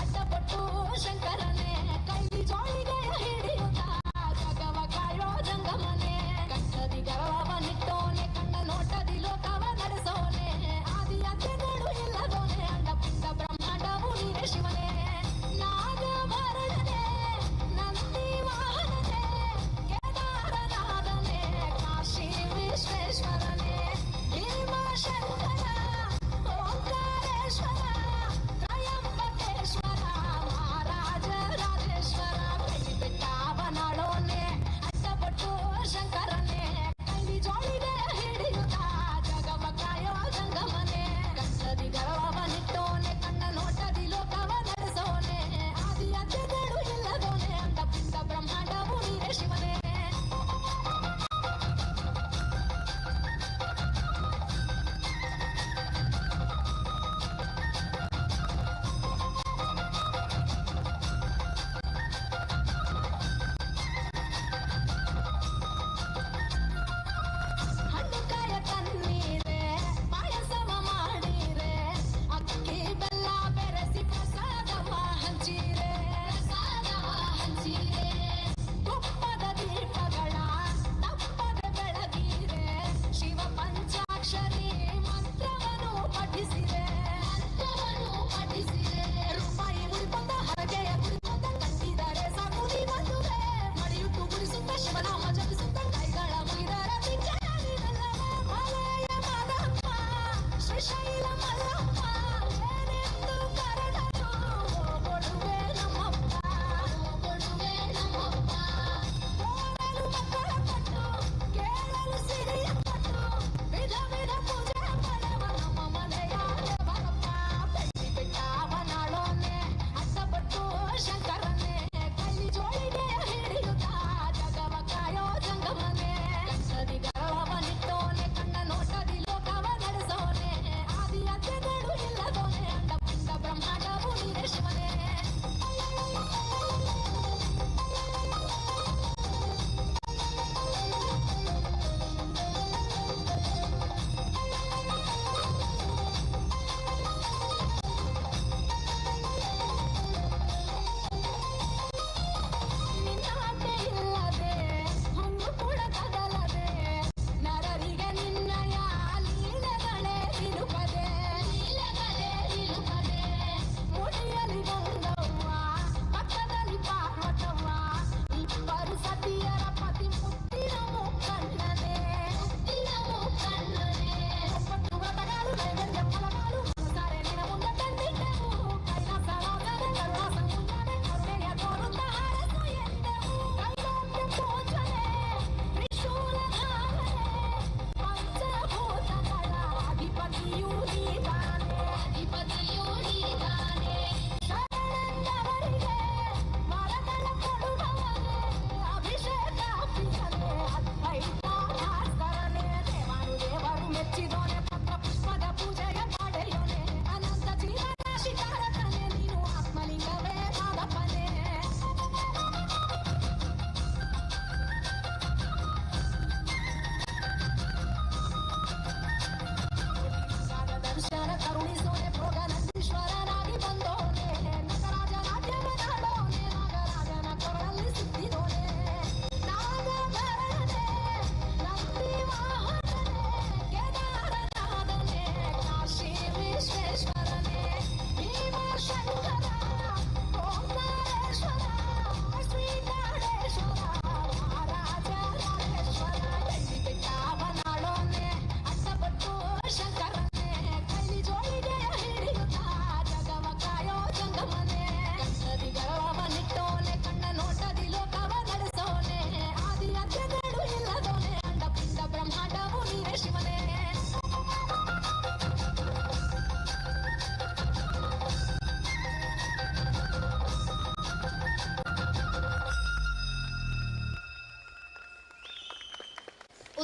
ಅಡ್ಡಪಟ್ಟು ಶಂಕರನೇ ಕೈ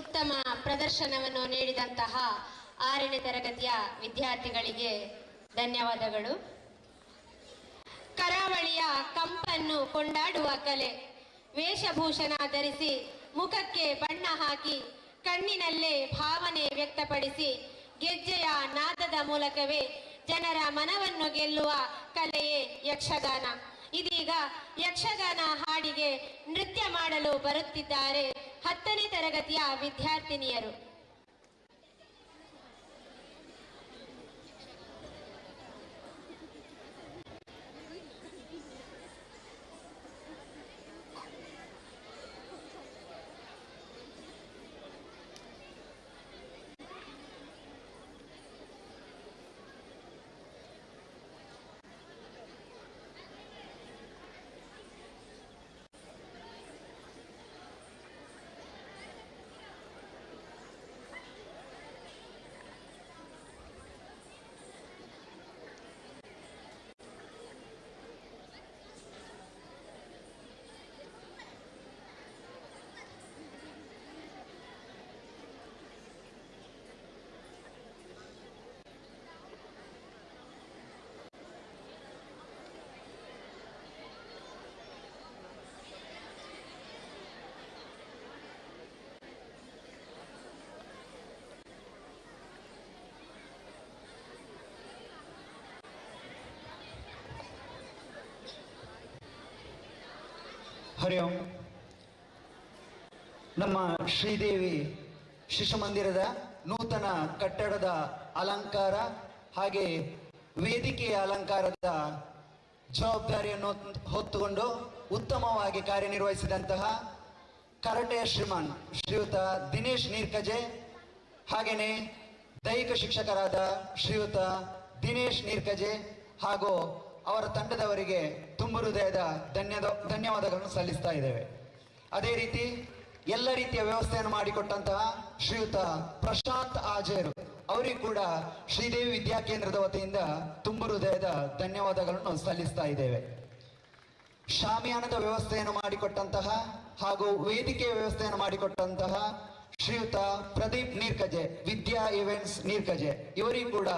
ಉತ್ತಮ ಪ್ರದರ್ಶನವನ್ನು ನೀಡಿದಂತಹ 6ನೇ ತರಗತಿಯ ವಿದ್ಯಾರ್ಥಿಗಳಿಗೆ ಧನ್ಯವಾದಗಳು. ಕರಾವಳಿಯ ಕಂಪನ್ನು ಕೊಂಡಾಡುವ ಕಲೆ, ವೇಷಭೂಷಣ ಧರಿಸಿ ಮುಖಕ್ಕೆ ಬಣ್ಣ ಹಾಕಿ ಕಣ್ಣಿನಲ್ಲೇ ಭಾವನೆ ವ್ಯಕ್ತಪಡಿಸಿ ಗೆಜ್ಜೆಯ ನಾದದ ಮೂಲಕವೇ ಜನರ ಮನವನ್ನು ಗೆಲ್ಲುವ ಕಲೆಯೇ ಯಕ್ಷಗಾನ. ಇದೀಗ ಯಕ್ಷಗಾನ ಹಾಡಿಗೆ ನೃತ್ಯ ಮಾಡಲು ಬರುತ್ತಿದ್ದಾರೆ 10ನೇ ತರಗತಿಯ ವಿದ್ಯಾರ್ಥಿನಿಯರು. ಹರಿ ಓಂ. ನಮ್ಮ ಶ್ರೀದೇವಿ ಶಿಶು ಮಂದಿರದ ನೂತನ ಕಟ್ಟಡದ ಅಲಂಕಾರ ಹಾಗೆ ವೇದಿಕೆಯ ಅಲಂಕಾರದ ಜವಾಬ್ದಾರಿಯನ್ನು ಹೊತ್ತುಕೊಂಡು ಉತ್ತಮವಾಗಿ ಕಾರ್ಯನಿರ್ವಹಿಸಿದಂತಹ ಕರಾಟೆಯ ಶ್ರೀಯುತ ದಿನೇಶ್ ನೀರ್ಕಜೆ ಹಾಗೆಯೇ ದೈಹಿಕ ಶಿಕ್ಷಕರಾದ ಶ್ರೀಯುತ ದಿನೇಶ್ ನೀರ್ಕಜೆ ಹಾಗೂ ಅವರ ತಂಡದವರಿಗೆ ತುಂಬ ಹೃದಯದ ಧನ್ಯವಾದಗಳನ್ನು ಸಲ್ಲಿಸ್ತಾ ಇದ್ದೇವೆ. ಅದೇ ರೀತಿ ಎಲ್ಲ ರೀತಿಯ ವ್ಯವಸ್ಥೆಯನ್ನು ಮಾಡಿಕೊಟ್ಟಂತಹ ಶ್ರೀಯುತ ಪ್ರಶಾಂತ್ ಆಜೇರು ಅವರಿಗೂ ಕೂಡ ಶ್ರೀದೇವಿ ವಿದ್ಯಾಕೇಂದ್ರದ ವತಿಯಿಂದ ತುಂಬ ಹೃದಯದ ಧನ್ಯವಾದಗಳನ್ನು ಸಲ್ಲಿಸ್ತಾ ಇದ್ದೇವೆ. ಶಾಮಿಯಾನದ ವ್ಯವಸ್ಥೆಯನ್ನು ಮಾಡಿಕೊಟ್ಟಂತಹ ಹಾಗೂ ವೇದಿಕೆಯ ವ್ಯವಸ್ಥೆಯನ್ನು ಮಾಡಿಕೊಟ್ಟಂತಹ ಶ್ರೀಯುತ ಪ್ರದೀಪ್ ನೀರ್ಕಜೆ, ವಿದ್ಯಾ ಇವೆಂಟ್ಸ್ ನೀರ್ಕಜೆ ಇವರಿಗೂ ಕೂಡ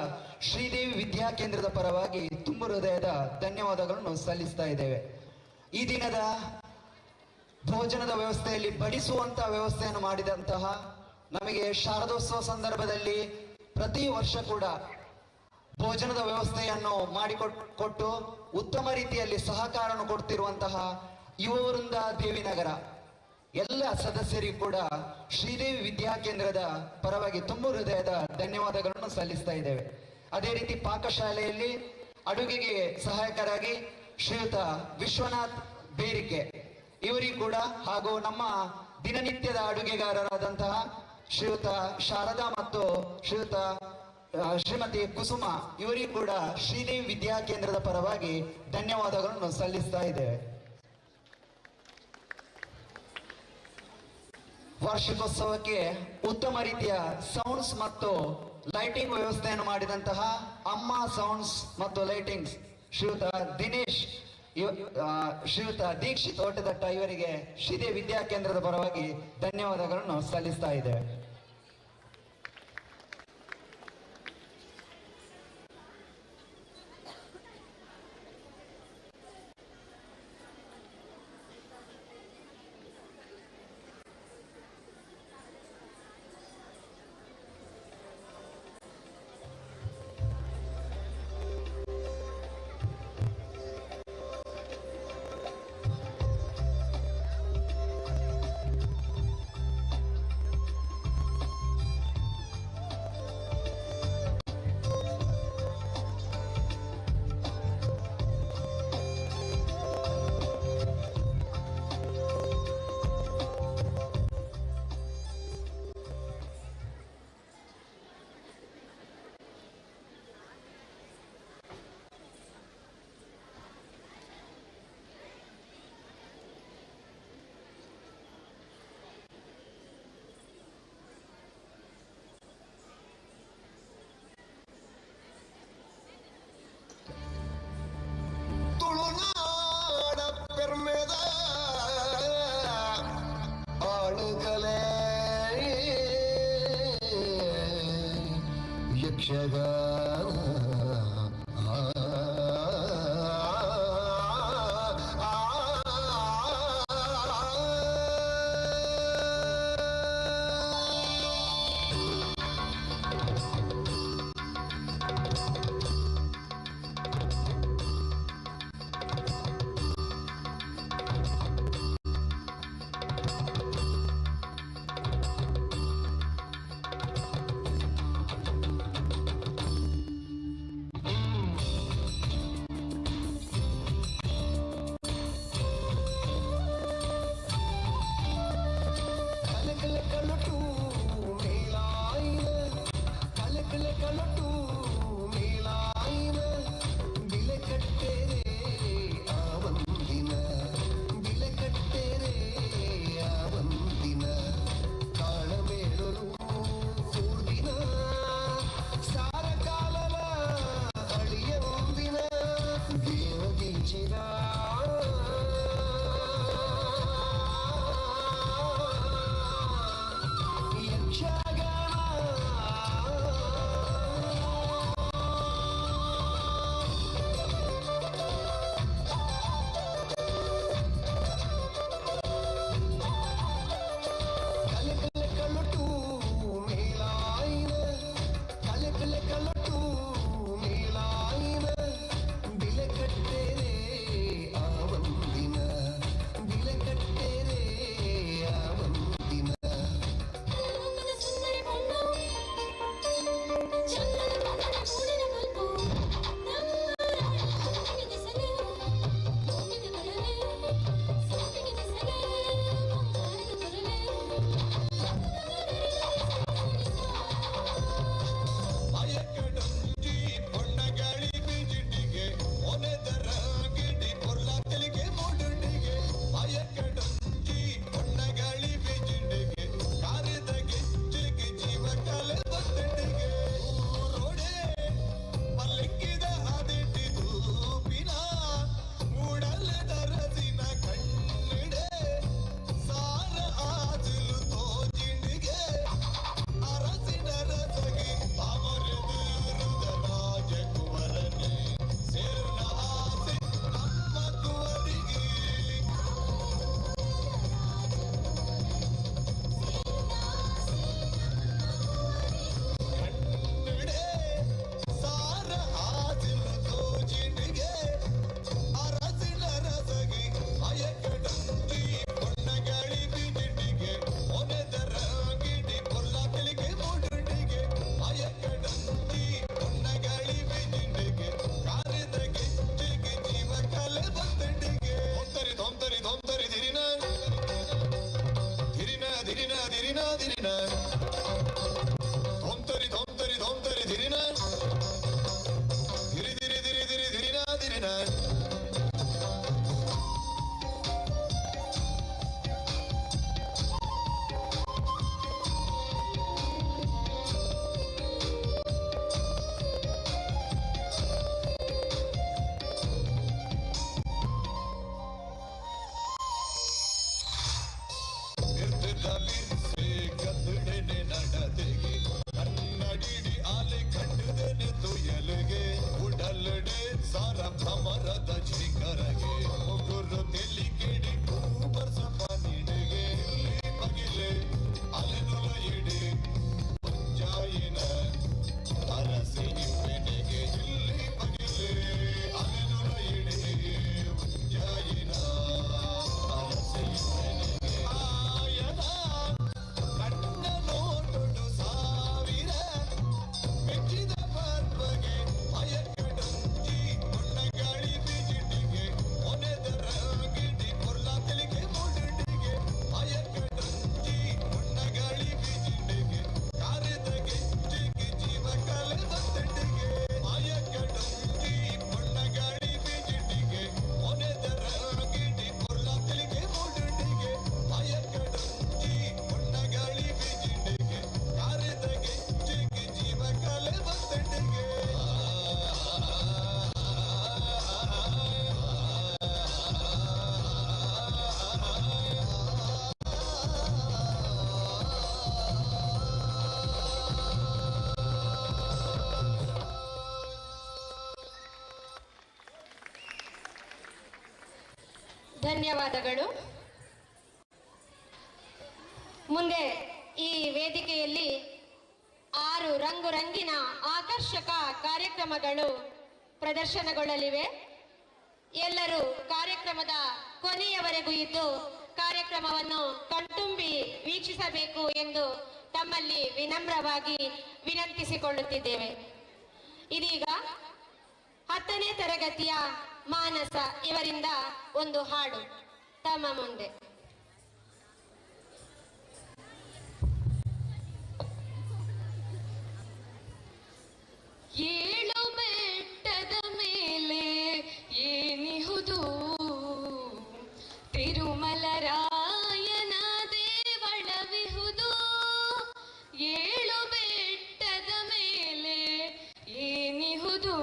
ಶ್ರೀದೇವಿ ವಿದ್ಯಾಕೇಂದ್ರದ ಪರವಾಗಿ ತುಂಬ ಹೃದಯದ ಧನ್ಯವಾದಗಳನ್ನು ಸಲ್ಲಿಸ್ತಾ ಇದ್ದೇವೆ. ಈ ದಿನದ ಭೋಜನದ ವ್ಯವಸ್ಥೆಯಲ್ಲಿ ಬಡಿಸುವಂತಹ ವ್ಯವಸ್ಥೆಯನ್ನು ಮಾಡಿದಂತಹ ನಮಗೆ ಶಾರದೋತ್ಸವ ಸಂದರ್ಭದಲ್ಲಿ ಪ್ರತಿ ವರ್ಷ ಕೂಡ ಭೋಜನದ ವ್ಯವಸ್ಥೆಯನ್ನು ಮಾಡಿಕೊಟ್ಟು ಉತ್ತಮ ರೀತಿಯಲ್ಲಿ ಸಹಕಾರವನ್ನು ಕೊಡ್ತಿರುವಂತಹ ಯುವವೃಂದ ದೇವಿನಗರ ಎಲ್ಲ ಸದಸ್ಯರಿಗೂ ಕೂಡ ಶ್ರೀದೇವಿ ವಿದ್ಯಾಕೇಂದ್ರದ ಪರವಾಗಿ ತುಂಬ ಹೃದಯದ ಧನ್ಯವಾದಗಳನ್ನು ಸಲ್ಲಿಸ್ತಾ ಇದ್ದೇವೆ. ಅದೇ ರೀತಿ ಪಾಕಶಾಲೆಯಲ್ಲಿ ಅಡುಗೆಗೆ ಸಹಾಯಕರಾಗಿ ಶ್ರೀಯುತ ವಿಶ್ವನಾಥ್ ಬೇರಿಕೆ ಇವರಿಗೂ ಕೂಡ ಹಾಗೂ ನಮ್ಮ ದಿನನಿತ್ಯದ ಅಡುಗೆಗಾರರಾದಂತಹ ಶ್ರೀಯುತ ಶಾರದಾ ಮತ್ತು ಶ್ರೀಮತಿ ಕುಸುಮ ಇವರಿಗೂ ಕೂಡ ಶ್ರೀದೇವಿ ವಿದ್ಯಾಕೇಂದ್ರದ ಪರವಾಗಿ ಧನ್ಯವಾದಗಳನ್ನು ಸಲ್ಲಿಸ್ತಾ ಇದ್ದೇವೆ. ವಾರ್ಷಿಕೋತ್ಸವಕ್ಕೆ ಉತ್ತಮ ರೀತಿಯ ಸೌಂಡ್ಸ್ ಮತ್ತು ಲೈಟಿಂಗ್ ವ್ಯವಸ್ಥೆಯನ್ನು ಮಾಡಿದಂತಹ ಅಮ್ಮ ಸೌಂಡ್ಸ್ ಮತ್ತು ಲೈಟಿಂಗ್ಸ್ ಶ್ರೀಯುತ ದಿನೇಶ್ ಶ್ರೀಯುತ ದೀಕ್ಷಿತ್ ಓಟದಟ್ಟ ಇವರಿಗೆ ಶ್ರೀದೇವಿ ವಿದ್ಯಾಕೇಂದ್ರದ ಪರವಾಗಿ ಧನ್ಯವಾದಗಳನ್ನು ಸಲ್ಲಿಸ್ತಾ ಇದ್ದೇವೆ. ಯಕ್ಷಗಾನ ಗದ್ದಡೆ ಧನ್ಯವಾದಗಳು. ಮುಂದೆ ಈ ವೇದಿಕೆಯಲ್ಲಿ 6 ರಂಗುರಂಗಿನ ಆಕರ್ಷಕ ಕಾರ್ಯಕ್ರಮಗಳು ಪ್ರದರ್ಶನಗೊಳ್ಳಲಿವೆ. ಎಲ್ಲರೂ ಕಾರ್ಯಕ್ರಮದ ಕೊನೆಯವರೆಗೂ ಇದ್ದು ಕಾರ್ಯಕ್ರಮವನ್ನು ಕಣ್ತುಂಬಿ ವೀಕ್ಷಿಸಬೇಕು ಎಂದು ತಮ್ಮಲ್ಲಿ ವಿನಮ್ರವಾಗಿ ವಿನಂತಿಸಿಕೊಳ್ಳುತ್ತಿದ್ದೇವೆ. ಇದೀಗ 10ನೇ ತರಗತಿಯ ಮಾನಸ ಇವರಿಂದ ಒಂದು ಹಾಡು ತಮ್ಮ ಮುಂದೆ. ಏಳು ಬೆಟ್ಟದ ಮೇಲೆ ಏನಿಹುದು ತಿರುಮಲರಾಯನ ದೇವಳವಿಹುದು. ಏಳು ಬೆಟ್ಟದ ಮೇಲೆ ಏನಿಹುದು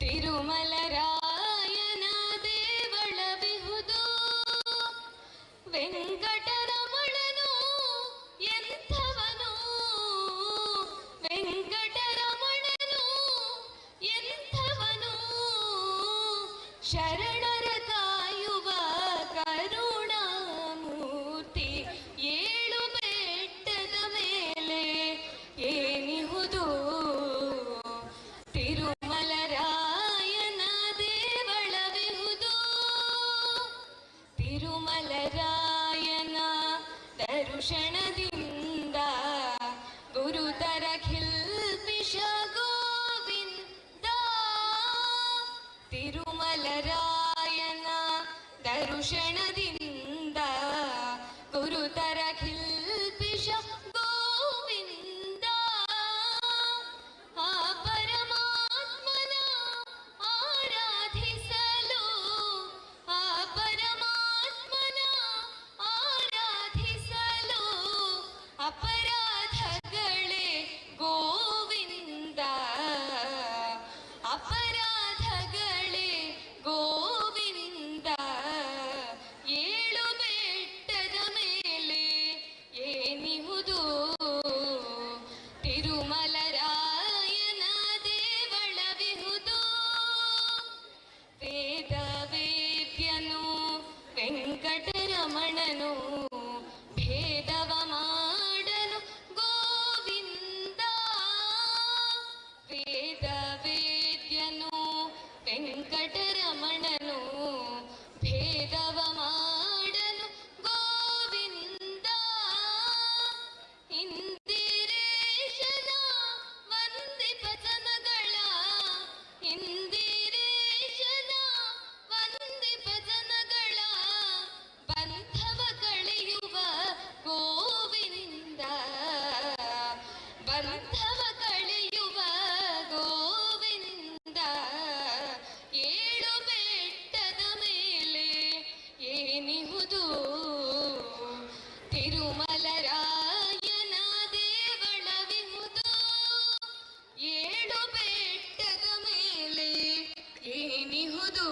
ತಿರುಮಲರಾಯನ ದೇವಳವಿಹುದು. ವೆಂಕಟರಮಣನು ಎಂಥವನು, ವೆಂಕಟರಮಣನು ಎಂಥವನು, ಶರಣರ ಕಾಯುವ ಕರುಣಾಮೂರ್ತಿ. ಏಳು ಬೆಟ್ಟದ ಮೇಲೆ ಏನಿಹುದು ತಿರುಮಲರಾಯನ ದೇವಳವಿಹುದು. ತಿರುಮಲರಾಯನ ದರ್ಶನದಿಂದ ಗುರುತರ ಖಿಲ್ಪಿಷ ಗೋವಿಂದ. ತಿರುಮಲರಾಯನ ದರ್ಶನದಿಂದ ಗುರುತರ ಖಿಲ್ಪಿಷ ಗೋವಿಂದ. ಆ ಪರಮಾತ್ಮನ ಆರಾಧಿಸಲು, ಆ ಪರಮಾತ್ಮನ ಆರಾಧಿಸಲು ಅಪರಾಧಗಳೇ ಗೋವಿಂದ, ಅಪರಾಧಗಳೇ ಗೋವಿಂದ. ಏಳು ಬೆಟ್ಟದ ಮೇಲೆ ಏನಿಹುದು ತಿರುಮಲರಾಯನ ದೇವಳವಿಹುದು. ವೇದ ವೇದ್ಯನು ವೆಂಕಟರಮಣನು ಭೇದವ ಮಾಡಲು ಗೋವಿಂದ. ವೇದ ವೇದ್ಯನು ವೆಂಕಟರಮಣನು ಭೇದವ ಮಾಡಲು ಗೋವಿಂದ. ಇಂದಿರೇಶನ ವಂದಿಪ ಜನಗಳ, ಇಂದಿರೇಶನ ವಂದಿಪ ಜನಗಳ ಬಂಧವ ಕಳೆಯುವ ಗೋವಿಂದ, ಬಂಧವ ಕಳೆಯುವ ಗೋವಿಂದ. ಏಳು ಬೆಟ್ಟದ ಮೇಲೆ ಏನಿಹುದು ತಿರುಮಲರಾಯನ ದೇವಳವಿಹುದು. ಏಳು ಬೆಟ್ಟದ ಮೇಲೆ ಏನಿಹುದು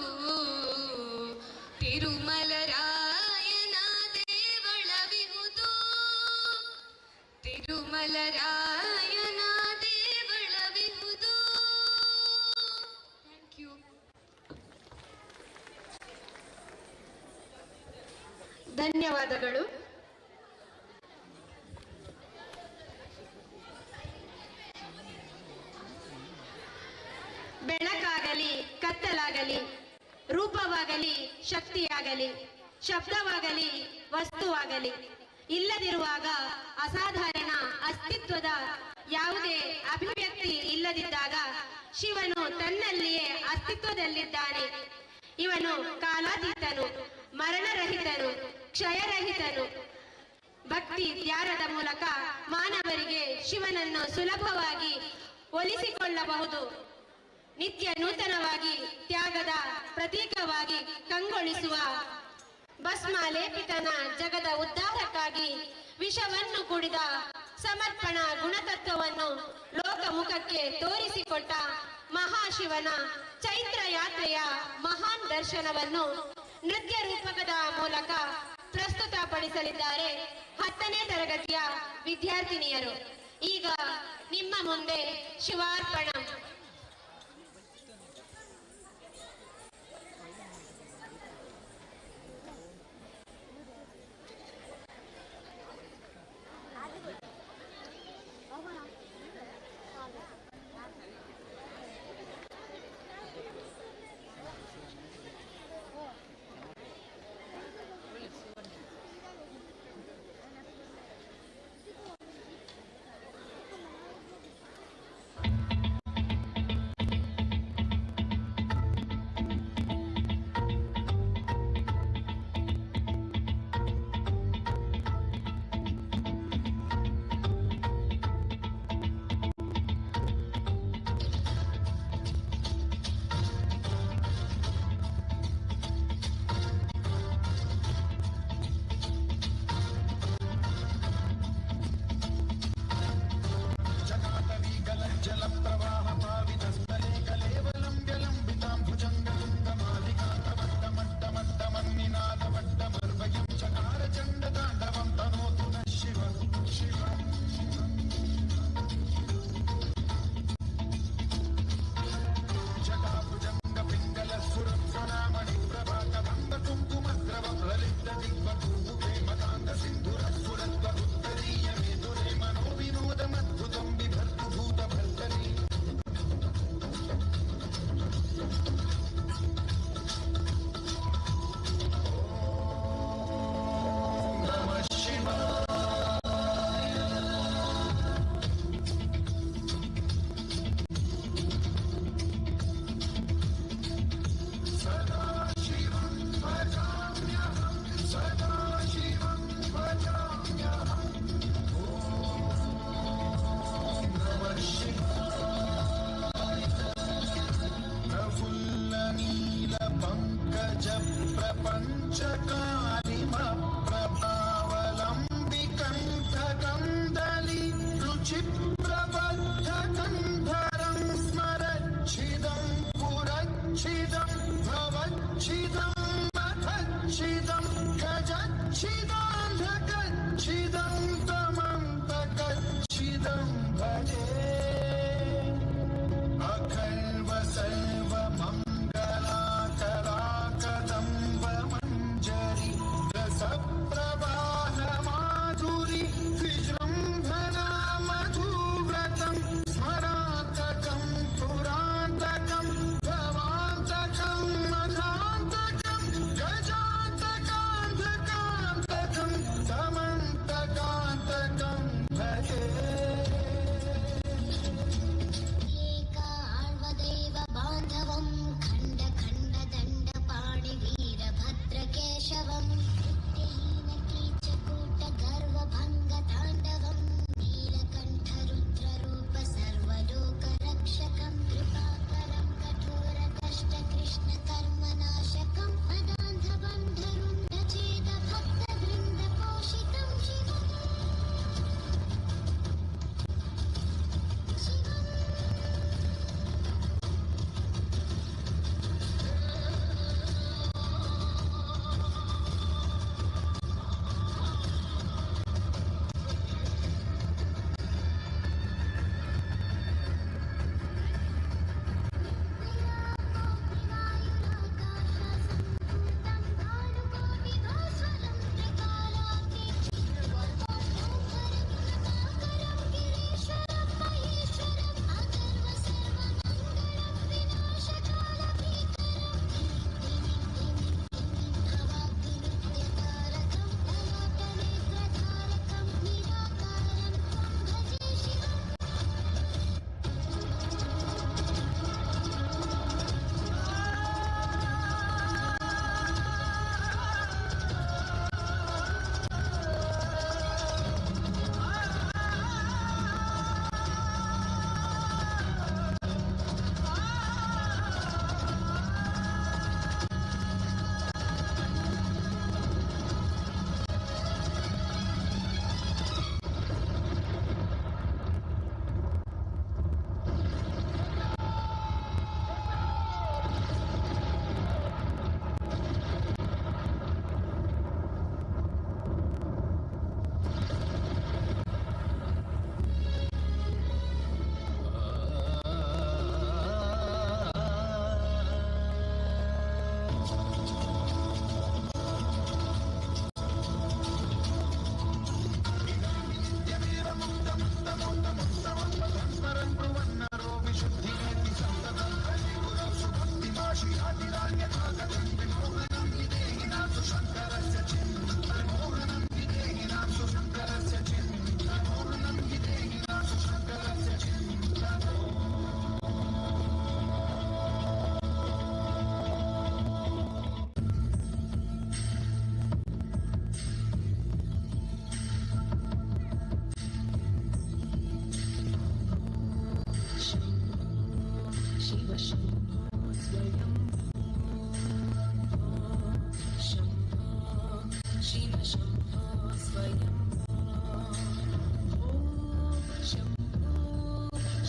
ತಿರುಮಲರಾಯನ ದೇವಳವಿಹುದು. ತಿರುಮಲರಾಯನ ದೇವಳವಿಹುದು. Thank you. ಧನ್ಯವಾದಗಳು. ಬೆಳಕಾಗಲಿ ಕತ್ತಲಾಗಲಿ, ರೂಪವಾಗಲಿ ಶಕ್ತಿಯಾಗಲಿ, ಶಬ್ದವಾಗಲಿ ವಸ್ತುವಾಗಲಿ ಇಲ್ಲದಿರುವಾಗ, ಅಸಾಧಾರಣ ಅಸ್ತಿತ್ವದ ಯಾವುದೇ ಅಭಿವ್ಯಕ್ತಿ ಇಲ್ಲದಿದ್ದಾಗ ಶಿವನು ತನ್ನಲ್ಲಿಯೇ ಅಸ್ತಿತ್ವದಲ್ಲಿದ್ದಾನೆ. ಇವನು ಕಾಲಾತೀತನು, ಮರಣರಹಿತನು, ಕ್ಷಯರಹಿತನು. ಭಕ್ತಿ ಧ್ಯಾನದ ಮೂಲಕ ಮಾನವರಿಗೆ ಶಿವನನ್ನು ಸುಲಭವಾಗಿ ಒಲಿಸಿಕೊಳ್ಳಬಹುದು. ನಿತ್ಯ ನೂತನವಾಗಿ ತ್ಯಾಗದ ಪ್ರತೀಕವಾಗಿ ಕಂಗೊಳಿಸುವ ಭಸ್ಮಾಲೇಪಿತನ ಜಗದ ಉದ್ಧಾರಕ್ಕಾಗಿ ವಿಷವನ್ನು ಕುಡಿದ ಸಮರ್ಪಣಾ ಗುಣತತ್ವವನ್ನು ಲೋಕಮುಖಕ್ಕೆ ತೋರಿಸಿಕೊಟ್ಟ ಮಹಾಶಿವನ ಚೈತ್ರ ಯಾತ್ರೆಯ ಮಹಾನ್ ದರ್ಶನವನ್ನು ನೃತ್ಯ ರೂಪಕದ ಮೂಲಕ ಪ್ರಸ್ತುತಪಡಿಸಲಿದ್ದಾರೆ 10ನೇ ತರಗತಿಯ ವಿದ್ಯಾರ್ಥಿನಿಯರು. ಈಗ ನಿಮ್ಮ ಮುಂದೆ ಶಿವಾರ್ಪಣ.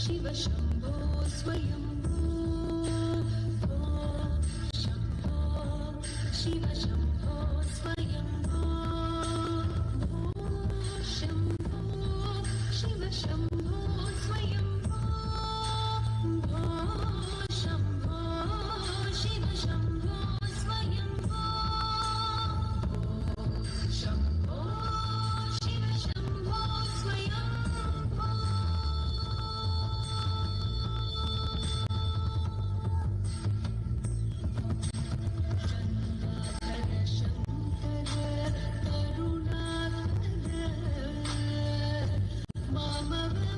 शिव शम्भो स्वयम्भो शम्भो शिव शम्भो स्वयम्भो शम्भो शिव शम्भो स्वयम्भो शम्भो शिव शम्भो स्वयम्भो शम्भो शिव शम्भो स्वयम्भो शङ्कर करुणाकर मामव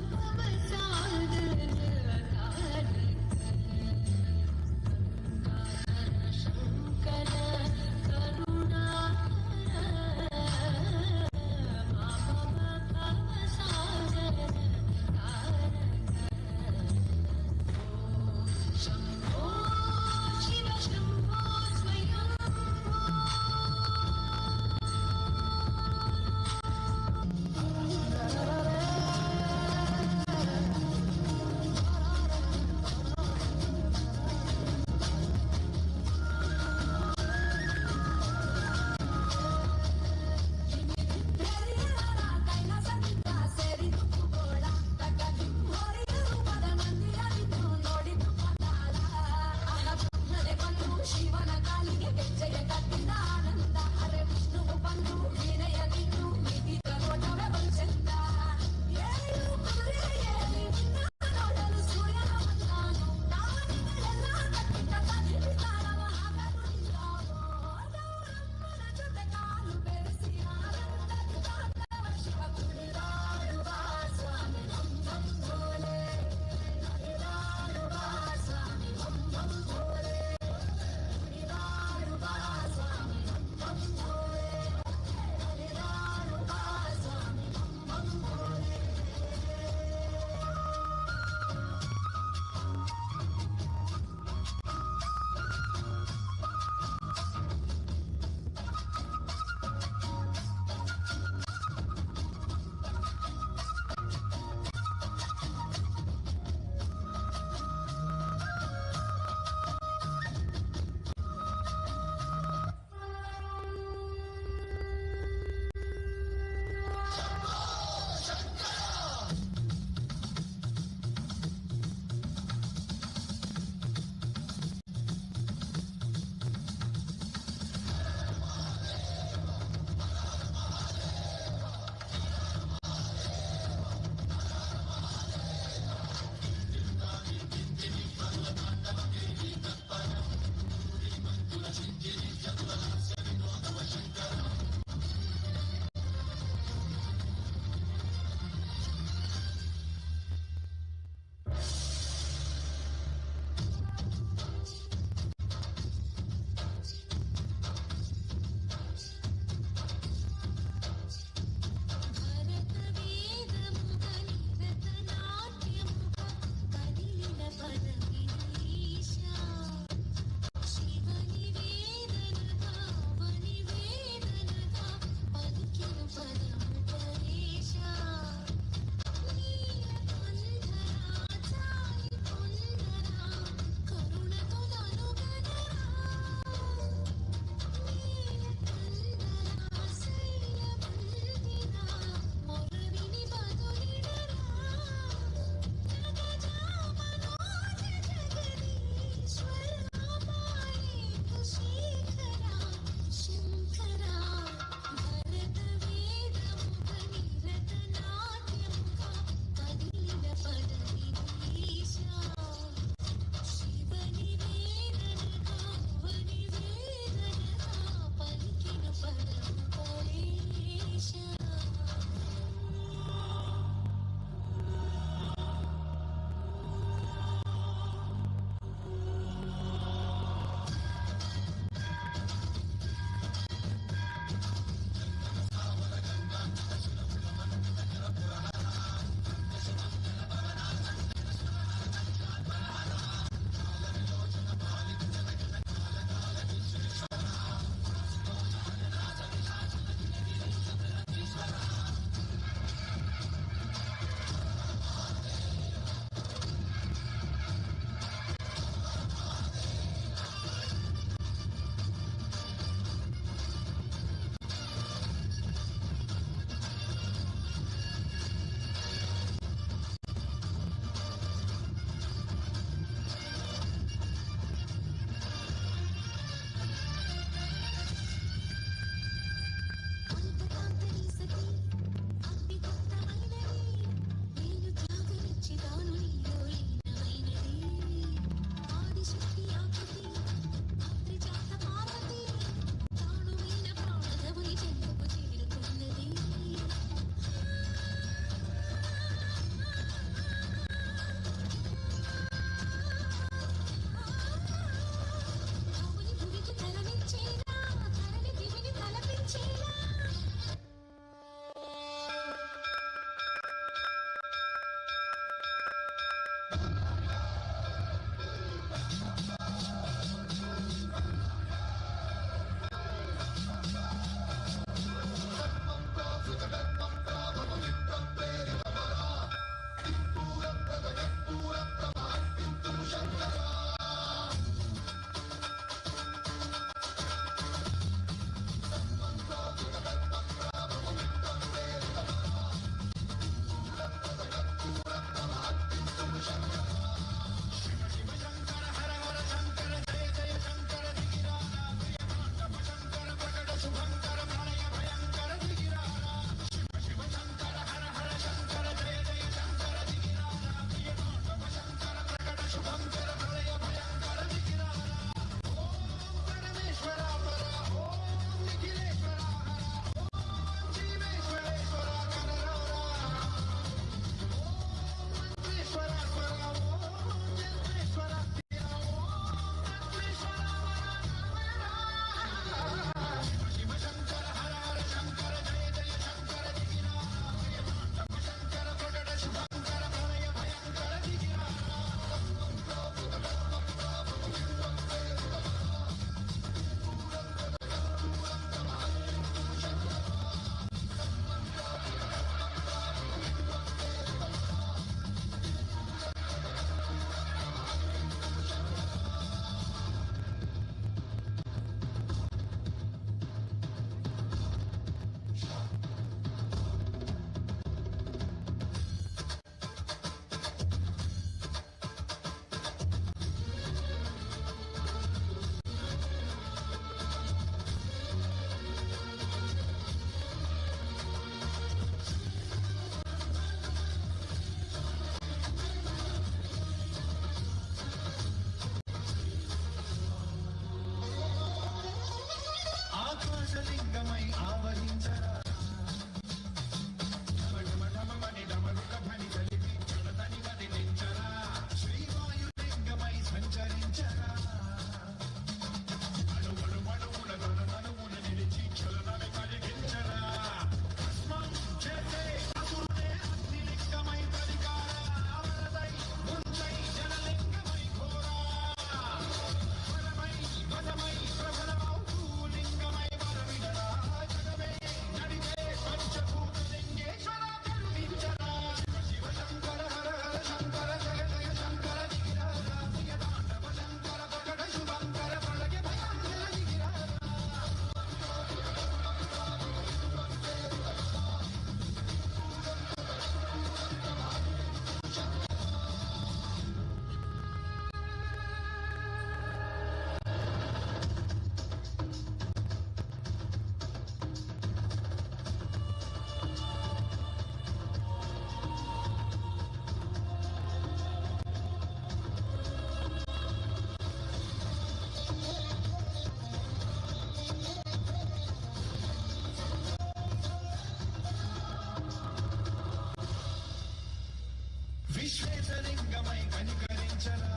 విశ్వేశలింగమై కనికరించరా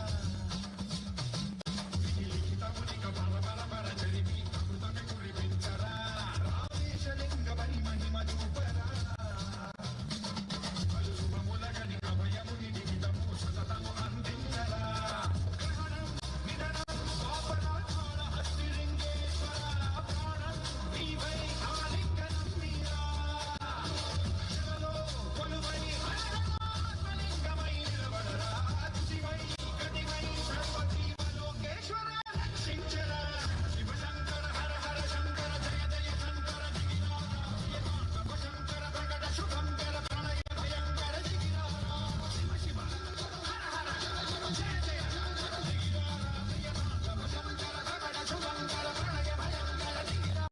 లిఖితమునిక బల బల బల చరిమి అమృతమి కురిపించరా రామేశలింగ బలి మహిమ చూపరా శుభములగని అభయముని నిమితము సతతము అందించరా గ్రహణం నిధనం పాపరాత్మాల హస్తిలింగేశ్వర ప్రాణం నీవై ఆలింగనం నీరా శివలో కొలువై ఆత్మలింగమై నిలబడరా శివై గతివై సర్వజీవలోకేశ్వర రక్షించరా శివశంకర హర హర శంకర జయ జయ శంకర దిగినాథ శివ శంకర ప్రకట శుభంకర ప్రణయ భయంకర దిగినాథ శివ శివ హర హర జయ జయ దిగినాథ శివ శంకర ప్రకట శుభంకర ప్రణయ భయంకర దిగినాథ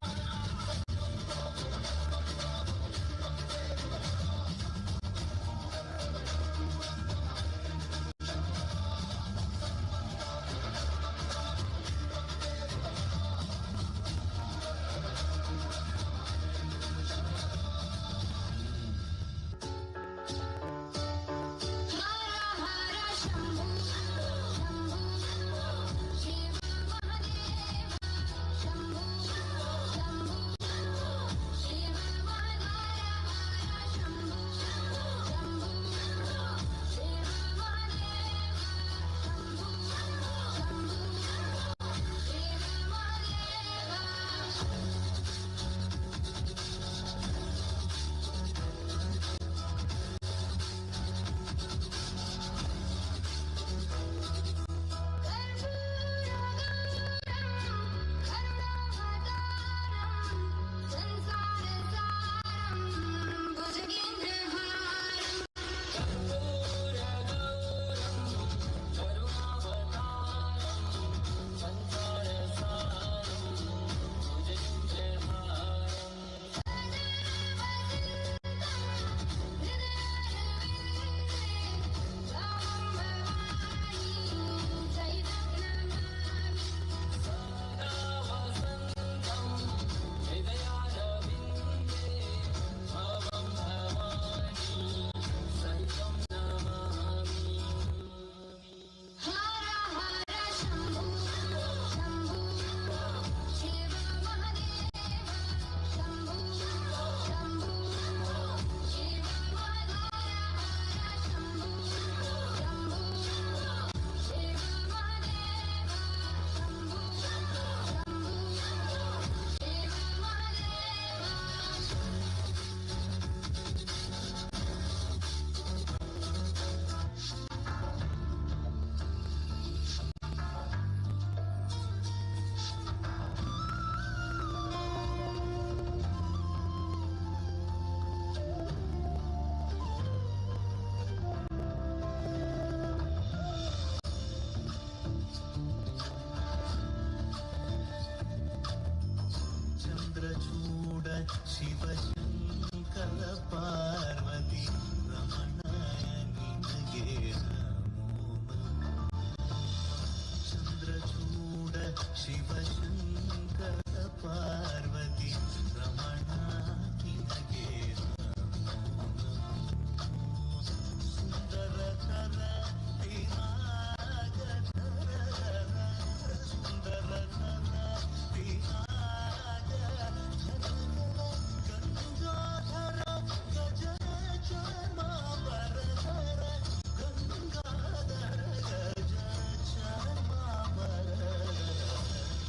हर हर शंभु शंभु शिव महादेव शंभु शंभु शिव महादेव शंभु शंभु शिव महादेव शंभु शंभु शिव చంద్రచూడ శివశంకర పార్వతి రమణ నినగే నమో చంద్రచూడ శివశంకర పార్వతి రమణ నినగే నమో సుందరకర వినాయకర సుందరకర గంగాధర గజ చర్మాభరధర గంగాధర గజ చర్మాభరధర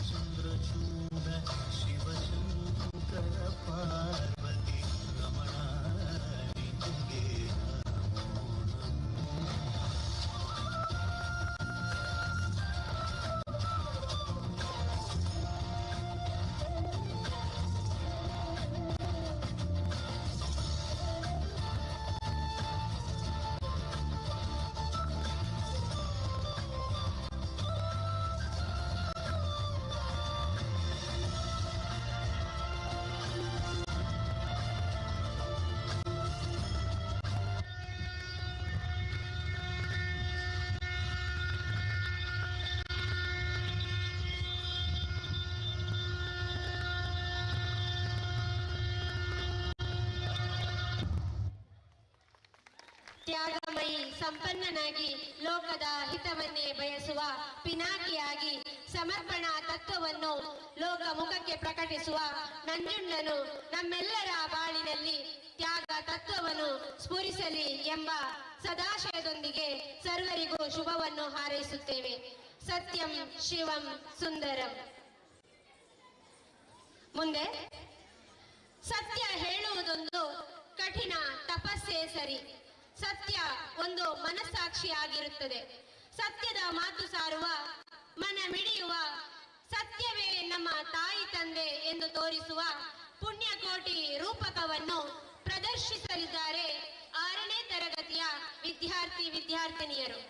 చంద్రచూడ శివశంకర పార్వతి రమణ నినగే నమో ತ್ಯಾಗಮಯಿ ಸಂಪನ್ನನಾಗಿ ಲೋಕದ ಹಿತವನ್ನೇ ಬಯಸುವ ಪಿನಾಕಿಯಾಗಿ ಸಮರ್ಪಣಾ ತತ್ವವನ್ನು ಲೋಕಮುಖಕ್ಕೆ ಪ್ರಕಟಿಸುವ ನಂಜುಂಡನು ನಮ್ಮೆಲ್ಲರ ಬಾಳಿನಲ್ಲಿ ತ್ಯಾಗ ತತ್ವವನ್ನು ಸ್ಫುರಿಸಲಿ ಎಂಬ ಸದಾಶಯದೊಂದಿಗೆ ಸರ್ವರಿಗೂ ಶುಭವನ್ನು ಹಾರೈಸುತ್ತೇವೆ. ಸತ್ಯಂ ಶಿವಂ ಸುಂದರಂ. ಮುಂದೆ ಸತ್ಯ ಹೇಳುವುದೊಂದು ಕಠಿಣ ತಪಸ್ಸೇ ಸರಿ. ಸತ್ಯ ಒಂದು ಮನಸ್ಸಾಕ್ಷಿಯಾಗಿರುತ್ತದೆ. ಸತ್ಯದ ಮಾತು ಸಾರುವ, ಮನ ಮಿಡಿಯುವ, ಸತ್ಯವೇ ನಮ್ಮ ತಾಯಿ ತಂದೆ ಎಂದು ತೋರಿಸುವ ಪುಣ್ಯಕೋಟಿ ರೂಪಕವನ್ನು ಪ್ರದರ್ಶಿಸಲಿದ್ದಾರೆ 6ನೇ ತರಗತಿಯ ವಿದ್ಯಾರ್ಥಿನಿಯರು.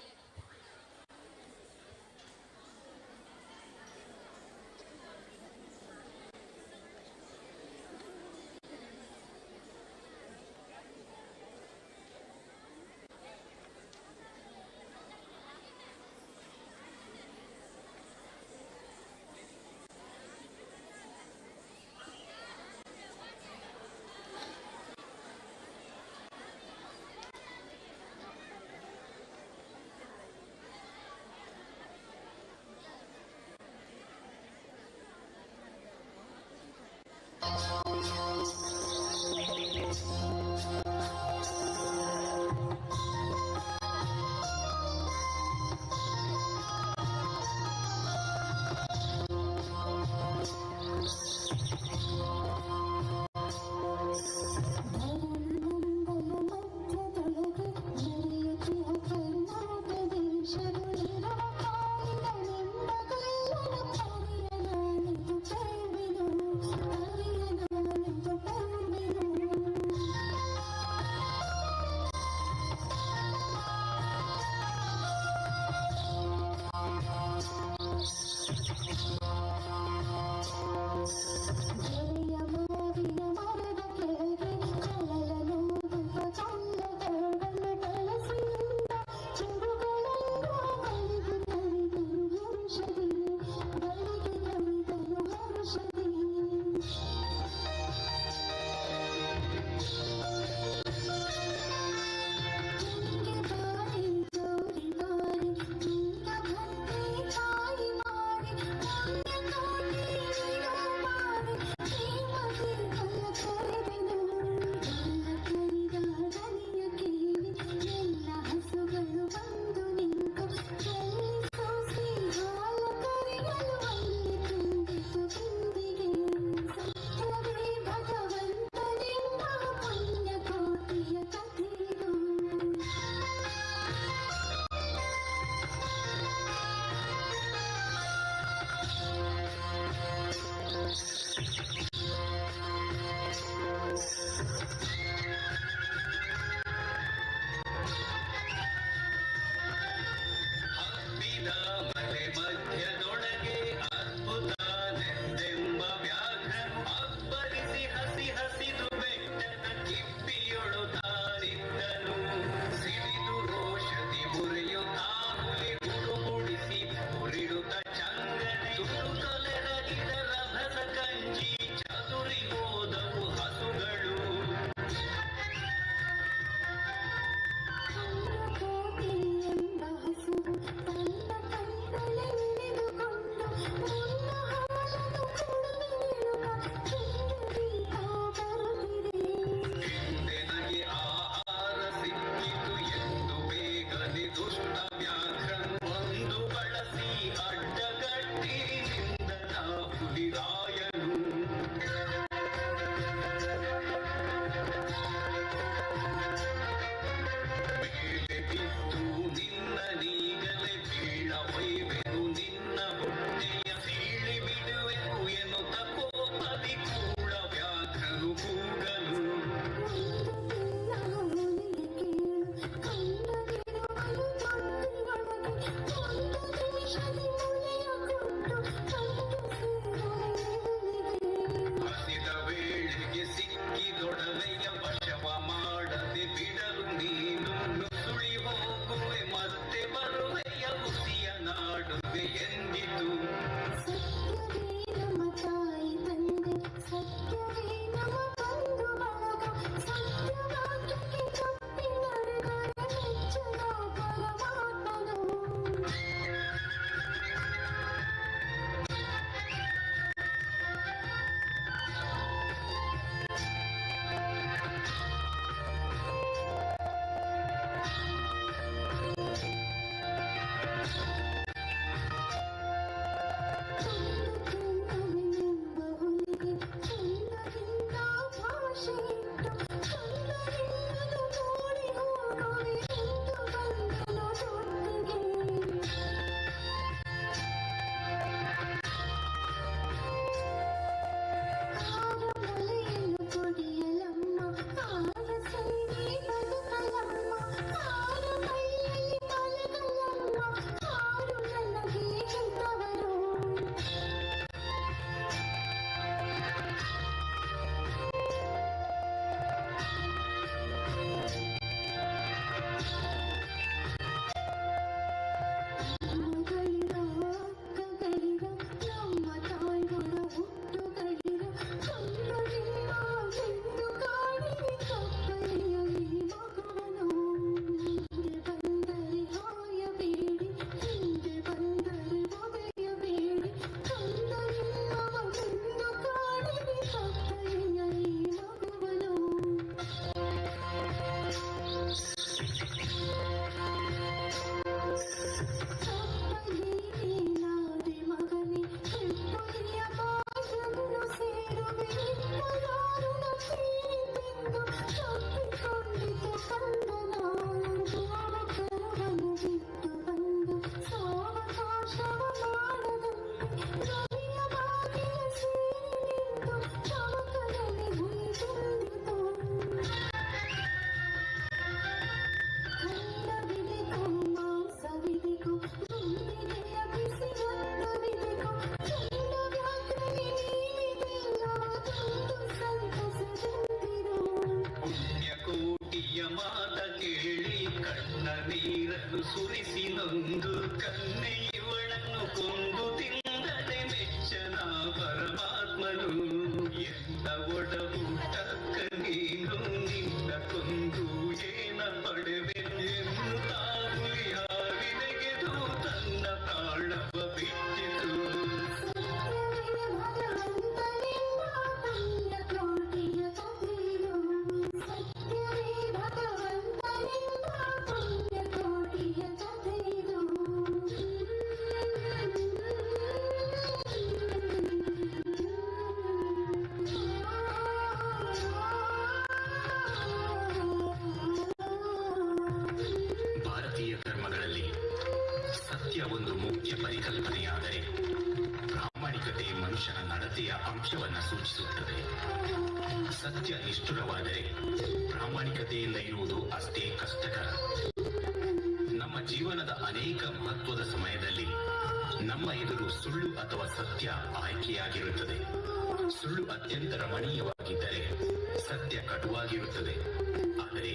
ಕೇಳಿ ಕಣ್ಣ ನೀರನ್ನು ಸುರಿಸಿ ನೊಂದು ಕನ್ನೆ ಇವಳನ್ನು ಕೊಂದು ತಿಂದಡೆ ಮೆಚ್ಚನ ಪರಮಾತ್ಮನು ಎಂದ ಒಡಹುಟ್ಟಕ್ಕ ನೀನು ನಿನ್ನ ಕೊಂದು ಏನ ಪಡೆವೆನು ಎನ್ನುತ್ತಾ ಹುಲಿಯಾಗಿನೆಗೆದು ತನ್ನ ಪ್ರಾಣವ ಬಿಟ್ಟಿತು. ಭಾರತೀಯ ಧರ್ಮಗಳಲ್ಲಿ ಸತ್ಯ ಒಂದು ಮುಖ್ಯ ಪರಿಕಲ್ಪನೆಯಾದರೆ ಪ್ರಾಮಾಣಿಕತೆ ಮನುಷ್ಯನ ನಡತೆಯ ಅಂಶವನ್ನು ಸೂಚಿಸುತ್ತದೆ. ಸತ್ಯ ನಿಷ್ಠುರವಾದರೆ ಪ್ರಾಮಾಣಿಕತೆಯಿಂದ ಇರುವುದು ಅಷ್ಟೇ ಕಷ್ಟಕರ. ನಮ್ಮ ಜೀವನದ ಅನೇಕ ಮಹತ್ವದ ಸಮಯದಲ್ಲಿ ನಮ್ಮ ಎದುರು ಸುಳ್ಳು ಅಥವಾ ಸತ್ಯ ಆಯ್ಕೆಯಾಗಿರುತ್ತದೆ. ಸುಳ್ಳು ಅತ್ಯಂತ ರಮಣೀಯವಾಗಿದ್ದರೆ ಸತ್ಯ ಕಟುವಾಗಿರುತ್ತದೆ. ಆದರೆ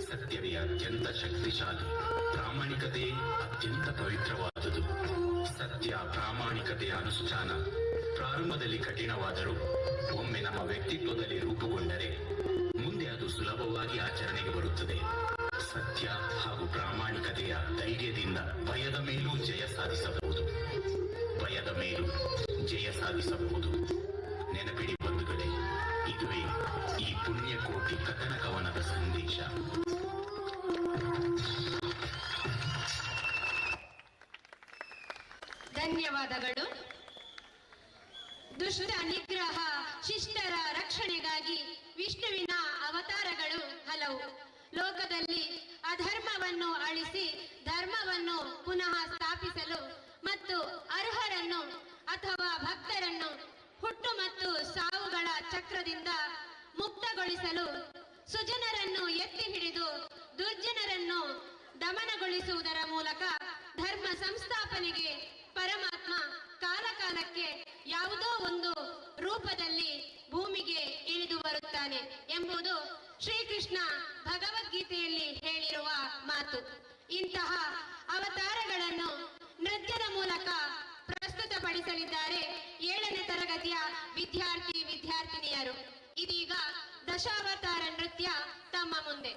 ಸತ್ಯವೇ ಅತ್ಯಂತ ಶಕ್ತಿಶಾಲಿ, ಪ್ರಾಮಾಣಿಕತೆ ಅತ್ಯಂತ ಪವಿತ್ರವಾದುದು. ಸತ್ಯ ಪ್ರಾಮಾಣಿಕತೆಯ ಅನುಷ್ಠಾನ ಪ್ರಾರಂಭದಲ್ಲಿ ಕಠಿಣವಾದರೂ ಒಮ್ಮೆ ನಮ್ಮ ವ್ಯಕ್ತಿತ್ವದಲ್ಲಿ ರೂಪುಗೊಂಡರೆ ಮುಂದೆ ಅದು ಸುಲಭವಾಗಿ ಆಚರಣೆಗೆ ಬರುತ್ತದೆ. ಸತ್ಯ ಹಾಗೂ ಪ್ರಾಮಾಣಿಕತೆಯ ಧೈರ್ಯದಿಂದ ಭಯದ ಮೇಲೂ ಜಯ ಸಾಧಿಸಬಹುದು. ಭಯದ ಮೇಲೂ ಜಯ ಸಾಧಿಸಬಹುದು. ನೆನಪಿಡಿ ಬಂಧುಗಳೇ, ಇದುವೇ ಈ ಪುಣ್ಯಕೋಟಿ ಕಥನ ಕವನದ ಸಂದೇಶ. ಧನ್ಯವಾದಗಳು. ದುಷ್ಟ ನಿಗ್ರಹ ಶಿಷ್ಟರ ರಕ್ಷಣೆಗಾಗಿ ವಿಷ್ಣುವಿನ ಅವತಾರಗಳು ಹಲವು. ಲೋಕದಲ್ಲಿ ಅಧರ್ಮವನ್ನು ಅಳಿಸಿ ಧರ್ಮವನ್ನು ಪುನಃ ಸ್ಥಾಪಿಸಲು ಮತ್ತು ಅರ್ಹರನ್ನು ಅಥವಾ ಭಕ್ತರನ್ನು ಹುಟ್ಟು ಮತ್ತು ಸಾವುಗಳ ಚಕ್ರದಿಂದ ಮುಕ್ತಗೊಳಿಸಲು ಸುಜನರನ್ನು ಎತ್ತಿ ಹಿಡಿದು ದುರ್ಜನರನ್ನು ದಮನಗೊಳಿಸುವುದರ ಮೂಲಕ ಧರ್ಮ ಸಂಸ್ಥಾಪನೆಗೆ ಪರಮಾತ್ಮ ಕಾಲಕಾಲಕ್ಕೆ ಯಾವುದೋ ಒಂದು ರೂಪದಲ್ಲಿ ಭೂಮಿಗೆ ಇಳಿದು ಬರುತ್ತಾನೆ ಎಂಬುದು ಶ್ರೀಕೃಷ್ಣ ಭಗವದ್ಗೀತೆಯಲ್ಲಿ ಹೇಳಿರುವ ಮಾತು. ಇಂತಹ ಅವತಾರಗಳನ್ನು ನೃತ್ಯದ ಮೂಲಕ ಪ್ರಸ್ತುತಪಡಿಸಲಿದ್ದಾರೆ 7ನೇ ತರಗತಿಯ ವಿದ್ಯಾರ್ಥಿನಿಯರು. ಇದೀಗ ದಶಾವತಾರ ನೃತ್ಯ ತಮ್ಮ ಮುಂದೆ.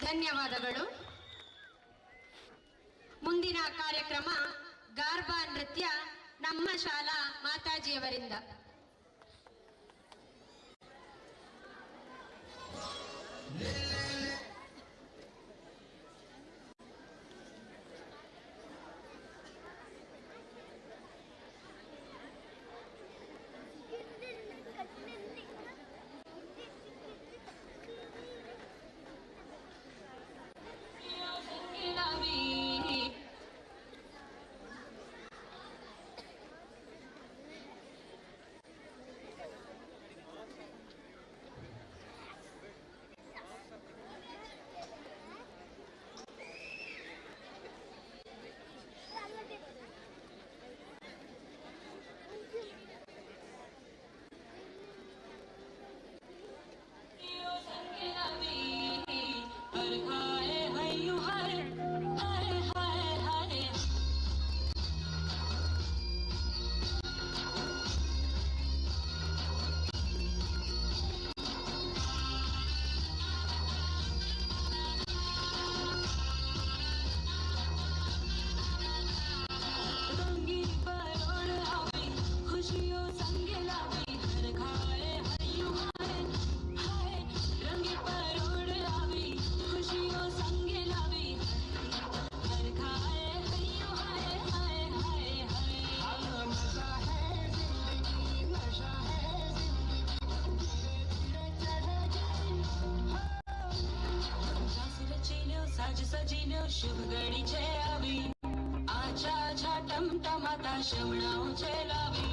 ಧನ್ಯವಾದಗಳು. ಮುಂದಿನ ಕಾರ್ಯಕ್ರಮ ಗಾರ್ಬಾ ನೃತ್ಯ ನಮ್ಮ ಶಾಲಾ ಮಾತಾಜಿಯವರಿಂದ. शुभ घड़ी छे अभी आछा आछा टमटमाता शमणाओ छे लावी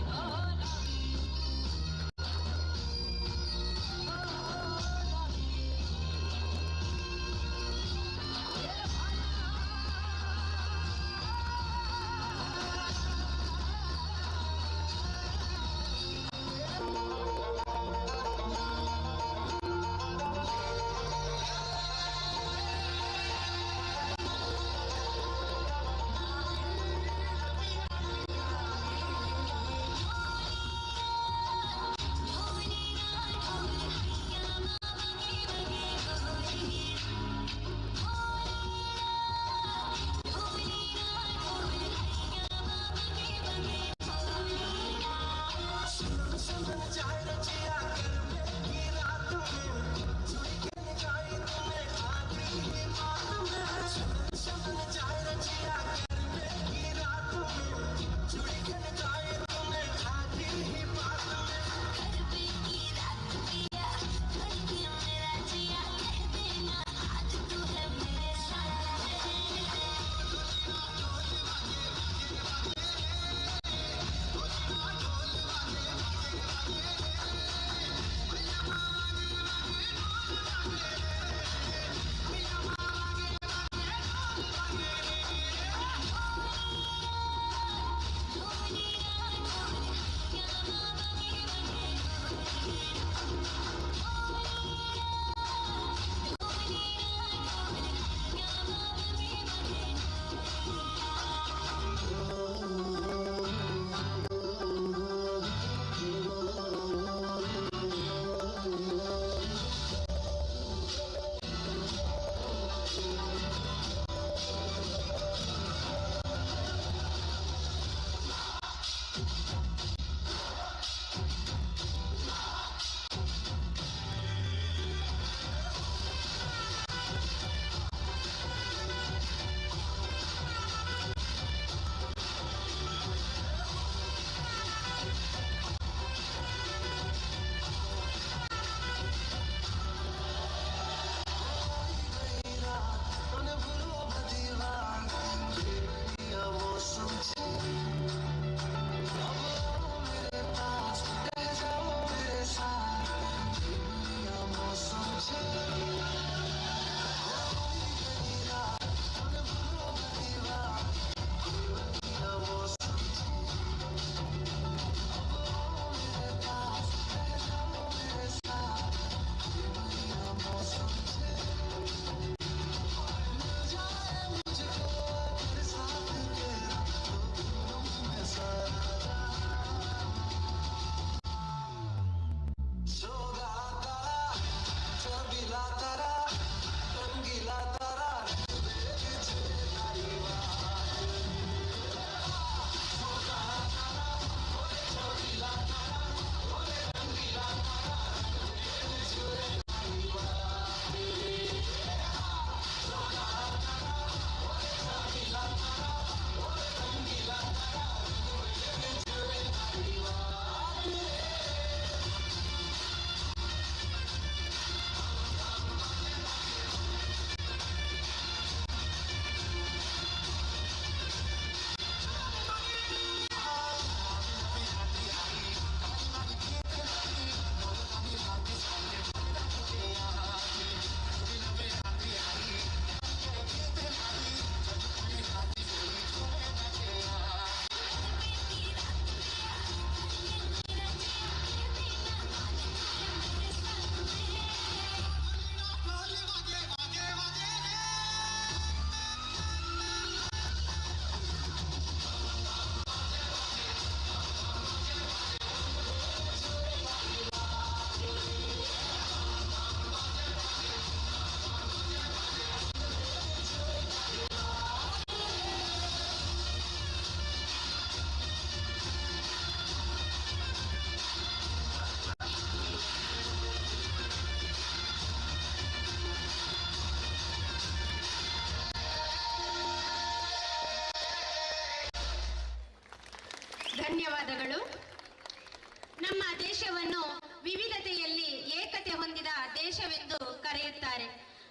ನಮ್ಮ ದೇಶವನ್ನು ವಿವಿಧತೆಯಲ್ಲಿ ಏಕತೆ ಹೊಂದಿದ ದೇಶವೆಂದು ಕರೆಯುತ್ತಾರೆ.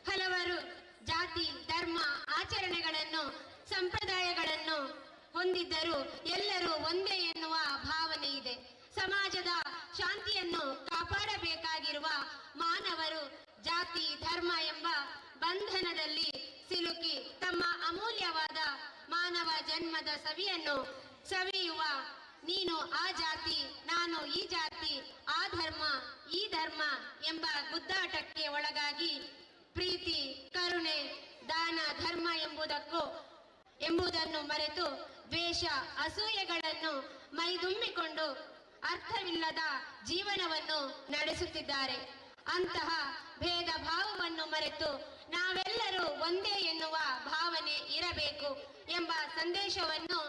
ಹಲವಾರು ಜಾತಿ, ಧರ್ಮ, ಆಚರಣೆಗಳನ್ನು, ಸಂಪ್ರದಾಯಗಳನ್ನು ಹೊಂದಿದ್ದರೂ ಎಲ್ಲರೂ ಒಂದೇ ಎನ್ನುವ ಭಾವನೆ ಇದೆ. ಸಮಾಜದ ಶಾಂತಿಯನ್ನು ಕಾಪಾಡಬೇಕಾಗಿರುವ ಮಾನವರು ಜಾತಿ, ಧರ್ಮ ಎಂಬ ಬಂಧನದಲ್ಲಿ ಸಿಲುಕಿ ತಮ್ಮ ಅಮೂಲ್ಯವಾದ ಮಾನವ ಜನ್ಮದ ಸವಿಯನ್ನು ಸವಿಯುವ ನೀನು ಆ ಜಾತಿ, ನಾನು ಈ ಜಾತಿ, ಆ ಧರ್ಮ, ಈ ಧರ್ಮ ಎಂಬ ಗುದ್ದಾಟಕ್ಕೆ ಒಳಗಾಗಿ ಪ್ರೀತಿ, ಕರುಣೆ, ದಾನ, ಧರ್ಮ ಎಂಬುದನ್ನು ಮರೆತು ದ್ವೇಷ, ಅಸೂಯೆಗಳನ್ನು ಮೈದುಂಬಿಕೊಂಡು ಅರ್ಥವಿಲ್ಲದ ಜೀವನವನ್ನು ನಡೆಸುತ್ತಿದ್ದಾರೆ. ಅಂತಹ ಭೇದ ಭಾವವನ್ನು ಮರೆತು ನಾವೆಲ್ಲರೂ ಒಂದೇ ಎನ್ನುವ ಭಾವನೆ ಇರಬೇಕು ಎಂಬ ಸಂದೇಶವನ್ನು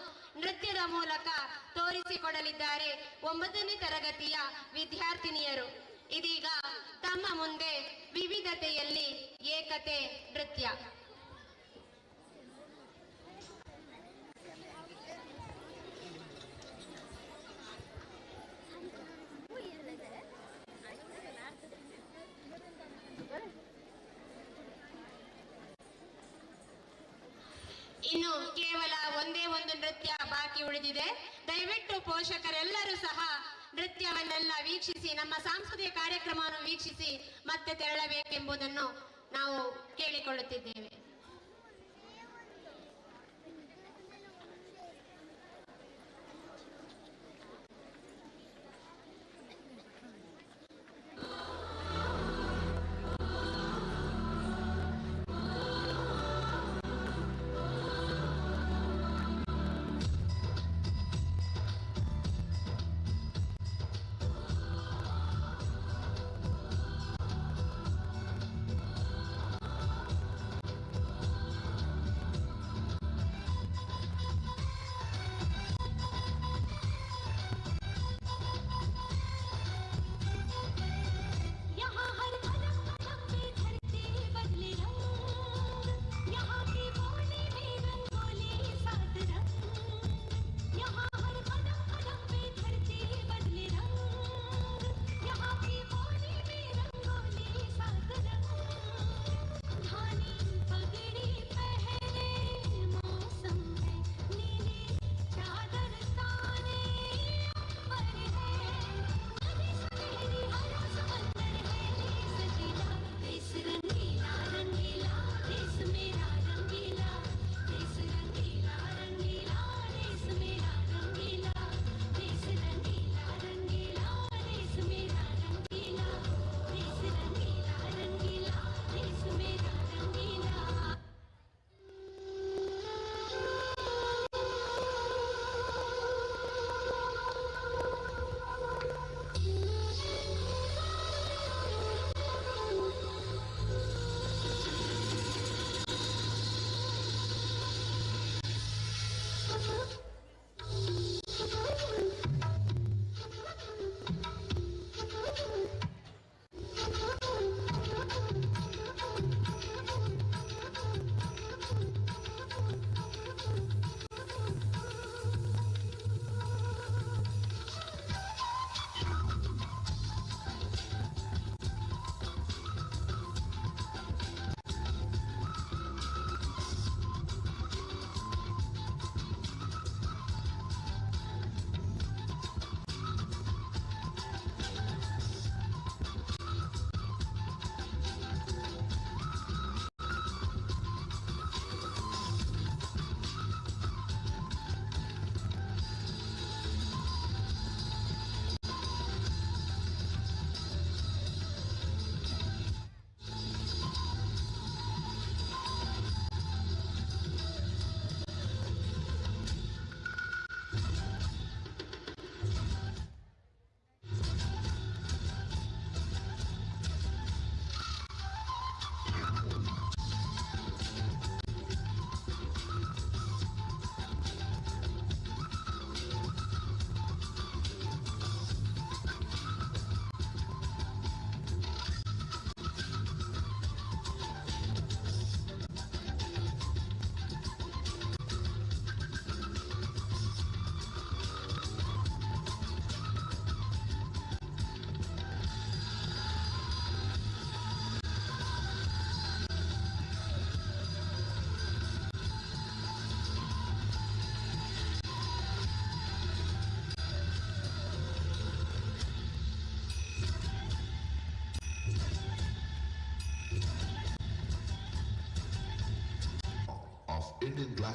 ನೃತ್ಯದ ಮೂಲಕ ತೋರಿಸಿಕೊಡಲಿದ್ದಾರೆ 9ನೇ ತರಗತಿಯ ವಿದ್ಯಾರ್ಥಿನಿಯರು. ಇದೀಗ ತಮ್ಮ ಮುಂದೆ ವಿವಿಧತೆಯಲ್ಲಿ ಏಕತೆ ನೃತ್ಯ. ಇನ್ನು ಕೇವಲ ಒಂದೇ ಒಂದು ನೃತ್ಯ ಬಾಕಿ ಉಳಿದಿದೆ. ದಯವಿಟ್ಟು ಪೋಷಕರೆಲ್ಲರೂ ಸಹ ನೃತ್ಯವನ್ನೆಲ್ಲ ವೀಕ್ಷಿಸಿ, ನಮ್ಮ ಸಾಂಸ್ಕೃತಿಕ ಕಾರ್ಯಕ್ರಮವನ್ನು ವೀಕ್ಷಿಸಿ ಮತ್ತೆ ತೆರಳಬೇಕೆಂಬುದನ್ನು ನಾವು ಕೇಳಿಕೊಳ್ಳುತ್ತಿದ್ದೇವೆ.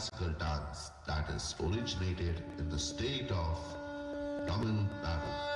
classical dance that is originated in the state of Tamil Nadu.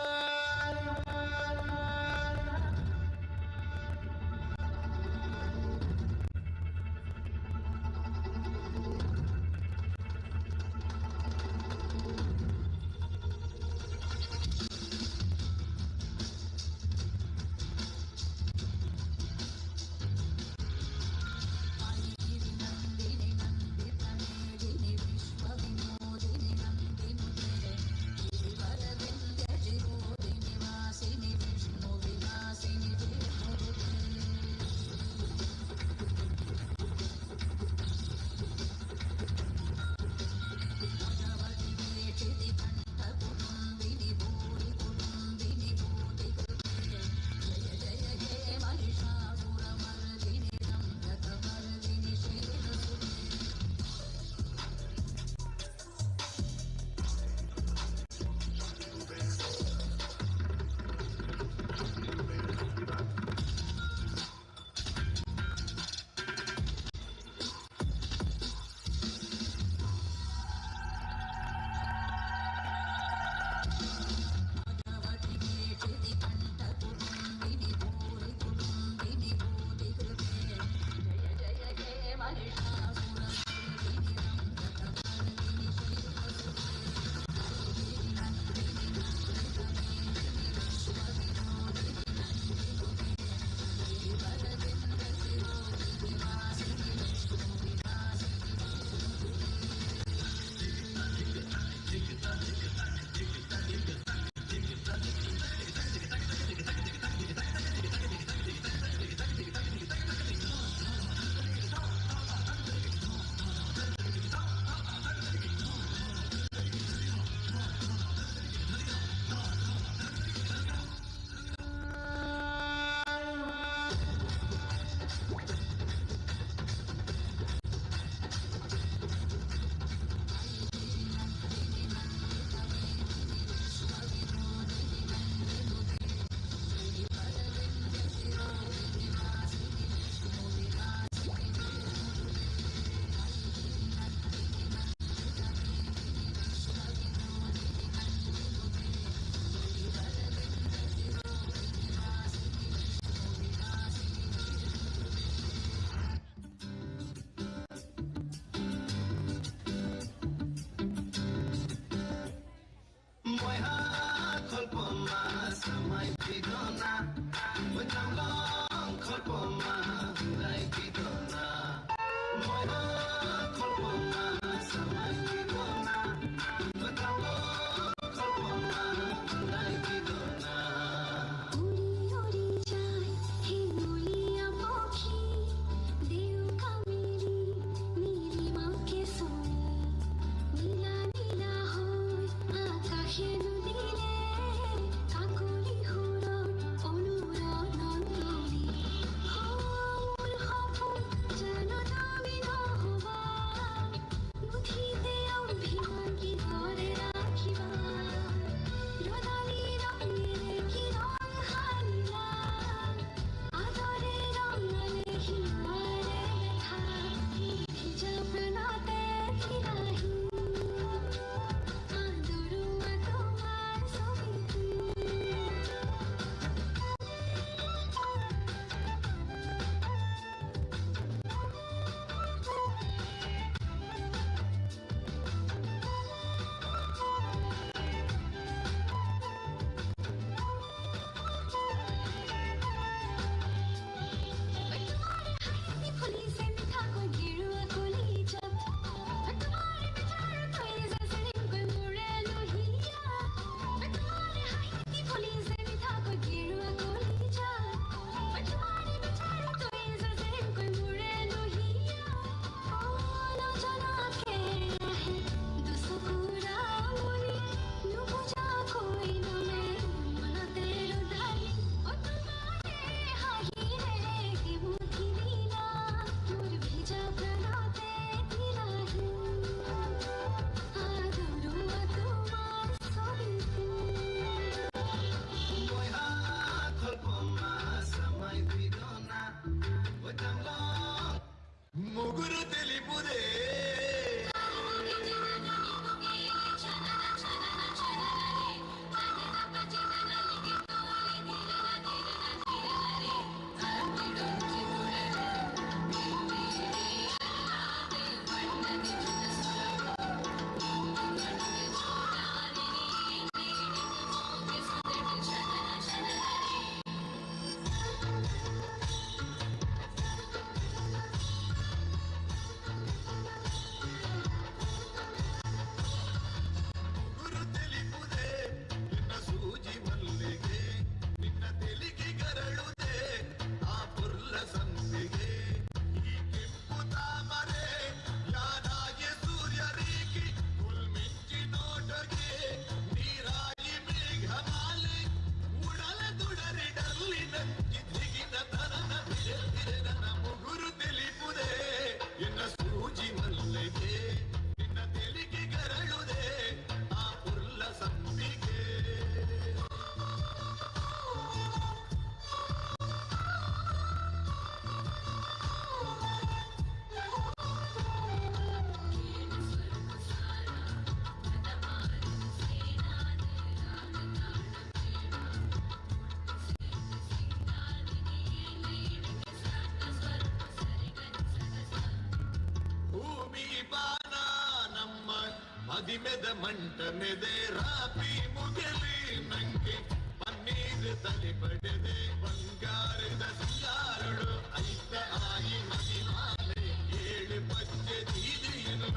ಮದಿಮೆದ ಮಂಟ ಮೆದೆ ರಾಪಿ ಮುಗಲಿ ನಂಗೆ ಪನ್ನೀರ್ ತಲೆ ಪಡೆದೆ ಬಂಗಾರದ ಸಿಂಗಾರಳು ಐತ ಆಯಿ ಮದಿಮಾಲೆ 7 ಪಚ್ಚೆ ದೀದಿಯನ್ನು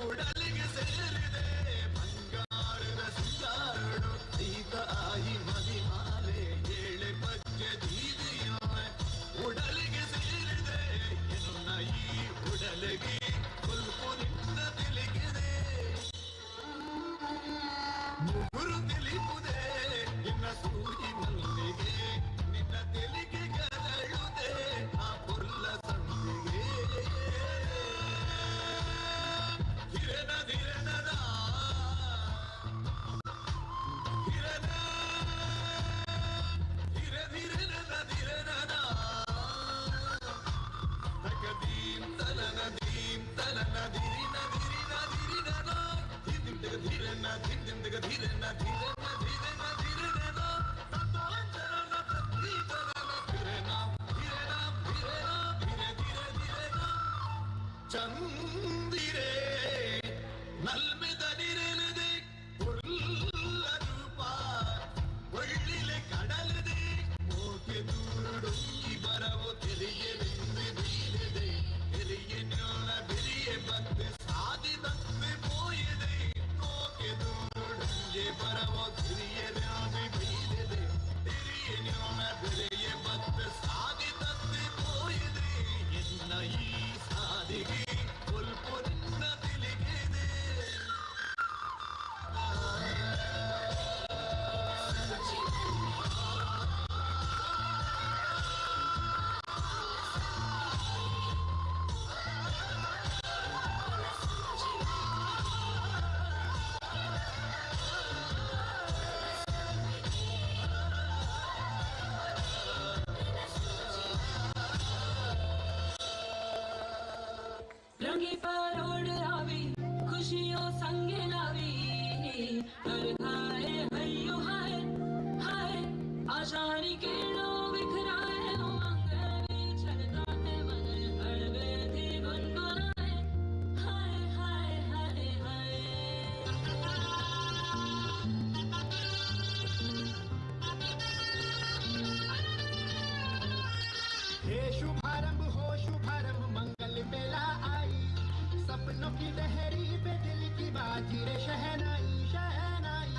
ಉಡಲಿಗೆ ಸೇರಿದೆ ಬಂಗಾರದ ಸಿಂಗಾರಳು ಐತ ಆಯಿ ಮದಿಮಾಲೆ 7 ಪಚ್ಚೆ ದೀದಿಯನ್ನು ಉಡಲಿಗೆ ಸೇರಿದೆ ಎನ್ನ ಈ ಉಡಲಿಗೆ ಸ್ವಲ್ಪ ನಿನ್ನ ತಿಳಿಗಿದೆ ಮುಗುರು ತಿಳಿಯುವುದೇ ನಿನ್ನ ಸೂಜಿ ಮಲ್ಲಿಗೆ ನಿನ್ನ ತೆಲಿಗೆ ಗರಳುದೆ ಆ ಪುಲ್ಲ ಸಂದಿಗೆ ಧಿರನ ಧಿರನದ ಧಿರನ ಧಿರ ಧಿರನದ ಧಿರನದ ತಗದೀಂ ತಲನ ಧಿರಿನ ಧಿರಿನ ಧಿರಿನನ ಧಿರಿಂದಗ ಧಿರನ ಧಿರಿಂದಗ ಧಿರನ ಧಿರನ ಧಿರನ ಧಿರನನ ತತ್ವಾಂತರನ ತತ್ವೀತರನ ಧಿರನ ಧಿರನ ಧಿರನ ಧಿರ ಧಿರ ಧಿರನ ಚಂದಿರೇ ನಲ್ಮೆದ ನಿರಲದೆ ಪುಲ್ಲ ರೂಪ ಒಳ್ಳಿಲೆ ಕಡಲದೆ ಮೋಕೆ ದೂರಡೊಂಗಿ ಬರವು ತೆರೆಯಲೆಂದು ಬೀರಿದೆ ತೆರೆಯ ಜ್ಞಾನ ಬೆರಿಯೆ ಬಂದು ಸಾಧಿದಂತೆ ಪೋಯದೆ ಮೋಕೆ ದೂರಡೊಂಗಿ ಬರವು ತೆರೆಯ ಜ್ಞಾನ ಬೀರಿದೆ ತೆರೆಯ ಜ್ಞಾನ ಬೆರೆಯ ಬಂದು ಸಾಧಿದಂತೆ ಪೋಯದೆ ಎನ್ನ ಈ ಸಾಧಿಗೆ ಸ್ವಲ್ಪ ನಿನ್ನ ತಿಳಿಗಿದೆ रंगी परोड़ आवी खुशियों संगे लावी हर खाए हयो हाय हाय आशारी केड़ो बिखराए उमंग छलता है मन हड़बे थी गुनगुनाए हाय हाय हाय हाय हे शुभारंभ हो शुभारंभ मंगल मेला आई सपनों की लहरी पे दिल की बाजी रे शहनाई शहनाई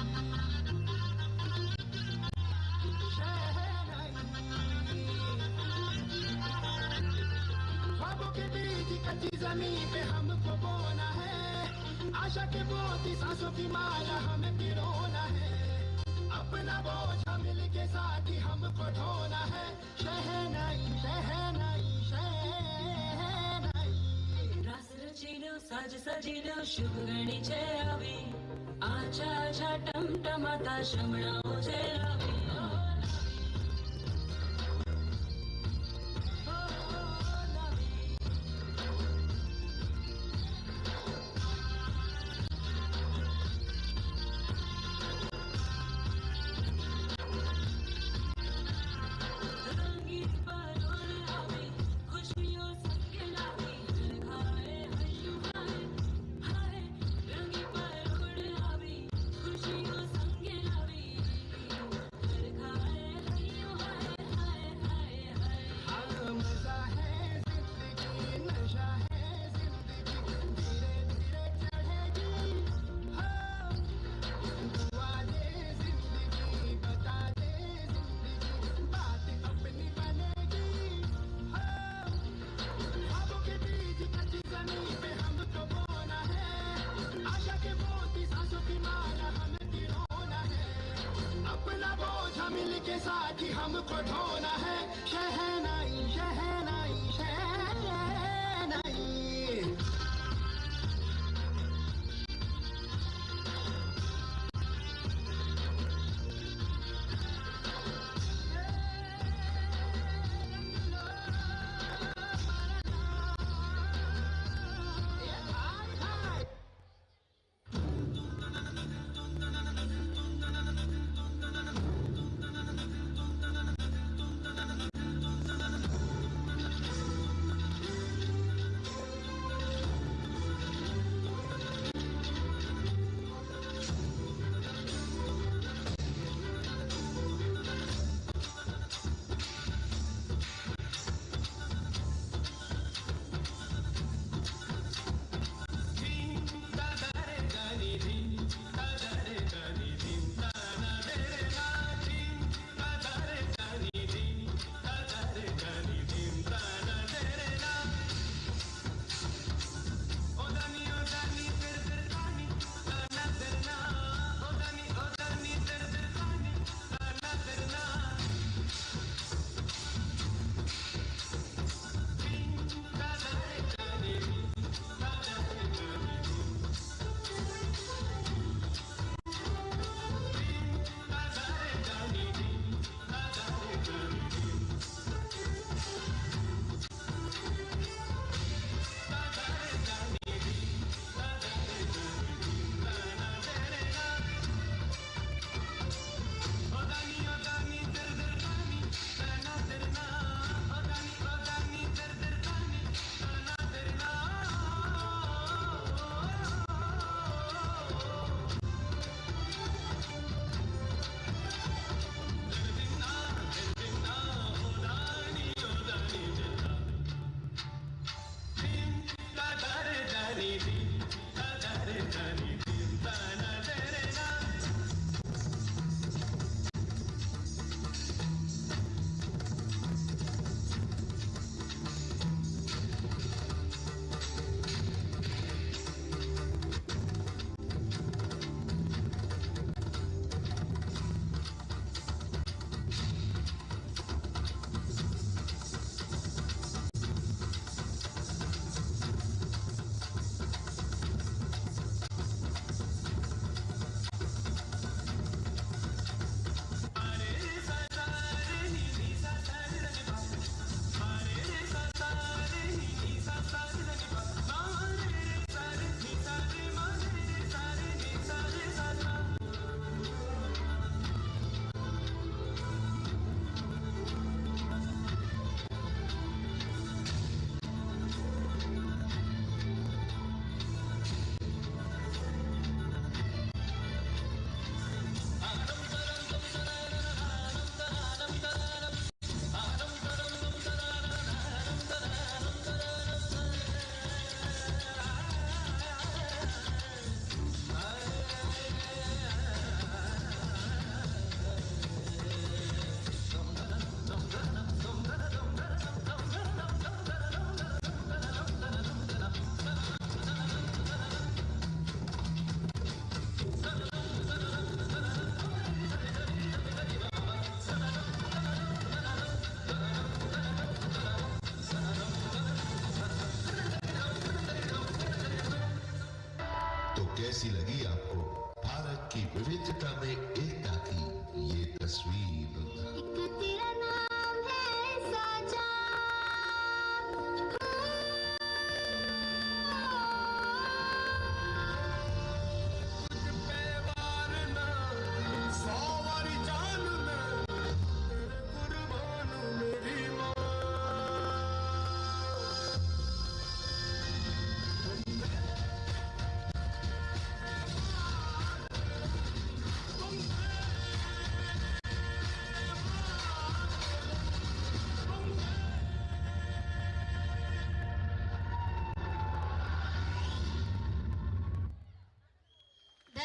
शहनाई ख्वाबों के बीज कच्ची जमीन पे हमको बोना है आशा के मोती सांसों की माला हमें पिरोना है अपना बोझ मिल के साथ ही हमको ढोना है शहनाई शहनाई शहनाई रास रचीनो साज सजीनो शुभ गणी छे आवी आछा आछा टमटमाता शमणाओ छे आवी रंगीन परोड़ आवी खुशियों संगे लावी हर खाए हयो हाय हाय रंगी परोड़ आवी खुशियों संगे लावी हर खाए हयो हाय हाय हाय हाय हाँ मजा है जिंदगी नशा है जिंदगी धीरे धीरे चढ़ेगी हाँ दुआ दे जिंदगी बता दे जिंदगी बात अपनी बनेगी हाँ ख्वाबों के बीज कच्ची जमीन पे हमको बोना है आशा के मोती सांसों की माला हमें पिरोना है अपना बोझ मिल के साथ ही हमको ढोना है शहनाई शहनाई शहनाई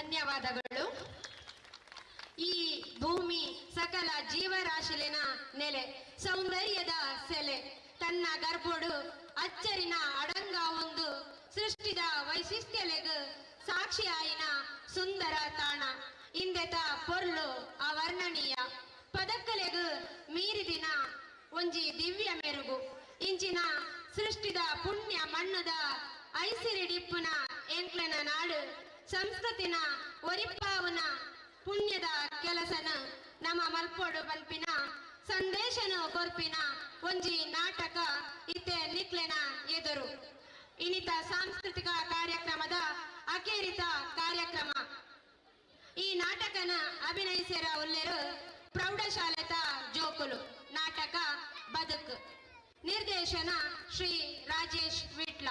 ಧನ್ಯವಾದಗಳು. ಈ ಭೂಮಿ ಸಕಲ ಜೀವರಾಶಿಲಿನ ನೆಲೆ, ಸೌಂದರ್ಯದ ಸೆಲೆ, ತನ್ನ ಗರ್ಭೋಡು ಅಚ್ಚರಿನ ಅಡಂಗ ಒಂದು ಸೃಷ್ಟಿದ ವೈಶಿಷ್ಟ್ಯಲೆಗ್ ಸಾಕ್ಷಿಯಾಯಿನ ಸುಂದರ ತಾಣ. ಇಂದೆತ ಪೊರ್ಲು ಅವರ್ಣನೀಯ ಪದಕ್ಕಲೆಗ್ ಮೀರಿದಿನ ಒಂಜಿ ದಿವ್ಯ ಮೆರುಗು. ಇಂಚಿನ ಸೃಷ್ಟಿದ ಪುಣ್ಯ ಮಣ್ಣದ ಐಸಿರಿಡಿಪ್ಪುನ ಎಂಕ್ಲೆನ ನಾಡು ಸಂಸ್ಕೃತಿನ ಒರಿಪ್ಪಾವುನ ಪುಣ್ಯದ ಕೆಲಸನ ನಮ್ಮ ಮಲ್ಪೋಡು ಬಲ್ಪಿನ ಸಂದೇಶನು ಕೊರ್ಪಿನ ಒಂಜಿ ನಾಟಕ ಇತ್ತೆ ನಿಕ್ಲೆನ ಎದುರು. ಇನಿತ ಸಾಂಸ್ಕೃತಿಕ ಕಾರ್ಯಕ್ರಮದ ಅಕೇರಿತ ಕಾರ್ಯಕ್ರಮ. ಈ ನಾಟಕನ ಅಭಿನಯಿಸಿರ ಉಲ್ಲೇರು ಪ್ರೌಢಶಾಲೆತ ಜೋಕುಲು. ನಾಟಕ ಬದುಕು. ನಿರ್ದೇಶನ ಶ್ರೀ ರಾಜೇಶ್ ವಿಟ್ಲ.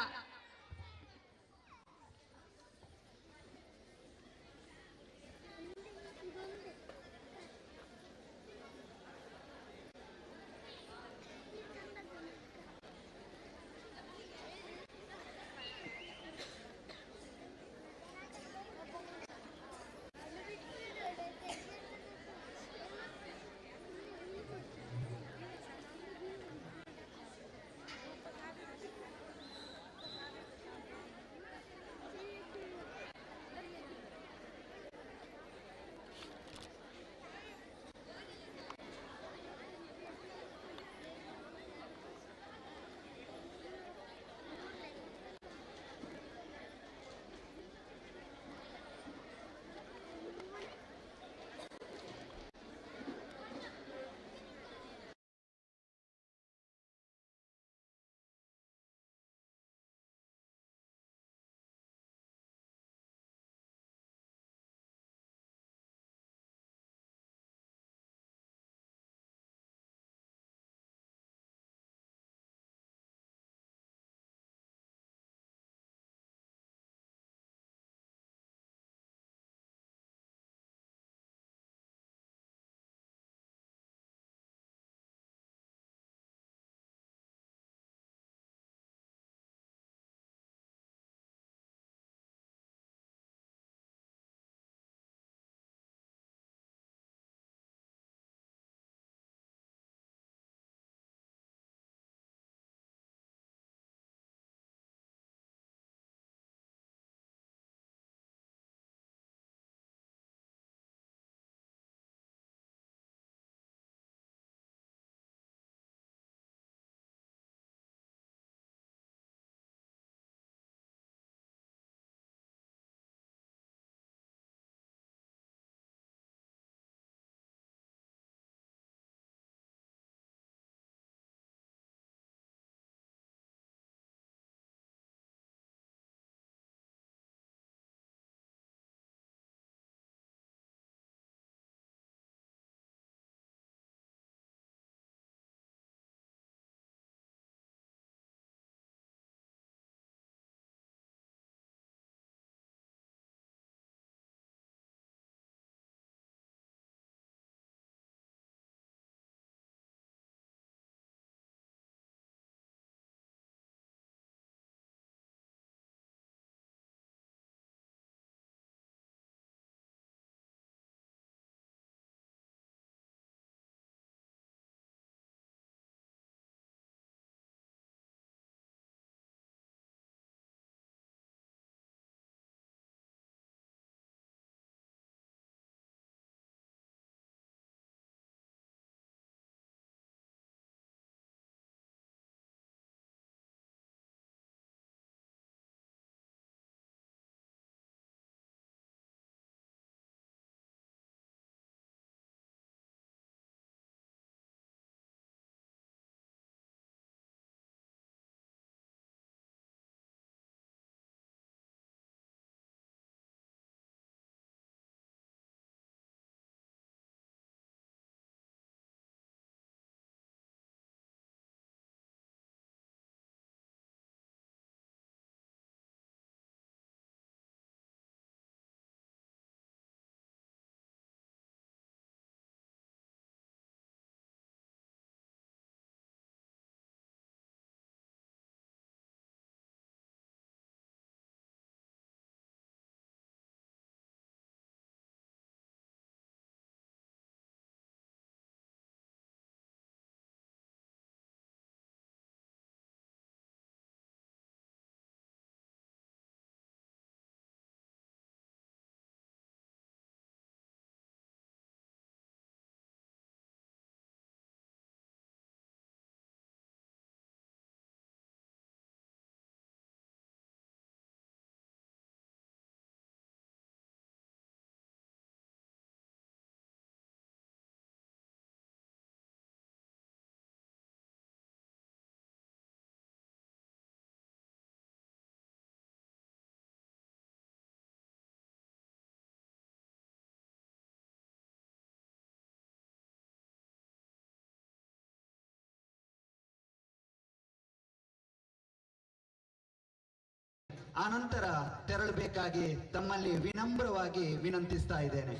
ಆನಂತರ ತೆರಳಬೇಕಾಗಿ ತಮ್ಮಲ್ಲಿ ವಿನಮ್ರವಾಗಿ ವಿನಂತಿಸ್ತಾ ಇದ್ದೇನೆ.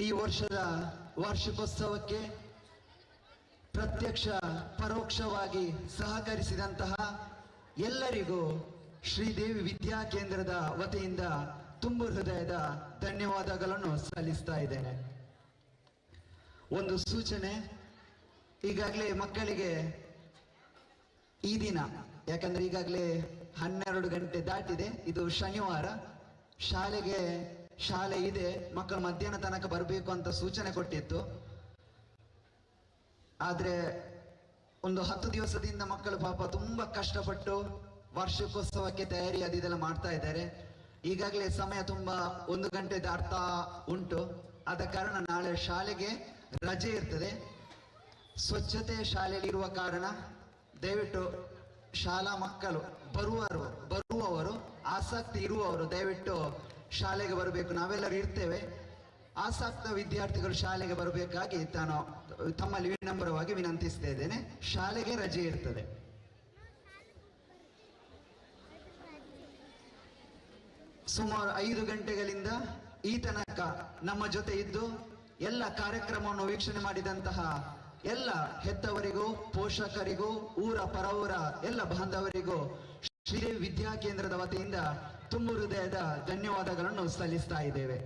ಈ ವರ್ಷದ ವಾರ್ಷಿಕೋತ್ಸವಕ್ಕೆ ಪ್ರತ್ಯಕ್ಷ ಪರೋಕ್ಷವಾಗಿ ಸಹಕರಿಸಿದಂತಹ ಎಲ್ಲರಿಗೂ ಶ್ರೀದೇವಿ ವಿದ್ಯಾ ಕೇಂದ್ರದ ವತಿಯಿಂದ ತುಂಬು ಹೃದಯದ ಧನ್ಯವಾದಗಳನ್ನು ಸಲ್ಲಿಸ್ತಾ ಇದ್ದೇನೆ. ಒಂದು ಸೂಚನೆ, ಈಗಾಗಲೇ ಮಕ್ಕಳಿಗೆ ಈ ದಿನ, ಯಾಕಂದ್ರೆ ಈಗಾಗಲೇ 12 ಗಂಟೆ ದಾಟಿದೆ, ಇದು ಶನಿವಾರ, ಶಾಲೆ ಇದೆ, ಮಕ್ಕಳು ಮಧ್ಯಾಹ್ನ ತನಕ ಬರಬೇಕು ಅಂತ ಸೂಚನೆ ಕೊಟ್ಟಿತ್ತು. ಆದ್ರೆ ಒಂದು 10 ದಿವಸದಿಂದ ಮಕ್ಕಳು ಪಾಪ ತುಂಬಾ ಕಷ್ಟಪಟ್ಟು ವಾರ್ಷಿಕೋತ್ಸವಕ್ಕೆ ತಯಾರಿ ಅದೆಲ್ಲ ಮಾಡ್ತಾ ಇದ್ದಾರೆ. ಈಗಾಗಲೇ ಸಮಯ ತುಂಬಾ 1 ಗಂಟೆ ದಾಟ್ತಾ ಉಂಟು. ಆದ ಕಾರಣ ನಾಳೆ ಶಾಲೆಗೆ ರಜೆ ಇರ್ತದೆ. ಸ್ವಚ್ಛತೆ ಶಾಲೆಯಲ್ಲಿ ಇರುವ ಕಾರಣ ದಯವಿಟ್ಟು ಶಾಲಾ ಮಕ್ಕಳು ಬರುವವರು ಆಸಕ್ತಿ ಇರುವವರು ದಯವಿಟ್ಟು ಶಾಲೆಗೆ ಬರಬೇಕು. ನಾವೆಲ್ಲರೂ ಇರ್ತೇವೆ. ಆಸಕ್ತ ವಿದ್ಯಾರ್ಥಿಗಳು ಶಾಲೆಗೆ ಬರಬೇಕಾಗಿ ತಮ್ಮಲ್ಲಿ ವಿನಮ್ರವಾಗಿ ವಿನಂತಿಸ್ತಾ ಇದ್ದೇನೆ. ಶಾಲೆಗೆ ರಜೆ ಇರ್ತದೆ. ಸುಮಾರು 5 ಗಂಟೆಗಳಿಂದ ಈ ತನಕ ನಮ್ಮ ಜೊತೆ ಇದ್ದು ಎಲ್ಲ ಕಾರ್ಯಕ್ರಮವನ್ನು ವೀಕ್ಷಣೆ ಮಾಡಿದಂತಹ ಎಲ್ಲ ಹೆತ್ತವರಿಗೂ, ಪೋಷಕರಿಗೂ, ಊರ ಪರವೂರ ಎಲ್ಲ ಬಾಂಧವರಿಗೂ ಶ್ರೀದೇವಿ ವಿದ್ಯಾ ಕೇಂದ್ರದ ವತಿಯಿಂದ ತುಂಬು ಹೃದಯದ ಧನ್ಯವಾದಗಳನ್ನು ಸಲ್ಲಿಸ್ತಾ ಇದ್ದೇವೆ.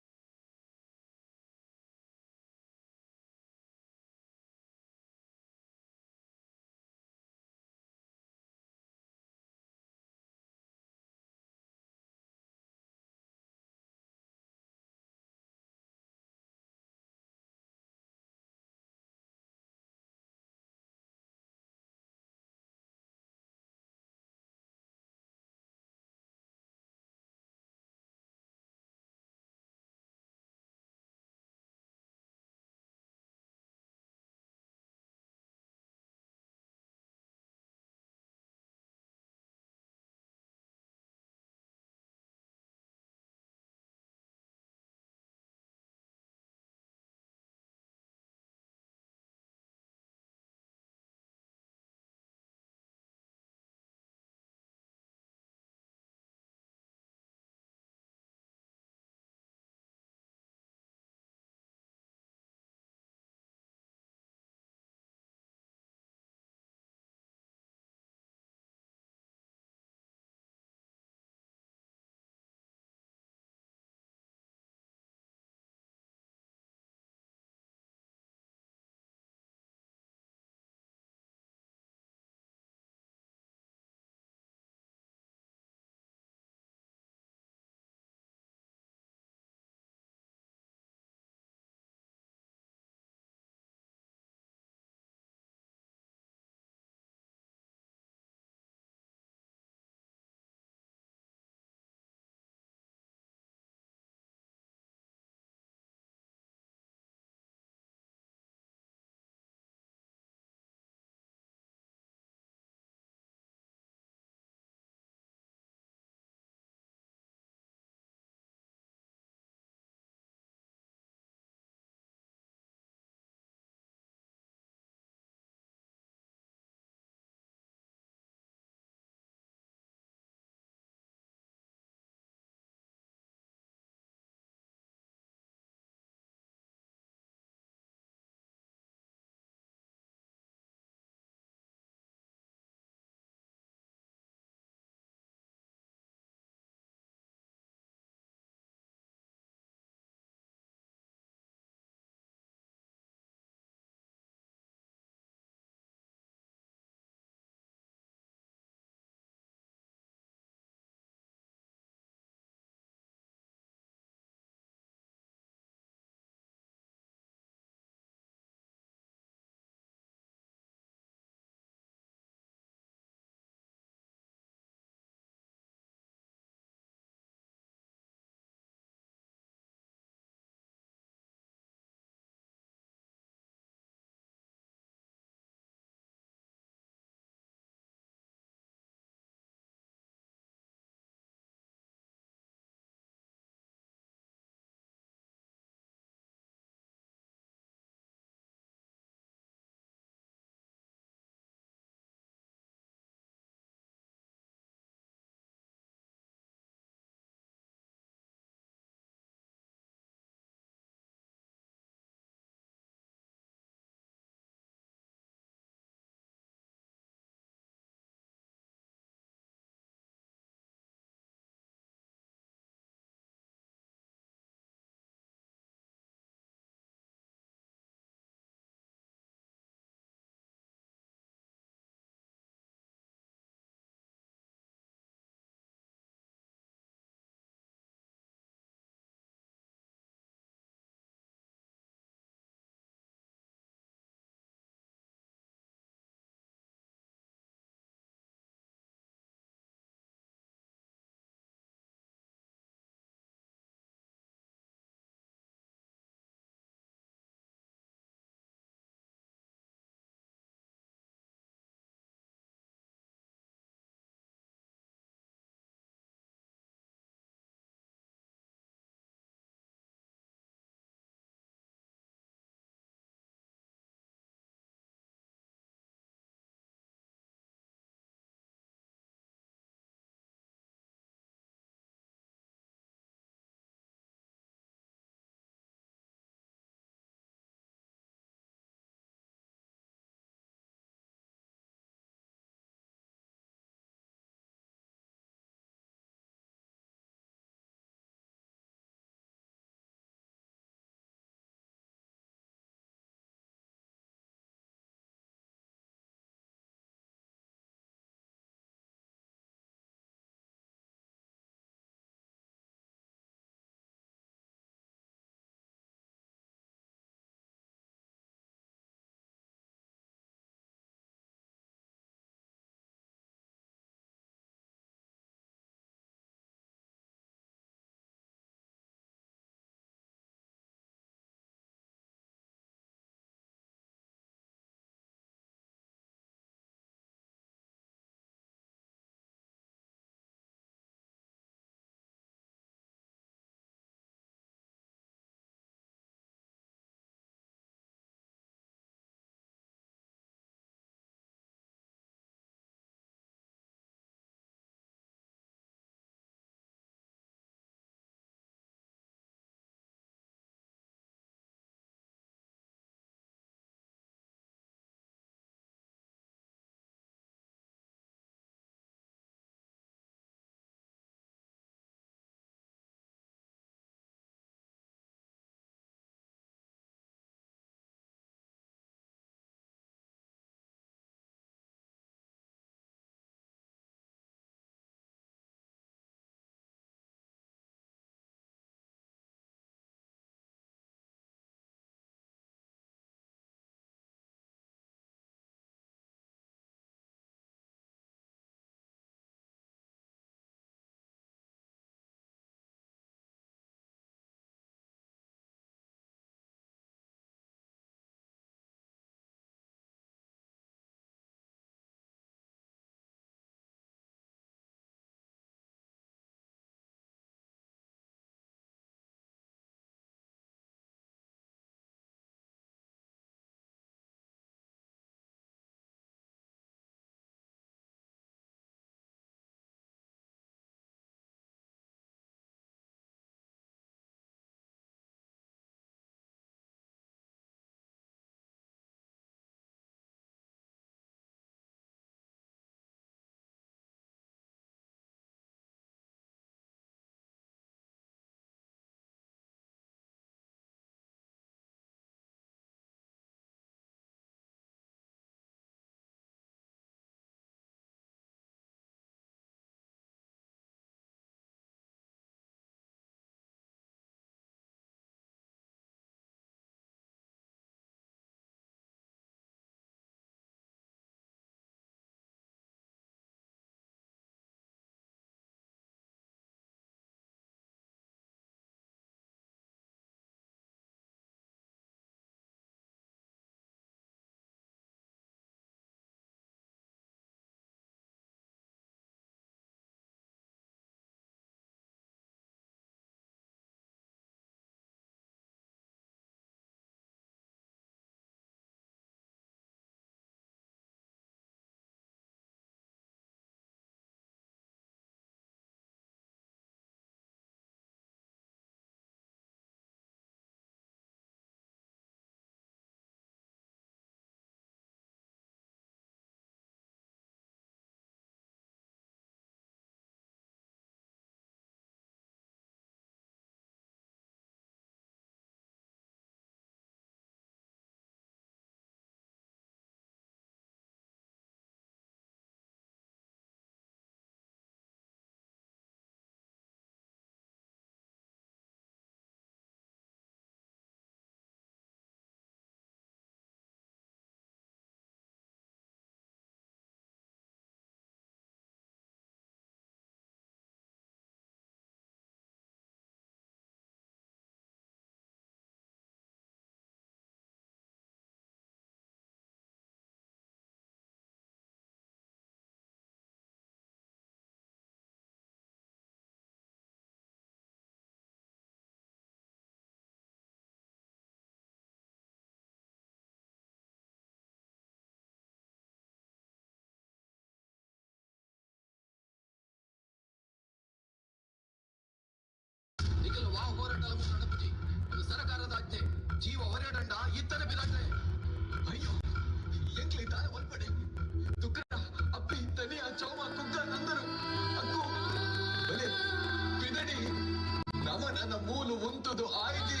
ಮೂಲು ಉಂತದು ಆಯ್ದಿ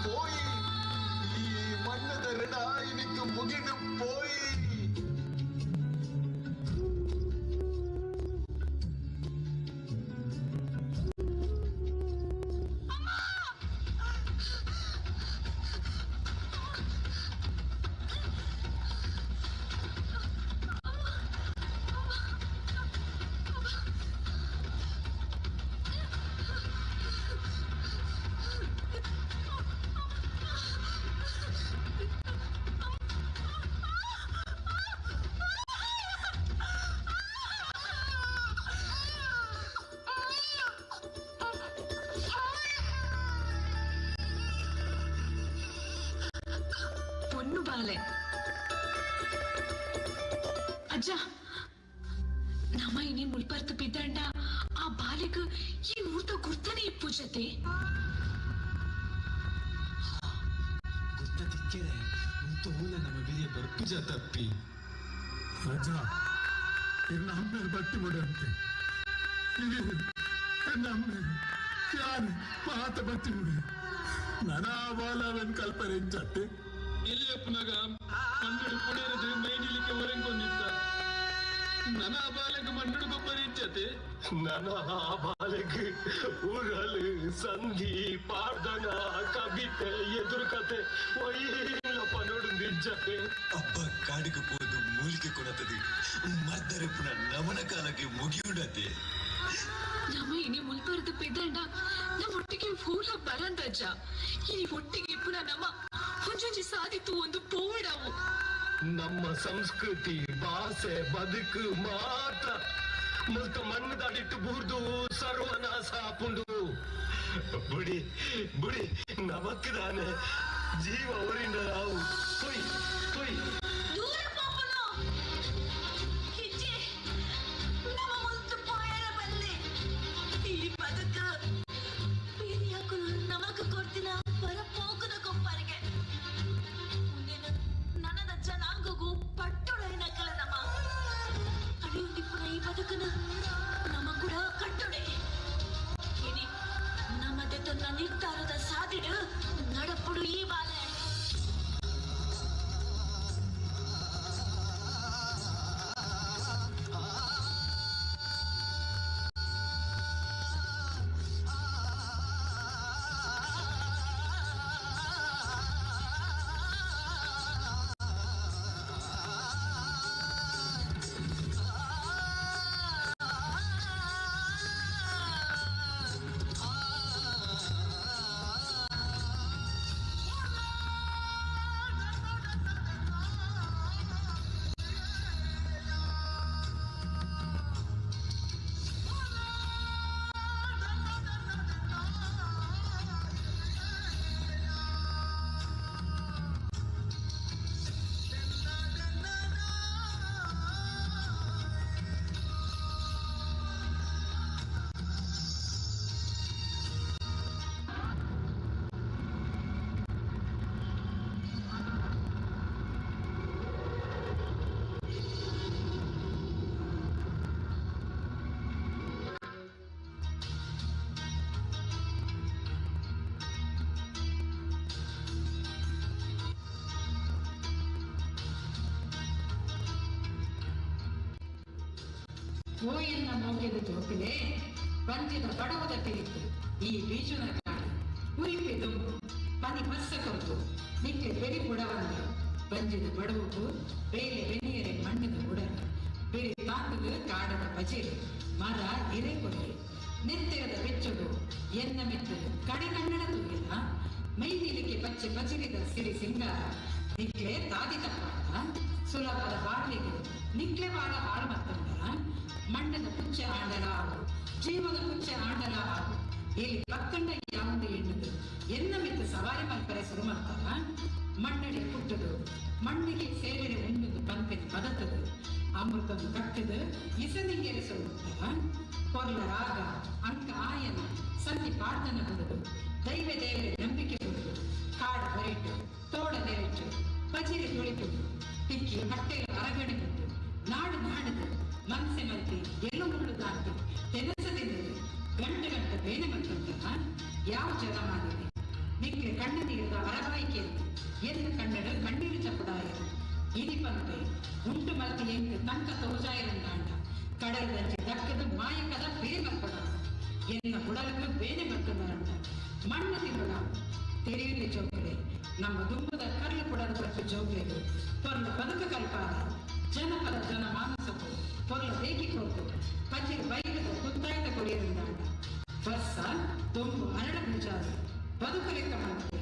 പോയി ഈ മണ്ണതരടാ എനിക്ക് മുകിട് പോയി. ಅಜ್ಜ ನಮ್ಮ ಇನಿ ಮುಲ್ಪರ್ತು ಬಿದ್ದಂಡ ಆ ಬಾಲೆಗ್ ಈ ಊರ್ದ ಗುರ್ತನೆ ಇಪ್ಪು ಜೊತೆ ಗುರ್ತದಿಕ್ಕೆರೆ ಮುಂತು ಮೂಲ ನಮ್ಮ ಬಿರಿಯ ಬರ್ಪುಜ ತಪ್ಪಿ ಅಜ್ಜ ಇನ್ನ ಅಮ್ಮೇಲೆ ಬಟ್ಟಿ ಮುಡಂತೆ ಅಮ್ಮೆ ಯಾರು ಮಾತ ಬಟ್ಟಿ ಮುಡಿ ನನಾ ಬಾಲವನ್ ಕಲ್ಪನೆ ಜಟ್ಟೆ ಎಲ್ಲಿಯಪ್ಪನಾಗ ಮಣ್ಣುಡು ಕುಡಿಯರದು ಮೇಡಿಲಿಕ್ಕೆ ಹೊರಂಗೊಂಡಿದ್ದ ನನ್ನ ಬಾಲೆಗೆ ಮಣ್ಣುಡು ಗೊಬ್ಬರಿಜ್ಜತೆ ನನ್ನ ಆ ಬಾಲೆಗೆ ಊರಲು ಸಂಧಿ ಪಾಡ್ದನ ಕವಿತೆ ಎದುರು ಕತೆ ಒಯ್ಯಪ್ಪ ನೋಡು ನಿಜ್ಜತೆ ಅಪ್ಪ ಕಾಡಿಗೆ ಹೋದು ಮೂಲಿಕೆ ಕೊಡತದೆ ಮರ್ದರೆಪ್ಪನ ನಮನ ಕಾಲಕ್ಕೆ ಮುಗಿಯುಡತೆ ನಮ್ಮ ಇನಿ ಮುಲ್ಪರ್ದು ಬಿದ್ದಂಡ ನಮ್ಮ ಒಟ್ಟಿಗೆ ಊರ ಬರಂದಜ್ಜ ಈ ಒಟ್ಟಿಗೆ ಪುನಃ ನಮ್ಮ ಹೊಂಜೊಂಜಿ ಸಾಧಿತು ಒಂದು ಪೋಡವು ನಮ್ಮ ಸಂಸ್ಕೃತಿ ಭಾಷೆ ಬದುಕು ಮಾತ್ರ ಮುಲ್ತ ಮಣ್ಣು ದಾಡಿಟ್ಟು ಬೂರ್ದು ಸರ್ವನಾಶ ಪುಂಡು ಬುಡಿ ಬುಡಿ ನಮಕ್ದಾನೆ ಜೀವ ಅವರಿಂದ ನಾವು ತೊಯ್ ತೊಯ್ ಈ ಬದುಕ ಬೇರೆಯಾಕು ನಮಗ ಕೊಡ್ತಿನ ಬರ ಪೋಕದ ಕೊಪ್ಪರಿಗೆ ಮುಂದಿನ ನನ್ನದಜ್ಜ ನಾಂಗಗೂ ಪಟ್ಟೊಳೆ ನಕಲ ನಮ್ಮ ಅಡಿಯುಂಡಿ ಪುನಃ ಈ ಬದುಕನ ನಮ್ಮ ಕೂಡ ಕಟ್ಟೊಡೆ ಇನಿ ನಮ್ಮದೆ ತನ್ನ ನಿರ್ಧಾರದ ಸಾಧಿಡು ನಡಪುಡು ಈ ಬಾಲೆ ಓಯನ್ನ ಮೌಲ್ಯದ ಜೋಪಿಲೆ ಪಂಚದ ಬಡವದ ತಿರಿತು ಈ ಬೀಜುನ ಕಾಡು ಉರಿಪಿದು ಪನಿ ಮಸ್ಸ ಕೊರತು ನಿಕ್ಕೆ ಬೆರಿ ಬುಡವಂದ ಪಂಜದ ಬಡವಕು ಬೇಲೆ ಬೆನಿಯರೆ ಮಣ್ಣಿನ ಬುಡನ ಬೆರಿ ತಾಂದುಗ ಕಾಡದ ಬಜೆರೆ ಮರ ಇರೆ ಕೊರೆ ನೆತ್ತೆರದ ಬೆಚ್ಚದು ಎನ್ನ ಮೆತ್ತದು ಕಡೆ ಕನ್ನಡ ತುಂಬಿದ ಮೈನೀಲಿಕೆ ಪಚ್ಚೆ ಪಚಿರಿದ ಸಿರಿ ಸಿಂಗಾರ ನಿಕ್ಲೆ ತಾದಿತ ಪಾಡ ಸುಲಭದ ಬಾಡ್ಲಿಗೆ ನಿಕ್ಲೆ ಬಾಳ ಹಾಳು ಮತ್ತಂದರ ಮಣ್ಣದ ಕುಚ್ಚ ಆಂಡಲ ಆಗು ಜೀವದ ಕುಚ್ಚ ಆಂಡಲ ಆಗು ಇಲ್ಲಿ ಪಕ್ಕಂಡ ಯಾವುದು ಎಣ್ಣದು ಎನ್ನ ಮಿತ್ತ ಸವಾರಿ ಮಲ್ಪರೆ ಶುರು ಮಾಡ್ತಾರ ಮಣ್ಣಡಿ ಪುಟ್ಟದು ಮಣ್ಣಿಗೆ ಸೇರಿರೆ ಉಣ್ಣದು ಪಂಪಿನ ಪದತದು ಅಮೃತನು ಕಟ್ಟದು ಇಸನಿಂಗೆರೆ ಸುರುತ್ತಾರ ಕೊರ್ಲ ರಾಗ ಅಂಕ ಆಯನ ಸಂಧಿ ಪಾಡ್ದನ ಬಿಡುದು ದೈವ ದೇವರ ನಂಬಿಕೆ ಬಿಡುದು ಕಾಡ ಬರೆಟ್ಟು ತೋಡ ನೆರೆಟ್ಟು ಪಜಿರೆ ತುಳಿಪುದು ತಿಕ್ಕಿ ಹೊಟ್ಟೆಯ ಅರಗಣೆ ಬಿಟ್ಟು ನಾಡು ನಾಡದು ಮನಸ್ಸೆ ಮಲ್ತಿ ಎಲ್ಲು ಮುಳ್ಳು ದಾಟಿ ತೆನಸದಿದ್ದರು ಗಂಟೆ ಗಂಟೆ ಬೇನೆ ಮತ್ತಂತಹ ಯಾವ ಜನ ಮಾಡಿದೆ ನಿಕ್ಲೆ ಕಣ್ಣು ನೀಡಿದ ಅರವಾಯಿಕೆಯಲ್ಲಿ ಎಂದು ಕಣ್ಣಡು ಕಣ್ಣೀರು ಚಪ್ಪಡಾಯರು ಇನಿಪಂತೆ ಉಂಟು ಮಲ್ತಿ ಎಂಟು ತಂಕ ತೋಜಾಯಿರಂದಾಂಡ ಕಡಲದಂಚೆ ದಕ್ಕದ ಮಾಯಕದ ಬೇಮಲ್ಪಡ ಎನ್ನ ಬುಡಲಕ್ಕೆ ಬೇನೆ ಮಕ್ಕಳಂಡ ಮಣ್ಣು ತಿಂಬಡ ತೆರೆಯಲ್ಲಿ ಜೋಗಡೆ ನಮ್ಮ ದುಂಬದ ಕರ್ಲು ಕೊಡದ ಪಟ್ಟು ಜೋಗೇದು ಪೊರ್ಲ ಬದುಕ ಕಲ್ಪಾದ ಜನಪದ ಜನ ಮಾನಸವು ಪೊರ್ಲ ಬೇಕಿ ಕೊಟ್ಟು ಕಚೇರಿ ಬೈಕದ ಕುತ್ತಾಯ್ತ ಕೊಡಿಯರಿಂದಾಂಡ ವರ್ಷ ತುಂಬು ಅರಳ ಬೀಜಾದ ಬದುಕು ಲೆಕ್ಕ ಮಾಡುತ್ತೆ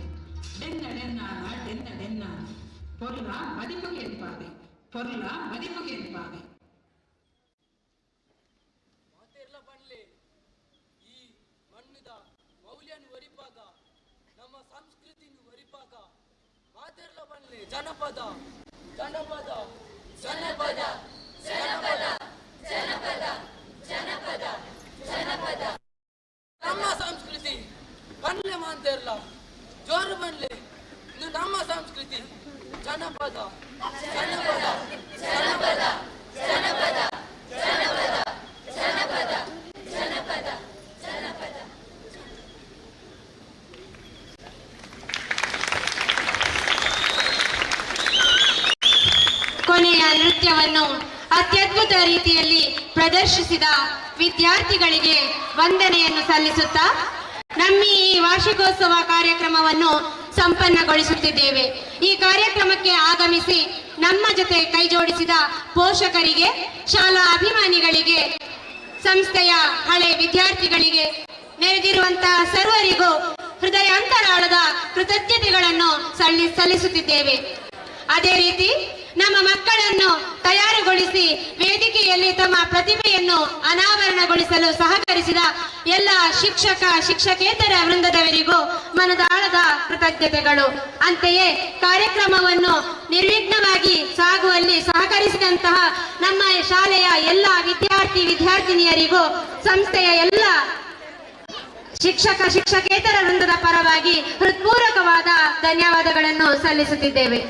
ಡೆನ್ನ ಪೊರ್ಲ ಮದಿಪಗೆ ಎನ್ಪಾದೆ ಈ ಮಣ್ಣದ ಮೌಲ್ಯನು ಒರಿಪಾಗ ನಮ್ಮ ಸಂಸ್ಕೃತಿಯನ್ನು ಒರಿಪಾಗ ಮಾತೆರ್ಲ ಬನ್ನಿ ಜನಪದ ಜನಪದ ಜನಪದ ಜನಪದ ಜನಪದ ಜನಪದ ಜನಪದ ನಮ್ಮ ಸಂಸ್ಕೃತಿ ಬನ್ಲೆ ಮಾತೆರ್ಲ ಜೋರು ಬನ್ಲೆ ಇದು ನಮ್ಮ ಸಂಸ್ಕೃತಿ ಜನಪದ ಜನಪದ ಜನಪದ ಜನಪದ ಜನಪದ ಜನಪದ ಜನಪದ ಜನಪದ ಕೊನೆಯ ನೃತ್ಯವನ್ನು ಅತ್ಯದ್ಭುತ ರೀತಿಯಲ್ಲಿ ಪ್ರದರ್ಶಿಸಿದ ವಿದ್ಯಾರ್ಥಿಗಳಿಗೆ ವಂದನೆಯನ್ನು ಸಲ್ಲಿಸುತ್ತಾ ನಮ್ಮ ಈ ವಾರ್ಷಿಕೋತ್ಸವ ಕಾರ್ಯಕ್ರಮವನ್ನು ಸಂಪನ್ನಗೊಳಿಸುತ್ತಿದ್ದೇವೆ. ಈ ಕಾರ್ಯಕ್ರಮಕ್ಕೆ ಆಗಮಿಸಿ ನಮ್ಮ ಜೊತೆ ಕೈಜೋಡಿಸಿದ ಪೋಷಕರಿಗೆ, ಶಾಲಾ ಅಭಿಮಾನಿಗಳಿಗೆ, ಸಂಸ್ಥೆಯ ಹಳೆ ವಿದ್ಯಾರ್ಥಿಗಳಿಗೆ, ನೆರೆದಿರುವಂತಹ ಸರ್ವರಿಗೂ ಹೃದಯಾಂತರಾಳದ ಕೃತಜ್ಞತೆಗಳನ್ನು ಸಲ್ಲಿಸುತ್ತಿದ್ದೇವೆ. ಅದೇ ರೀತಿ ನಮ್ಮ ಮಕ್ಕಳನ್ನು ತಯಾರುಗೊಳಿಸಿ ವೇದಿಕೆಯಲ್ಲಿ ತಮ್ಮ ಪ್ರತಿಭೆಯನ್ನು ಅನಾವರಣಗೊಳಿಸಲು ಸಹಕರಿಸಿದ ಎಲ್ಲ ಶಿಕ್ಷಕೇತರ ವೃಂದದವರಿಗೂ ಮನದಾಳದ ಕೃತಜ್ಞತೆಗಳು. ಅಂತೆಯೇ ಕಾರ್ಯಕ್ರಮವನ್ನು ನಿರ್ವಿಘ್ನವಾಗಿ ಸಾಗುವಲ್ಲಿ ಸಹಕರಿಸಿದಂತಹ ನಮ್ಮ ಶಾಲೆಯ ಎಲ್ಲ ವಿದ್ಯಾರ್ಥಿನಿಯರಿಗೂ ಸಂಸ್ಥೆಯ ಎಲ್ಲ ಶಿಕ್ಷಕೇತರ ವೃಂದದ ಪರವಾಗಿ ಹೃತ್ಪೂರ್ವಕವಾದ ಧನ್ಯವಾದಗಳನ್ನು ಸಲ್ಲಿಸುತ್ತಿದ್ದೇವೆ.